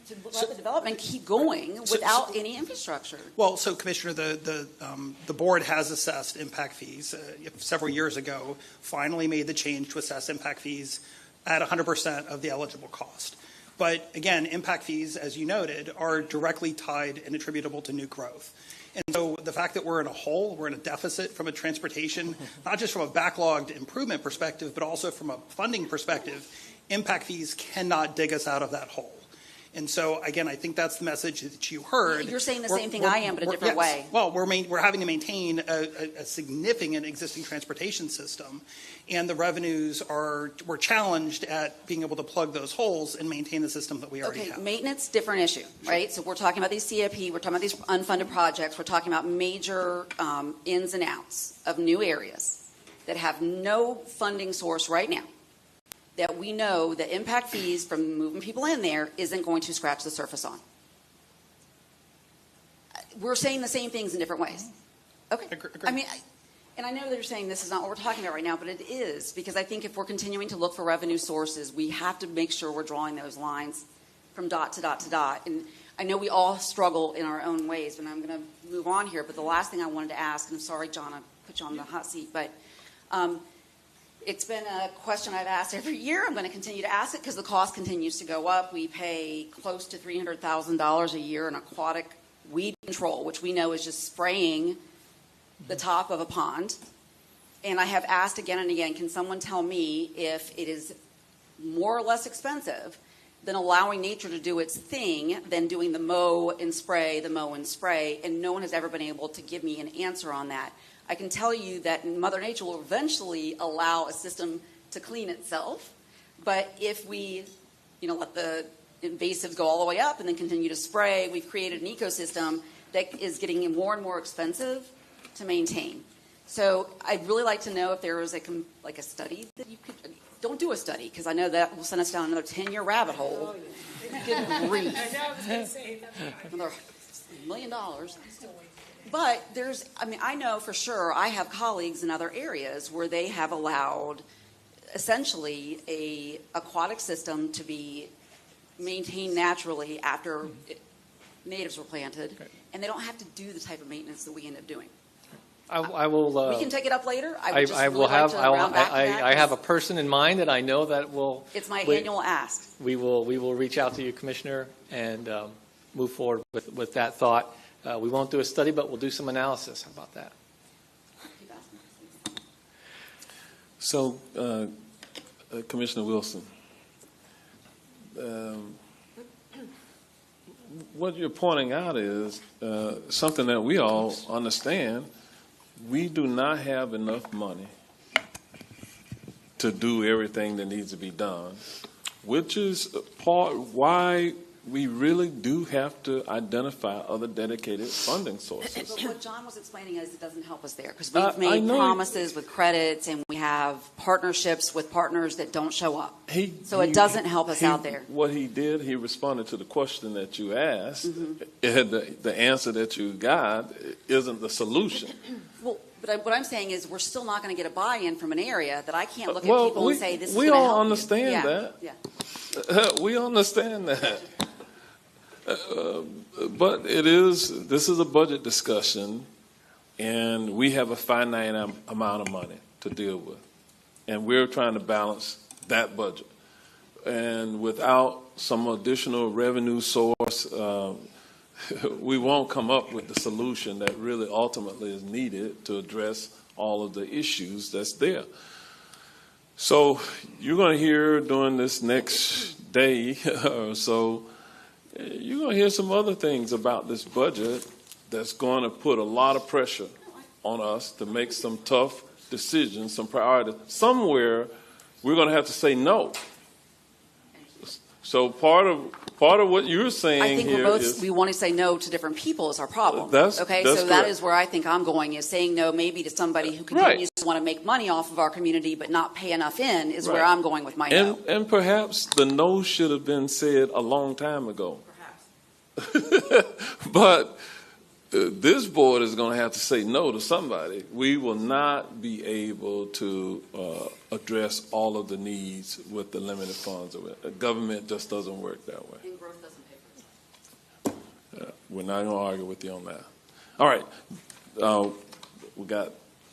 to let the development keep going without any infrastructure? Well, so Commissioner, the board has assessed impact fees several years ago, finally made the change to assess impact fees at 100% of the eligible cost. But again, impact fees, as you noted, are directly tied and attributable to new growth. And so the fact that we're in a hole, we're in a deficit from a transportation, not just from a backlogged improvement perspective, but also from a funding perspective, impact fees cannot dig us out of that hole. And so, again, I think that's the message that you heard. You're saying the same thing I am, but a different way. Well, we're having to maintain a significant existing transportation system, and the revenues we're challenged at being able to plug those holes and maintain the system that we already have. Maintenance, different issue, right? So we're talking about these CIP, we're talking about these unfunded projects, we're talking about major ins and outs of new areas that have no funding source right now, that we know the impact fees from moving people in there isn't going to scratch the surface on. We're saying the same things in different ways. Okay. I mean, and I know that you're saying this is not what we're talking about right now, but it is, because I think if we're continuing to look for revenue sources, we have to make sure we're drawing those lines from dot to dot to dot. And I know we all struggle in our own ways, and I'm going to move on here, but the last thing I wanted to ask, and I'm sorry, John, I put you on the hot seat, but it's been a question I've asked every year. I'm going to continue to ask it because the cost continues to go up. We pay close to $300,000 a year in aquatic weed control, which we know is just spraying the top of a pond. And I have asked again and again, can someone tell me if it is more or less expensive than allowing nature to do its thing than doing the mow and spray, and no one has ever been able to give me an answer on that. I can tell you that Mother Nature will eventually allow a system to clean itself, but if we, let the invasives go all the way up and then continue to spray, we've created an ecosystem that is getting more and more expensive to maintain. So I'd really like to know if there was a study that you could. Don't do a study, because I know that will send us down another 10-year rabbit hole. Good grief. Another $1 million. But I know for sure I have colleagues in other areas where they have allowed essentially a aquatic system to be maintained naturally after natives were planted, and they don't have to do the type of maintenance that we end up doing. I will. We can take it up later. I have a person in mind that I know that will. It's my annual ask. We will reach out to you, Commissioner, and move forward with that thought. We won't do a study, but we'll do some analysis. How about that? So, Commissioner Wilson, what you're pointing out is something that we all understand. We do not have enough money to do everything that needs to be done, which is part why we really do have to identify other dedicated funding sources. But what John was explaining is it doesn't help us there, because we've made promises with credits and we have partnerships with partners that don't show up. So it doesn't help us out there. What he did, he responded to the question that you asked, and the answer that you got isn't the solution. Well, But what I'm saying is, we're still not going to get a buy-in from an area that I can't look at Well, people and say, this is we going to help all you. understand Yeah, that. Yeah. We understand that. But this is a budget discussion, and we have a finite amount of money to deal with. And we're trying to balance that budget. And without some additional revenue source, we won't come up with the solution that really ultimately is needed to address all of the issues that's there. So you're going to hear during this next day or so, you're going to hear some other things about this budget that's going to put a lot of pressure on us to make some tough decisions, some priorities. Somewhere we're going to have to say no. So part of what you're saying I think here is we want to say no to different people is our problem. That's so correct. that is where I think I'm going, is saying no maybe to somebody who continues to want to make money off of our community but not pay enough in is where I'm going with my no. And perhaps the no should have been said a long time ago. Perhaps. But this board is going to have to say no to somebody. We will not be able to address all of the needs with the limited funds. The government just doesn't work that way. And growth doesn't pay for itself. We're not going to argue with you on that. All right.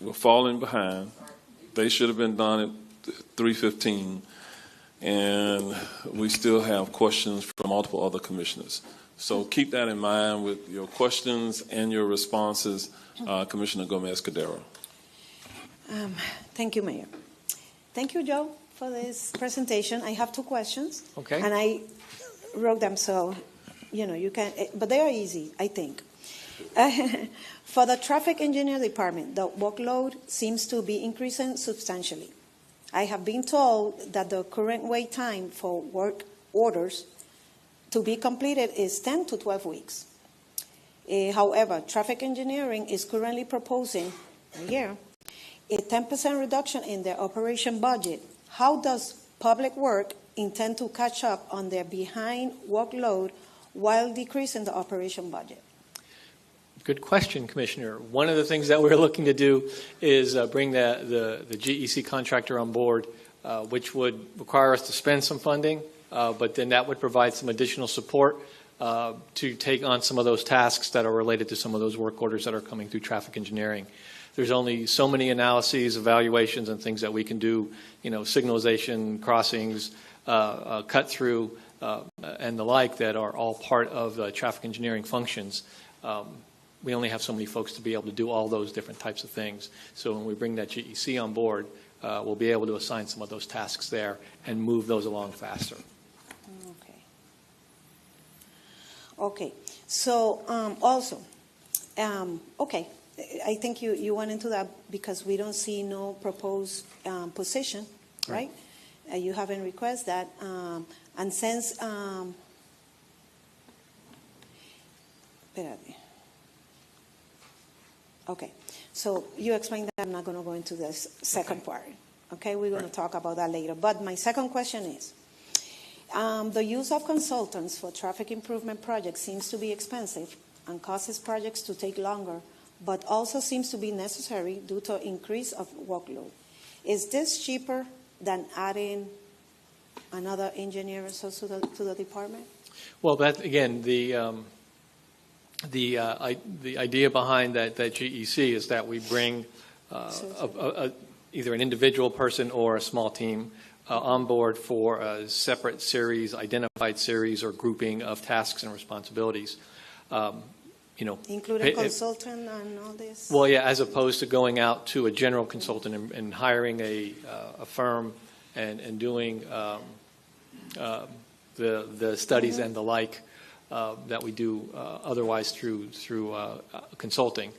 We're falling behind. They should have been done at 3:15, and we still have questions from multiple other commissioners. So keep that in mind with your questions and your responses, Commissioner Gomez-Cordero. Thank you, Mayor. Thank you, Joe, for this presentation. I have two questions. Okay. And I wrote them so, you can, but they are easy, I think. For the traffic engineer department, the workload seems to be increasing substantially. I have been told that the current wait time for work orders to be completed is 10 to 12 weeks. However, traffic engineering is currently proposing a 10% reduction in their operation budget. How does Public Works intend to catch up on their behind workload while decreasing the operation budget? Good question, Commissioner. One of the things that we're looking to do is bring the GEC contractor on board, which would require us to spend some funding, but then that would provide some additional support to take on some of those tasks that are related to some of those work orders that are coming through traffic engineering. There's only so many analyses, evaluations, and things that we can do, signalization, crossings, cut through, and the like that are all part of traffic engineering functions. We only have so many folks to be able to do all those different types of things. So when we bring that GEC on board, we'll be able to assign some of those tasks there and move those along faster. Okay. So also, I think you went into that because we don't see no proposed position, right? You haven't requested that. And since, okay, so you explained that. I'm not going to go into this second part. Okay, we're going to talk about that later. But my second question is, the use of consultants for traffic improvement projects seems to be expensive and causes projects to take longer, but also seems to be necessary due to increase of workload. Is this cheaper than adding another engineer or so to the department? Well, that again, the idea behind that GEC is that we bring either an individual person or a small team on board for a separate series, identified series, or grouping of tasks and responsibilities. Including consultant and all this? Well, yeah, as opposed to going out to a general consultant and hiring a firm and doing the studies and the like that we do otherwise through consulting.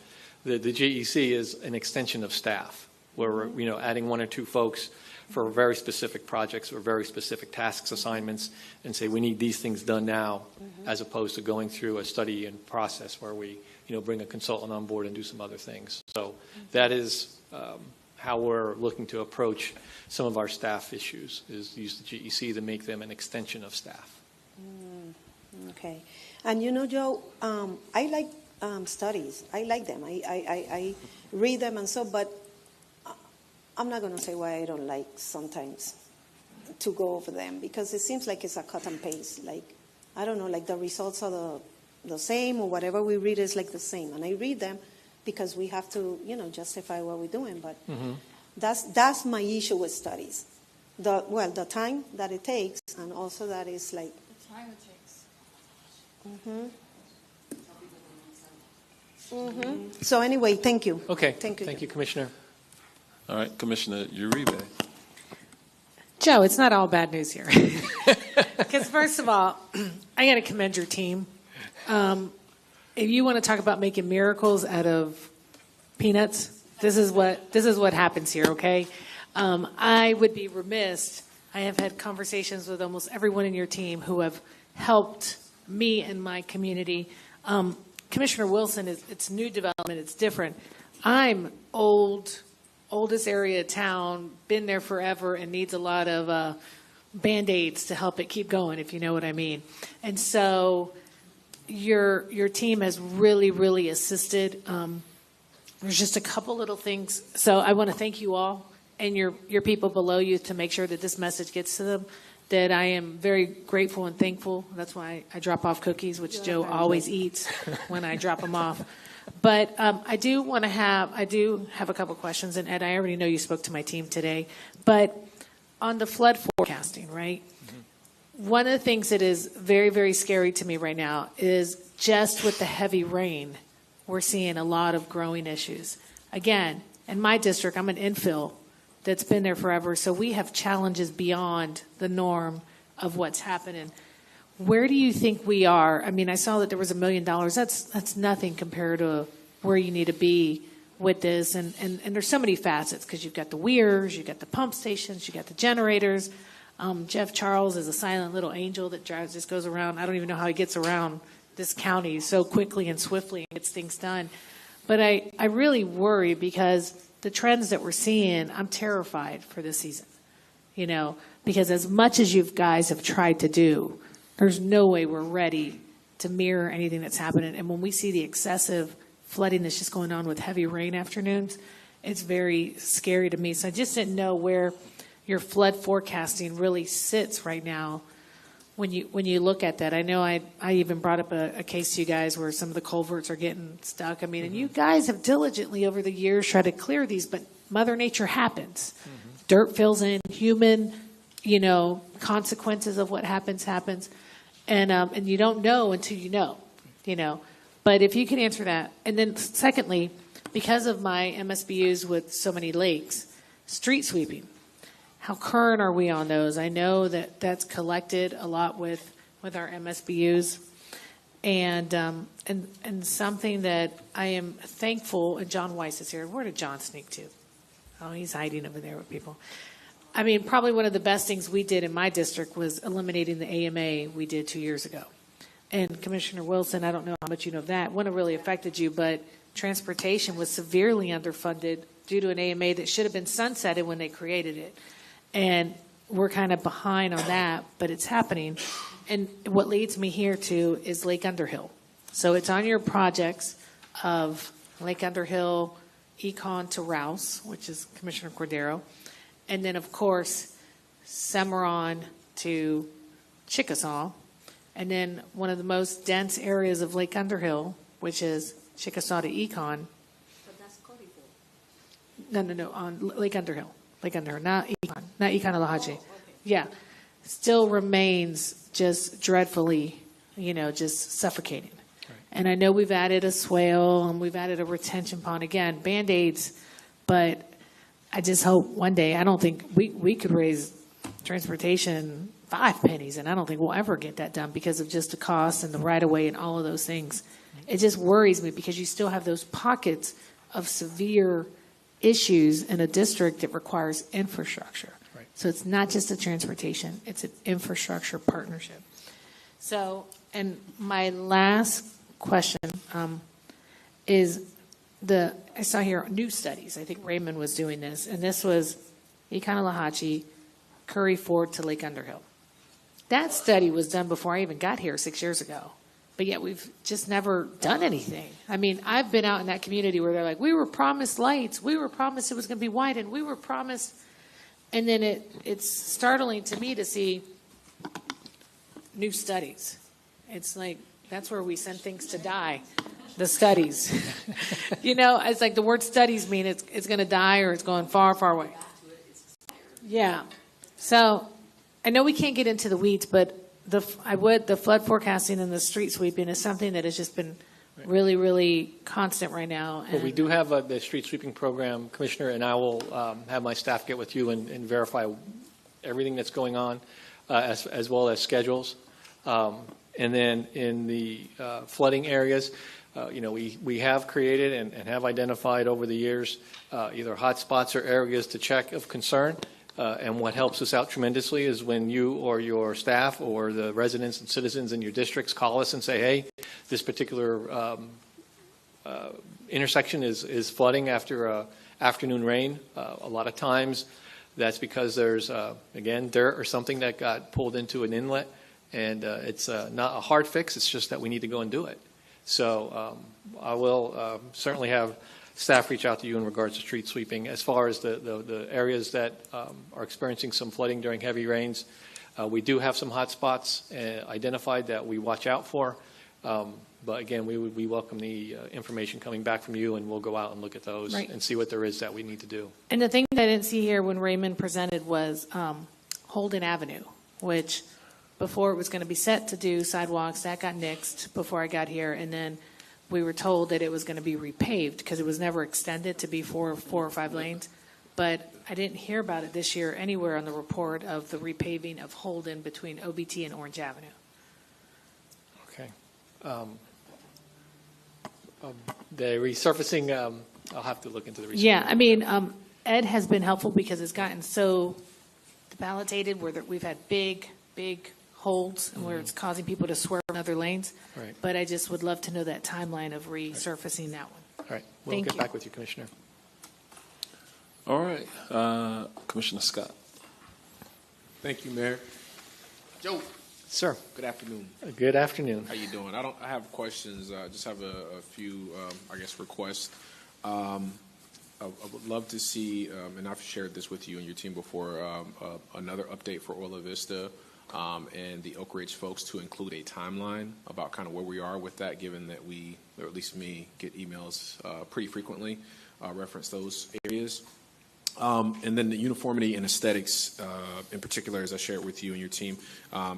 The GEC is an extension of staff, where we're adding one or two folks for very specific projects or very specific tasks, assignments, and say we need these things done now, as opposed to going through a study and process where we bring a consultant on board and do some other things. So that is how we're looking to approach some of our staff issues, is use the GEC to make them an extension of staff. Okay. And Joe, I like studies. I like them. I read them and so, but I'm not going to say why I don't like sometimes to go over them, because it seems like it's a cut and paste. Like, I don't know, like the results are the same, or whatever we read is like the same. And I read them because we have to, justify what we're doing. But that's my issue with studies. The time that it takes, and also that is like. The time it takes. So anyway, thank you. Okay. Thank you, Commissioner. All right, Commissioner Uribe. Joe, it's not all bad news here. Because first of all, I got to commend your team. If you want to talk about making miracles out of peanuts, this is what happens here. Okay, I would be remiss. I have had conversations with almost everyone in your team who have helped me and my community. Commissioner Wilson, it's new development. It's different. I'm oldest area of town, been there forever, and needs a lot of Band-Aids to help it keep going, if you know what I mean. And so your team has really, really assisted. There's just a couple little things. So I want to thank you all and your people below you to make sure that this message gets to them, that I am very grateful and thankful. That's why I drop off cookies, which Joe always eats when I drop them off. But I do have a couple questions, and Ed, I already know you spoke to my team today, but on the flood forecasting, right? Mm-hmm. One of the things that is very, very scary to me right now is just with the heavy rain, we're seeing a lot of growing issues. Again, in my district, I'm an infill that's been there forever, so we have challenges beyond the norm of what's happening. Where do you think we are? I mean, I saw that there was $1 million. That's nothing compared to where you need to be with this. And there's so many facets, because you've got the weirs, you've got the pump stations, you've got the generators. Jeff Charles is a silent little angel that just goes around. I don't even know how he gets around this county so quickly and swiftly and gets things done. But I really worry, because the trends that we're seeing, I'm terrified for this season. Because as much as you guys have tried to do, there's no way we're ready to mirror anything that's happening. And when we see the excessive flooding that's just going on with heavy rain afternoons, it's very scary to me. So I just didn't know where your flood forecasting really sits right now when you look at that. I know I even brought up a case to you guys where some of the culverts are getting stuck. I mean, and you guys have diligently over the years tried to clear these, but Mother Nature happens. Mm-hmm. Dirt fills in, human, consequences of what happens. And you don't know until you know. But if you can answer that. And then secondly, because of my MSBUs with so many lakes, street sweeping, how current are we on those? I know that that's collected a lot with our MSBUs. And something that I am thankful, and John Weiss is here. Where did John sneak to? Oh, he's hiding over there with people. I mean, probably one of the best things we did in my district was eliminating the AMA we did 2 years ago. And Commissioner Wilson, I don't know how much you know of that. Wouldn't have really affected you, but transportation was severely underfunded due to an AMA that should have been sunsetted when they created it. And we're kind of behind on that, but it's happening. And what leads me here to is Lake Underhill. So it's on your projects of Lake Underhill, Econ to Rouse, which is Commissioner Cordero. And then, of course, Cimarron to Chickasaw. And then one of the most dense areas of Lake Underhill, which is Chickasaw to Econ. But that's Cody No, on Lake Underhill. Lake Underhill, not Econ-Alahachi. Oh, okay. Yeah. Still remains just dreadfully, just suffocating. Right. And I know we've added a swale and we've added a retention pond. Again, Band-Aids, but I just hope one day, I don't think we could raise transportation 5 pennies, and I don't think we'll ever get that done because of just the cost and the right-of-way and all of those things. It just worries me because you still have those pockets of severe issues in a district that requires infrastructure. Right. So it's not just a transportation, it's an infrastructure partnership. So, and my last question is I saw here new studies. I think Raymond was doing this, and this was Econ-Alahachi, Curry Ford to Lake Underhill. That study was done before I even got here 6 years ago, but yet we've just never done anything. I mean, I've been out in that community where they're like, we were promised lights, we were promised it was going to be widened, we were promised, and then it's startling to me to see new studies. It's like, that's where we send things to die, the studies. You know, it's like the word studies mean it's going to die or it's going far, far away. Yeah. So I know we can't get into the weeds, but the flood forecasting and the street sweeping is something that has just been really, really constant right now. Well, we do have the street sweeping program, Commissioner, and I will have my staff get with you and verify everything that's going on, as well as schedules. And then in the flooding areas, we have created and have identified over the years either hot spots or areas to check of concern. And what helps us out tremendously is when you or your staff or the residents and citizens in your districts call us and say, hey, this particular intersection is flooding after afternoon rain. A lot of times that's because there's, again, dirt or something that got pulled into an inlet. And it's not a hard fix. It's just that we need to go and do it. So I will certainly have staff reach out to you in regards to street sweeping. As far as the areas that are experiencing some flooding during heavy rains, we do have some hot spots identified that we watch out for. But again, we welcome the information coming back from you, and we'll go out and look at those and see what there is that we need to do. And the thing that I didn't see here when Raymond presented was Holden Avenue, which before it was going to be set to do sidewalks, that got nixed before I got here, and then we were told that it was going to be repaved because it was never extended to be four or five lanes. But I didn't hear about it this year anywhere on the report of the repaving of Holden between OBT and Orange Avenue. Okay. The resurfacing, I'll have to look into the resurfacing. Yeah, I mean, Ed has been helpful because it's gotten so debilitated where we've had big holds and where it's causing people to swerve in other lanes. Right. But I just would love to know that timeline of resurfacing that one. All right. We'll get back with you, Commissioner. All right. Commissioner Scott. Thank you, Mayor. Joe. Sir. Good afternoon. Good afternoon. How you doing? I have questions. I just have a few, requests. I would love to see, and I've shared this with you and your team before, another update for Orla Vista and the Oak Ridge folks to include a timeline about kind of where we are with that, given that we, or at least me, get emails pretty frequently, reference those areas. And then the uniformity and aesthetics, in particular, as I shared with you and your team,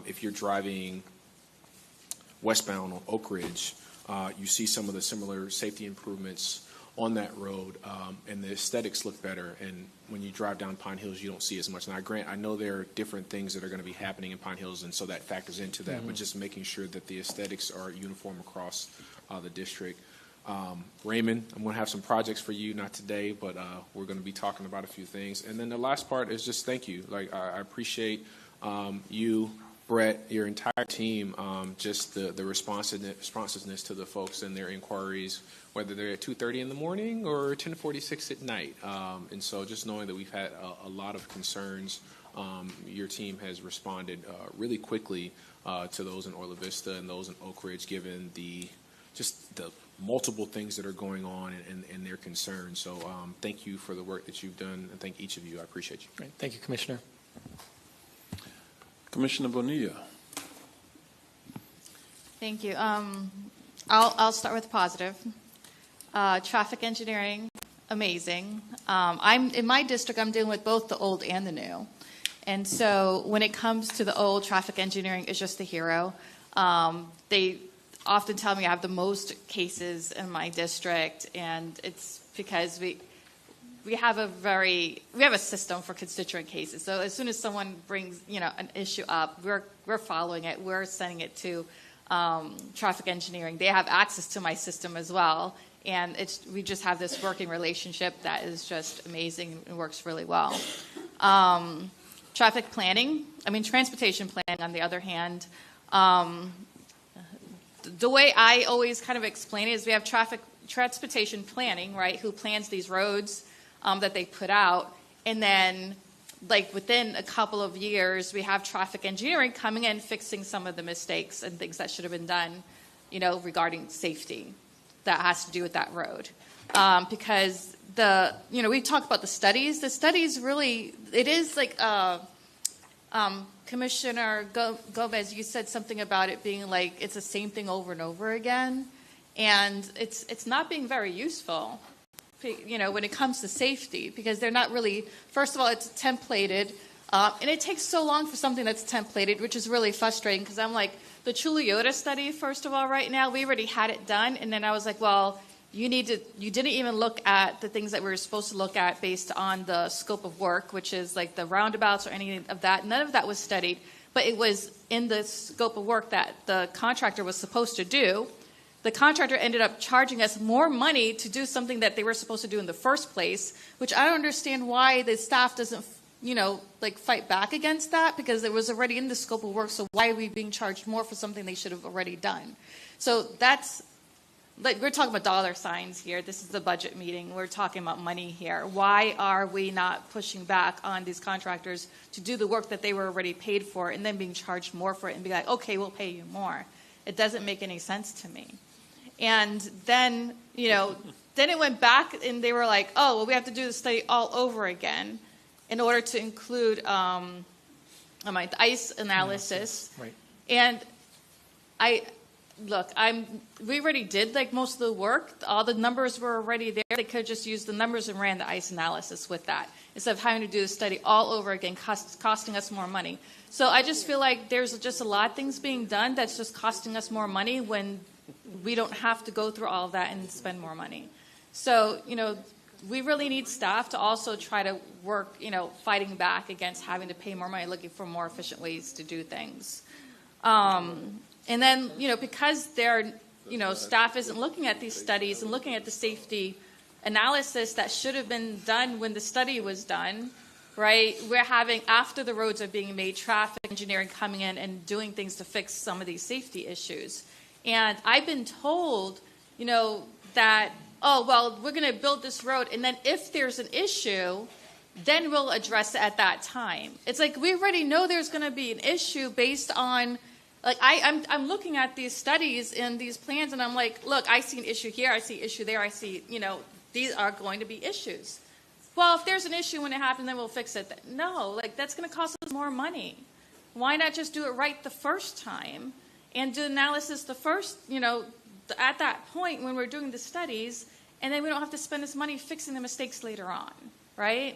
if you're driving westbound on Oak Ridge, you see some of the similar safety improvements on that road, and the aesthetics look better. And when you drive down Pine Hills, you don't see as much. And I know there are different things that are going to be happening in Pine Hills, and so that factors into that. But just making sure that the aesthetics are uniform across the district. Raymond, I'm going to have some projects for you, not today, but we're going to be talking about a few things. And then the last part is just thank you. Like, I appreciate you, Brett, your entire team, just the responsiveness to the folks and their inquiries, whether they're at 2:30 in the morning or 10:46 at night. And so just knowing that we've had a lot of concerns, your team has responded really quickly to those in Orla Vista and those in Oak Ridge, given the multiple things that are going on and their concerns. So thank you for the work that you've done, and thank each of you. I appreciate you. Great. Thank you, Commissioner. Commissioner Bonilla. Thank you. I'll start with positive. Traffic engineering, amazing. I'm in my district. I'm dealing with both the old and the new, and so when it comes to the old, traffic engineering is just the hero. They often tell me I have the most cases in my district, and it's because we have a system for constituent cases. So as soon as someone brings an issue up, we're following it. We're sending it to traffic engineering. They have access to my system as well, and we just have this working relationship that is just amazing and works really well. Traffic planning, transportation planning, on the other hand. The way I always kind of explain it is we have transportation planning, right, who plans these roads that they put out, and then within a couple of years we have traffic engineering coming in, fixing some of the mistakes and things that should have been done regarding safety that has to do with that road. Because we talk about the studies. The studies really, it is like, Commissioner Gomez, you said something about it being like it's the same thing over and over again. And it's not being very useful, when it comes to safety, because they're not really, first of all, it's templated. And it takes so long for something that's templated, which is really frustrating, because I'm like, the Chuliota study, first of all, right now, we already had it done. And then I was like, well, you didn't even look at the things that we were supposed to look at based on the scope of work, which is like the roundabouts or any of that. None of that was studied, but it was in the scope of work that the contractor was supposed to do. The contractor ended up charging us more money to do something that they were supposed to do in the first place, which I don't understand why the staff doesn't, fight back against that, because it was already in the scope of work. So why are we being charged more for something they should have already done? So that's, like, we're talking about dollar signs here. This is the budget meeting. We're talking about money here. Why are we not pushing back on these contractors to do the work that they were already paid for and then being charged more for it and be like, okay, we'll pay you more? It doesn't make any sense to me. And then, then it went back and they were like, oh, well, we have to do the study all over again in order to include the ICE analysis. Right. And we already did like most of the work. All the numbers were already there. They could have just used the numbers and ran the ICE analysis with that, instead of having to do the study all over again, costing us more money. So I just feel like there's just a lot of things being done that's just costing us more money when we don't have to go through all of that and spend more money. So, we really need staff to also try to work, fighting back against having to pay more money, looking for more efficient ways to do things. And then, because staff isn't looking at these studies and looking at the safety analysis that should have been done when the study was done, right? We're having, after the roads are being made, traffic engineering coming in and doing things to fix some of these safety issues. And I've been told, that, oh, well, we're going to build this road, and then if there's an issue, then we'll address it at that time. It's like we already know there's going to be an issue based on, like, I'm looking at these studies and these plans, and I'm like, look, I see an issue here, I see an issue there, I see, these are going to be issues. Well, if there's an issue when it happens, then we'll fix it. No, like, that's going to cost us more money. Why not just do it right the first time and do analysis the first, at that point when we're doing the studies, and then we don't have to spend this money fixing the mistakes later on, right?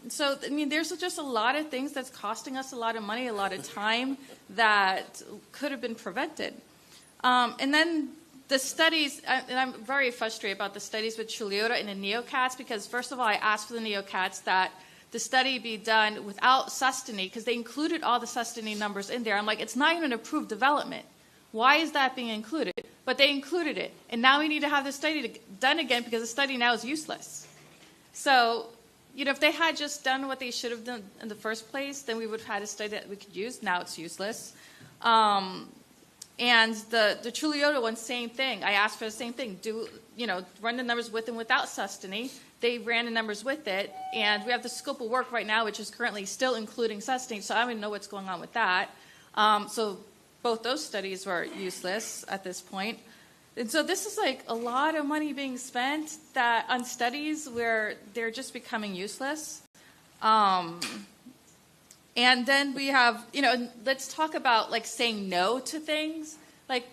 So, there's just a lot of things that's costing us a lot of money, a lot of time that could have been prevented. And then the studies, and I'm very frustrated about the studies with Chuliota and the NeoCats, because first of all, I asked for the NeoCats that the study be done without Sustany, because they included all the Sustany numbers in there. I'm like, it's not even an approved development. Why is that being included? But they included it. And now we need to have the study done again, because the study now is useless. So, if they had just done what they should have done in the first place, then we would have had a study that we could use. Now it's useless. And the Chuliota one, same thing. I asked for the same thing. Run the numbers with and without Sustany. They ran the numbers with it. And we have the scope of work right now, which is currently still including Sustany. So I don't even know what's going on with that. So both those studies were useless at this point. And so this is like a lot of money being spent on studies where they're just becoming useless. And then we have, let's talk about like saying no to things. Like,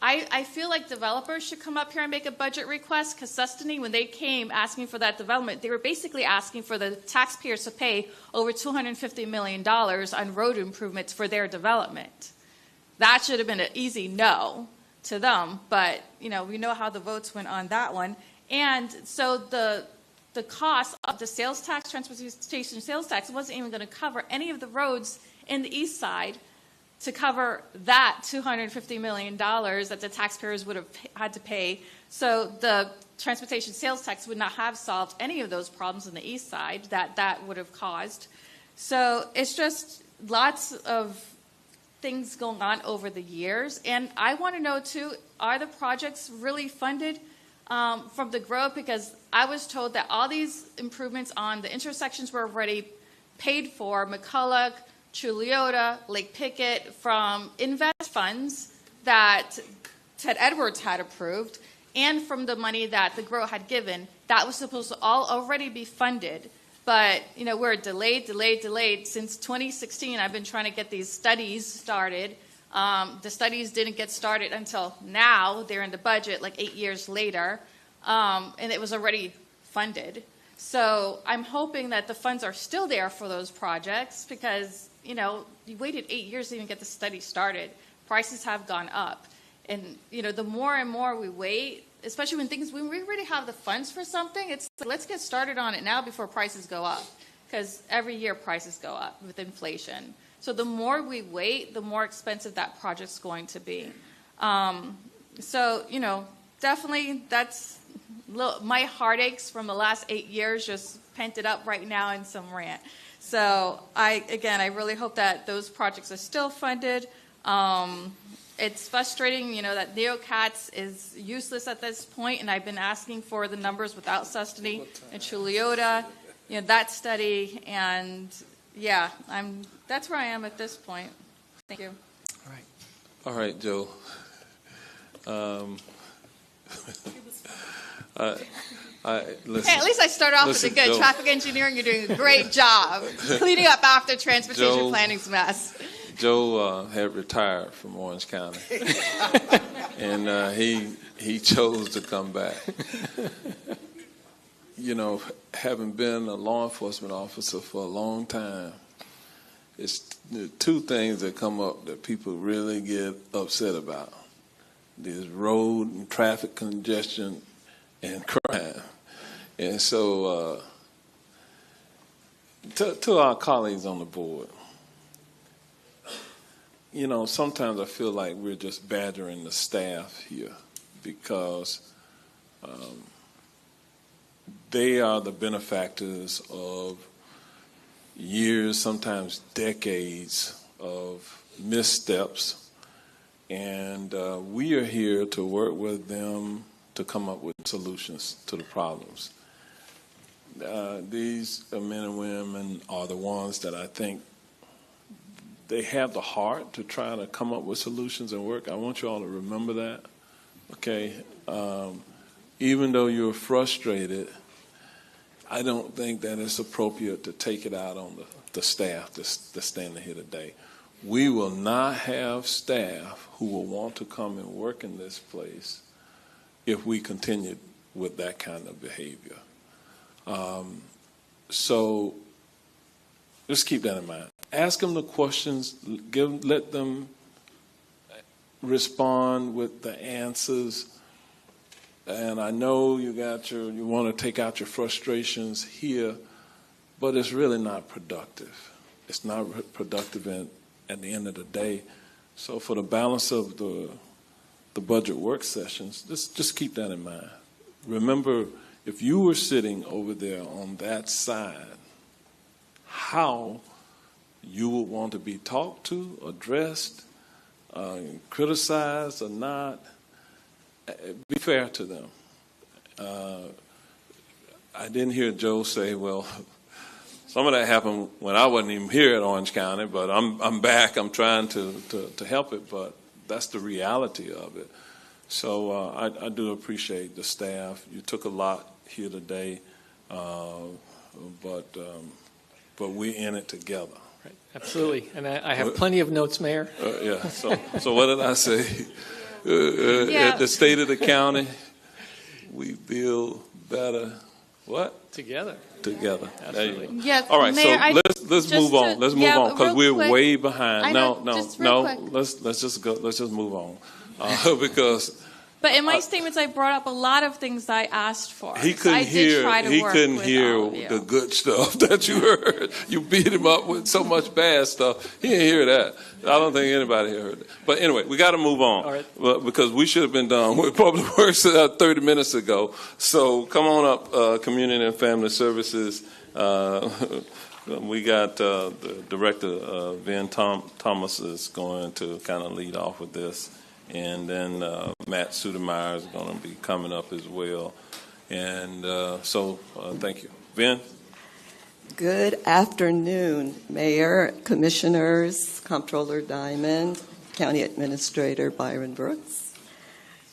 I feel like developers should come up here and make a budget request, because Sustany, when they came asking for that development, they were basically asking for the taxpayers to pay over $250 million on road improvements for their development. That should have been an easy no to them, but we know how the votes went on that one. And so the cost of the sales tax, transportation sales tax, wasn't even going to cover any of the roads in the east side to cover that $250 million that the taxpayers would have had to pay. So the transportation sales tax would not have solved any of those problems in the east side that would have caused. So it's just lots of things going on over the years. And I want to know, too, are the projects really funded from the growth? Because I was told that all these improvements on the intersections were already paid for, McCulloch, Chuliota, Lake Pickett, from invest funds that Ted Edwards had approved and from the money that the GROW had given, that was supposed to all already be funded. But, we're delayed. Since 2016, I've been trying to get these studies started. The studies didn't get started until now. They're in the budget like 8 years later, and it was already funded. So I'm hoping that the funds are still there for those projects because, you waited 8 years to even get the study started. Prices have gone up. And, the more and more we wait, especially when we already have the funds for something, it's like, let's get started on it now before prices go up. Because every year prices go up with inflation. So the more we wait, the more expensive that project's going to be. Definitely that's my heartaches from the last 8 years just pent it up right now in some rant. So I really hope that those projects are still funded. It's frustrating, that NeoCats is useless at this point, and I've been asking for the numbers without Sustany and Chuliota, that study, and that's where I am at this point. Thank you. All right, Joe. Listen, hey, at least I start off listen, with a good Joe. traffic engineering. You're doing a great job cleaning up after transportation Joe. planning's mess. Joe had retired from Orange County, and he chose to come back. Having been a law enforcement officer for a long time, it's two things that come up that people really get upset about. There's road and traffic congestion and crime. And so to our colleagues on the board, sometimes I feel like we're just badgering the staff here because they are the benefactors of years, sometimes decades of missteps. And we are here to work with them to come up with solutions to the problems. These men and women are the ones that I think they have the heart to try to come up with solutions and work. I want you all to remember that, okay? Even though you're frustrated, I don't think that it's appropriate to take it out on the staff that's standing here today. We will not have staff who will want to come and work in this place if we continue with that kind of behavior. So just keep that in mind. Ask them the questions, let them respond with the answers. And I know you want to take out your frustrations here, but it's really not productive. It's not productive at the end of the day. So for the balance of the budget work sessions, just keep that in mind. Remember, if you were sitting over there on that side, how you would want to be talked to, addressed, criticized or not, be fair to them. I didn't hear Joe say, well, some of that happened when I wasn't even here at Orange County, but I'm back. I'm trying to help it, but that's the reality of it. So I do appreciate the staff. You took a lot here today, but we're in it together. Right. Absolutely. And I have plenty of notes, Mayor. Yeah. So what did I say? At the state of the county, we build better. What? Together. Absolutely. Yes, all right. Mayor, so let's move on. Let's move on because we're way behind. No. Quick. Let's just go. Let's just move on because. But in my statements, I brought up a lot of things I asked for. He couldn't hear the good stuff that you heard. You beat him up with so much bad stuff. He didn't hear that. I don't think anybody heard it. But anyway, we got to move on. All right. Because we should have been done with Public Works 30 minutes ago. So come on up, Community and Family Services. We got the Director, Ben Thomas, is going to kind of lead off with this. And then Matt Sudemeyer is going to be coming up as well. And so thank you. Ben? Good afternoon, Mayor, Commissioners, Comptroller Diamond, County Administrator Byron Brooks.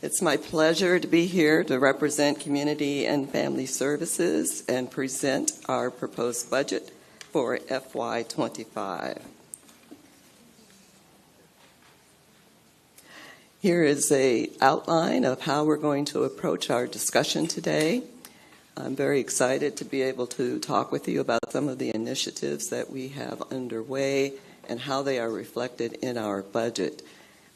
It's my pleasure to be here to represent Community and Family Services and present our proposed budget for FY25. Here is an outline of how we're going to approach our discussion today. I'm very excited to be able to talk with you about some of the initiatives that we have underway and how they are reflected in our budget.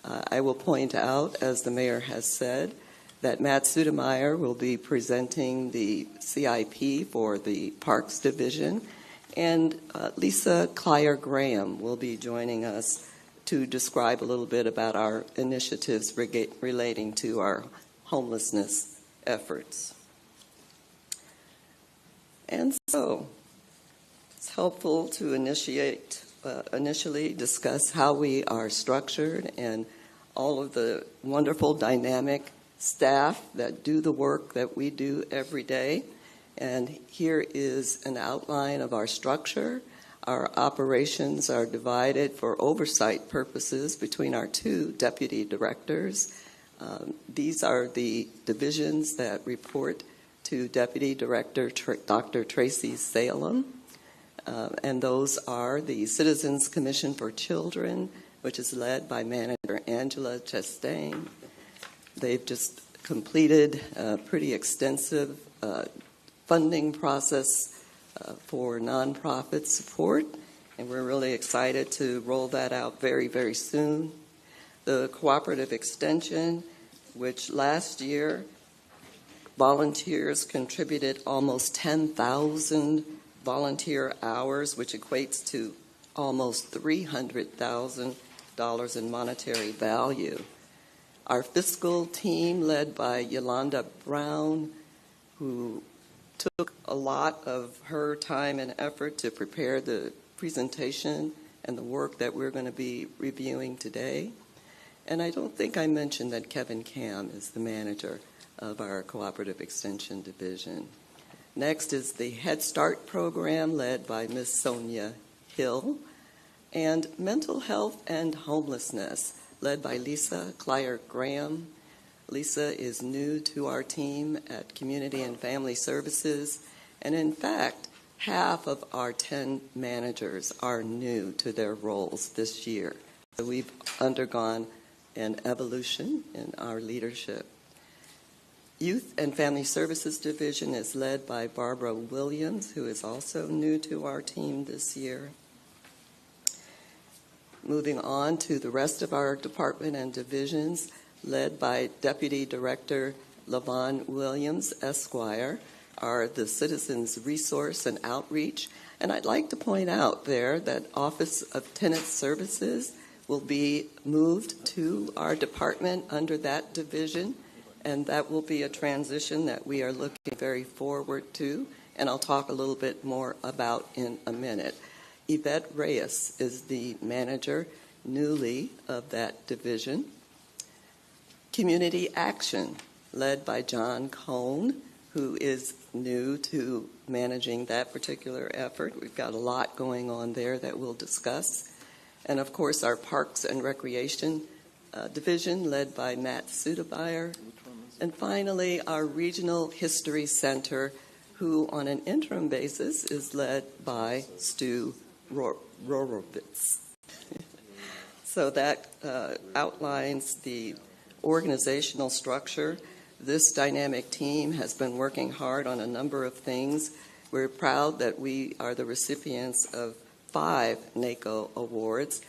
I will point out, as the mayor has said, that Matt Sudemeyer will be presenting the CIP for the Parks Division, and Lisa Clyer-Graham will be joining us to describe a little bit about our initiatives relating to our homelessness efforts. And so, it's helpful to initially discuss how we are structured and all of the wonderful dynamic staff that do the work that we do every day. And here is an outline of our structure. Our operations are divided for oversight purposes between our two deputy directors. These are the divisions that report to Deputy Director Dr. Tracy Salem. And those are the Citizens Commission for Children, which is led by Manager Angela Chastain. They've just completed a pretty extensive funding process for nonprofit support, and we're really excited to roll that out very, very soon. The Cooperative Extension, which last year volunteers contributed almost 10,000 volunteer hours, which equates to almost $300,000 in monetary value. Our fiscal team, led by Yolanda Brown, who took a lot of her time and effort to prepare the presentation and the work that we're going to be reviewing today. And I don't think I mentioned that Kevin Cam is the manager of our Cooperative Extension Division. Next is the Head Start program, led by Ms. Sonia Hill, and Mental Health and Homelessness, led by Lisa Clyer-Graham. Lisa is new to our team at Community and Family Services, and in fact, half of our 10 managers are new to their roles this year. So we've undergone an evolution in our leadership. Youth and Family Services Division is led by Barbara Williams, who is also new to our team this year. Moving on to the rest of our department and divisions, led by Deputy Director Lavon Williams, Esquire, are the Citizens Resource and Outreach. And I'd like to point out there that Office of Tenant Services will be moved to our department under that division, and that will be a transition that we are looking very forward to, and I'll talk a little bit more about in a minute. Yvette Reyes is the manager newly of that division. Community Action, led by John Cohn, who is new to managing that particular effort. We've got a lot going on there that we'll discuss. And of course, our Parks and Recreation Division, led by Matt Sudemeyer. And finally, our Regional History Center, who on an interim basis is led by Stu Rorovitz. So that outlines the organizational structure. This dynamic team has been working hard on a number of things. We're proud that we are the recipients of 5 NACO awards,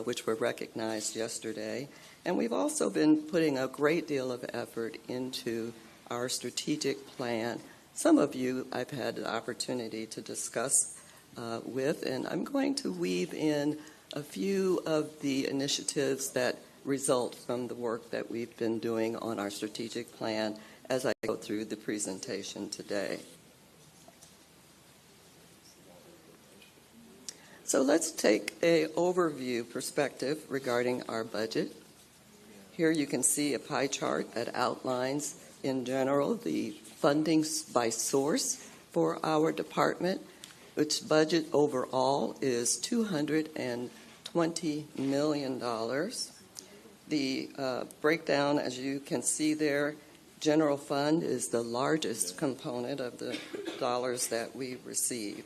which were recognized yesterday. And we've also been putting a great deal of effort into our strategic plan. Some of you I've had the opportunity to discuss with, and I'm going to weave in a few of the initiatives that result from the work that we've been doing on our strategic plan as I go through the presentation today. So let's take an overview perspective regarding our budget. Here you can see a pie chart that outlines, in general, the funding by source for our department, which budget overall is $220 million. The breakdown, as you can see there, general fund is the largest component of the dollars that we receive.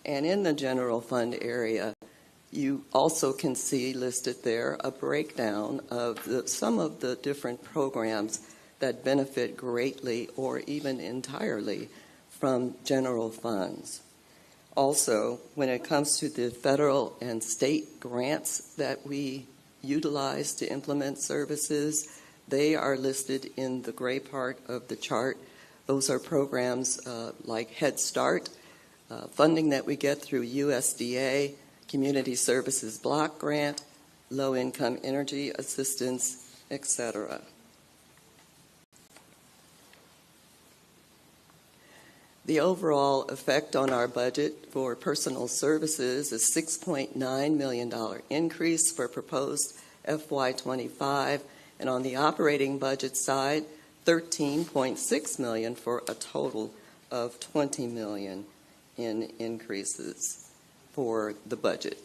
And in the general fund area, you also can see listed there a breakdown of some of the different programs that benefit greatly or even entirely from general funds. Also, when it comes to the federal and state grants that we utilize to implement services, they are listed in the gray part of the chart. Those are programs like Head Start, funding that we get through USDA, Community Services Block Grant, Low-Income Energy Assistance, etc. The overall effect on our budget for personal services is $6.9 million increase for proposed FY25, and on the operating budget side, $13.6 million for a total of $20 million in increases for the budget.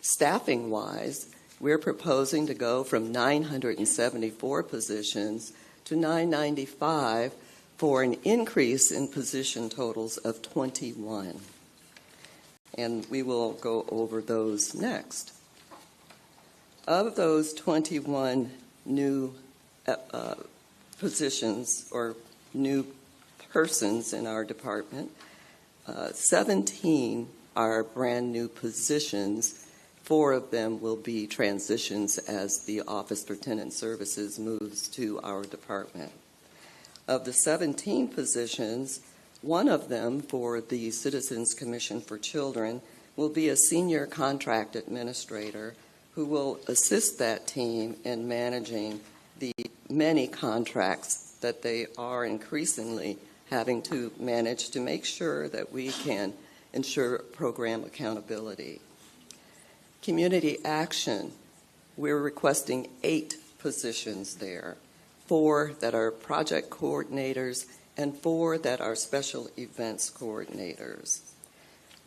Staffing-wise, we're proposing to go from 974 positions to 995 for an increase in position totals of 21. And we will go over those next. Of those 21 new positions or new persons in our department, 17 are brand new positions. 4 of them will be transitions as the Office for Tenant Services moves to our department. Of the 17 positions, 1 of them for the Citizens Commission for Children will be a senior contract administrator who will assist that team in managing the many contracts that they are increasingly having to manage to make sure that we can ensure program accountability. Community Action, we're requesting 8 positions there. 4 that are project coordinators, and 4 that are special events coordinators.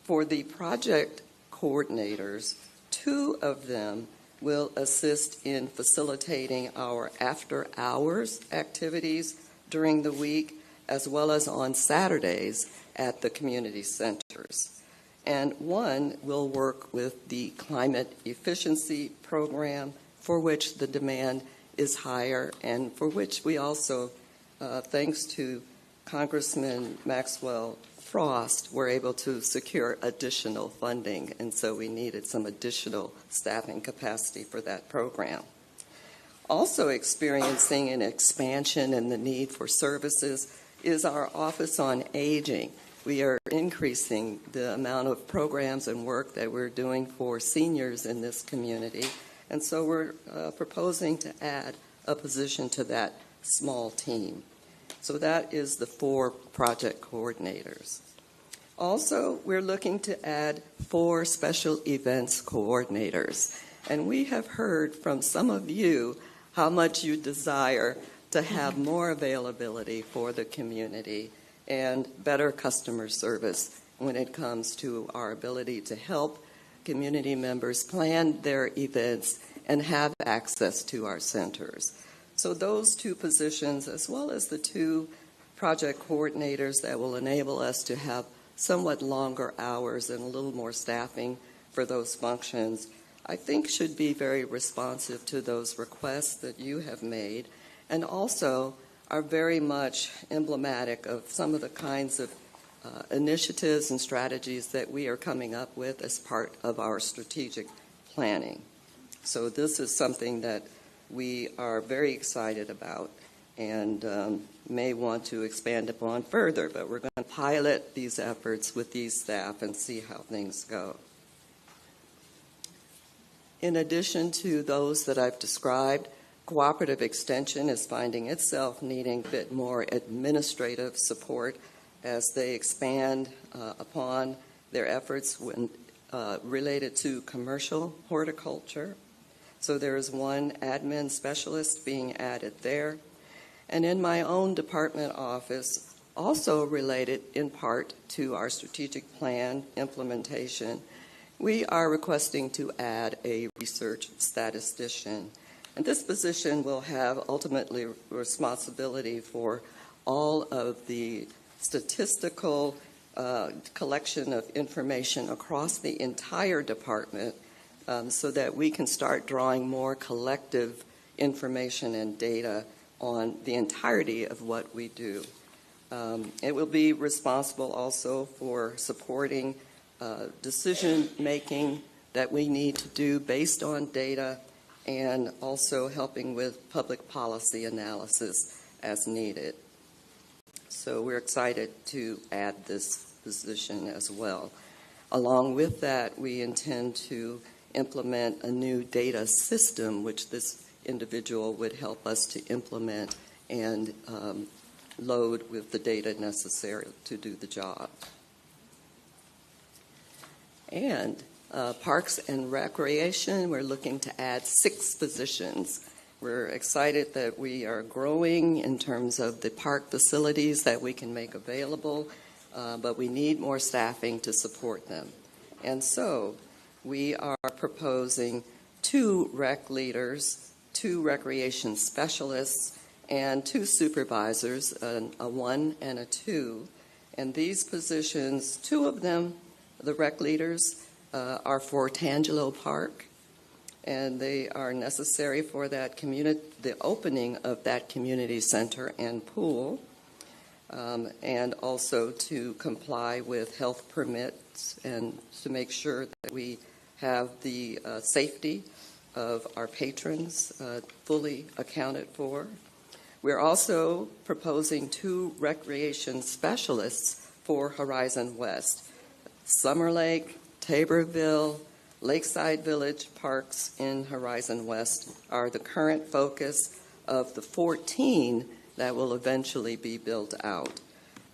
For the project coordinators, 2 of them will assist in facilitating our after-hours activities during the week, as well as on Saturdays at the community centers. And 1 will work with the climate efficiency program, for which the demand is higher, and for which we also, thanks to Congressman Maxwell Frost, were able to secure additional funding, and so we needed some additional staffing capacity for that program. Also experiencing an expansion in the need for services is our Office on Aging. We are increasing the amount of programs and work that we're doing for seniors in this community, and so we're proposing to add a position to that small team. So that is the 4 project coordinators. Also, we're looking to add 4 special events coordinators. And we have heard from some of you how much you desire to have more availability for the community and better customer service when it comes to our ability to help community members plan their events and have access to our centers. So those 2 positions, as well as the 2 project coordinators that will enable us to have somewhat longer hours and a little more staffing for those functions, I think should be very responsive to those requests that you have made, and also are very much emblematic of some of the kinds of initiatives and strategies that we are coming up with as part of our strategic planning. So this is something that we are very excited about and may want to expand upon further, but we're going to pilot these efforts with these staff and see how things go. In addition to those that I've described, Cooperative Extension is finding itself needing a bit more administrative support as they expand upon their efforts when, related to commercial horticulture. So there is 1 admin specialist being added there. And in my own department office, also related in part to our strategic plan implementation, we are requesting to add a research statistician. And this position will have ultimately responsibility for all of the statistical collection of information across the entire department so that we can start drawing more collective information and data on the entirety of what we do. It will be responsible also for supporting decision-making that we need to do based on data and also helping with public policy analysis as needed. So we're excited to add this position as well. Along with that, we intend to implement a new data system, which this individual would help us to implement and load with the data necessary to do the job. And Parks and Recreation, we're looking to add 6 positions. We're excited that we are growing in terms of the park facilities that we can make available, but we need more staffing to support them. And so we are proposing 2 rec leaders, 2 recreation specialists, and 2 supervisors, a 1 and a 2. And these positions, 2 of them, the rec leaders, are for Tangelo Park, and they are necessary for that the opening of that community center and pool, and also to comply with health permits and to make sure that we have the safety of our patrons fully accounted for. We're also proposing 2 recreation specialists for Horizon West. Summer Lake, Taborville, Lakeside Village parks in Horizon West are the current focus of the 14 that will eventually be built out.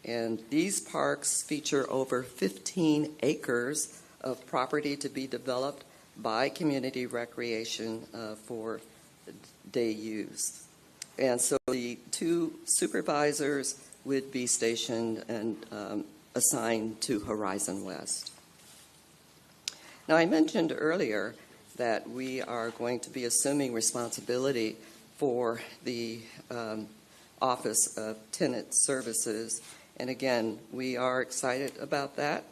And these parks feature over 15 acres of property to be developed by community recreation for day use. And so the 2 supervisors would be stationed and assigned to Horizon West. Now, I mentioned earlier that we are going to be assuming responsibility for the Office of Tenant Services. And again, we are excited about that.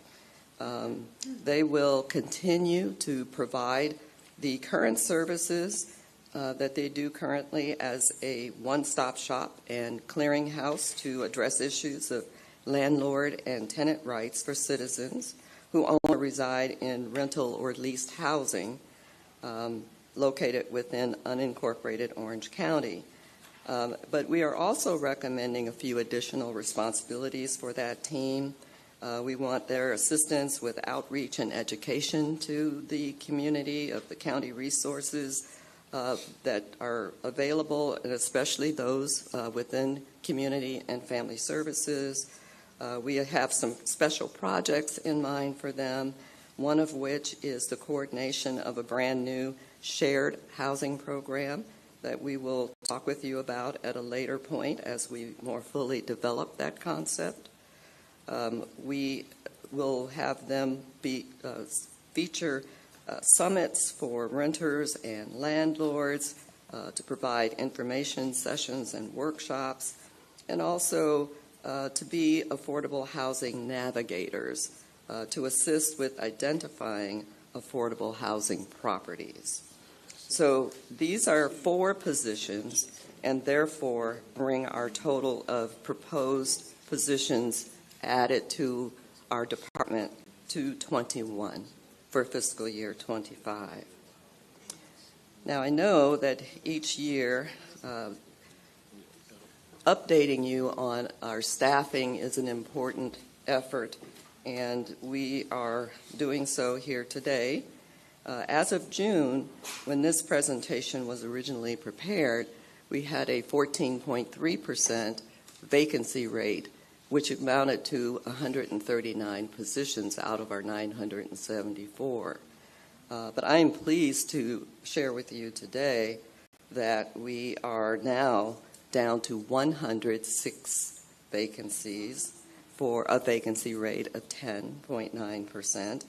They will continue to provide the current services that they do currently as a one-stop shop and clearinghouse to address issues of landlord and tenant rights for citizens who own or reside in rental or leased housing located within unincorporated Orange County. But we are also recommending a few additional responsibilities for that team. We want their assistance with outreach and education to the community of the county resources that are available, and especially those within community and family services. We have some special projects in mind for them, one of which is the coordination of a brand new shared housing program that we will talk with you about at a later point as we more fully develop that concept. We will have them feature summits for renters and landlords to provide information sessions and workshops, and also to be affordable housing navigators to assist with identifying affordable housing properties. So these are 4 positions, and therefore bring our total of proposed positions added to our department to 21 for fiscal year 25. Now, I know that each year updating you on our staffing is an important effort, and we are doing so here today. As of June, when this presentation was originally prepared, we had a 14.3% vacancy rate, which amounted to 139 positions out of our 974. But I am pleased to share with you today that we are now down to 106 vacancies for a vacancy rate of 10.9%.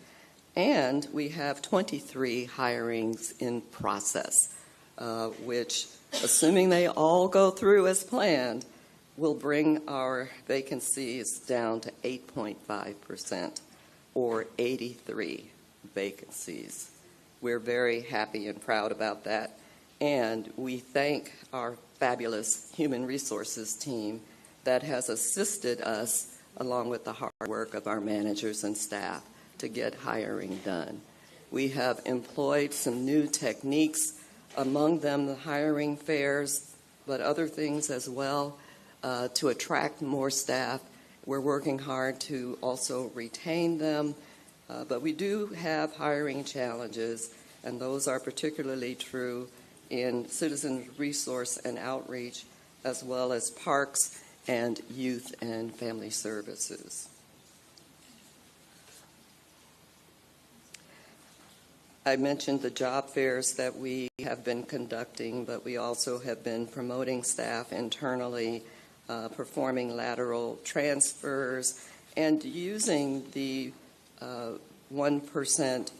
And we have 23 hirings in process which, assuming they all go through as planned, will bring our vacancies down to 8.5%, or 83 vacancies. We're very happy and proud about that, and we thank our fabulous human resources team that has assisted us, along with the hard work of our managers and staff, to get hiring done. We have employed some new techniques, among them the hiring fairs, but other things as well, to attract more staff. We're working hard to also retain them, but we do have hiring challenges, and those are particularly true in citizen resource and outreach, as well as parks and youth and family services. I mentioned the job fairs that we have been conducting, but we also have been promoting staff internally, performing lateral transfers, and using the 1%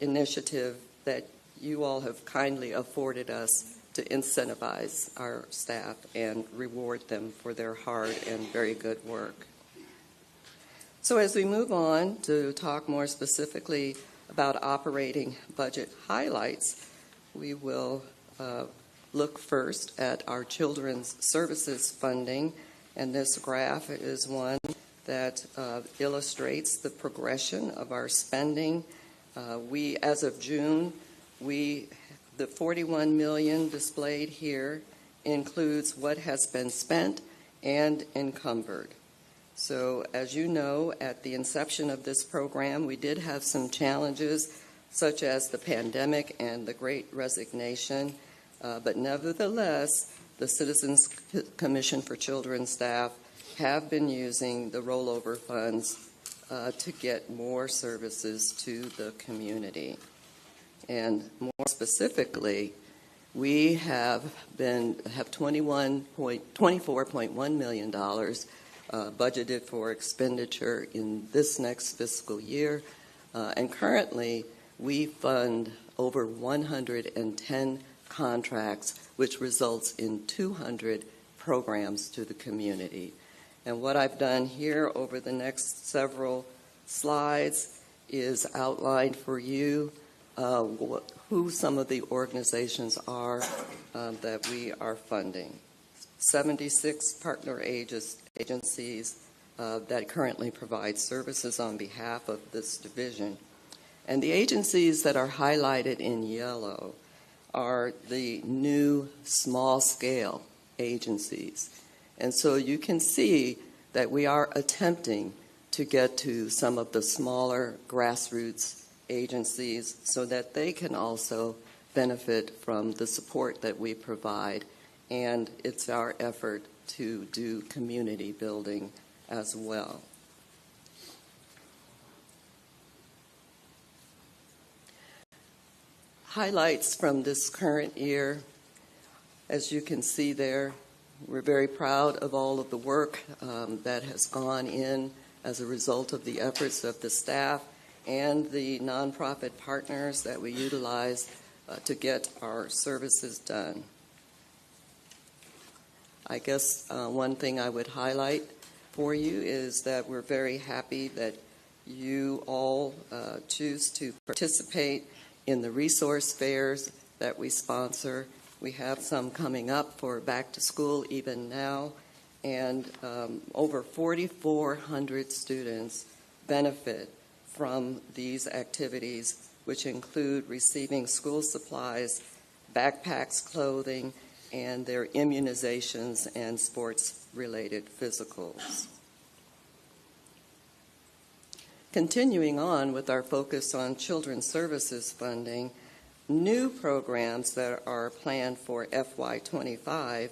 initiative that you all have kindly afforded us to incentivize our staff and reward them for their hard and very good work. So as we move on to talk more specifically about operating budget highlights, we will look first at our children's services funding, and this graph is one that illustrates the progression of our spending. As of June, the $41 million displayed here includes what has been spent and encumbered. So as you know, at the inception of this program, we did have some challenges, such as the pandemic and the Great Resignation, but nevertheless, the Citizens Commission for Children staff have been using the rollover funds to get more services to the community. And more specifically, we have $24.1 million budgeted for expenditure in this next fiscal year, and currently we fund over 110 contracts, which results in 200 programs to the community. And what I've done here over the next several slides is outline for you who some of the organizations are that we are funding. 76 partner agencies that currently provide services on behalf of this division. And the agencies that are highlighted in yellow are the new small-scale agencies. And so you can see that we are attempting to get to some of the smaller grassroots agencies so that they can also benefit from the support that we provide. And it's our effort to do community building as well. Highlights from this current year, as you can see there, we're very proud of all of the work that has gone in as a result of the efforts of the staff and the nonprofit partners that we utilize to get our services done. I guess one thing I would highlight for you is that we're very happy that you all choose to participate in the resource fairs that we sponsor. We have some coming up for back to school even now, and over 4,400 students benefit from these activities, which include receiving school supplies, backpacks, clothing, and their immunizations and sports-related physicals. Continuing on with our focus on children's services funding, new programs that are planned for FY25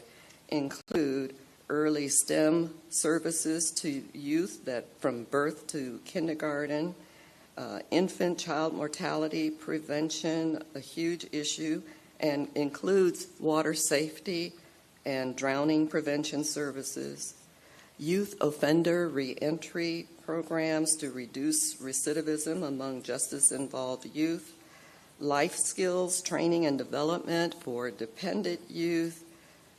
include early STEM services to youth that from birth to kindergarten, infant child mortality prevention, a huge issue, and includes water safety and drowning prevention services, youth offender reentry programs to reduce recidivism among justice-involved youth, life skills training and development for dependent youth,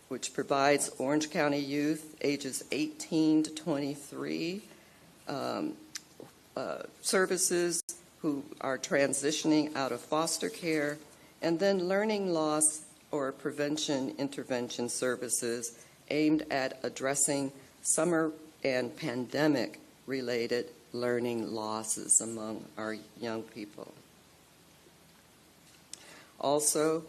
which provides Orange County youth ages 18 to 23 services who are transitioning out of foster care, and then learning loss or prevention intervention services aimed at addressing summer and pandemic-related learning losses among our young people. Also,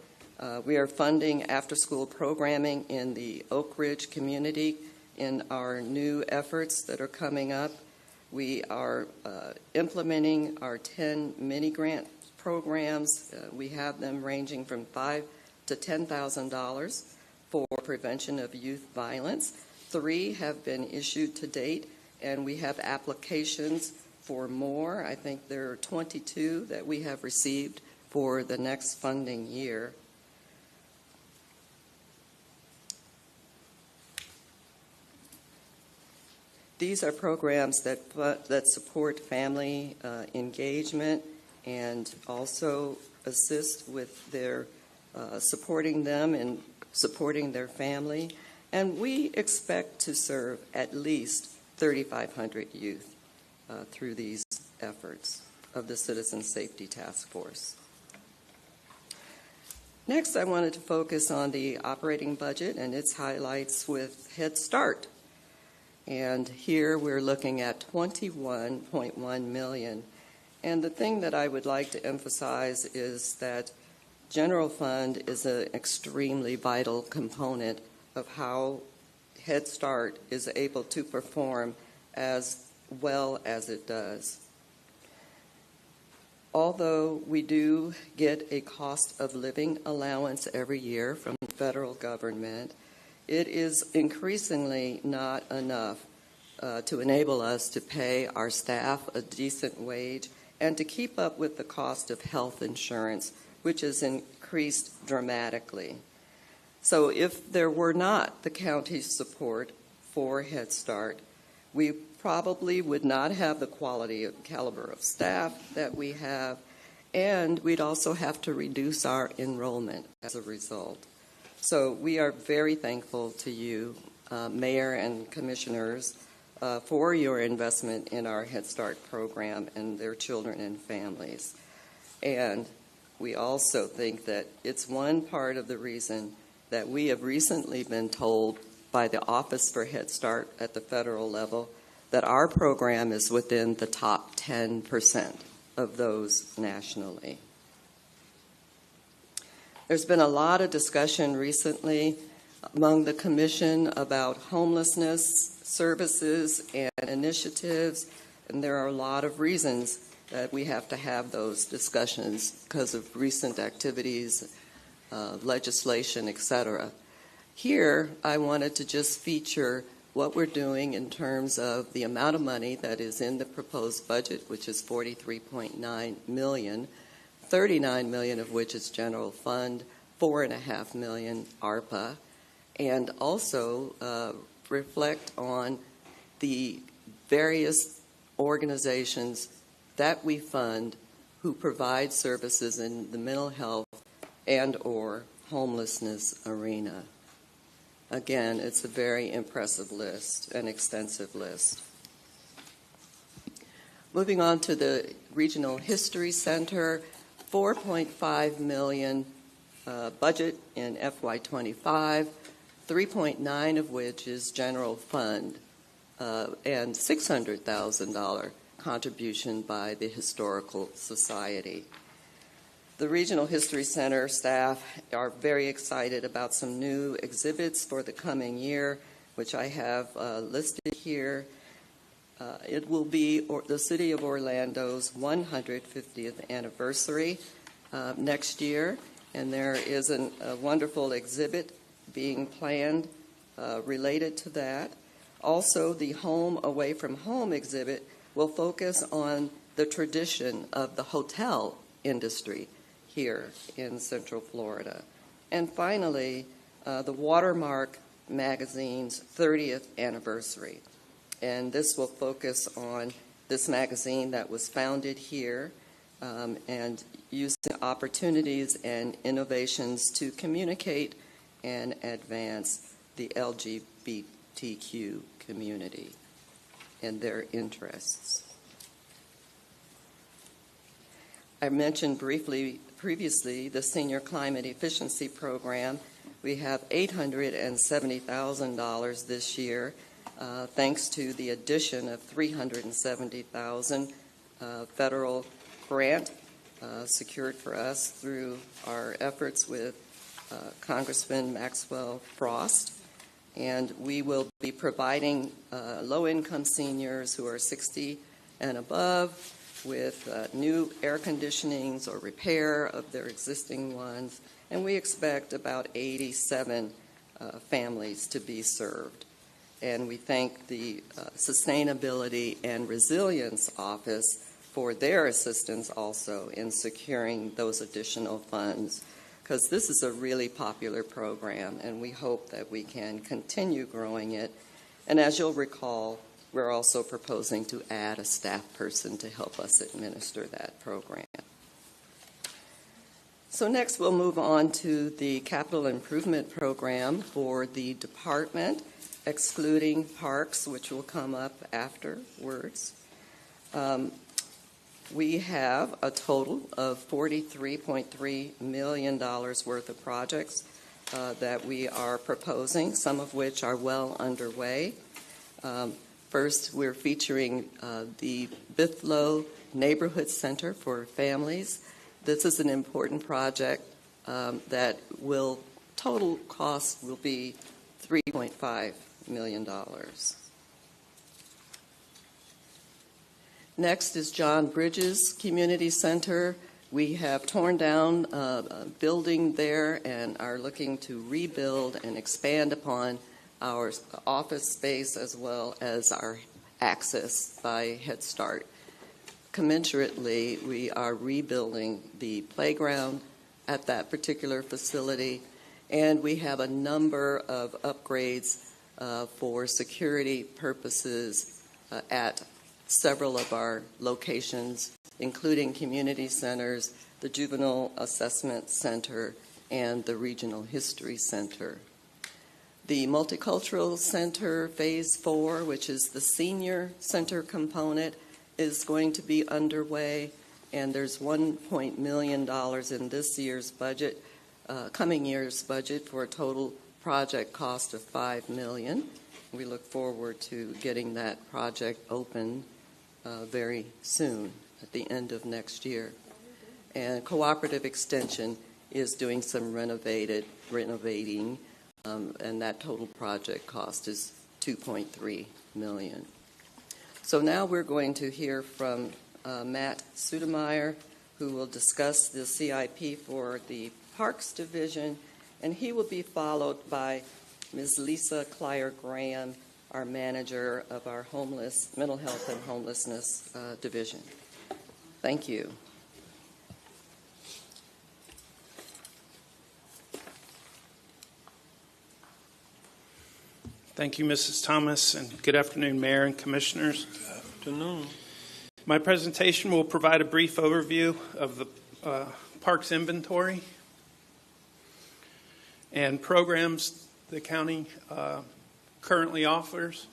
we are funding after-school programming in the Oak Ridge community in our new efforts that are coming up. We are implementing our 10 mini-grant programs. We have them ranging from $5,000 to $10,000 for prevention of youth violence. 3 have been issued to date, and we have applications for more. I think there are 22 that we have received for the next funding year. These are programs that support family engagement and also assist with their supporting them and supporting their family. And we expect to serve at least 3,500 youth through these efforts of the Citizen Safety Task Force. Next, I wanted to focus on the operating budget and its highlights with Head Start. And here we're looking at $21.1 million. And the thing that I would like to emphasize is that general fund is an extremely vital component of how Head Start is able to perform as well as it does. Although we do get a cost of living allowance every year from the federal government, it is increasingly not enough to enable us to pay our staff a decent wage and to keep up with the cost of health insurance, which has increased dramatically. So if there were not the county's support for Head Start, we probably would not have the quality and caliber of staff that we have, and we'd also have to reduce our enrollment as a result. So we are very thankful to you, Mayor and Commissioners, for your investment in our Head Start program and their children and families. And we also think that it's one part of the reason that we have recently been told by the Office for Head Start at the federal level that our program is within the top 10% of those nationally. There's been a lot of discussion recently among the Commission about homelessness services and initiatives, and there are a lot of reasons that we have to have those discussions because of recent activities, legislation, etc. Here, I wanted to just feature what we're doing in terms of the amount of money that is in the proposed budget, which is $43.9 million, $39 million of which is general fund, $4.5 million ARPA, and also reflect on the various organizations that we fund who provide services in the mental health and or homelessness arena. Again, it's a very impressive list, an extensive list. Moving on to the Regional History Center, $4.5 million budget in FY25, 3.9 of which is general fund, and $600,000 contribution by the Historical Society. The Regional History Center staff are very excited about some new exhibits for the coming year, which I have listed here. It will be the City of Orlando's 150th anniversary next year, and there is a wonderful exhibit being planned related to that. Also, the Home Away from Home exhibit will focus on the tradition of the hotel industry here in Central Florida. And finally, the Watermark magazine's 30th anniversary. And this will focus on this magazine that was founded here, and using opportunities and innovations to communicate and advance the LGBTQ community and their interests. I mentioned briefly previously the Senior Climate Efficiency Program. We have $870,000 this year, thanks to the addition of $370,000 federal grant secured for us through our efforts with Congressman Maxwell Frost. And we will be providing low-income seniors who are 60 and above with new air conditionings or repair of their existing ones. And we expect about 87 families to be served. And we thank the Sustainability and Resilience Office for their assistance also in securing those additional funds, because this is a really popular program, and we hope that we can continue growing it. And as you'll recall, we're also proposing to add a staff person to help us administer that program. So next we'll move on to the capital improvement program for the department, excluding parks, which will come up afterwards. We have a total of $43.3 million worth of projects that we are proposing, some of which are well underway. First, we're featuring the Bithlo Neighborhood Center for Families. This is an important project that total cost will be $3.5 million. Next is John Bridges Community Center. We have torn down a building there and are looking to rebuild and expand upon our office space as well as our access by Head Start. Commensurately, we are rebuilding the playground at that particular facility, and we have a number of upgrades for security purposes at several of our locations, including community centers, the Juvenile Assessment Center, and the Regional History Center. The Multicultural Center Phase 4, which is the senior center component, is going to be underway, and there's $1 million in this year's budget, coming year's budget, for a total project cost of $5 million. We look forward to getting that project open very soon, at the end of next year. And Cooperative Extension is doing some renovating, and that total project cost is $2.3 million. So now we're going to hear from Matt Sudemeyer, who will discuss the CIP for the Parks Division, and he will be followed by Ms. Lisa Clyer-Graham, our manager of our mental health and homelessness division. Thank you. Thank you, Mrs. Thomas, and good afternoon, Mayor and Commissioners. Good afternoon. My presentation will provide a brief overview of the parks inventory and programs the county currently offers,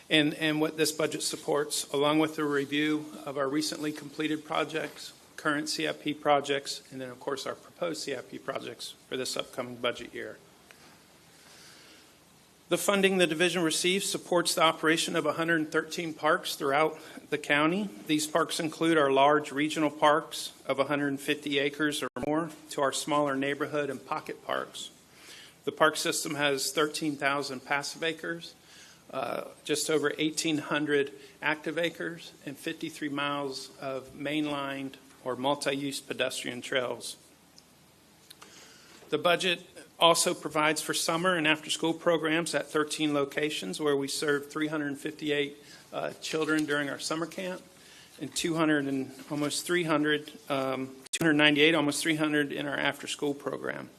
and what this budget supports, along with a review of our recently completed projects, current CIP projects, and then, of course, our proposed CIP projects for this upcoming budget year. The funding the division receives supports the operation of 113 parks throughout the county. These parks include our large regional parks of 150 acres or more to our smaller neighborhood and pocket parks. The park system has 13,000 passive acres, just over 1,800 active acres, and 53 miles of mainlined or multi-use pedestrian trails. The budget also provides for summer and after-school programs at 13 locations where we serve 358 children during our summer camp and 298, almost 300 in our after-school program.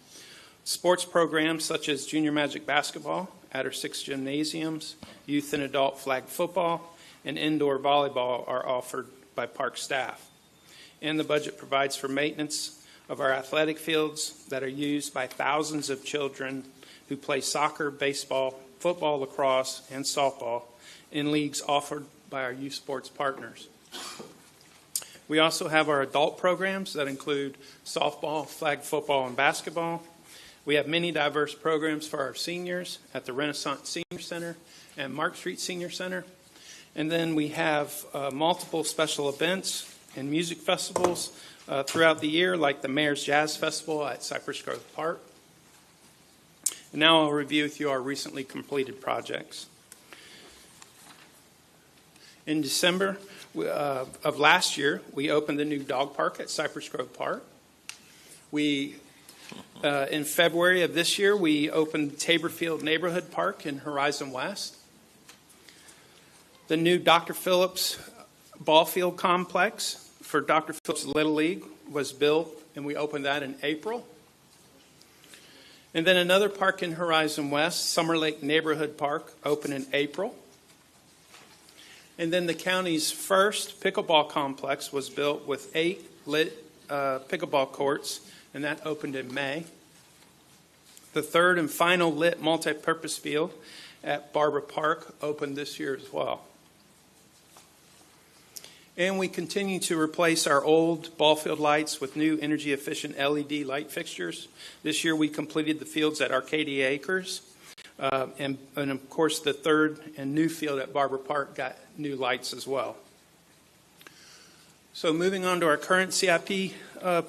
Sports programs such as Junior Magic Basketball at our 6 gymnasiums, youth and adult flag football, and indoor volleyball are offered by park staff. And the budget provides for maintenance of our athletic fields that are used by thousands of children who play soccer, baseball, football, lacrosse, and softball in leagues offered by our youth sports partners. We also have our adult programs that include softball, flag football, and basketball. We have many diverse programs for our seniors at the Renaissance Senior Center and Mark Street Senior Center. And then we have multiple special events and music festivals throughout the year, like the Mayor's Jazz Festival at Cypress Grove Park. And now I'll review with you our recently completed projects. In December of last year, we opened the new dog park at Cypress Grove Park. In February of this year, we opened Tabor Field Neighborhood Park in Horizon West. The new Dr. Phillips ball field complex for Dr. Phillips Little League was built, and we opened that in April. And then another park in Horizon West, Summer Lake Neighborhood Park, opened in April. And then the county's first pickleball complex was built with 8 lit pickleball courts, and that opened in May. The third and final lit multi-purpose field at Barbara Park opened this year as well. And we continue to replace our old ball field lights with new energy-efficient LED light fixtures. This year we completed the fields at Arcadia Acres. And of course, the third and new field at Barbara Park got new lights as well. So moving on to our current CIP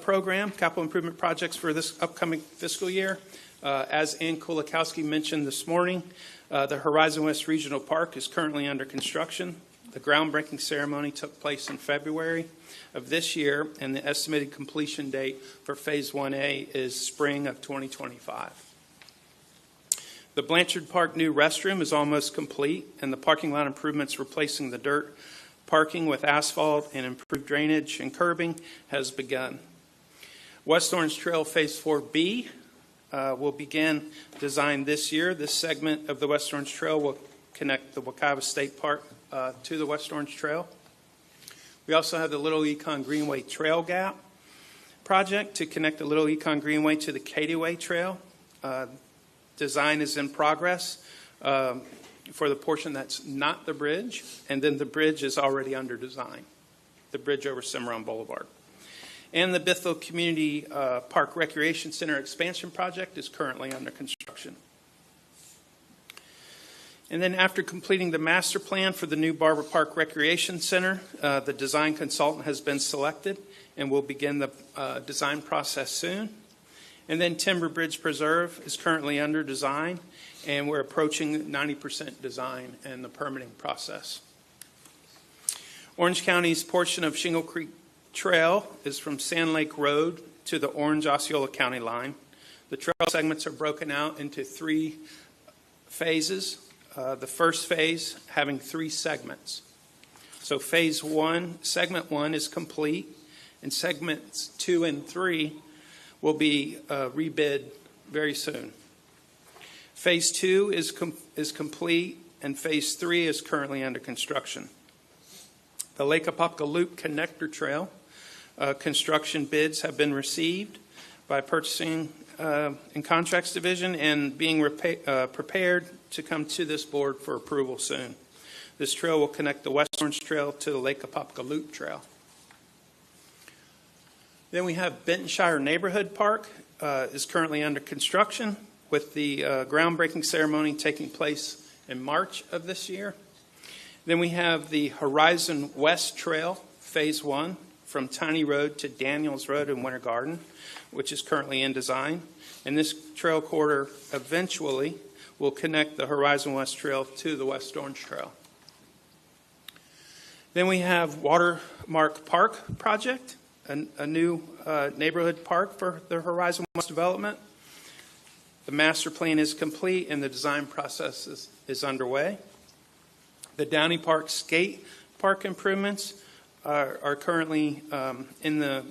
program, capital improvement projects for this upcoming fiscal year. As Ann Kulikowski mentioned this morning, the Horizon West Regional Park is currently under construction. The groundbreaking ceremony took place in February of this year, and the estimated completion date for Phase 1A is spring of 2025. The Blanchard Park new restroom is almost complete, and the parking lot improvements replacing the dirt parking with asphalt and improved drainage and curbing has begun. West Orange Trail Phase 4B will begin design this year. This segment of the West Orange Trail will connect the Wekiwa State Park to the West Orange Trail. We also have the Little Econ Greenway Trail Gap project to connect the Little Econ Greenway to the Katy Way Trail. Design is in progress for the portion that's not the bridge, and then the bridge is already under design, the bridge over Cimarron Boulevard. And the Bithell Community Park Recreation Center expansion project is currently under construction. And then after completing the master plan for the new Barbara Park Recreation Center, the design consultant has been selected and will begin the design process soon. And then Timber Bridge Preserve is currently under design, and we're approaching 90% design and the permitting process. Orange County's portion of Shingle Creek Trail is from Sand Lake Road to the Orange-Osceola County line. The trail segments are broken out into 3 phases. The first phase having 3 segments. So phase 1, segment 1 is complete, and segments 2 and 3 will be rebid very soon. Phase 2 is complete, and phase 3 is currently under construction. The Lake Apopka Loop Connector Trail construction bids have been received by Purchasing and Contracts Division and being prepared to come to this board for approval soon. This trail will connect the West Orange Trail to the Lake Apopka Loop Trail. Then we have Bentonshire Neighborhood Park is currently under construction with the groundbreaking ceremony taking place in March of this year. Then we have the Horizon West Trail, Phase 1, from Tiny Road to Daniels Road in Winter Garden, which is currently in design. And this trail corridor eventually will connect the Horizon West Trail to the West Orange Trail. Then we have Watermark Park project, a new neighborhood park for the Horizon West development. The master plan is complete and the design process is underway. The Downey Park skate park improvements are currently in the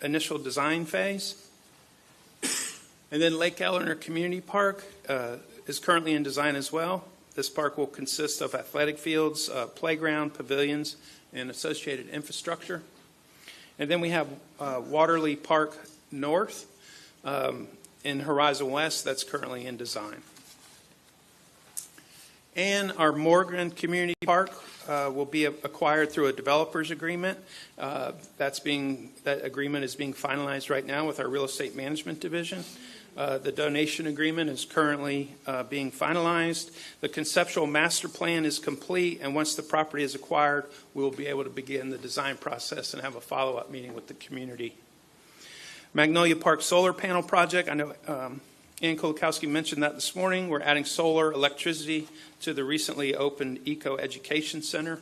initial design phase. And then Lake Eleanor Community Park is currently in design as well. This park will consist of athletic fields, playground, pavilions, and associated infrastructure. And then we have Waterley Park North in Horizon West that's currently in design. And our Morgan Community Park will be acquired through a developer's agreement. That agreement is being finalized right now with our real estate management division. The donation agreement is currently being finalized. The conceptual master plan is complete, and once the property is acquired, we will be able to begin the design process and have a follow-up meeting with the community. Magnolia Park Solar Panel Project, I know Ann Kolakowski mentioned that this morning. We're adding solar electricity to the recently opened Eco Education Center.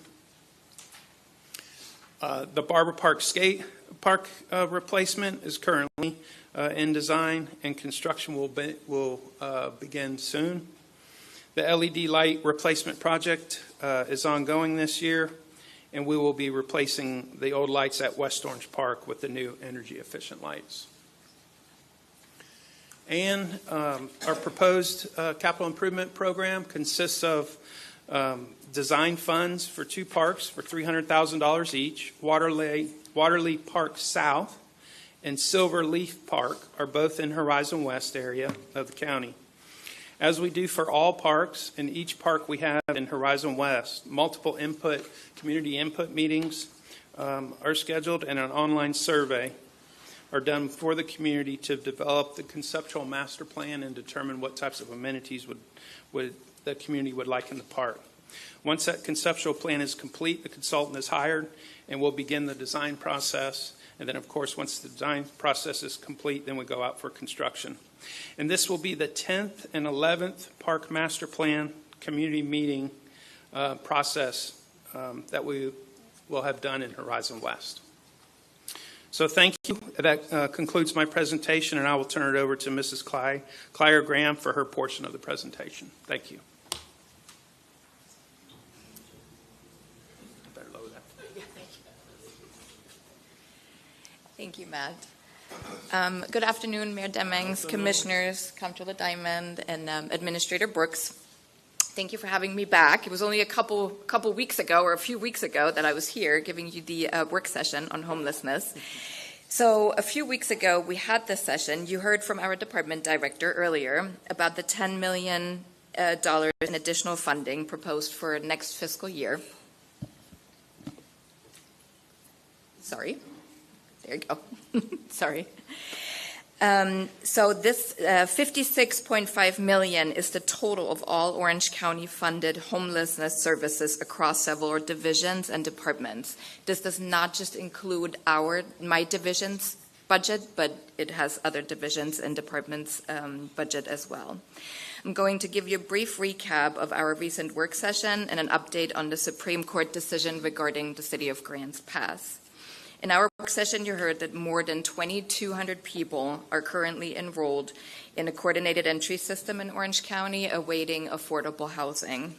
The Barber Park Skate Park replacement is currently in design, and construction will begin soon. The LED light replacement project is ongoing this year, and we will be replacing the old lights at West Orange Park with the new energy-efficient lights. And our proposed capital improvement program consists of design funds for 2 parks for $300,000 each. Waterley Park South and Silver Leaf Park are both in Horizon West area of the county. As we do for all parks, in each park we have in Horizon West, multiple community input meetings are scheduled, and an online survey are done for the community to develop the conceptual master plan and determine what types of amenities would the community would like in the park. Once that conceptual plan is complete, the consultant is hired and we'll begin the design process. And then, of course, once the design process is complete, then we go out for construction. And this will be the 10th and 11th Park Master Plan community meeting process that we will have done in Horizon West. So thank you. That concludes my presentation, and I will turn it over to Mrs. Clyer Graham for her portion of the presentation. Thank you. Thank you, Matt. Good afternoon, Mayor Demings, Commissioners, Comptroller Diamond, and Administrator Brooks. Thank you for having me back. It was only a couple weeks ago, or a few weeks ago, that I was here giving you the work session on homelessness. So a few weeks ago, we had this session. You heard from our department director earlier about the $10 million in additional funding proposed for next fiscal year. Sorry. There you go. Sorry. So this $56.5 million is the total of all Orange County funded homelessness services across several divisions and departments. This does not just include my division's budget, but it has other divisions and departments' budget as well. I'm going to give you a brief recap of our recent work session and an update on the Supreme Court decision regarding the City of Grants Pass. In our work session, you heard that more than 2,200 people are currently enrolled in a coordinated entry system in Orange County awaiting affordable housing.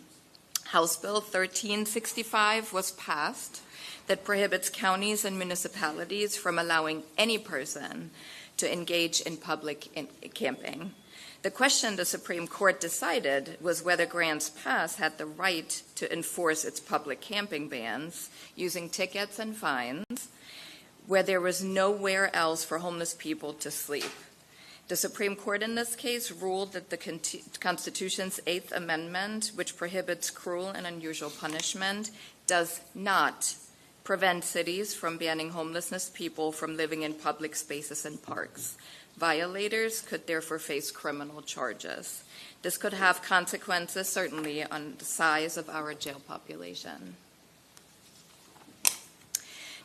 House Bill 1365 was passed that prohibits counties and municipalities from allowing any person to engage in public camping. The question the Supreme Court decided was whether Grants Pass had the right to enforce its public camping bans using tickets and fines where there was nowhere else for homeless people to sleep. The Supreme Court in this case ruled that the Constitution's 8th Amendment, which prohibits cruel and unusual punishment, does not prevent cities from banning homelessness people from living in public spaces and parks. Violators could therefore face criminal charges. This could have consequences, certainly, on the size of our jail population.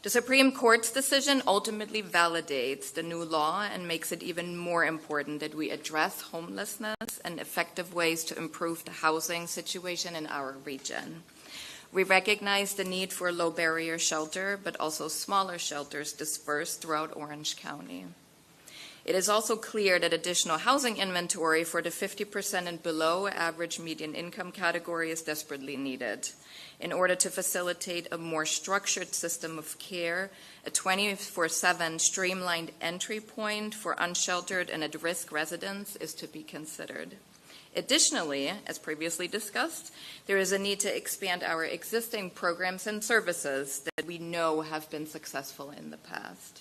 The Supreme Court's decision ultimately validates the new law and makes it even more important that we address homelessness and effective ways to improve the housing situation in our region. We recognize the need for low-barrier shelter, but also smaller shelters dispersed throughout Orange County. It is also clear that additional housing inventory for the 50% and below average median income category is desperately needed. In order to facilitate a more structured system of care, a 24/7 streamlined entry point for unsheltered and at-risk residents is to be considered. Additionally, as previously discussed, there is a need to expand our existing programs and services that we know have been successful in the past.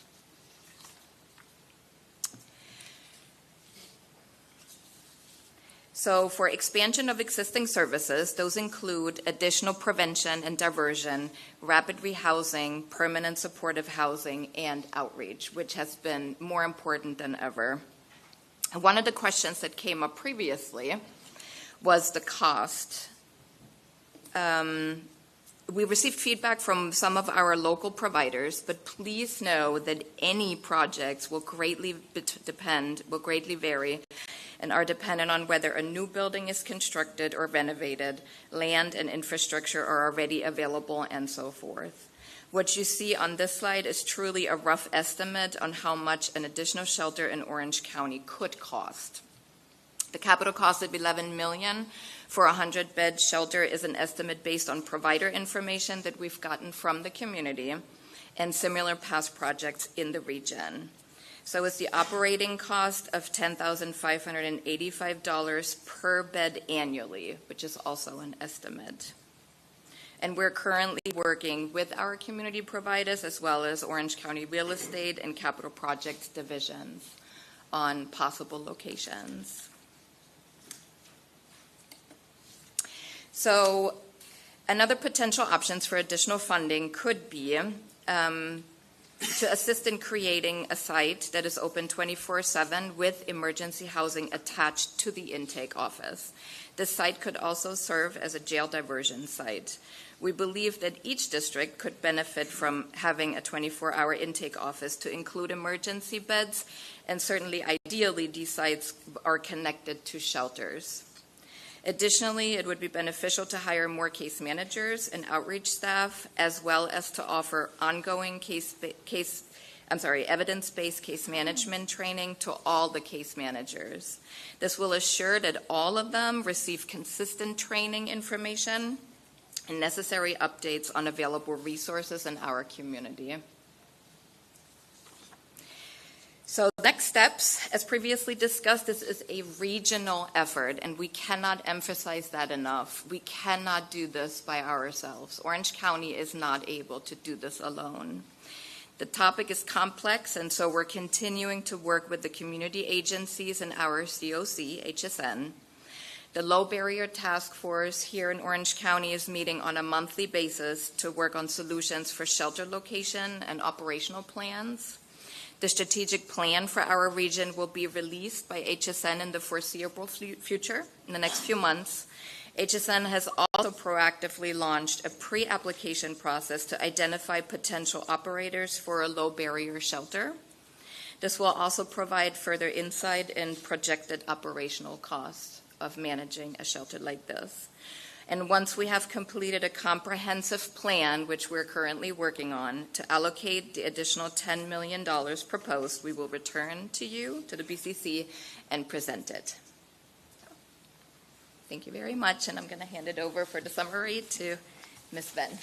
So for expansion of existing services, those include additional prevention and diversion, rapid rehousing, permanent supportive housing, and outreach, which has been more important than ever. One of the questions that came up previously was the cost. We received feedback from some of our local providers, but please know that any projects will greatly vary and are dependent on whether a new building is constructed or renovated, land and infrastructure are already available, and so forth. What you see on this slide is truly a rough estimate on how much an additional shelter in Orange County could cost. The capital cost of $11 million for a 100-bed shelter is an estimate based on provider information that we've gotten from the community and similar past projects in the region. So it's the operating cost of $10,585 per bed annually, which is also an estimate. And we're currently working with our community providers as well as Orange County Real Estate and Capital Projects divisions on possible locations. So another potential options for additional funding could be to assist in creating a site that is open 24/7 with emergency housing attached to the intake office. This site could also serve as a jail diversion site. We believe that each district could benefit from having a 24-hour intake office to include emergency beds, and certainly ideally these sites are connected to shelters. Additionally, it would be beneficial to hire more case managers and outreach staff, as well as to offer ongoing evidence-based case management training to all the case managers. This will assure that all of them receive consistent training information and necessary updates on available resources in our community. So next steps, as previously discussed, this is a regional effort, and we cannot emphasize that enough. We cannot do this by ourselves. Orange County is not able to do this alone. The topic is complex, and so we're continuing to work with the community agencies and our COC, HSN. The Low Barrier Task Force here in Orange County is meeting on a monthly basis to work on solutions for shelter location and operational plans. The strategic plan for our region will be released by HSN in the foreseeable future, in the next few months. HSN has also proactively launched a pre-application process to identify potential operators for a low-barrier shelter. This will also provide further insight in projected operational costs of managing a shelter like this. And once we have completed a comprehensive plan, which we're currently working on, to allocate the additional $10 million proposed, we will return to you, to the BCC, and present it. Thank you very much, and I'm going to hand it over for the summary to Ms. Ben.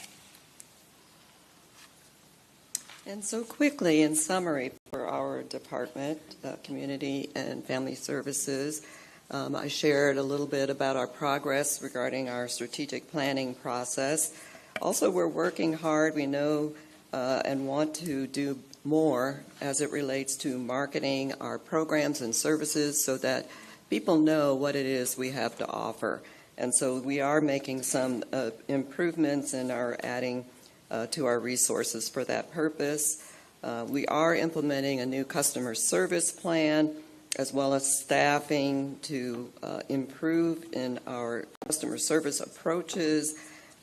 And so quickly, in summary, for our department, Community and Family Services, I shared a little bit about our progress regarding our strategic planning process. Also, we're working hard, we know, and want to do more as it relates to marketing our programs and services so that people know what it is we have to offer. And so we are making some improvements and are adding to our resources for that purpose. We are implementing a new customer service plan, as well as staffing to improve in our customer service approaches.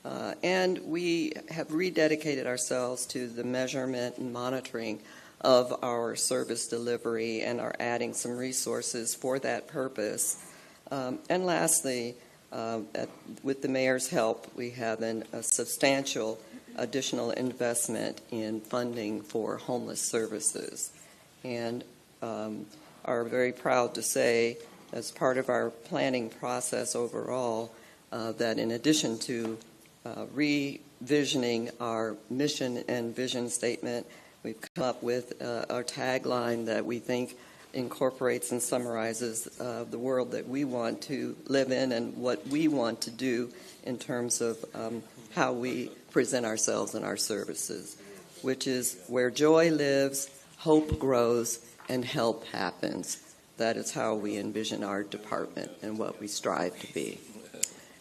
And we have rededicated ourselves to the measurement and monitoring of our service delivery and are adding some resources for that purpose. And lastly, with the mayor's help, we have a substantial additional investment in funding for homeless services. And are very proud to say, as part of our planning process overall, that in addition to revisioning our mission and vision statement, we've come up with our tagline that we think incorporates and summarizes the world that we want to live in and what we want to do in terms of how we present ourselves and our services, which is where joy lives, hope grows, and help happens. That is how we envision our department and what we strive to be.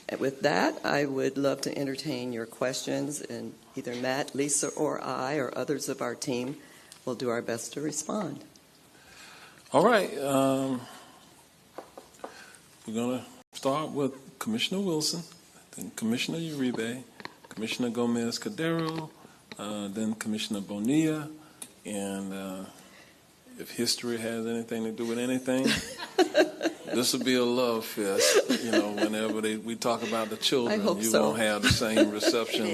And with that, I would love to entertain your questions, and either Matt, Lisa, or I, or others of our team will do our best to respond. All right. We're going to start with Commissioner Wilson, then Commissioner Uribe, Commissioner Gomez-Cordero, then Commissioner Bonilla, and if history has anything to do with anything, this will be a love fest. You know, whenever we talk about the children, you won't have the same reception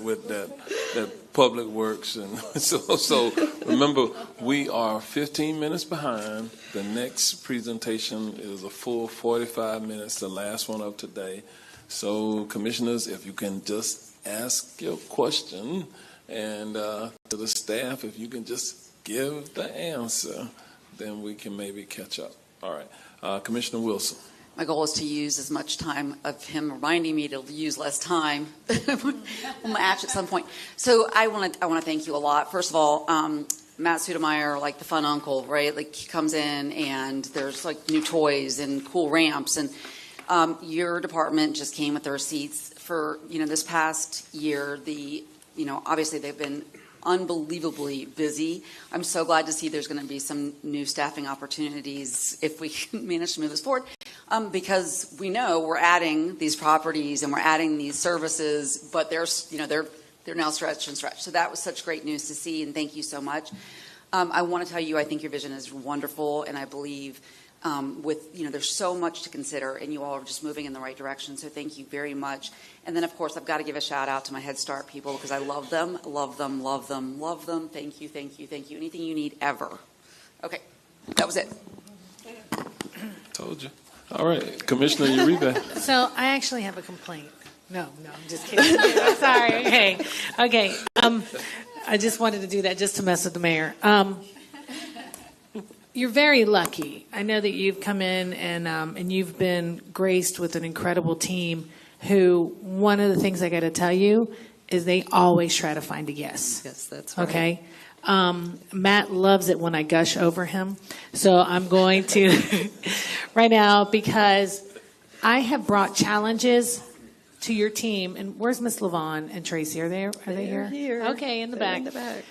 with that Public Works. And so remember, we are 15 minutes behind. The next presentation is a full 45 minutes, the last one of today. So, commissioners, if you can just ask your question, and to the staff, if you can just give the answer, then we can maybe catch up. All right. Commissioner Wilson. My goal is to use as much time of him reminding me to use less time on my act at some point. So I want to thank you a lot. First of all, Matt Sudemeyer, like the fun uncle, right? Like he comes in and there's like new toys and cool ramps, and your department just came with the receipts for this past year. Obviously they've been unbelievably busy. I'm so glad to see there's going to be some new staffing opportunities if we can manage to move this forward, because we know we're adding these properties and we're adding these services, but they're now stretched and stretched. So that was such great news to see, and thank you so much. I want to tell you, I think your vision is wonderful, and I believe there's so much to consider, and you all are just moving in the right direction. So thank you very much. And then, of course, I've got to give a shout out to my Head Start people, because I love them, love them, love them, love them. Thank you, thank you, thank you. Anything you need ever. Okay, that was it. Told you. All right, Commissioner Uribe. So I actually have a complaint. No, I'm just kidding. I'm sorry. Hey, okay. I just wanted to do that just to mess with the mayor. You're very lucky. I know that you've come in and you've been graced with an incredible team who, one of the things I got to tell you is they always try to find a yes. Yes, that's right. Okay? Matt loves it when I gush over him. So I'm going to right now, because I have brought challenges to your team. And where's Miss LaVon and Tracy? Are they here? Here. Okay, in the They're back. in the back.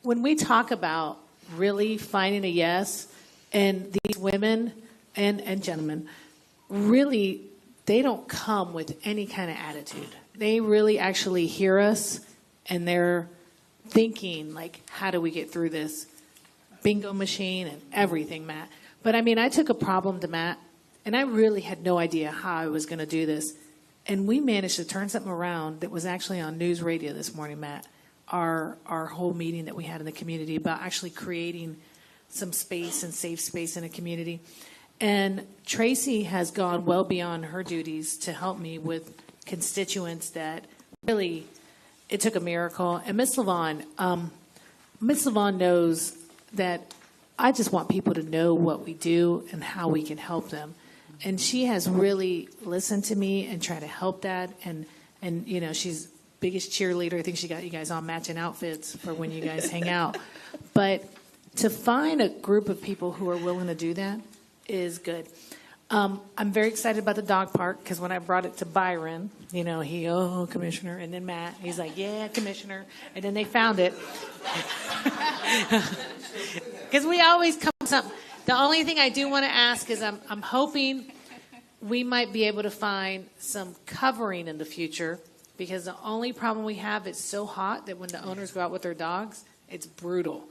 When we talk about really finding a yes, and these women and gentlemen, really, they don't come with any kind of attitude. They really actually hear us, and they're thinking, like, how do we get through this bingo machine and everything, Matt? But, I took a problem to Matt, and I really had no idea how I was going to do this. And we managed to turn something around that was actually on news radio this morning, Matt. Our whole meeting that we had in the community about actually creating some space and safe space in a community. And Tracy has gone well beyond her duties to help me with constituents that really, it took a miracle. And Miss LaVon knows that I just want people to know what we do and how we can help them. And she has really listened to me and tried to help that. And she's biggest cheerleader. I think she got you guys all matching outfits for when you guys hang out. But to find a group of people who are willing to do that is good. I'm very excited about the dog park, because when I brought it to Byron, Commissioner, and then Matt, he's like, yeah, Commissioner. And then they found it. Because we always come with something. The only thing I do want to ask is I'm hoping we might be able to find some covering in the future, because the only problem we have, it's so hot that when the owners go out with their dogs, it's brutal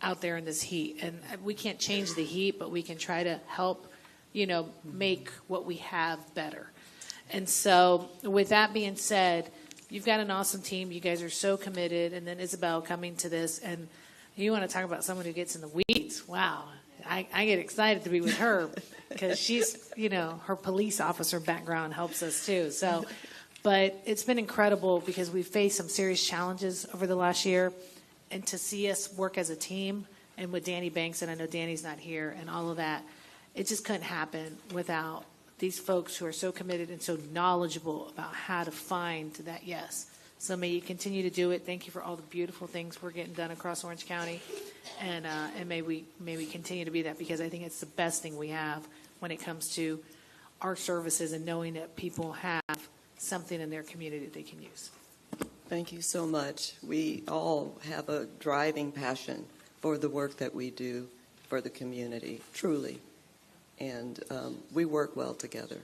out there in this heat. And we can't change the heat, but we can try to help, make what we have better. And so with that being said, you've got an awesome team. You guys are so committed. And then Isabel coming to this, and you want to talk about someone who gets in the weeds. Wow. I get excited to be with her because she's, her police officer background helps us too. So, but it's been incredible because we've faced some serious challenges over the last year, and to see us work as a team and with Danny Banks, and I know Danny's not here, and all of that, it just couldn't happen without these folks who are so committed and so knowledgeable about how to find that yes. So may you continue to do it. Thank you for all the beautiful things we're getting done across Orange County, and may we continue to be that, because I think it's the best thing we have when it comes to our services and knowing that people have something in their community that they can use. Thank you so much. We all have a driving passion for the work that we do for the community, truly. And we work well together.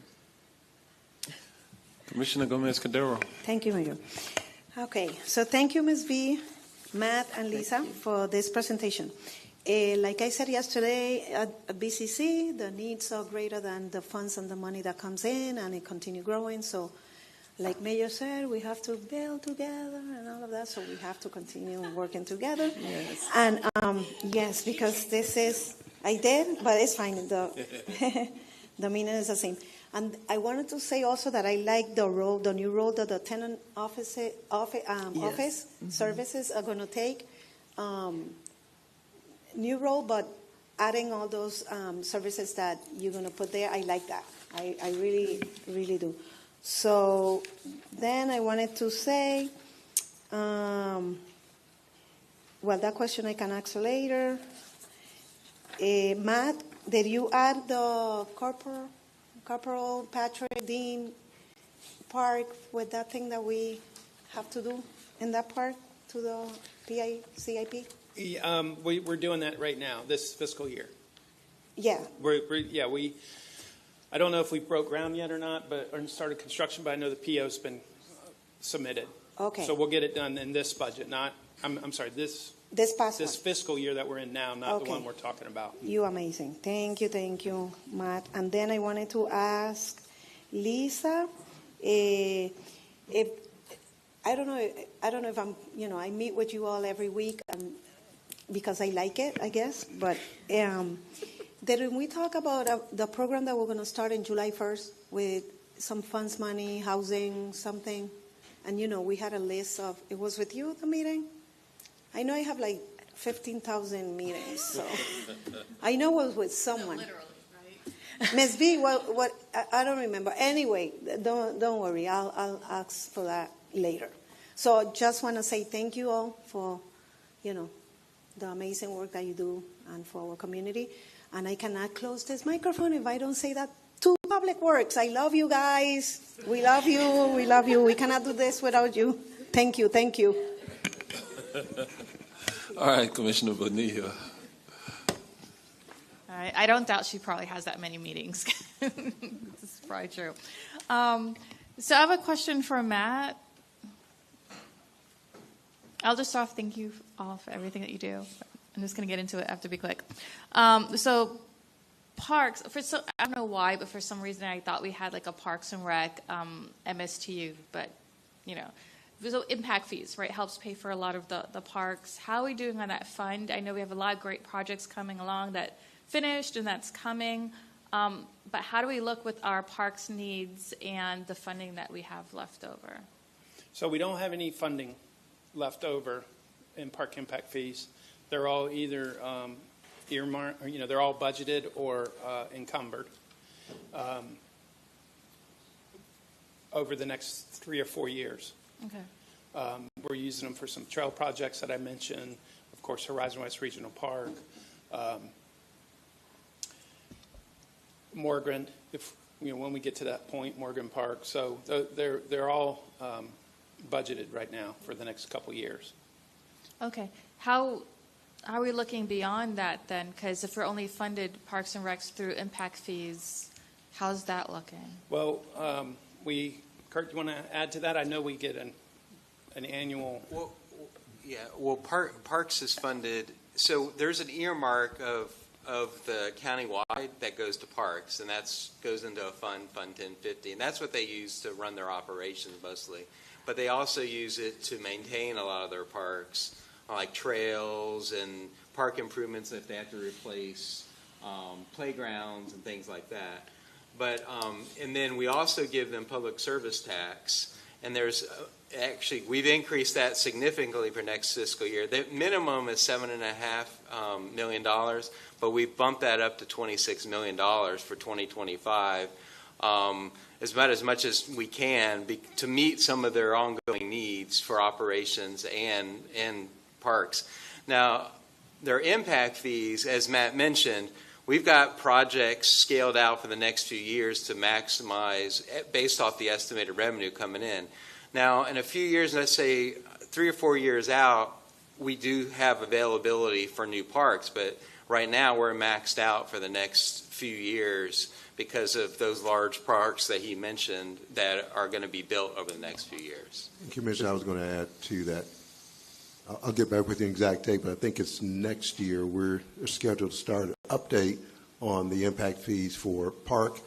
Commissioner Gomez-Cordero. Thank you, Mayor. Okay, so thank you, Ms. V, Matt, and Lisa for this presentation. Like I said yesterday at BCC, the needs are greater than the funds and the money that comes in, and it continue growing. So like Mayor said, we have to build together and all of that, so we have to continue working together. Yes. And yes, because this is, I did, but it's fine. The meaning is the same. And I wanted to say also that I like the new role that the tenant office services are going to take. New role, but adding all those services that you're going to put there, I like that. I really, really do. So then I wanted to say, well, that question I can answer later. Matt, did you add the Corporal Patrick Dean Park with that thing that we have to do in that park to the CIP? We're doing that right now, this fiscal year. Yeah. I don't know if we broke ground yet or not, or started construction, but I know the PO's been submitted. Okay. So we'll get it done in this budget, this fiscal year that we're in now, not the one we're talking about. You're amazing. Thank you, Matt. And then I wanted to ask Lisa, if I don't know if I'm, I meet with you all every week because I like it, I guess. But didn't we talk about the program that we're going to start in July 1st with some funds money, housing, something? And, we had a list of, it was with you, the meeting? I know I have like 15,000 meetings, so I know it was with someone. Literally, right? Ms. B, what? I don't remember. Anyway, don't worry. I'll ask for that later. So just want to say thank you all for, the amazing work that you do and for our community. And I cannot close this microphone if I don't say that to Public Works. I love you guys. We love you. We love you. We cannot do this without you. Thank you. Thank you. All right, Commissioner Bonilla. All right, I don't doubt she probably has that many meetings. This is probably true. So I have a question for Matt. I'll just start off, thank you all for everything that you do. I'm just going to get into it. I have to be quick. So parks, I don't know why, but for some reason I thought we had like a Parks and Rec MSTU, but, so impact fees, right, helps pay for a lot of the parks. How are we doing on that fund? I know we have a lot of great projects coming along that finished and that's coming, but how do we look with our parks needs and the funding that we have left over? So we don't have any funding left over in park impact fees. They're all either earmarked, or, they're all budgeted or encumbered over the next 3 or 4 years. Okay. We're using them for some trail projects that I mentioned, of course, Horizon West Regional Park, Morgan, when we get to that point, Morgan Park. So they're all budgeted right now for the next couple years. Okay. How are we looking beyond that then? Because if we're only funded Parks and Recs through impact fees, how's that looking? Well, Kurt, do you want to add to that? I know we get an annual. Well, Parks is funded. So there's an earmark of the countywide that goes to Parks, and that goes into a Fund 1050, and that's what they use to run their operations mostly. But they also use it to maintain a lot of their parks, like trails and park improvements if they have to replace playgrounds and things like that. But and then we also give them public service tax, and there's actually we've increased that significantly for next fiscal year. The minimum is $7.5 million, but we've bumped that up to $26 million for 2025. As much as we can to meet some of their ongoing needs for operations and parks. Now, their impact fees, as Matt mentioned, we've got projects scaled out for the next few years to maximize based off the estimated revenue coming in. Now, in a few years, let's say 3 or 4 years out, we do have availability for new parks, but right now we're maxed out for the next few years because of those large parks that he mentioned that are going to be built over the next few years. Commissioner, I was going to add to that. I'll get back with the exact date, but I think it's next year we're scheduled to start an update on the impact fees for park,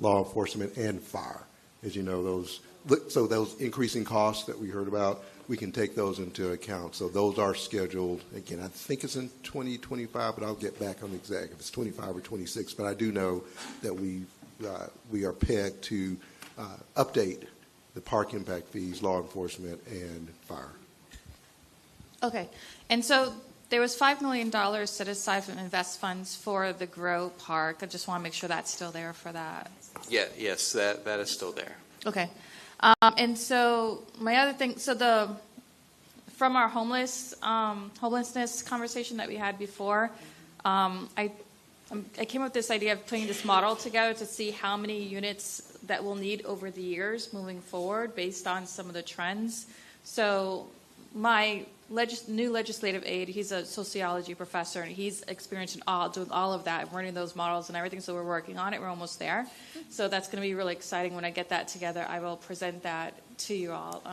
law enforcement, and fire. As you know, those increasing costs that we heard about, we can take those into account. So those are scheduled, again, I think it's in 2025, but I'll get back on the exact, if it's 25 or 26. But I do know that we are pegged to update the park impact fees, law enforcement, and fire. Okay, and so there was $5 million set aside from invest funds for the Grow Park. I just want to make sure that's still there for that. Yeah, yes, that is still there. Okay, and so my other thing, so from our homelessness conversation that we had before, I came up with this idea of putting this model together to see how many units that we'll need over the years moving forward based on some of the trends. So my new legislative aide, he's a sociology professor, and he's experienced doing all of that, running those models and everything. So we're working on it. We're almost there. So that's going to be really exciting. When I get that together, I will present that to you all,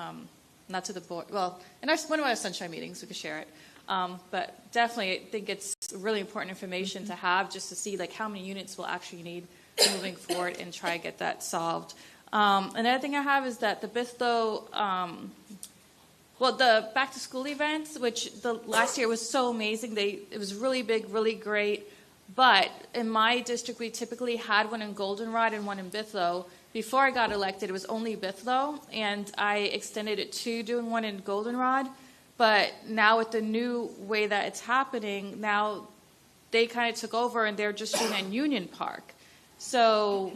not to the board. Well, in one of our sunshine meetings, we could share it. But definitely, I think it's really important information to have just to see like how many units we'll actually need moving forward and try to get that solved. Another thing I have is that the Bithlo. The back-to-school events, which the last year was so amazing. It was really big, really great. But in my district, we typically had one in Goldenrod and one in Bithlo. Before I got elected, it was only Bithlo, and I extended it to doing one in Goldenrod. But now with the new way that it's happening, now they kind of took over, and they're just doing it in Union Park. So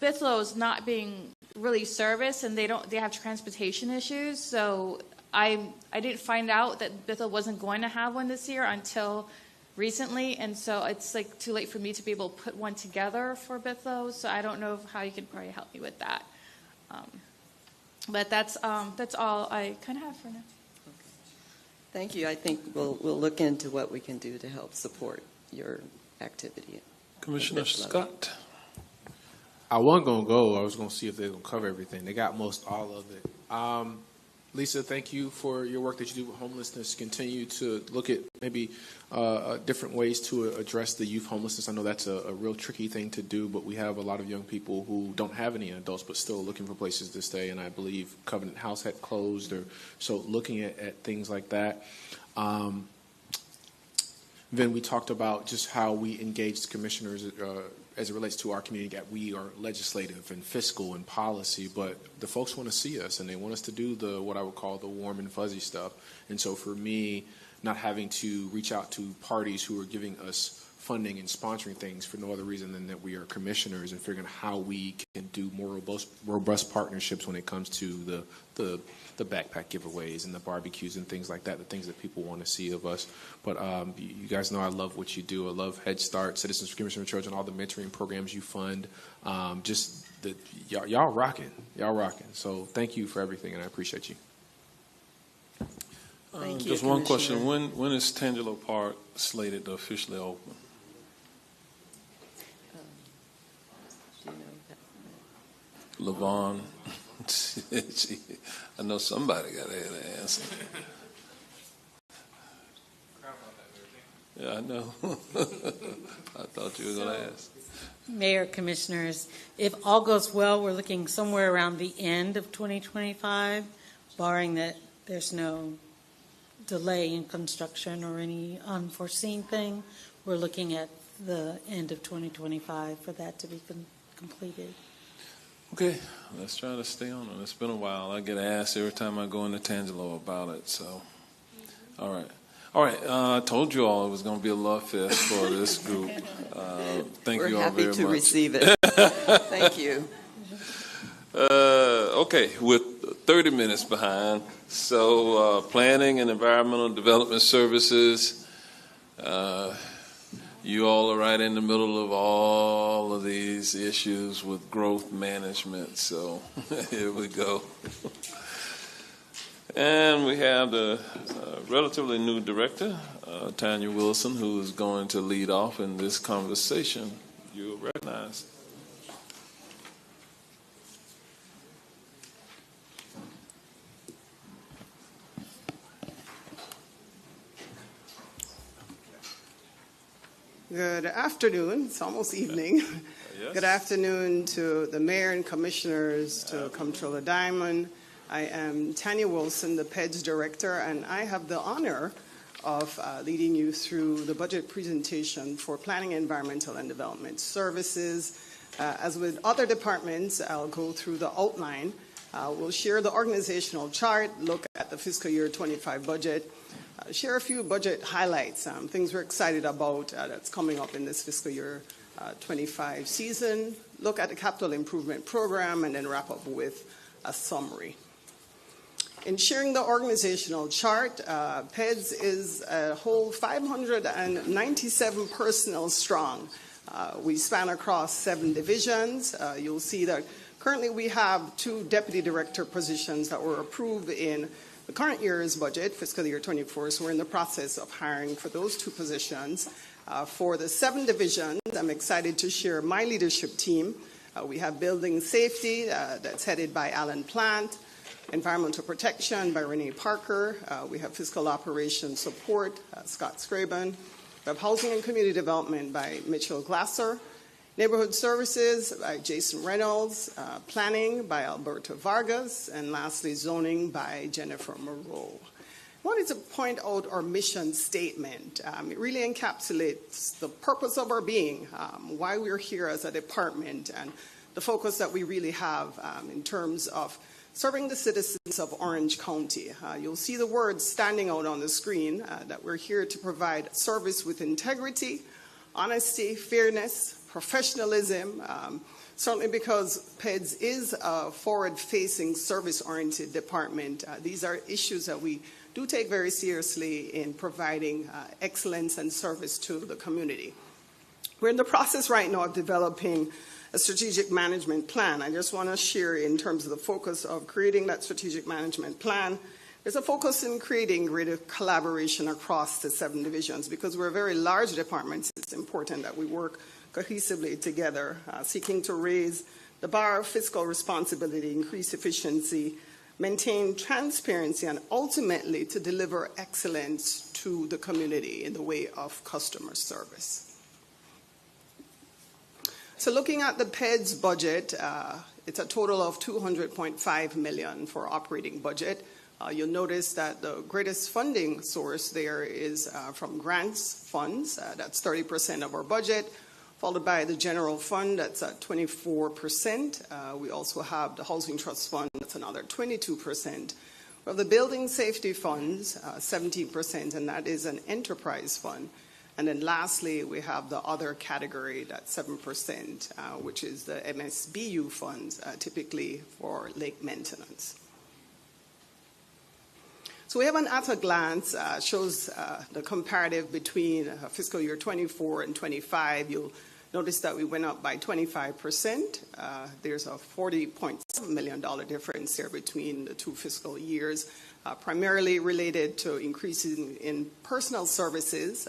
Bithlo is not being really serviced, and they have transportation issues. So I didn't find out that Bithlo wasn't going to have one this year until recently, and so it's like too late for me to be able to put one together for Bithlo. So I don't know how you could probably help me with that. But that's all I kind of have for now. Thank you. I think we'll look into what we can do to help support your activity. Commissioner Scott. I wasn't going to go. I was going to see if they're going to cover everything. They got most all of it. Lisa, thank you for your work that you do with homelessness. Continue to look at maybe different ways to address the youth homelessness. I know that's a real tricky thing to do, but we have a lot of young people who don't have any adults but still looking for places to stay, and I believe Covenant House had closed. So looking at things like that. Then we talked about just how we engage the commissioners as it relates to our community. We are legislative and fiscal and policy, but the folks want to see us, and they want us to do what I would call the warm and fuzzy stuff. And so for me, not having to reach out to parties who are giving us funding and sponsoring things for no other reason than that we are commissioners, and figuring out how we can do more robust partnerships when it comes to the backpack giveaways and the barbecues and things like that, the things that people want to see of us. But you guys know I love what you do. I love Head Start, Citizens for Commission for Children, all the mentoring programs you fund. Y'all rocking. Y'all rocking. So thank you for everything, and I appreciate you. Thank you, just one question. When is Tangelo Park slated to officially open? LaVon. I know somebody got to answer. Yeah, I know. I thought you were going to ask. Mayor, Commissioners, if all goes well, we're looking somewhere around the end of 2025, barring that there's no delay in construction or any unforeseen thing. We're looking at the end of 2025 for that to be completed. Okay, let's try to stay on it. It's been a while. I get asked every time I go into Tangelo about it. So, all right. I told you all it was going to be a love fest for this group. Thank you all very much. We're happy to receive it. Thank you. Okay, we're 30 minutes behind. So, Planning and Environmental Development Services, you all are right in the middle of all of these issues with growth management. So, here we go. And we have the relatively new director, Tanya Wilson, who is going to lead off in this conversation. You're recognized. Good afternoon. It's almost evening. Yes. Good afternoon to the mayor and commissioners, to Comptroller Diamond. I am Tanya Wilson, the PEDS director, and I have the honor of leading you through the budget presentation for Planning, Environmental, and Development Services. As with other departments, I'll go through the outline. We'll share the organizational chart, look at the fiscal year 25 budget, share a few budget highlights, things we're excited about that's coming up in this fiscal year 25 season, look at the capital improvement program, and then wrap up with a summary. In sharing the organizational chart, PEDS is a whole 597 personnel strong. We span across 7 divisions. You'll see that currently we have 2 deputy director positions that were approved in the current year's budget, fiscal year 24, so we're in the process of hiring for those 2 positions. For the 7 divisions, I'm excited to share my leadership team. We have building safety, that's headed by Alan Plant, environmental protection by Renee Parker. We have fiscal operations support, Scott Scraben. We have housing and community development by Mitchell Glasser. Neighborhood Services by Jason Reynolds, Planning by Alberto Vargas, and lastly, Zoning by Jennifer Moreau. I wanted to point out our mission statement. It really encapsulates the purpose of our being, why we're here as a department, and the focus that we really have in terms of serving the citizens of Orange County. You'll see the words standing out on the screen, that we're here to provide service with integrity, honesty, fairness, professionalism, certainly because PEDS is a forward-facing, service-oriented department. These are issues that we do take very seriously in providing excellence and service to the community. We're in the process right now of developing a strategic management plan. I just want to share in terms of the focus of creating that strategic management plan. There's a focus in creating greater collaboration across the 7 divisions because we're a very large department. It's important that we work cohesively together, seeking to raise the bar of fiscal responsibility, increase efficiency, maintain transparency, and ultimately to deliver excellence to the community in the way of customer service. So looking at the PEDS budget, it's a total of $200.5 million for operating budget. You'll notice that the greatest funding source there is from grants funds. That's 30% of our budget, followed by the general fund, that's at 24%. We also have the Housing Trust Fund, that's another 22%. We have the Building Safety Funds, 17%, and that is an enterprise fund. And then lastly, we have the other category, that's 7%, which is the MSBU funds, typically for lake maintenance. So we have an at a glance, shows the comparative between fiscal year 24 and 25. You'll notice that we went up by 25%. There's a $40.7 million difference there between the 2 fiscal years, primarily related to increases in personnel services,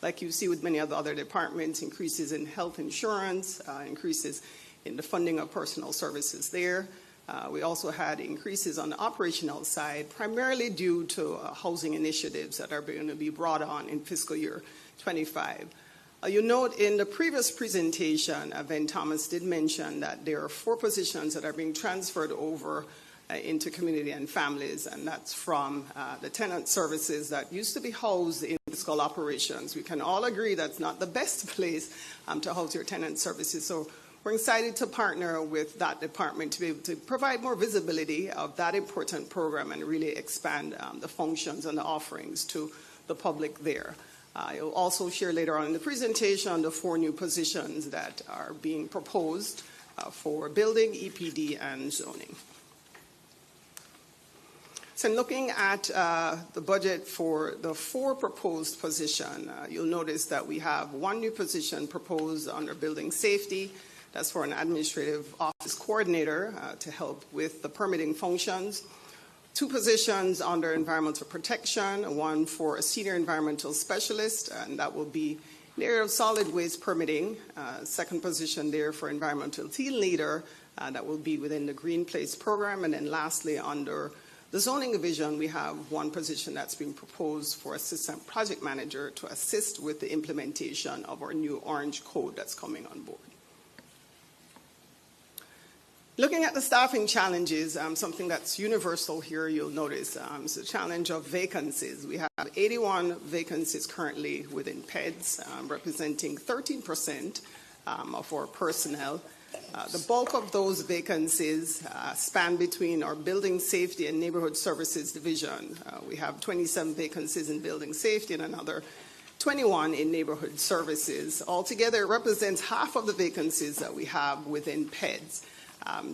like you see with many of the other departments, increases in health insurance, increases in the funding of personnel services there. We also had increases on the operational side, primarily due to housing initiatives that are going to be brought on in fiscal year 25. You'll note in the previous presentation, Ben Thomas did mention that there are 4 positions that are being transferred over into community and families, and that's from the tenant services that used to be housed in fiscal operations. We can all agree that's not the best place to house your tenant services. So we're excited to partner with that department to be able to provide more visibility of that important program and really expand the functions and the offerings to the public there. You'll also share later on in the presentation the 4 new positions that are being proposed for building, EPD, and zoning. So in looking at the budget for the 4 proposed positions, you'll notice that we have 1 new position proposed under building safety. That's for an administrative office coordinator to help with the permitting functions. 2 positions under environmental protection, 1 for a senior environmental specialist, and that will be in the area of solid waste permitting. 2nd position there for environmental team leader, that will be within the Green Place program. And then lastly, under the zoning division, we have 1 position that's being proposed for assistant project manager to assist with the implementation of our new Orange Code that's coming on board. Looking at the staffing challenges, something that's universal here, you'll notice, is the challenge of vacancies. We have 81 vacancies currently within PEDS, representing 13% of our personnel. The bulk of those vacancies span between our building safety and neighborhood services division. We have 27 vacancies in building safety and another 21 in neighborhood services. Altogether, it represents half of the vacancies that we have within PEDS.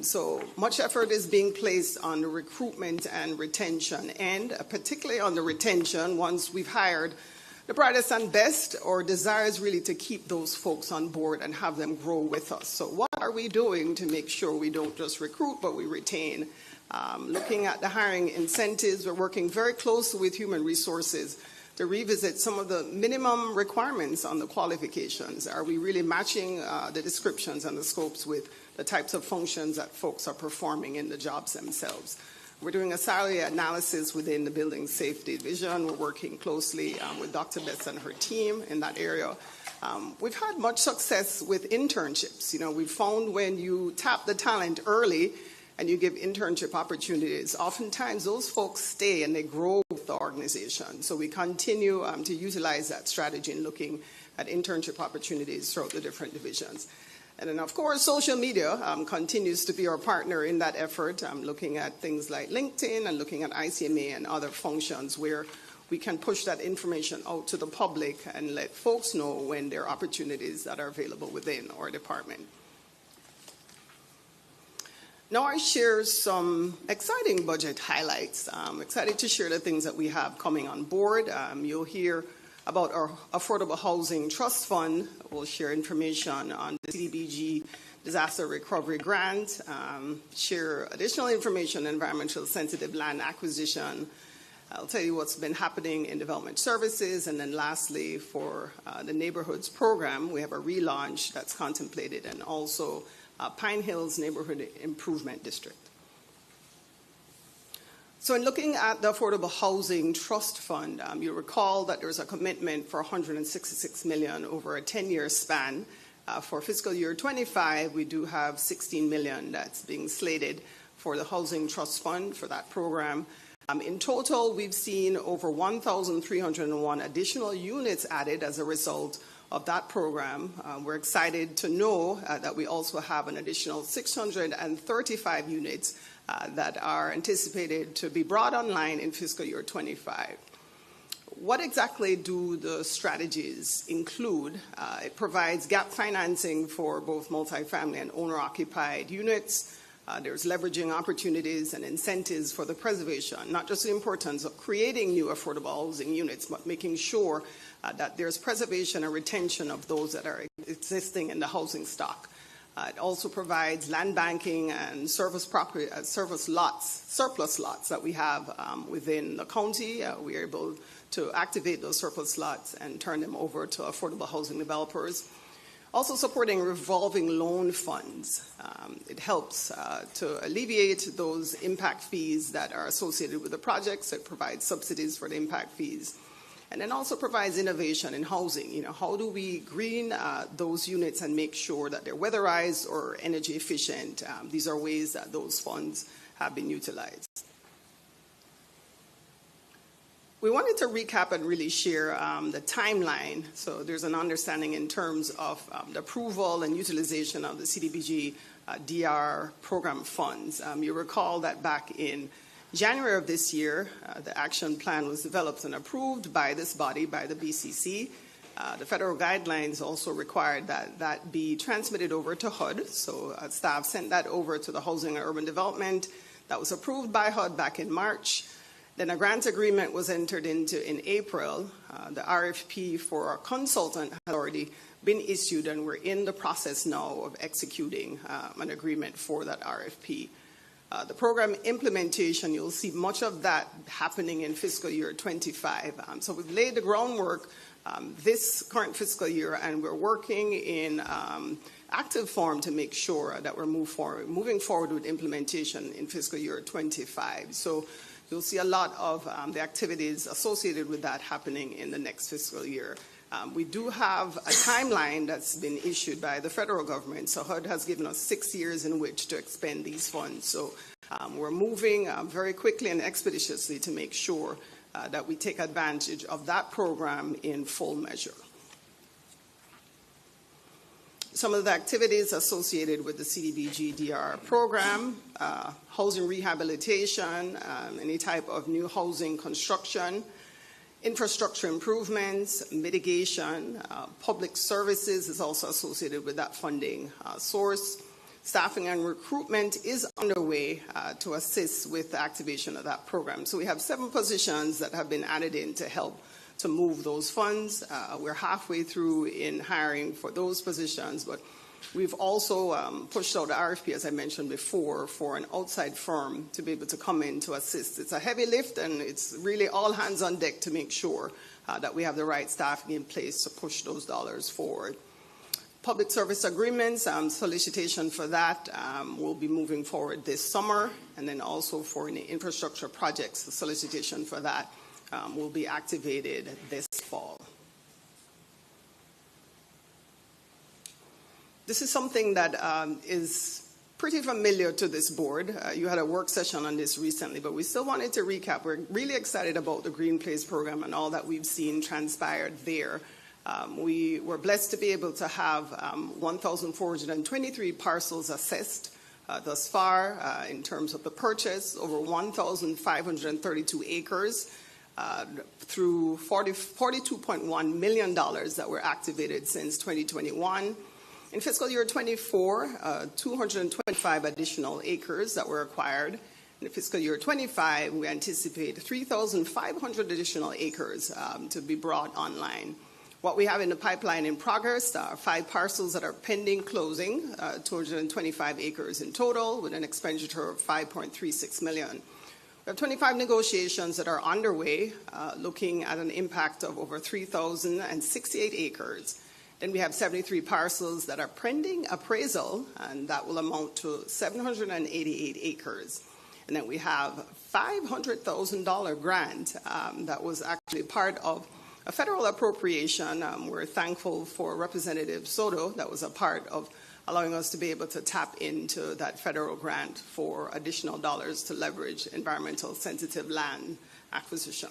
So much effort is being placed on the recruitment and retention, and particularly on the retention. Once we've hired the brightest and best, our desire is really to keep those folks on board and have them grow with us. So what are we doing to make sure we don't just recruit, but we retain? Looking at the hiring incentives, we're working very closely with human resources to revisit some of the minimum requirements on the qualifications. Are we really matching the descriptions and the scopes with the types of functions that folks are performing in the jobs themselves? We're doing a salary analysis within the building safety division. We're working closely with Dr. Betts and her team in that area. We've had much success with internships. You know, we've found when you tap the talent early and you give internship opportunities, oftentimes those folks stay and they grow with the organization. So we continue to utilize that strategy in looking at internship opportunities throughout the different divisions. And then, of course, social media continues to be our partner in that effort. I'm looking at things like LinkedIn and looking at ICMA and other functions where we can push that information out to the public and let folks know when there are opportunities that are available within our department. Now I share some exciting budget highlights. I'm excited to share the things that we have coming on board. You'll hear about our Affordable Housing Trust Fund. We'll share information on the CDBG Disaster Recovery Grant, share additional information on environmental sensitive land acquisition. I'll tell you what's been happening in development services. And then lastly, for the neighborhoods program, we have a relaunch that's contemplated, and also Pine Hills Neighborhood Improvement District. So in looking at the Affordable Housing Trust Fund, you recall that there's a commitment for $166 million over a 10-year span. For fiscal year 25, we do have $16 million that's being slated for the Housing Trust Fund for that program. In total, we've seen over 1,301 additional units added as a result of that program. We're excited to know that we also have an additional 635 units that are anticipated to be brought online in fiscal year 25. What exactly do the strategies include? It provides gap financing for both multifamily and owner-occupied units. There's leveraging opportunities and incentives for the preservation, not just the importance of creating new affordable housing units, but making sure that there's preservation and retention of those that are existing in the housing stock. It also provides land banking and surplus lots that we have within the county. We are able to activate those surplus lots and turn them over to affordable housing developers. Also supporting revolving loan funds. It helps to alleviate those impact fees that are associated with the projects. It provides subsidies for the impact fees. And then also provides innovation in housing. You know, how do we green those units and make sure that they're weatherized or energy efficient? These are ways that those funds have been utilized. We wanted to recap and really share the timeline, so there's an understanding in terms of the approval and utilization of the CDBG DR program funds. You recall that back in January of this year, the action plan was developed and approved by this body, by the BCC. The federal guidelines also required that that be transmitted over to HUD, so staff sent that over to the Housing and Urban Development. That was approved by HUD back in March. Then a grant agreement was entered into in April. The RFP for our consultant has already been issued, and we're in the process now of executing an agreement for that RFP. The program implementation, you'll see much of that happening in fiscal year 25. So we've laid the groundwork this current fiscal year, and we're working in active form to make sure that we're moving forward with implementation in fiscal year 25. So you'll see a lot of the activities associated with that happening in the next fiscal year. We do have a timeline that's been issued by the federal government, so HUD has given us 6 years in which to expend these funds. So we're moving very quickly and expeditiously to make sure that we take advantage of that program in full measure. Some of the activities associated with the CDBG DR program, housing rehabilitation, any type of new housing construction, infrastructure improvements, mitigation, public services is also associated with that funding source. Staffing and recruitment is underway to assist with the activation of that program. So we have 7 positions that have been added in to help to move those funds. We're halfway through in hiring for those positions, but we've also pushed out the RFP, as I mentioned before, for an outside firm to be able to come in to assist. It's a heavy lift, and it's really all hands on deck to make sure that we have the right staffing in place to push those dollars forward. Public service agreements, solicitation for that will be moving forward this summer, and then also for any infrastructure projects, the solicitation for that will be activated this fall. This is something that is pretty familiar to this board. You had a work session on this recently, but we still wanted to recap. We're really excited about the Green Place program and all that we've seen transpired there. We were blessed to be able to have 1,423 parcels assessed thus far in terms of the purchase, over 1,532 acres through $42.1 million that were activated since 2021. In fiscal year 24, 225 additional acres that were acquired. In fiscal year 25, we anticipate 3,500 additional acres to be brought online. What we have in the pipeline in progress are 5 parcels that are pending closing, 225 acres in total, with an expenditure of $5.36 million. We have 25 negotiations that are underway, looking at an impact of over 3,068 acres. Then we have 73 parcels that are pending appraisal, and that will amount to 788 acres. And then we have $500,000 grant that was actually part of a federal appropriation. We're thankful for Representative Soto that was a part of allowing us to be able to tap into that federal grant for additional dollars to leverage environmental sensitive land acquisition.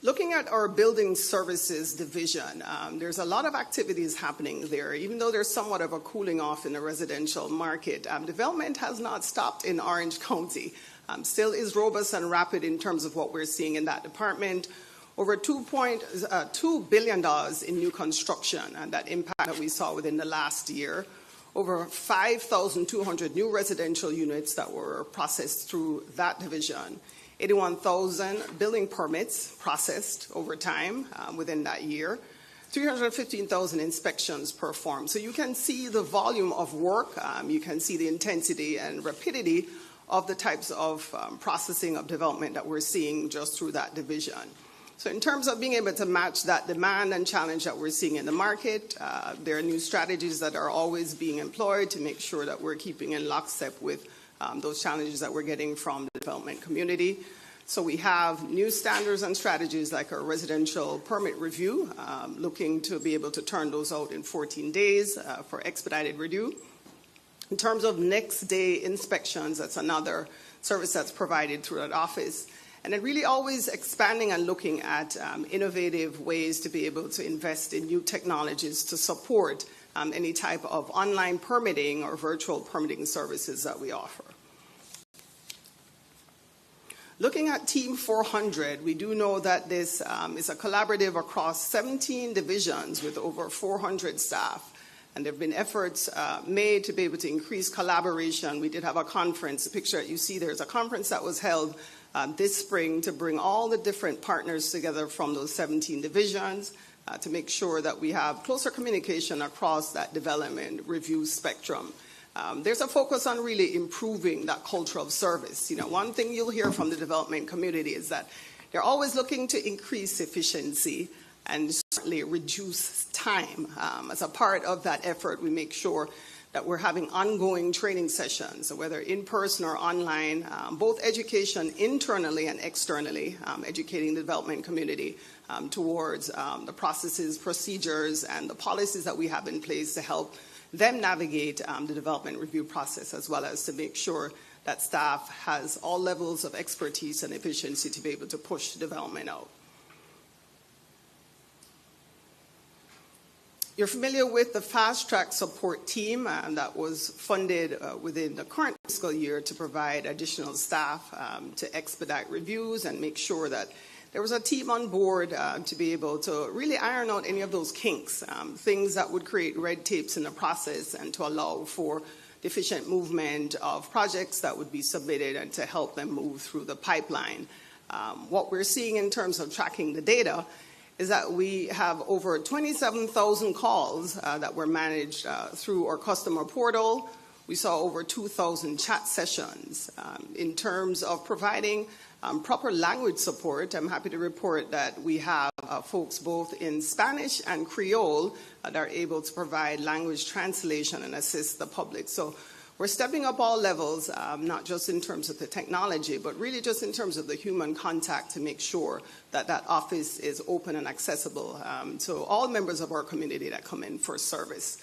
Looking at our building services division, there's a lot of activities happening there. Even though there's somewhat of a cooling off in the residential market, development has not stopped in Orange County. Still is robust and rapid in terms of what we're seeing in that department. Over $2.2 billion in new construction, and that impact that we saw within the last year. Over 5,200 new residential units that were processed through that division. 81,000 building permits processed over time within that year. 315,000 inspections performed. So you can see the volume of work, you can see the intensity and rapidity of the types of processing of development that we're seeing just through that division. So in terms of being able to match that demand and challenge that we're seeing in the market, there are new strategies that are always being employed to make sure that we're keeping in lockstep with those challenges that we're getting from the development community. So we have new standards and strategies like our residential permit review, looking to be able to turn those out in 14 days for expedited review. In terms of next day inspections, that's another service that's provided through that office. And then really always expanding and looking at innovative ways to be able to invest in new technologies to support any type of online permitting or virtual permitting services that we offer. Looking at Team 400, we do know that this is a collaborative across 17 divisions with over 400 staff. And there have been efforts made to be able to increase collaboration. We did have a conference. The picture that you see there is a conference that was held this spring to bring all the different partners together from those 17 divisions to make sure that we have closer communication across that development review spectrum. There's a focus on really improving that culture of service. You know, one thing you'll hear from the development community is that they're always looking to increase efficiency and certainly reduce time. As a part of that effort, we make sure that we're having ongoing training sessions, whether in person or online, both education internally and externally, educating the development community towards the processes, procedures, and the policies that we have in place to help them navigate the development review process, as well as to make sure that staff has all levels of expertise and efficiency to be able to push development out. You're familiar with the Fast Track Support Team that was funded within the current fiscal year to provide additional staff to expedite reviews and make sure that there was a team on board to be able to really iron out any of those kinks, things that would create red tapes in the process and to allow for the efficient movement of projects that would be submitted and to help them move through the pipeline. What we're seeing in terms of tracking the data is that we have over 27,000 calls that were managed through our customer portal. We saw over 2,000 chat sessions. In terms of providing proper language support, I'm happy to report that we have folks both in Spanish and Creole that are able to provide language translation and assist the public. So we're stepping up all levels, not just in terms of the technology, but really just in terms of the human contact to make sure that that office is open and accessible to all members of our community that come in for service.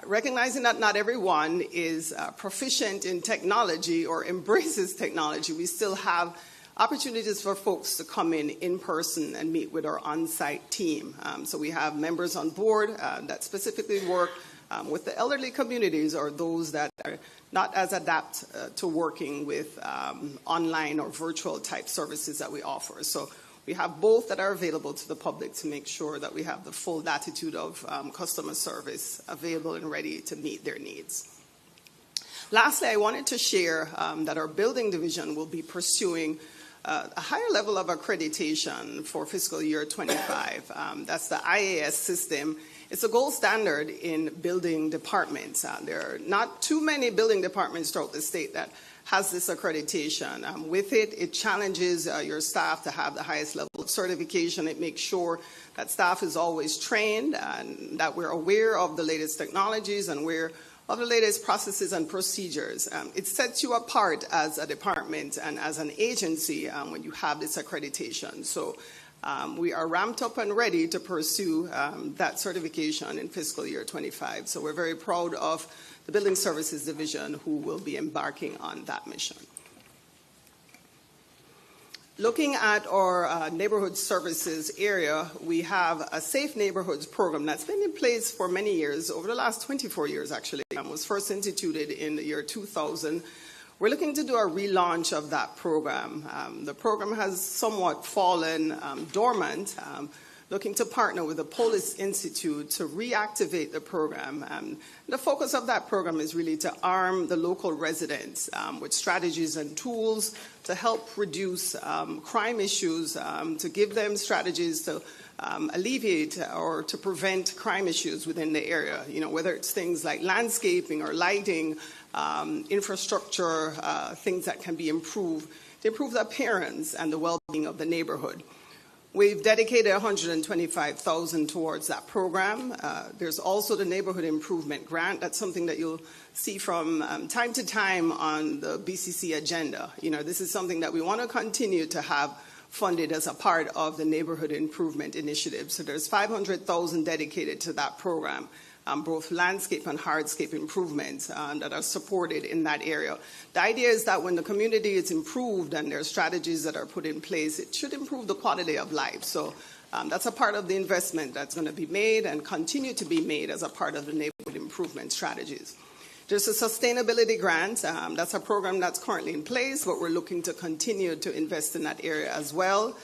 Recognizing that not everyone is proficient in technology or embraces technology, we still have opportunities for folks to come in person and meet with our on-site team. So we have members on board that specifically work with the elderly communities or those that are not as adept to working with online or virtual type services that we offer. So we have both that are available to the public to make sure that we have the full latitude of customer service available and ready to meet their needs. Lastly, I wanted to share that our building division will be pursuing a higher level of accreditation for fiscal year 25. That's the IAS system. It's a gold standard in building departments. There are not too many building departments throughout the state that has this accreditation. With it, it challenges your staff to have the highest level of certification. It makes sure that staff is always trained and that we're aware of the latest technologies and aware of the latest processes and procedures. It sets you apart as a department and as an agency when you have this accreditation. So we are ramped up and ready to pursue that certification in fiscal year 25. So we're very proud of the Building Services Division who will be embarking on that mission. Looking at our neighborhood services area, we have a Safe Neighborhoods program that's been in place for many years, over the last 24 years actually. It was first instituted in the year 2000. We're looking to do a relaunch of that program. The program has somewhat fallen dormant, looking to partner with the Polis Institute to reactivate the program. The focus of that program is really to arm the local residents with strategies and tools to help reduce crime issues, to give them strategies to alleviate or to prevent crime issues within the area, you know, whether it's things like landscaping or lighting, infrastructure, things that can be improved to improve the appearance and the well-being of the neighborhood. We've dedicated $125,000 towards that program. There's also the Neighborhood Improvement Grant. That's something that you'll see from time to time on the BCC agenda. You know, this is something that we want to continue to have funded as a part of the Neighborhood Improvement Initiative. So there's $500,000 dedicated to that program. both landscape and hardscape improvements that are supported in that area. The idea is that when the community is improved and there are strategies that are put in place, it should improve the quality of life. So that's a part of the investment that's going to be made and continue to be made as a part of the neighborhood improvement strategies. There's a sustainability grant. That's a program that's currently in place, but we're looking to continue to invest in that area as well.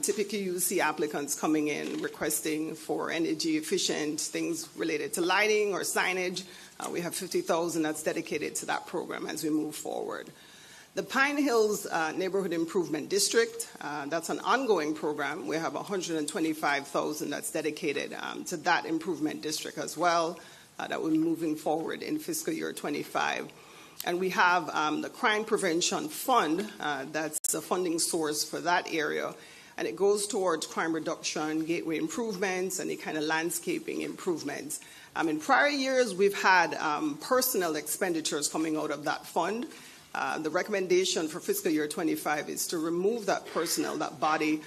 Typically, you see applicants coming in requesting for energy efficient things related to lighting or signage. We have $50,000 that's dedicated to that program as we move forward. The Pine Hills Neighborhood Improvement District, that's an ongoing program. We have $125,000 that's dedicated to that improvement district as well, that we're moving forward in fiscal year 25. And we have the Crime Prevention Fund, that's the funding source for that area. And it goes towards crime reduction, gateway improvements, and the kind of landscaping improvements. In prior years, we've had personnel expenditures coming out of that fund. The recommendation for fiscal year 25 is to remove that personnel, that body,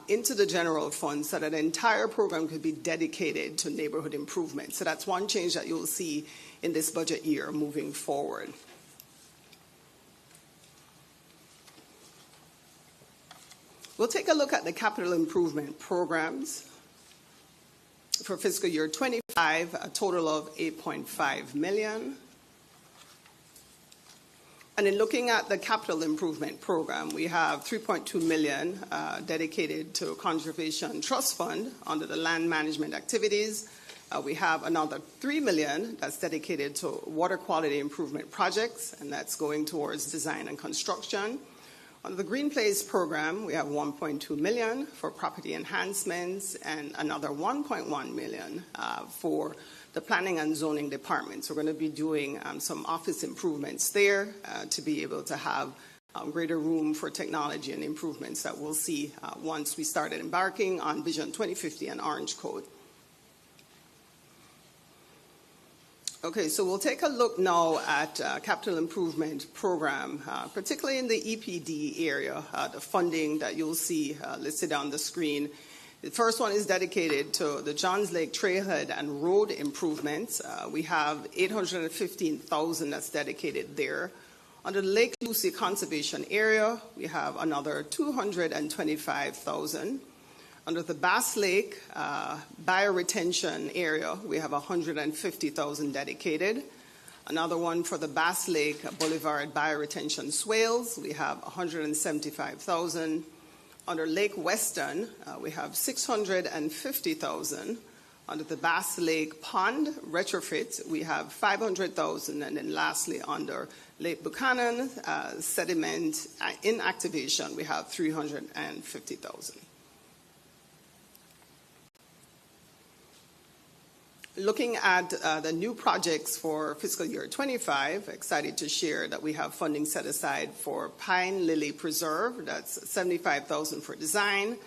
into the general fund so that an entire program could be dedicated to neighborhood improvement. So that's one change that you'll see in this budget year moving forward. We'll take a look at the capital improvement programs. For fiscal year 25, a total of $8.5 million. And in looking at the capital improvement program, we have $3.2 million dedicated to Conservation Trust Fund under the land management activities. We have another $3 million that's dedicated to water quality improvement projects, and that's going towards design and construction. Under the Green Place program, we have $1.2 million for property enhancements and another $1.1 million for the planning and zoning departments. We're going to be doing some office improvements there to be able to have greater room for technology and improvements that we'll see once we started embarking on Vision 2050 and Orange Code. Okay, so we'll take a look now at capital improvement program, particularly in the EPD area, the funding that you'll see listed on the screen. The first one is dedicated to the Johns Lake Trailhead and road improvements. We have $815,000 that's dedicated there. Under the Lake Lucy Conservation Area, we have another $225,000. Under the Bass Lake bioretention area, we have $150,000 dedicated. Another one for the Bass Lake Boulevard bioretention swales, we have $175,000. Under Lake Weston, we have $650,000. Under the Bass Lake Pond retrofit, we have $500,000. And then lastly, under Lake Buchanan sediment inactivation, we have $350,000. Looking at the new projects for fiscal year 25, excited to share that we have funding set aside for Pine Lily Preserve. That's $75,000 for design.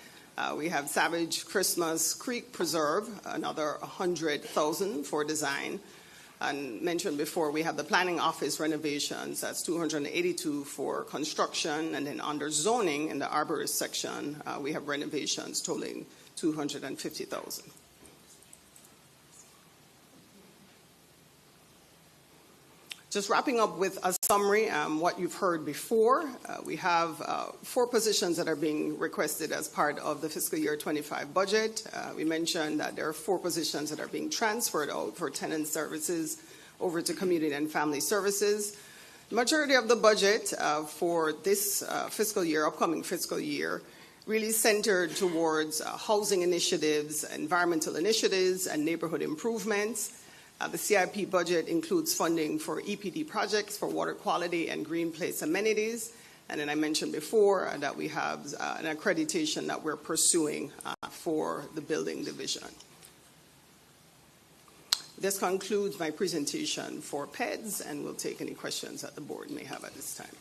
We have Savage Christmas Creek Preserve, another $100,000 for design. And mentioned before, we have the planning office renovations. That's $282,000 for construction. And then under zoning in the arborist section, we have renovations totaling $250,000. Just wrapping up with a summary, what you've heard before. We have 4 positions that are being requested as part of the fiscal year 25 budget. We mentioned that there are 4 positions that are being transferred out for tenant services over to community and family services. The majority of the budget for this fiscal year, upcoming fiscal year, really centered towards housing initiatives, environmental initiatives, and neighborhood improvements. The CIP budget includes funding for EPD projects for water quality and green place amenities. And then I mentioned before that we have an accreditation that we're pursuing for the building division. This concludes my presentation for PEDS, and we'll take any questions that the board may have at this time.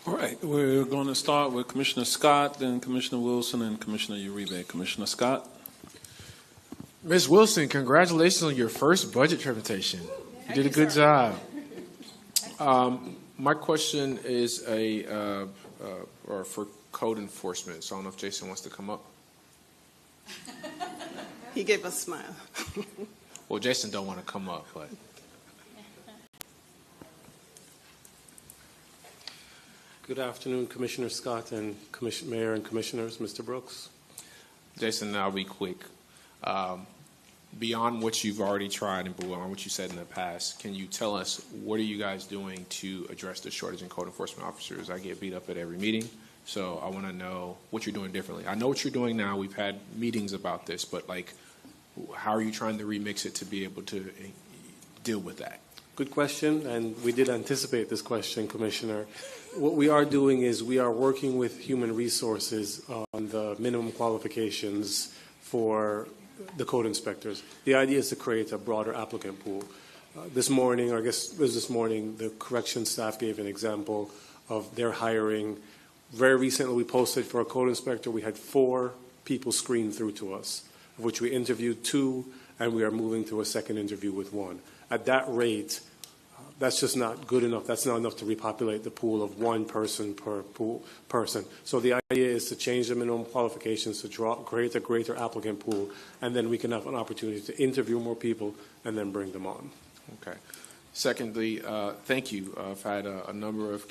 All right, we're going to start with Commissioner Scott, then Commissioner Wilson, and Commissioner Uribe. Commissioner Scott. Ms. Wilson, congratulations on your first budget presentation. You did a good job. My question is or for code enforcement, so I don't know if Jason wants to come up. He gave a smile. Well, Jason don't want to come up, but. Good afternoon, Commissioner Scott and Mayor and Commissioners. Mr. Brooks. Jason, I'll be quick. Beyond what you've already tried and beyond what you said in the past, can you tell us what are you guys doing to address the shortage in code enforcement officers? I get beat up at every meeting, so I want to know what you're doing differently. I know what you're doing now. We've had meetings about this, but like, how are you trying to remix it to be able to deal with that? Good question, and we did anticipate this question, Commissioner. What we are doing is we are working with Human Resources on the minimum qualifications for the code inspectors. The idea is to create a broader applicant pool. This morning, or I guess it was this morning, the corrections staff gave an example of their hiring. Very recently, we posted for a code inspector, we had 4 people screened through to us, of which we interviewed 2, and we are moving to a second interview with 1. At that rate, that's just not good enough. That's not enough to repopulate the pool of 1 person per person. So the idea is to change the minimum qualifications to create a greater applicant pool, and then we can have an opportunity to interview more people and then bring them on. Okay. Secondly, thank you. I've had a number of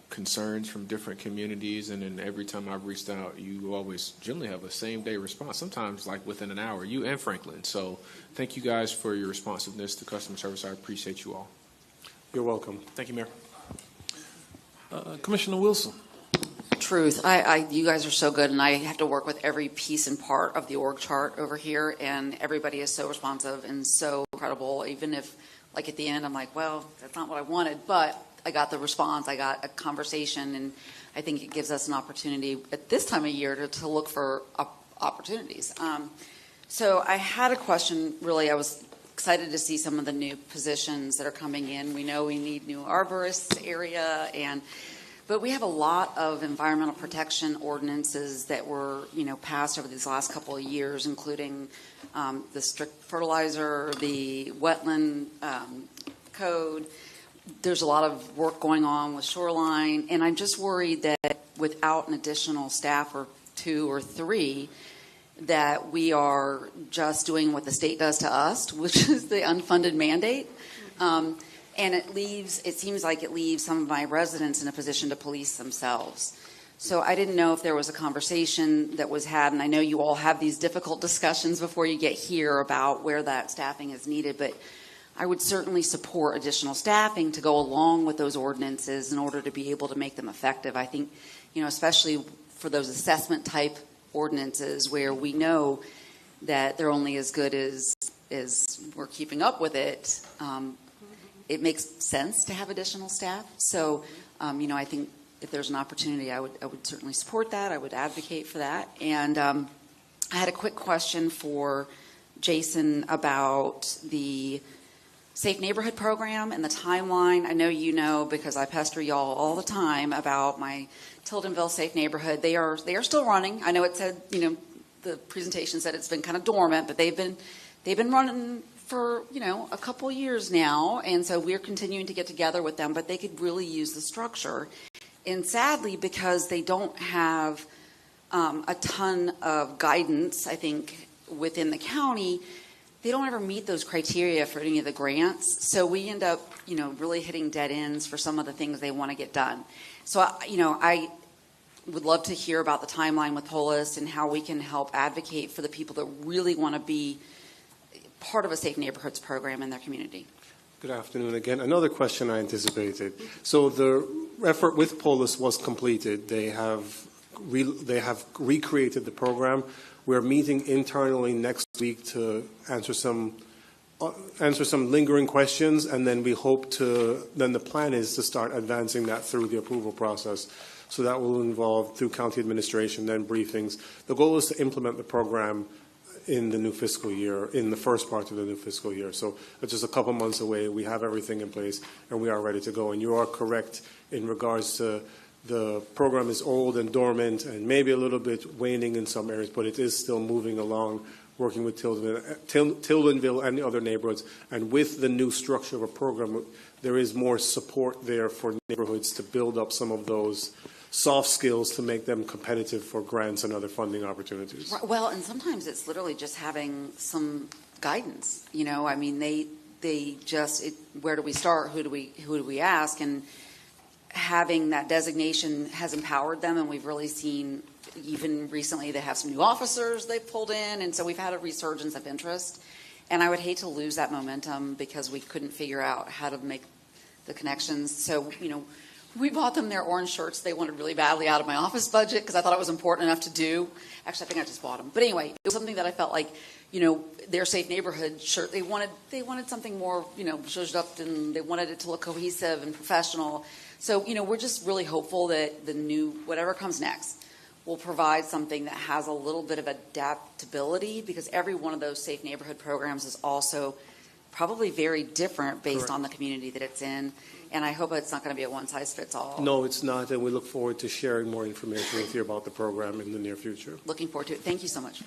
concerns from different communities, and then every time I've reached out, you always generally have a same-day response, sometimes like within an hour, you and Franklin. So thank you guys for your responsiveness to customer service. I appreciate you all. You're welcome. Thank you, Mayor. Commissioner Wilson. Truth. You guys are so good, and I have to work with every piece and part of the org chart over here, and everybody is so responsive and so incredible, even if, like, at the end, I'm like, well, that's not what I wanted, but I got the response, I got a conversation, and I think it gives us an opportunity at this time of year to look for opportunities. So I had a question, really. I was excited to see some of the new positions that are coming in. We know we need new arborists area, but we have a lot of environmental protection ordinances that were, passed over these last couple of years, including the strict fertilizer, the wetland code. There's a lot of work going on with shoreline, and I'm just worried that without an additional staff or 2 or 3, that we are just doing what the state does to us, which is the unfunded mandate. And it seems like it leaves some of my residents in a position to police themselves. So I didn't know if there was a conversation that was had, and I know you all have these difficult discussions before you get here about where that staffing is needed, but I would certainly support additional staffing to go along with those ordinances in order to be able to make them effective. I think, especially for those assessment type ordinances where we know that they're only as good as we're keeping up with it, it makes sense to have additional staff. So, I think if there's an opportunity, I would certainly support that. I would advocate for that. And I had a quick question for Jason about the Safe Neighborhood Program and the timeline. I know you know, because I pester y'all all the time about my Tildenville Safe Neighborhood. They are still running. I know it said, the presentation said it's been kind of dormant, but they've been running for, a couple years now, and so we're continuing to get together with them, but they could really use the structure. And sadly, because they don't have a ton of guidance, I think, within the county, they don't ever meet those criteria for any of the grants. So we end up, really hitting dead ends for some of the things they want to get done. So, I would love to hear about the timeline with Polis and how we can help advocate for the people that really want to be part of a Safe Neighborhoods program in their community. Good afternoon again. Another question I anticipated. So the effort with Polis was completed. They have recreated the program. We're meeting internally next week to answer some lingering questions, and then we hope to. Then the plan is to start advancing that through the approval process. So that will involve through county administration, then briefings. The goal is to implement the program in the new fiscal year, in the first part of the new fiscal year. So it's just a couple months away. We have everything in place, and we are ready to go. And you are correct in regards to the program is old and dormant and maybe a little bit waning in some areas, but it is still moving along, working with Tildenville and the other neighborhoods. And with the new structure of a program, there is more support there for neighborhoods to build up some of those soft skills to make them competitive for grants and other funding opportunities. Well, and sometimes it's literally just having some guidance. You know, I mean, they just, where do we start? Who do we ask? And having that designation has empowered them, and we've really seen, even recently, they have some new officers they've pulled in, and so we've had a resurgence of interest. And I would hate to lose that momentum because we couldn't figure out how to make the connections. So, you know, we bought them their orange shirts they wanted really badly out of my office budget because I thought it was important enough to do. Actually, I think I just bought them. But anyway, it was something that I felt like, you know, their Safe Neighborhood shirt, they wanted something more, you know, zhuzhed up, and they wanted it to look cohesive and professional. So, you know, we're just really hopeful that the new, whatever comes next, will provide something that has a little bit of adaptability, because every one of those Safe Neighborhood programs is also probably very different based on the community that it's in. And I hope it's not going to be a one-size-fits-all. No, it's not, and we look forward to sharing more information with you about the program in the near future. Looking forward to it. Thank you so much.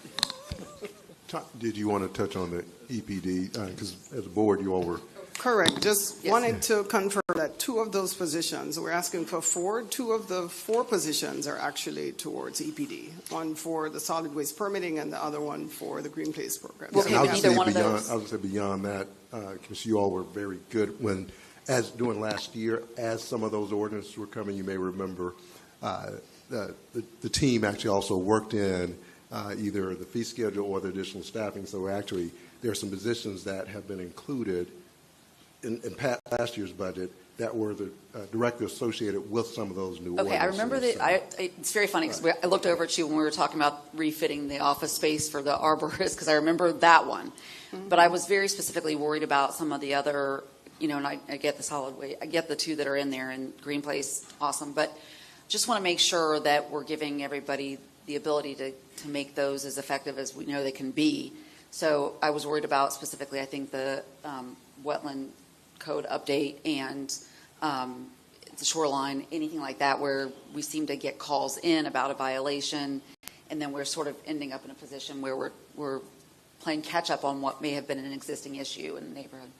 Did you want to touch on the EPD? Because as a board, you all were... Correct. Just wanted to confirm that 2 of those positions, we're asking for 4. 2 of the 4 positions are actually towards EPD. One for the solid waste permitting and the other one for the Green Place program. We'll I either one of those. I would say beyond that, because you all were very good when, as doing last year, as some of those ordinances were coming, you may remember the team actually also worked in either the fee schedule or the additional staffing. So actually, there are some positions that have been included in last year's budget that were directly associated with some of those new ordinances. Okay, I remember that. It's very funny because I looked over at you when we were talking about refitting the office space for the arborist, because I remember that one. Mm-hmm. But I was very specifically worried about some of the other, you know, and I get the solid waste. I get the 2 that are in there, and Green Place, awesome. But just want to make sure that we're giving everybody the ability to make those as effective as we know they can be. So I was worried about specifically, I think, the wetland code update and the shoreline, anything like that, where we seem to get calls in about a violation, and then we're sort of ending up in a position where we're playing catch up on what may have been an existing issue in the neighborhood.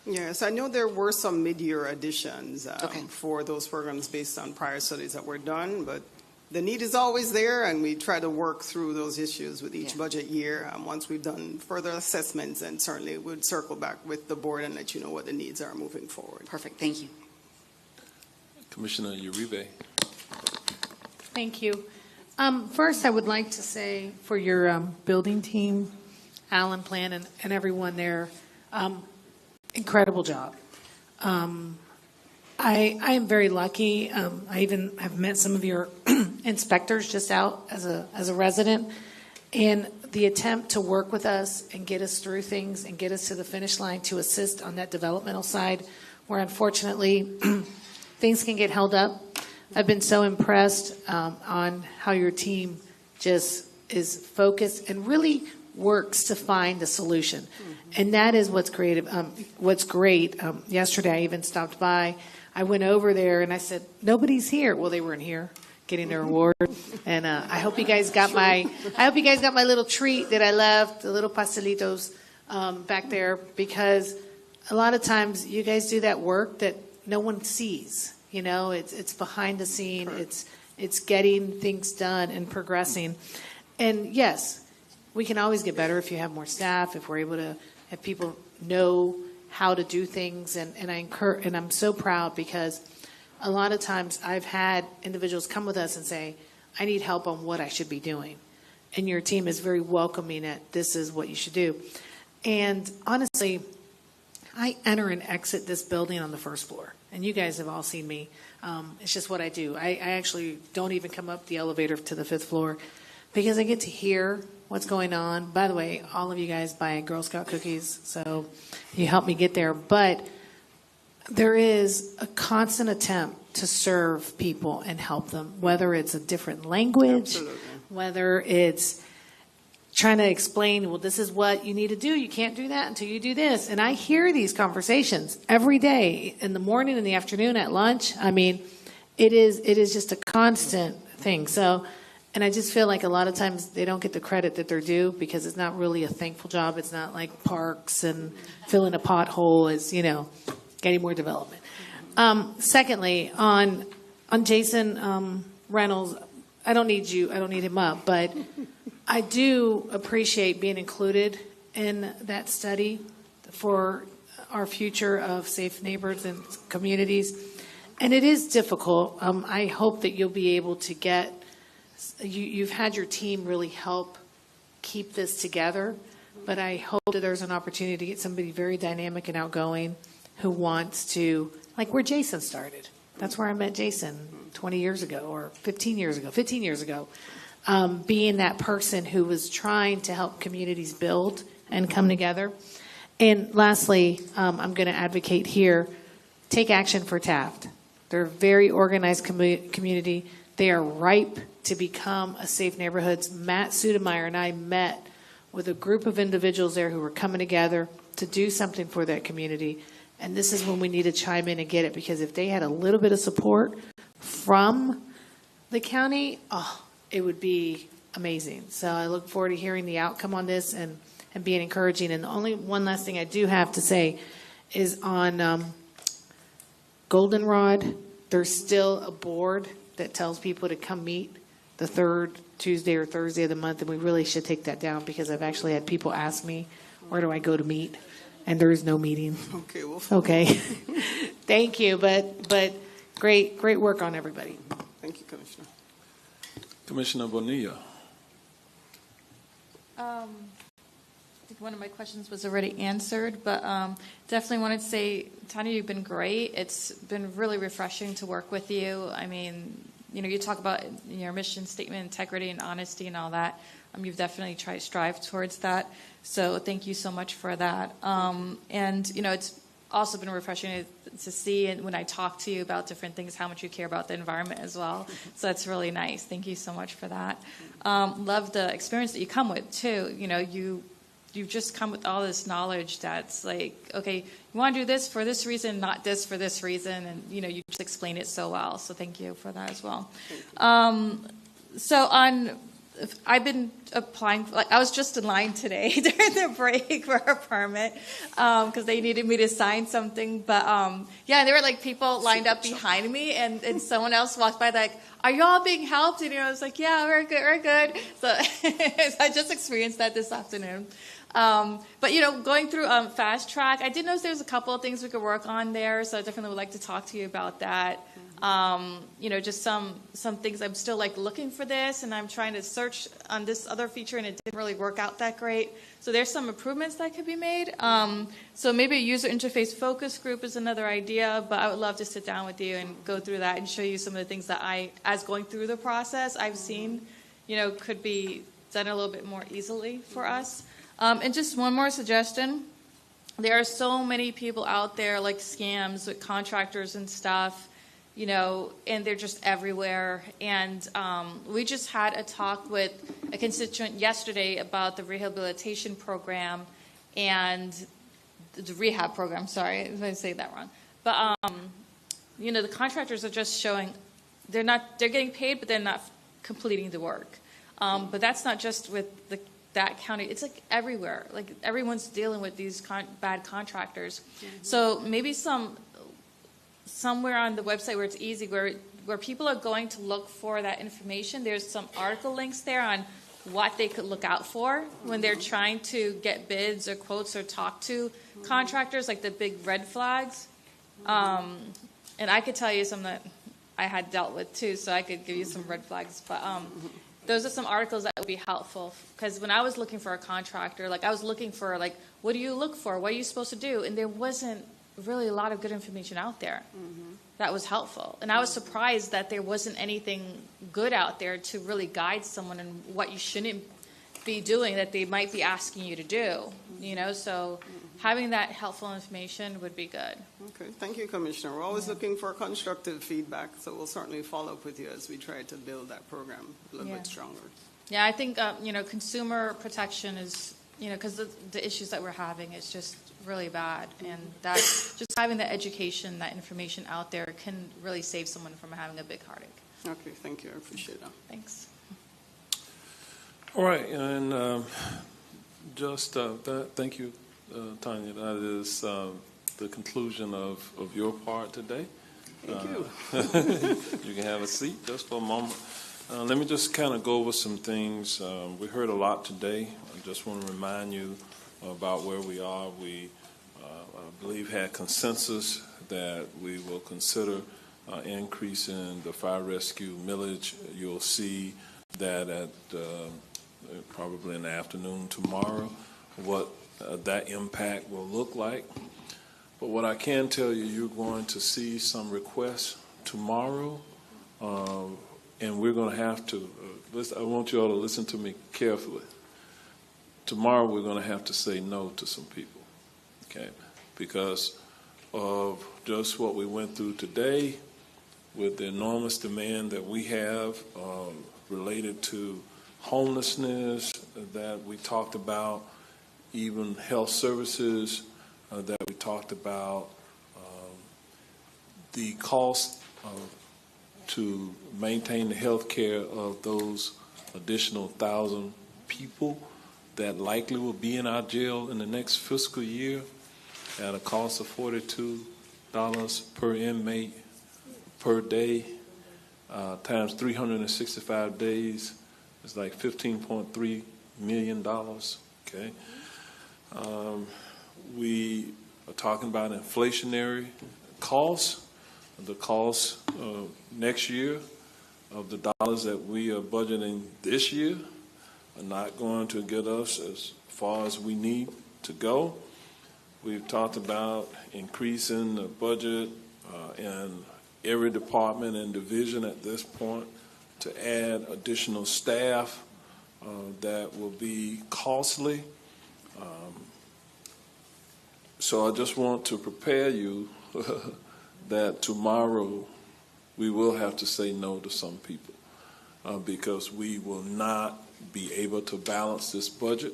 Yes, I know there were some mid-year additions for those programs based on prior studies that were done, but the need is always there, and we try to work through those issues with each budget year. Once we've done further assessments, and certainly we'll circle back with the board and let you know what the needs are moving forward. Perfect. Thank you. Commissioner Uribe. Thank you. First, I would like to say for your building team, Alan Plan, and everyone there, incredible job. I am very lucky. I even have met some of your inspectors just out as a resident, and the attempt to work with us and get us through things and get us to the finish line to assist on that developmental side, where unfortunately things can get held up. I've been so impressed on how your team just is focused and really works to find a solution, and that is what's creative. What's great. Yesterday, I even stopped by. I went over there and I said, "Nobody's here." Well, they weren't here, getting their award. And I hope you guys got my little treat that I left, the little pastelitos back there, because a lot of times you guys do that work that no one sees. You know, it's behind the scene. It's getting things done and progressing. And yes, we can always get better if you have more staff, if we're able to have people know how to do things, and I'm so proud, because a lot of times I've had individuals come with us and say, "I need help on what I should be doing," and your team is very welcoming at this is what you should do. And honestly, I enter and exit this building on the first floor, and you guys have all seen me. It's just what I do. I actually don't even come up the elevator to the 5th floor, because I get to hear what's going on. By the way, all of you guys buy Girl Scout cookies, so you help me get there. But there is a constant attempt to serve people and help them, whether it's a different language, whether it's trying to explain, well, this is what you need to do. You can't do that until you do this. And I hear these conversations every day, in the morning, in the afternoon, at lunch. I mean, it is just a constant thing. So, and I just feel like a lot of times they don't get the credit that they're due, because it's not really a thankful job. It's not like parks and filling a pothole. It's, you know, getting more development. Secondly, on Jason Reynolds, I don't need him up, but I do appreciate being included in that study for our future of safe neighborhoods and communities. And it is difficult. I hope that you'll be able to get, you've had your team really help keep this together, but I hope that there's an opportunity to get somebody very dynamic and outgoing who wants to, like where Jason started. That's where I met Jason 20 years ago or 15 years ago, being that person who was trying to help communities build and come together. And lastly, I'm going to advocate here, take action for Taft. They're a very organized community. They are ripe to become a safe neighborhoods. Matt Sudemeyer and I met with a group of individuals there who were coming together to do something for that community. And this is when we need to chime in and get it, because if they had a little bit of support from the county, it would be amazing. So I look forward to hearing the outcome on this and being encouraging. And the only one last thing I do have to say is on Goldenrod, there's still a board that tells people to come meet the third Tuesday or Thursday of the month, and we really should take that down, because I've actually had people ask me, where do I go to meet? And there is no meeting. Okay, well. Okay. Thank you, but great work on everybody. Thank you, Commissioner. Commissioner Bonilla. I think one of my questions was already answered, but definitely wanted to say, Tanya, you've been great. It's been really refreshing to work with you. I mean, you talk about your mission statement, integrity and honesty and all that. You've definitely tried to strive towards that. So thank you so much for that. And, it's also been refreshing to see, and when I talk to you about different things, how much you care about the environment as well. So that's really nice. Thank you so much for that. Love the experience that you come with, too. You've just come with all this knowledge that's like, okay, you want to do this for this reason, not this for this reason. And, you just explain it so well. So thank you for that as well. I've been applying, I was just in line today during the break for a permit because they needed me to sign something. But there were people lined up behind me, and someone else walked by like, are you all being helped? And I was like, yeah, we're good. So I just experienced that this afternoon. But going through Fast Track, I did notice there was a couple of things we could work on there. So I definitely would like to talk to you about that. Just some things I'm still looking for this, and I'm trying to search on this other feature, and it didn't really work out that great. So there's some improvements that could be made. So maybe a user interface focus group is another idea, but I would love to sit down with you and go through that and show you some of the things that as going through the process, I've seen, could be done a little bit more easily for us. And just one more suggestion. There are so many people out there like scams with contractors and stuff, and they're just everywhere. And we just had a talk with a constituent yesterday about the rehabilitation program and the rehab program. Sorry, I was going to say that wrong. But, the contractors are just showing they're getting paid, but they're not completing the work. But that's not just with that county. It's everywhere. Everyone's dealing with these bad contractors. Mm-hmm. So maybe somewhere on the website where it's easy, where people are going to look for that information, there's some article links there on what they could look out for when they're trying to get bids or quotes or talk to contractors, like the big red flags. And I could tell you some that I had dealt with too, so I could give you some red flags. But those are some articles that would be helpful, because when I was looking for a contractor, I was looking for what do you look for? What are you supposed to do? And there wasn't really a lot of good information out there that was helpful. And I was surprised that there wasn't anything good out there to really guide someone in what you shouldn't be doing that they might be asking you to do, so having that helpful information would be good. Okay, thank you, Commissioner. We're always looking for constructive feedback, so we'll certainly follow up with you as we try to build that program a little bit stronger. Yeah, I think, consumer protection is, because the issues that we're having is just really bad, and that just having the education, that information out there can really save someone from having a big heartache. Okay, thank you. I appreciate that. Thanks. All right, and thank you, Tanya. That is the conclusion of your part today. Thank you. You can have a seat just for a moment. Let me just kind of go over some things. We heard a lot today. I just want to remind you about where we are. We, I believe, had consensus that we will consider increasing the fire rescue millage. You'll see that at probably in the afternoon tomorrow, what that impact will look like. But what I can tell you, you're going to see some requests tomorrow, and we're going to have to, I want you all to listen to me carefully. Tomorrow we're going to have to say no to some people, okay, because of just what we went through today with the enormous demand that we have related to homelessness that we talked about, even health services that we talked about, the cost to maintain the health care of those additional 1,000 people that likely will be in our jail in the next fiscal year at a cost of $42 per inmate per day, times 365 days, is like $15.3 million, okay? We are talking about inflationary costs. The cost next year of the dollars that we are budgeting this year are not going to get us as far as we need to go. We've talked about increasing the budget in every department and division at this point to add additional staff that will be costly. So I just want to prepare you that tomorrow we will have to say no to some people because we will not be able to balance this budget.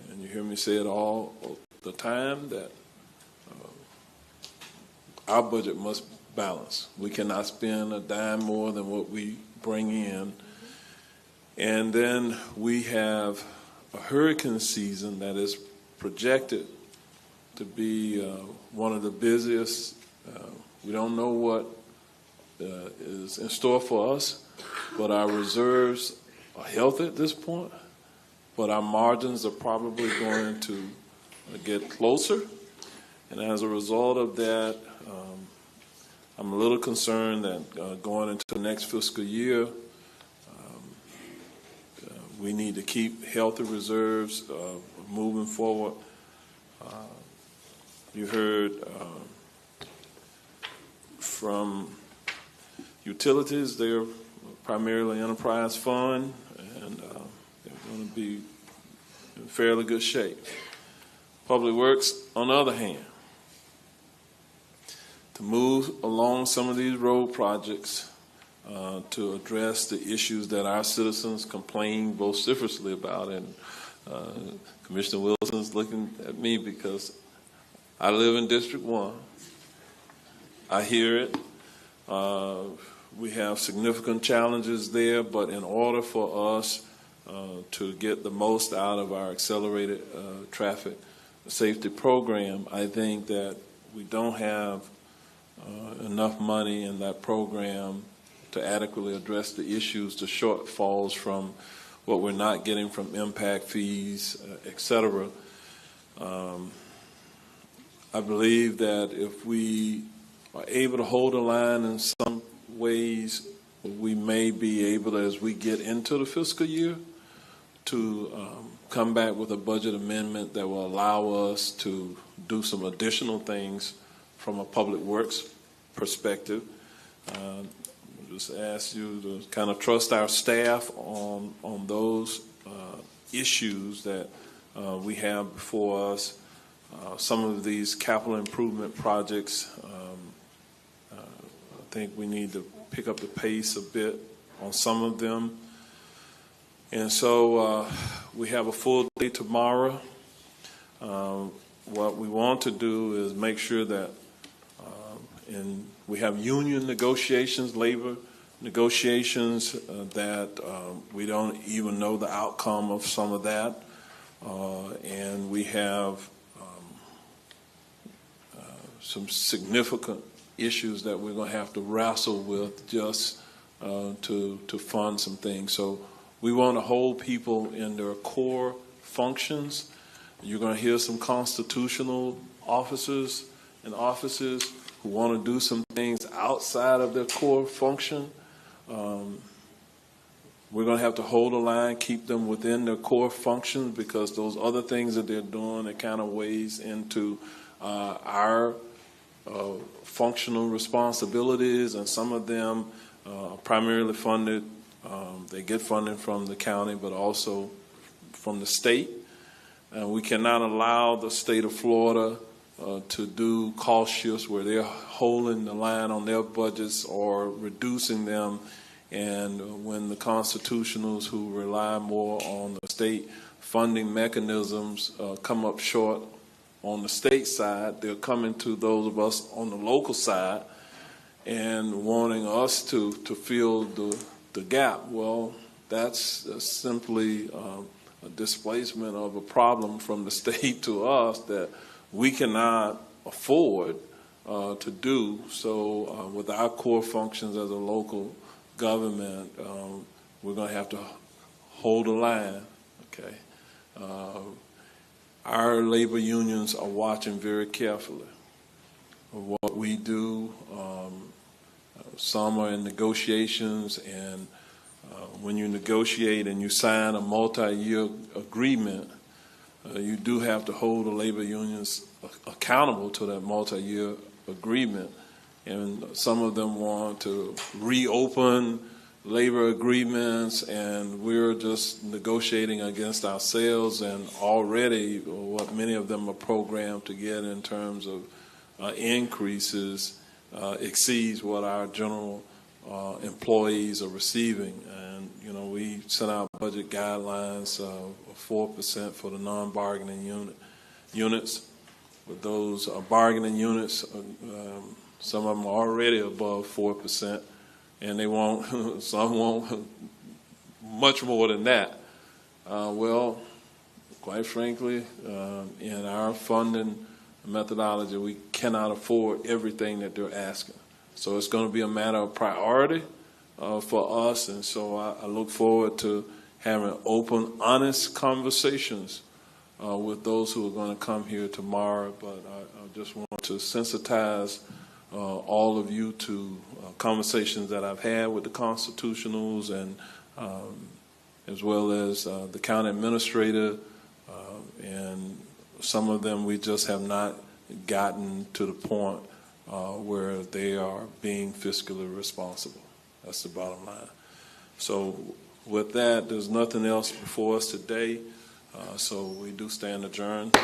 And you hear me say it all the time that our budget must balance. We cannot spend a dime more than what we bring in. And then we have a hurricane season that is projected to be one of the busiest. We don't know what is in store for us, but our reserves are healthy at this point, but our margins are probably going to get closer. And as a result of that, I'm a little concerned that going into the next fiscal year, we need to keep healthy reserves moving forward. You heard from utilities, they're primarily enterprise fund, and they're going to be in fairly good shape. Public Works, on the other hand, to move along some of these road projects to address the issues that our citizens complain vociferously about. And Commissioner Wilson's looking at me because I live in District 1. I hear it. We have significant challenges there, but in order for us to get the most out of our accelerated traffic safety program, I think that we don't have enough money in that program to adequately address the issues, the shortfalls from what we're not getting from impact fees, et cetera. I believe that if we are able to hold a line in some ways, we may be able to, as we get into the fiscal year, to come back with a budget amendment that will allow us to do some additional things from a public works perspective. Just ask you to kind of trust our staff on those issues that we have before us. Some of these capital improvement projects, I think we need to pick up the pace a bit on some of them. And so we have a full day tomorrow. What we want to do is make sure that and we have union negotiations, labor negotiations, that we don't even know the outcome of some of that. And we have some significant issues that we're going to have to wrestle with just to fund some things. So we want to hold people in their core functions You're going to hear some constitutional officers and officers who want to do some things outside of their core function. We're going to have to hold the line, keep them within their core functions, because those other things that they're doing, it kind of weighs into our functional responsibilities, and some of them are primarily funded. They get funding from the county, but also from the state. We cannot allow the state of Florida to do cost shifts where they're holding the line on their budgets or reducing them. And when the constitutionals who rely more on the state funding mechanisms come up short on the state side, they're coming to those of us on the local side and wanting us to fill the gap. Well, that's simply a displacement of a problem from the state to us that we cannot afford to do. So with our core functions as a local government, we're going to have to hold the line, okay? Our labor unions are watching very carefully of what we do. Some are in negotiations, and when you negotiate and you sign a multi-year agreement, you do have to hold the labor unions accountable to that multi-year agreement. And some of them want to reopen labor agreements, and we're just negotiating against ourselves, and already what many of them are programmed to get in terms of increases exceeds what our general employees are receiving. And, you know, we sent out budget guidelines of 4% for the non-bargaining units. But those bargaining units, some of them are already above 4%, and they won't. Some won't much more than that. Well, quite frankly, in our funding methodology, we cannot afford everything that they're asking. So it's going to be a matter of priority for us, and so I look forward to having open, honest conversations with those who are going to come here tomorrow. But I just want to sensitize all of you to conversations that I've had with the constitutionals, and as well as the county administrator, and some of them we just have not gotten to the point where they are being fiscally responsible. That's the bottom line. So with that, there's nothing else before us today, so we do stand adjourned.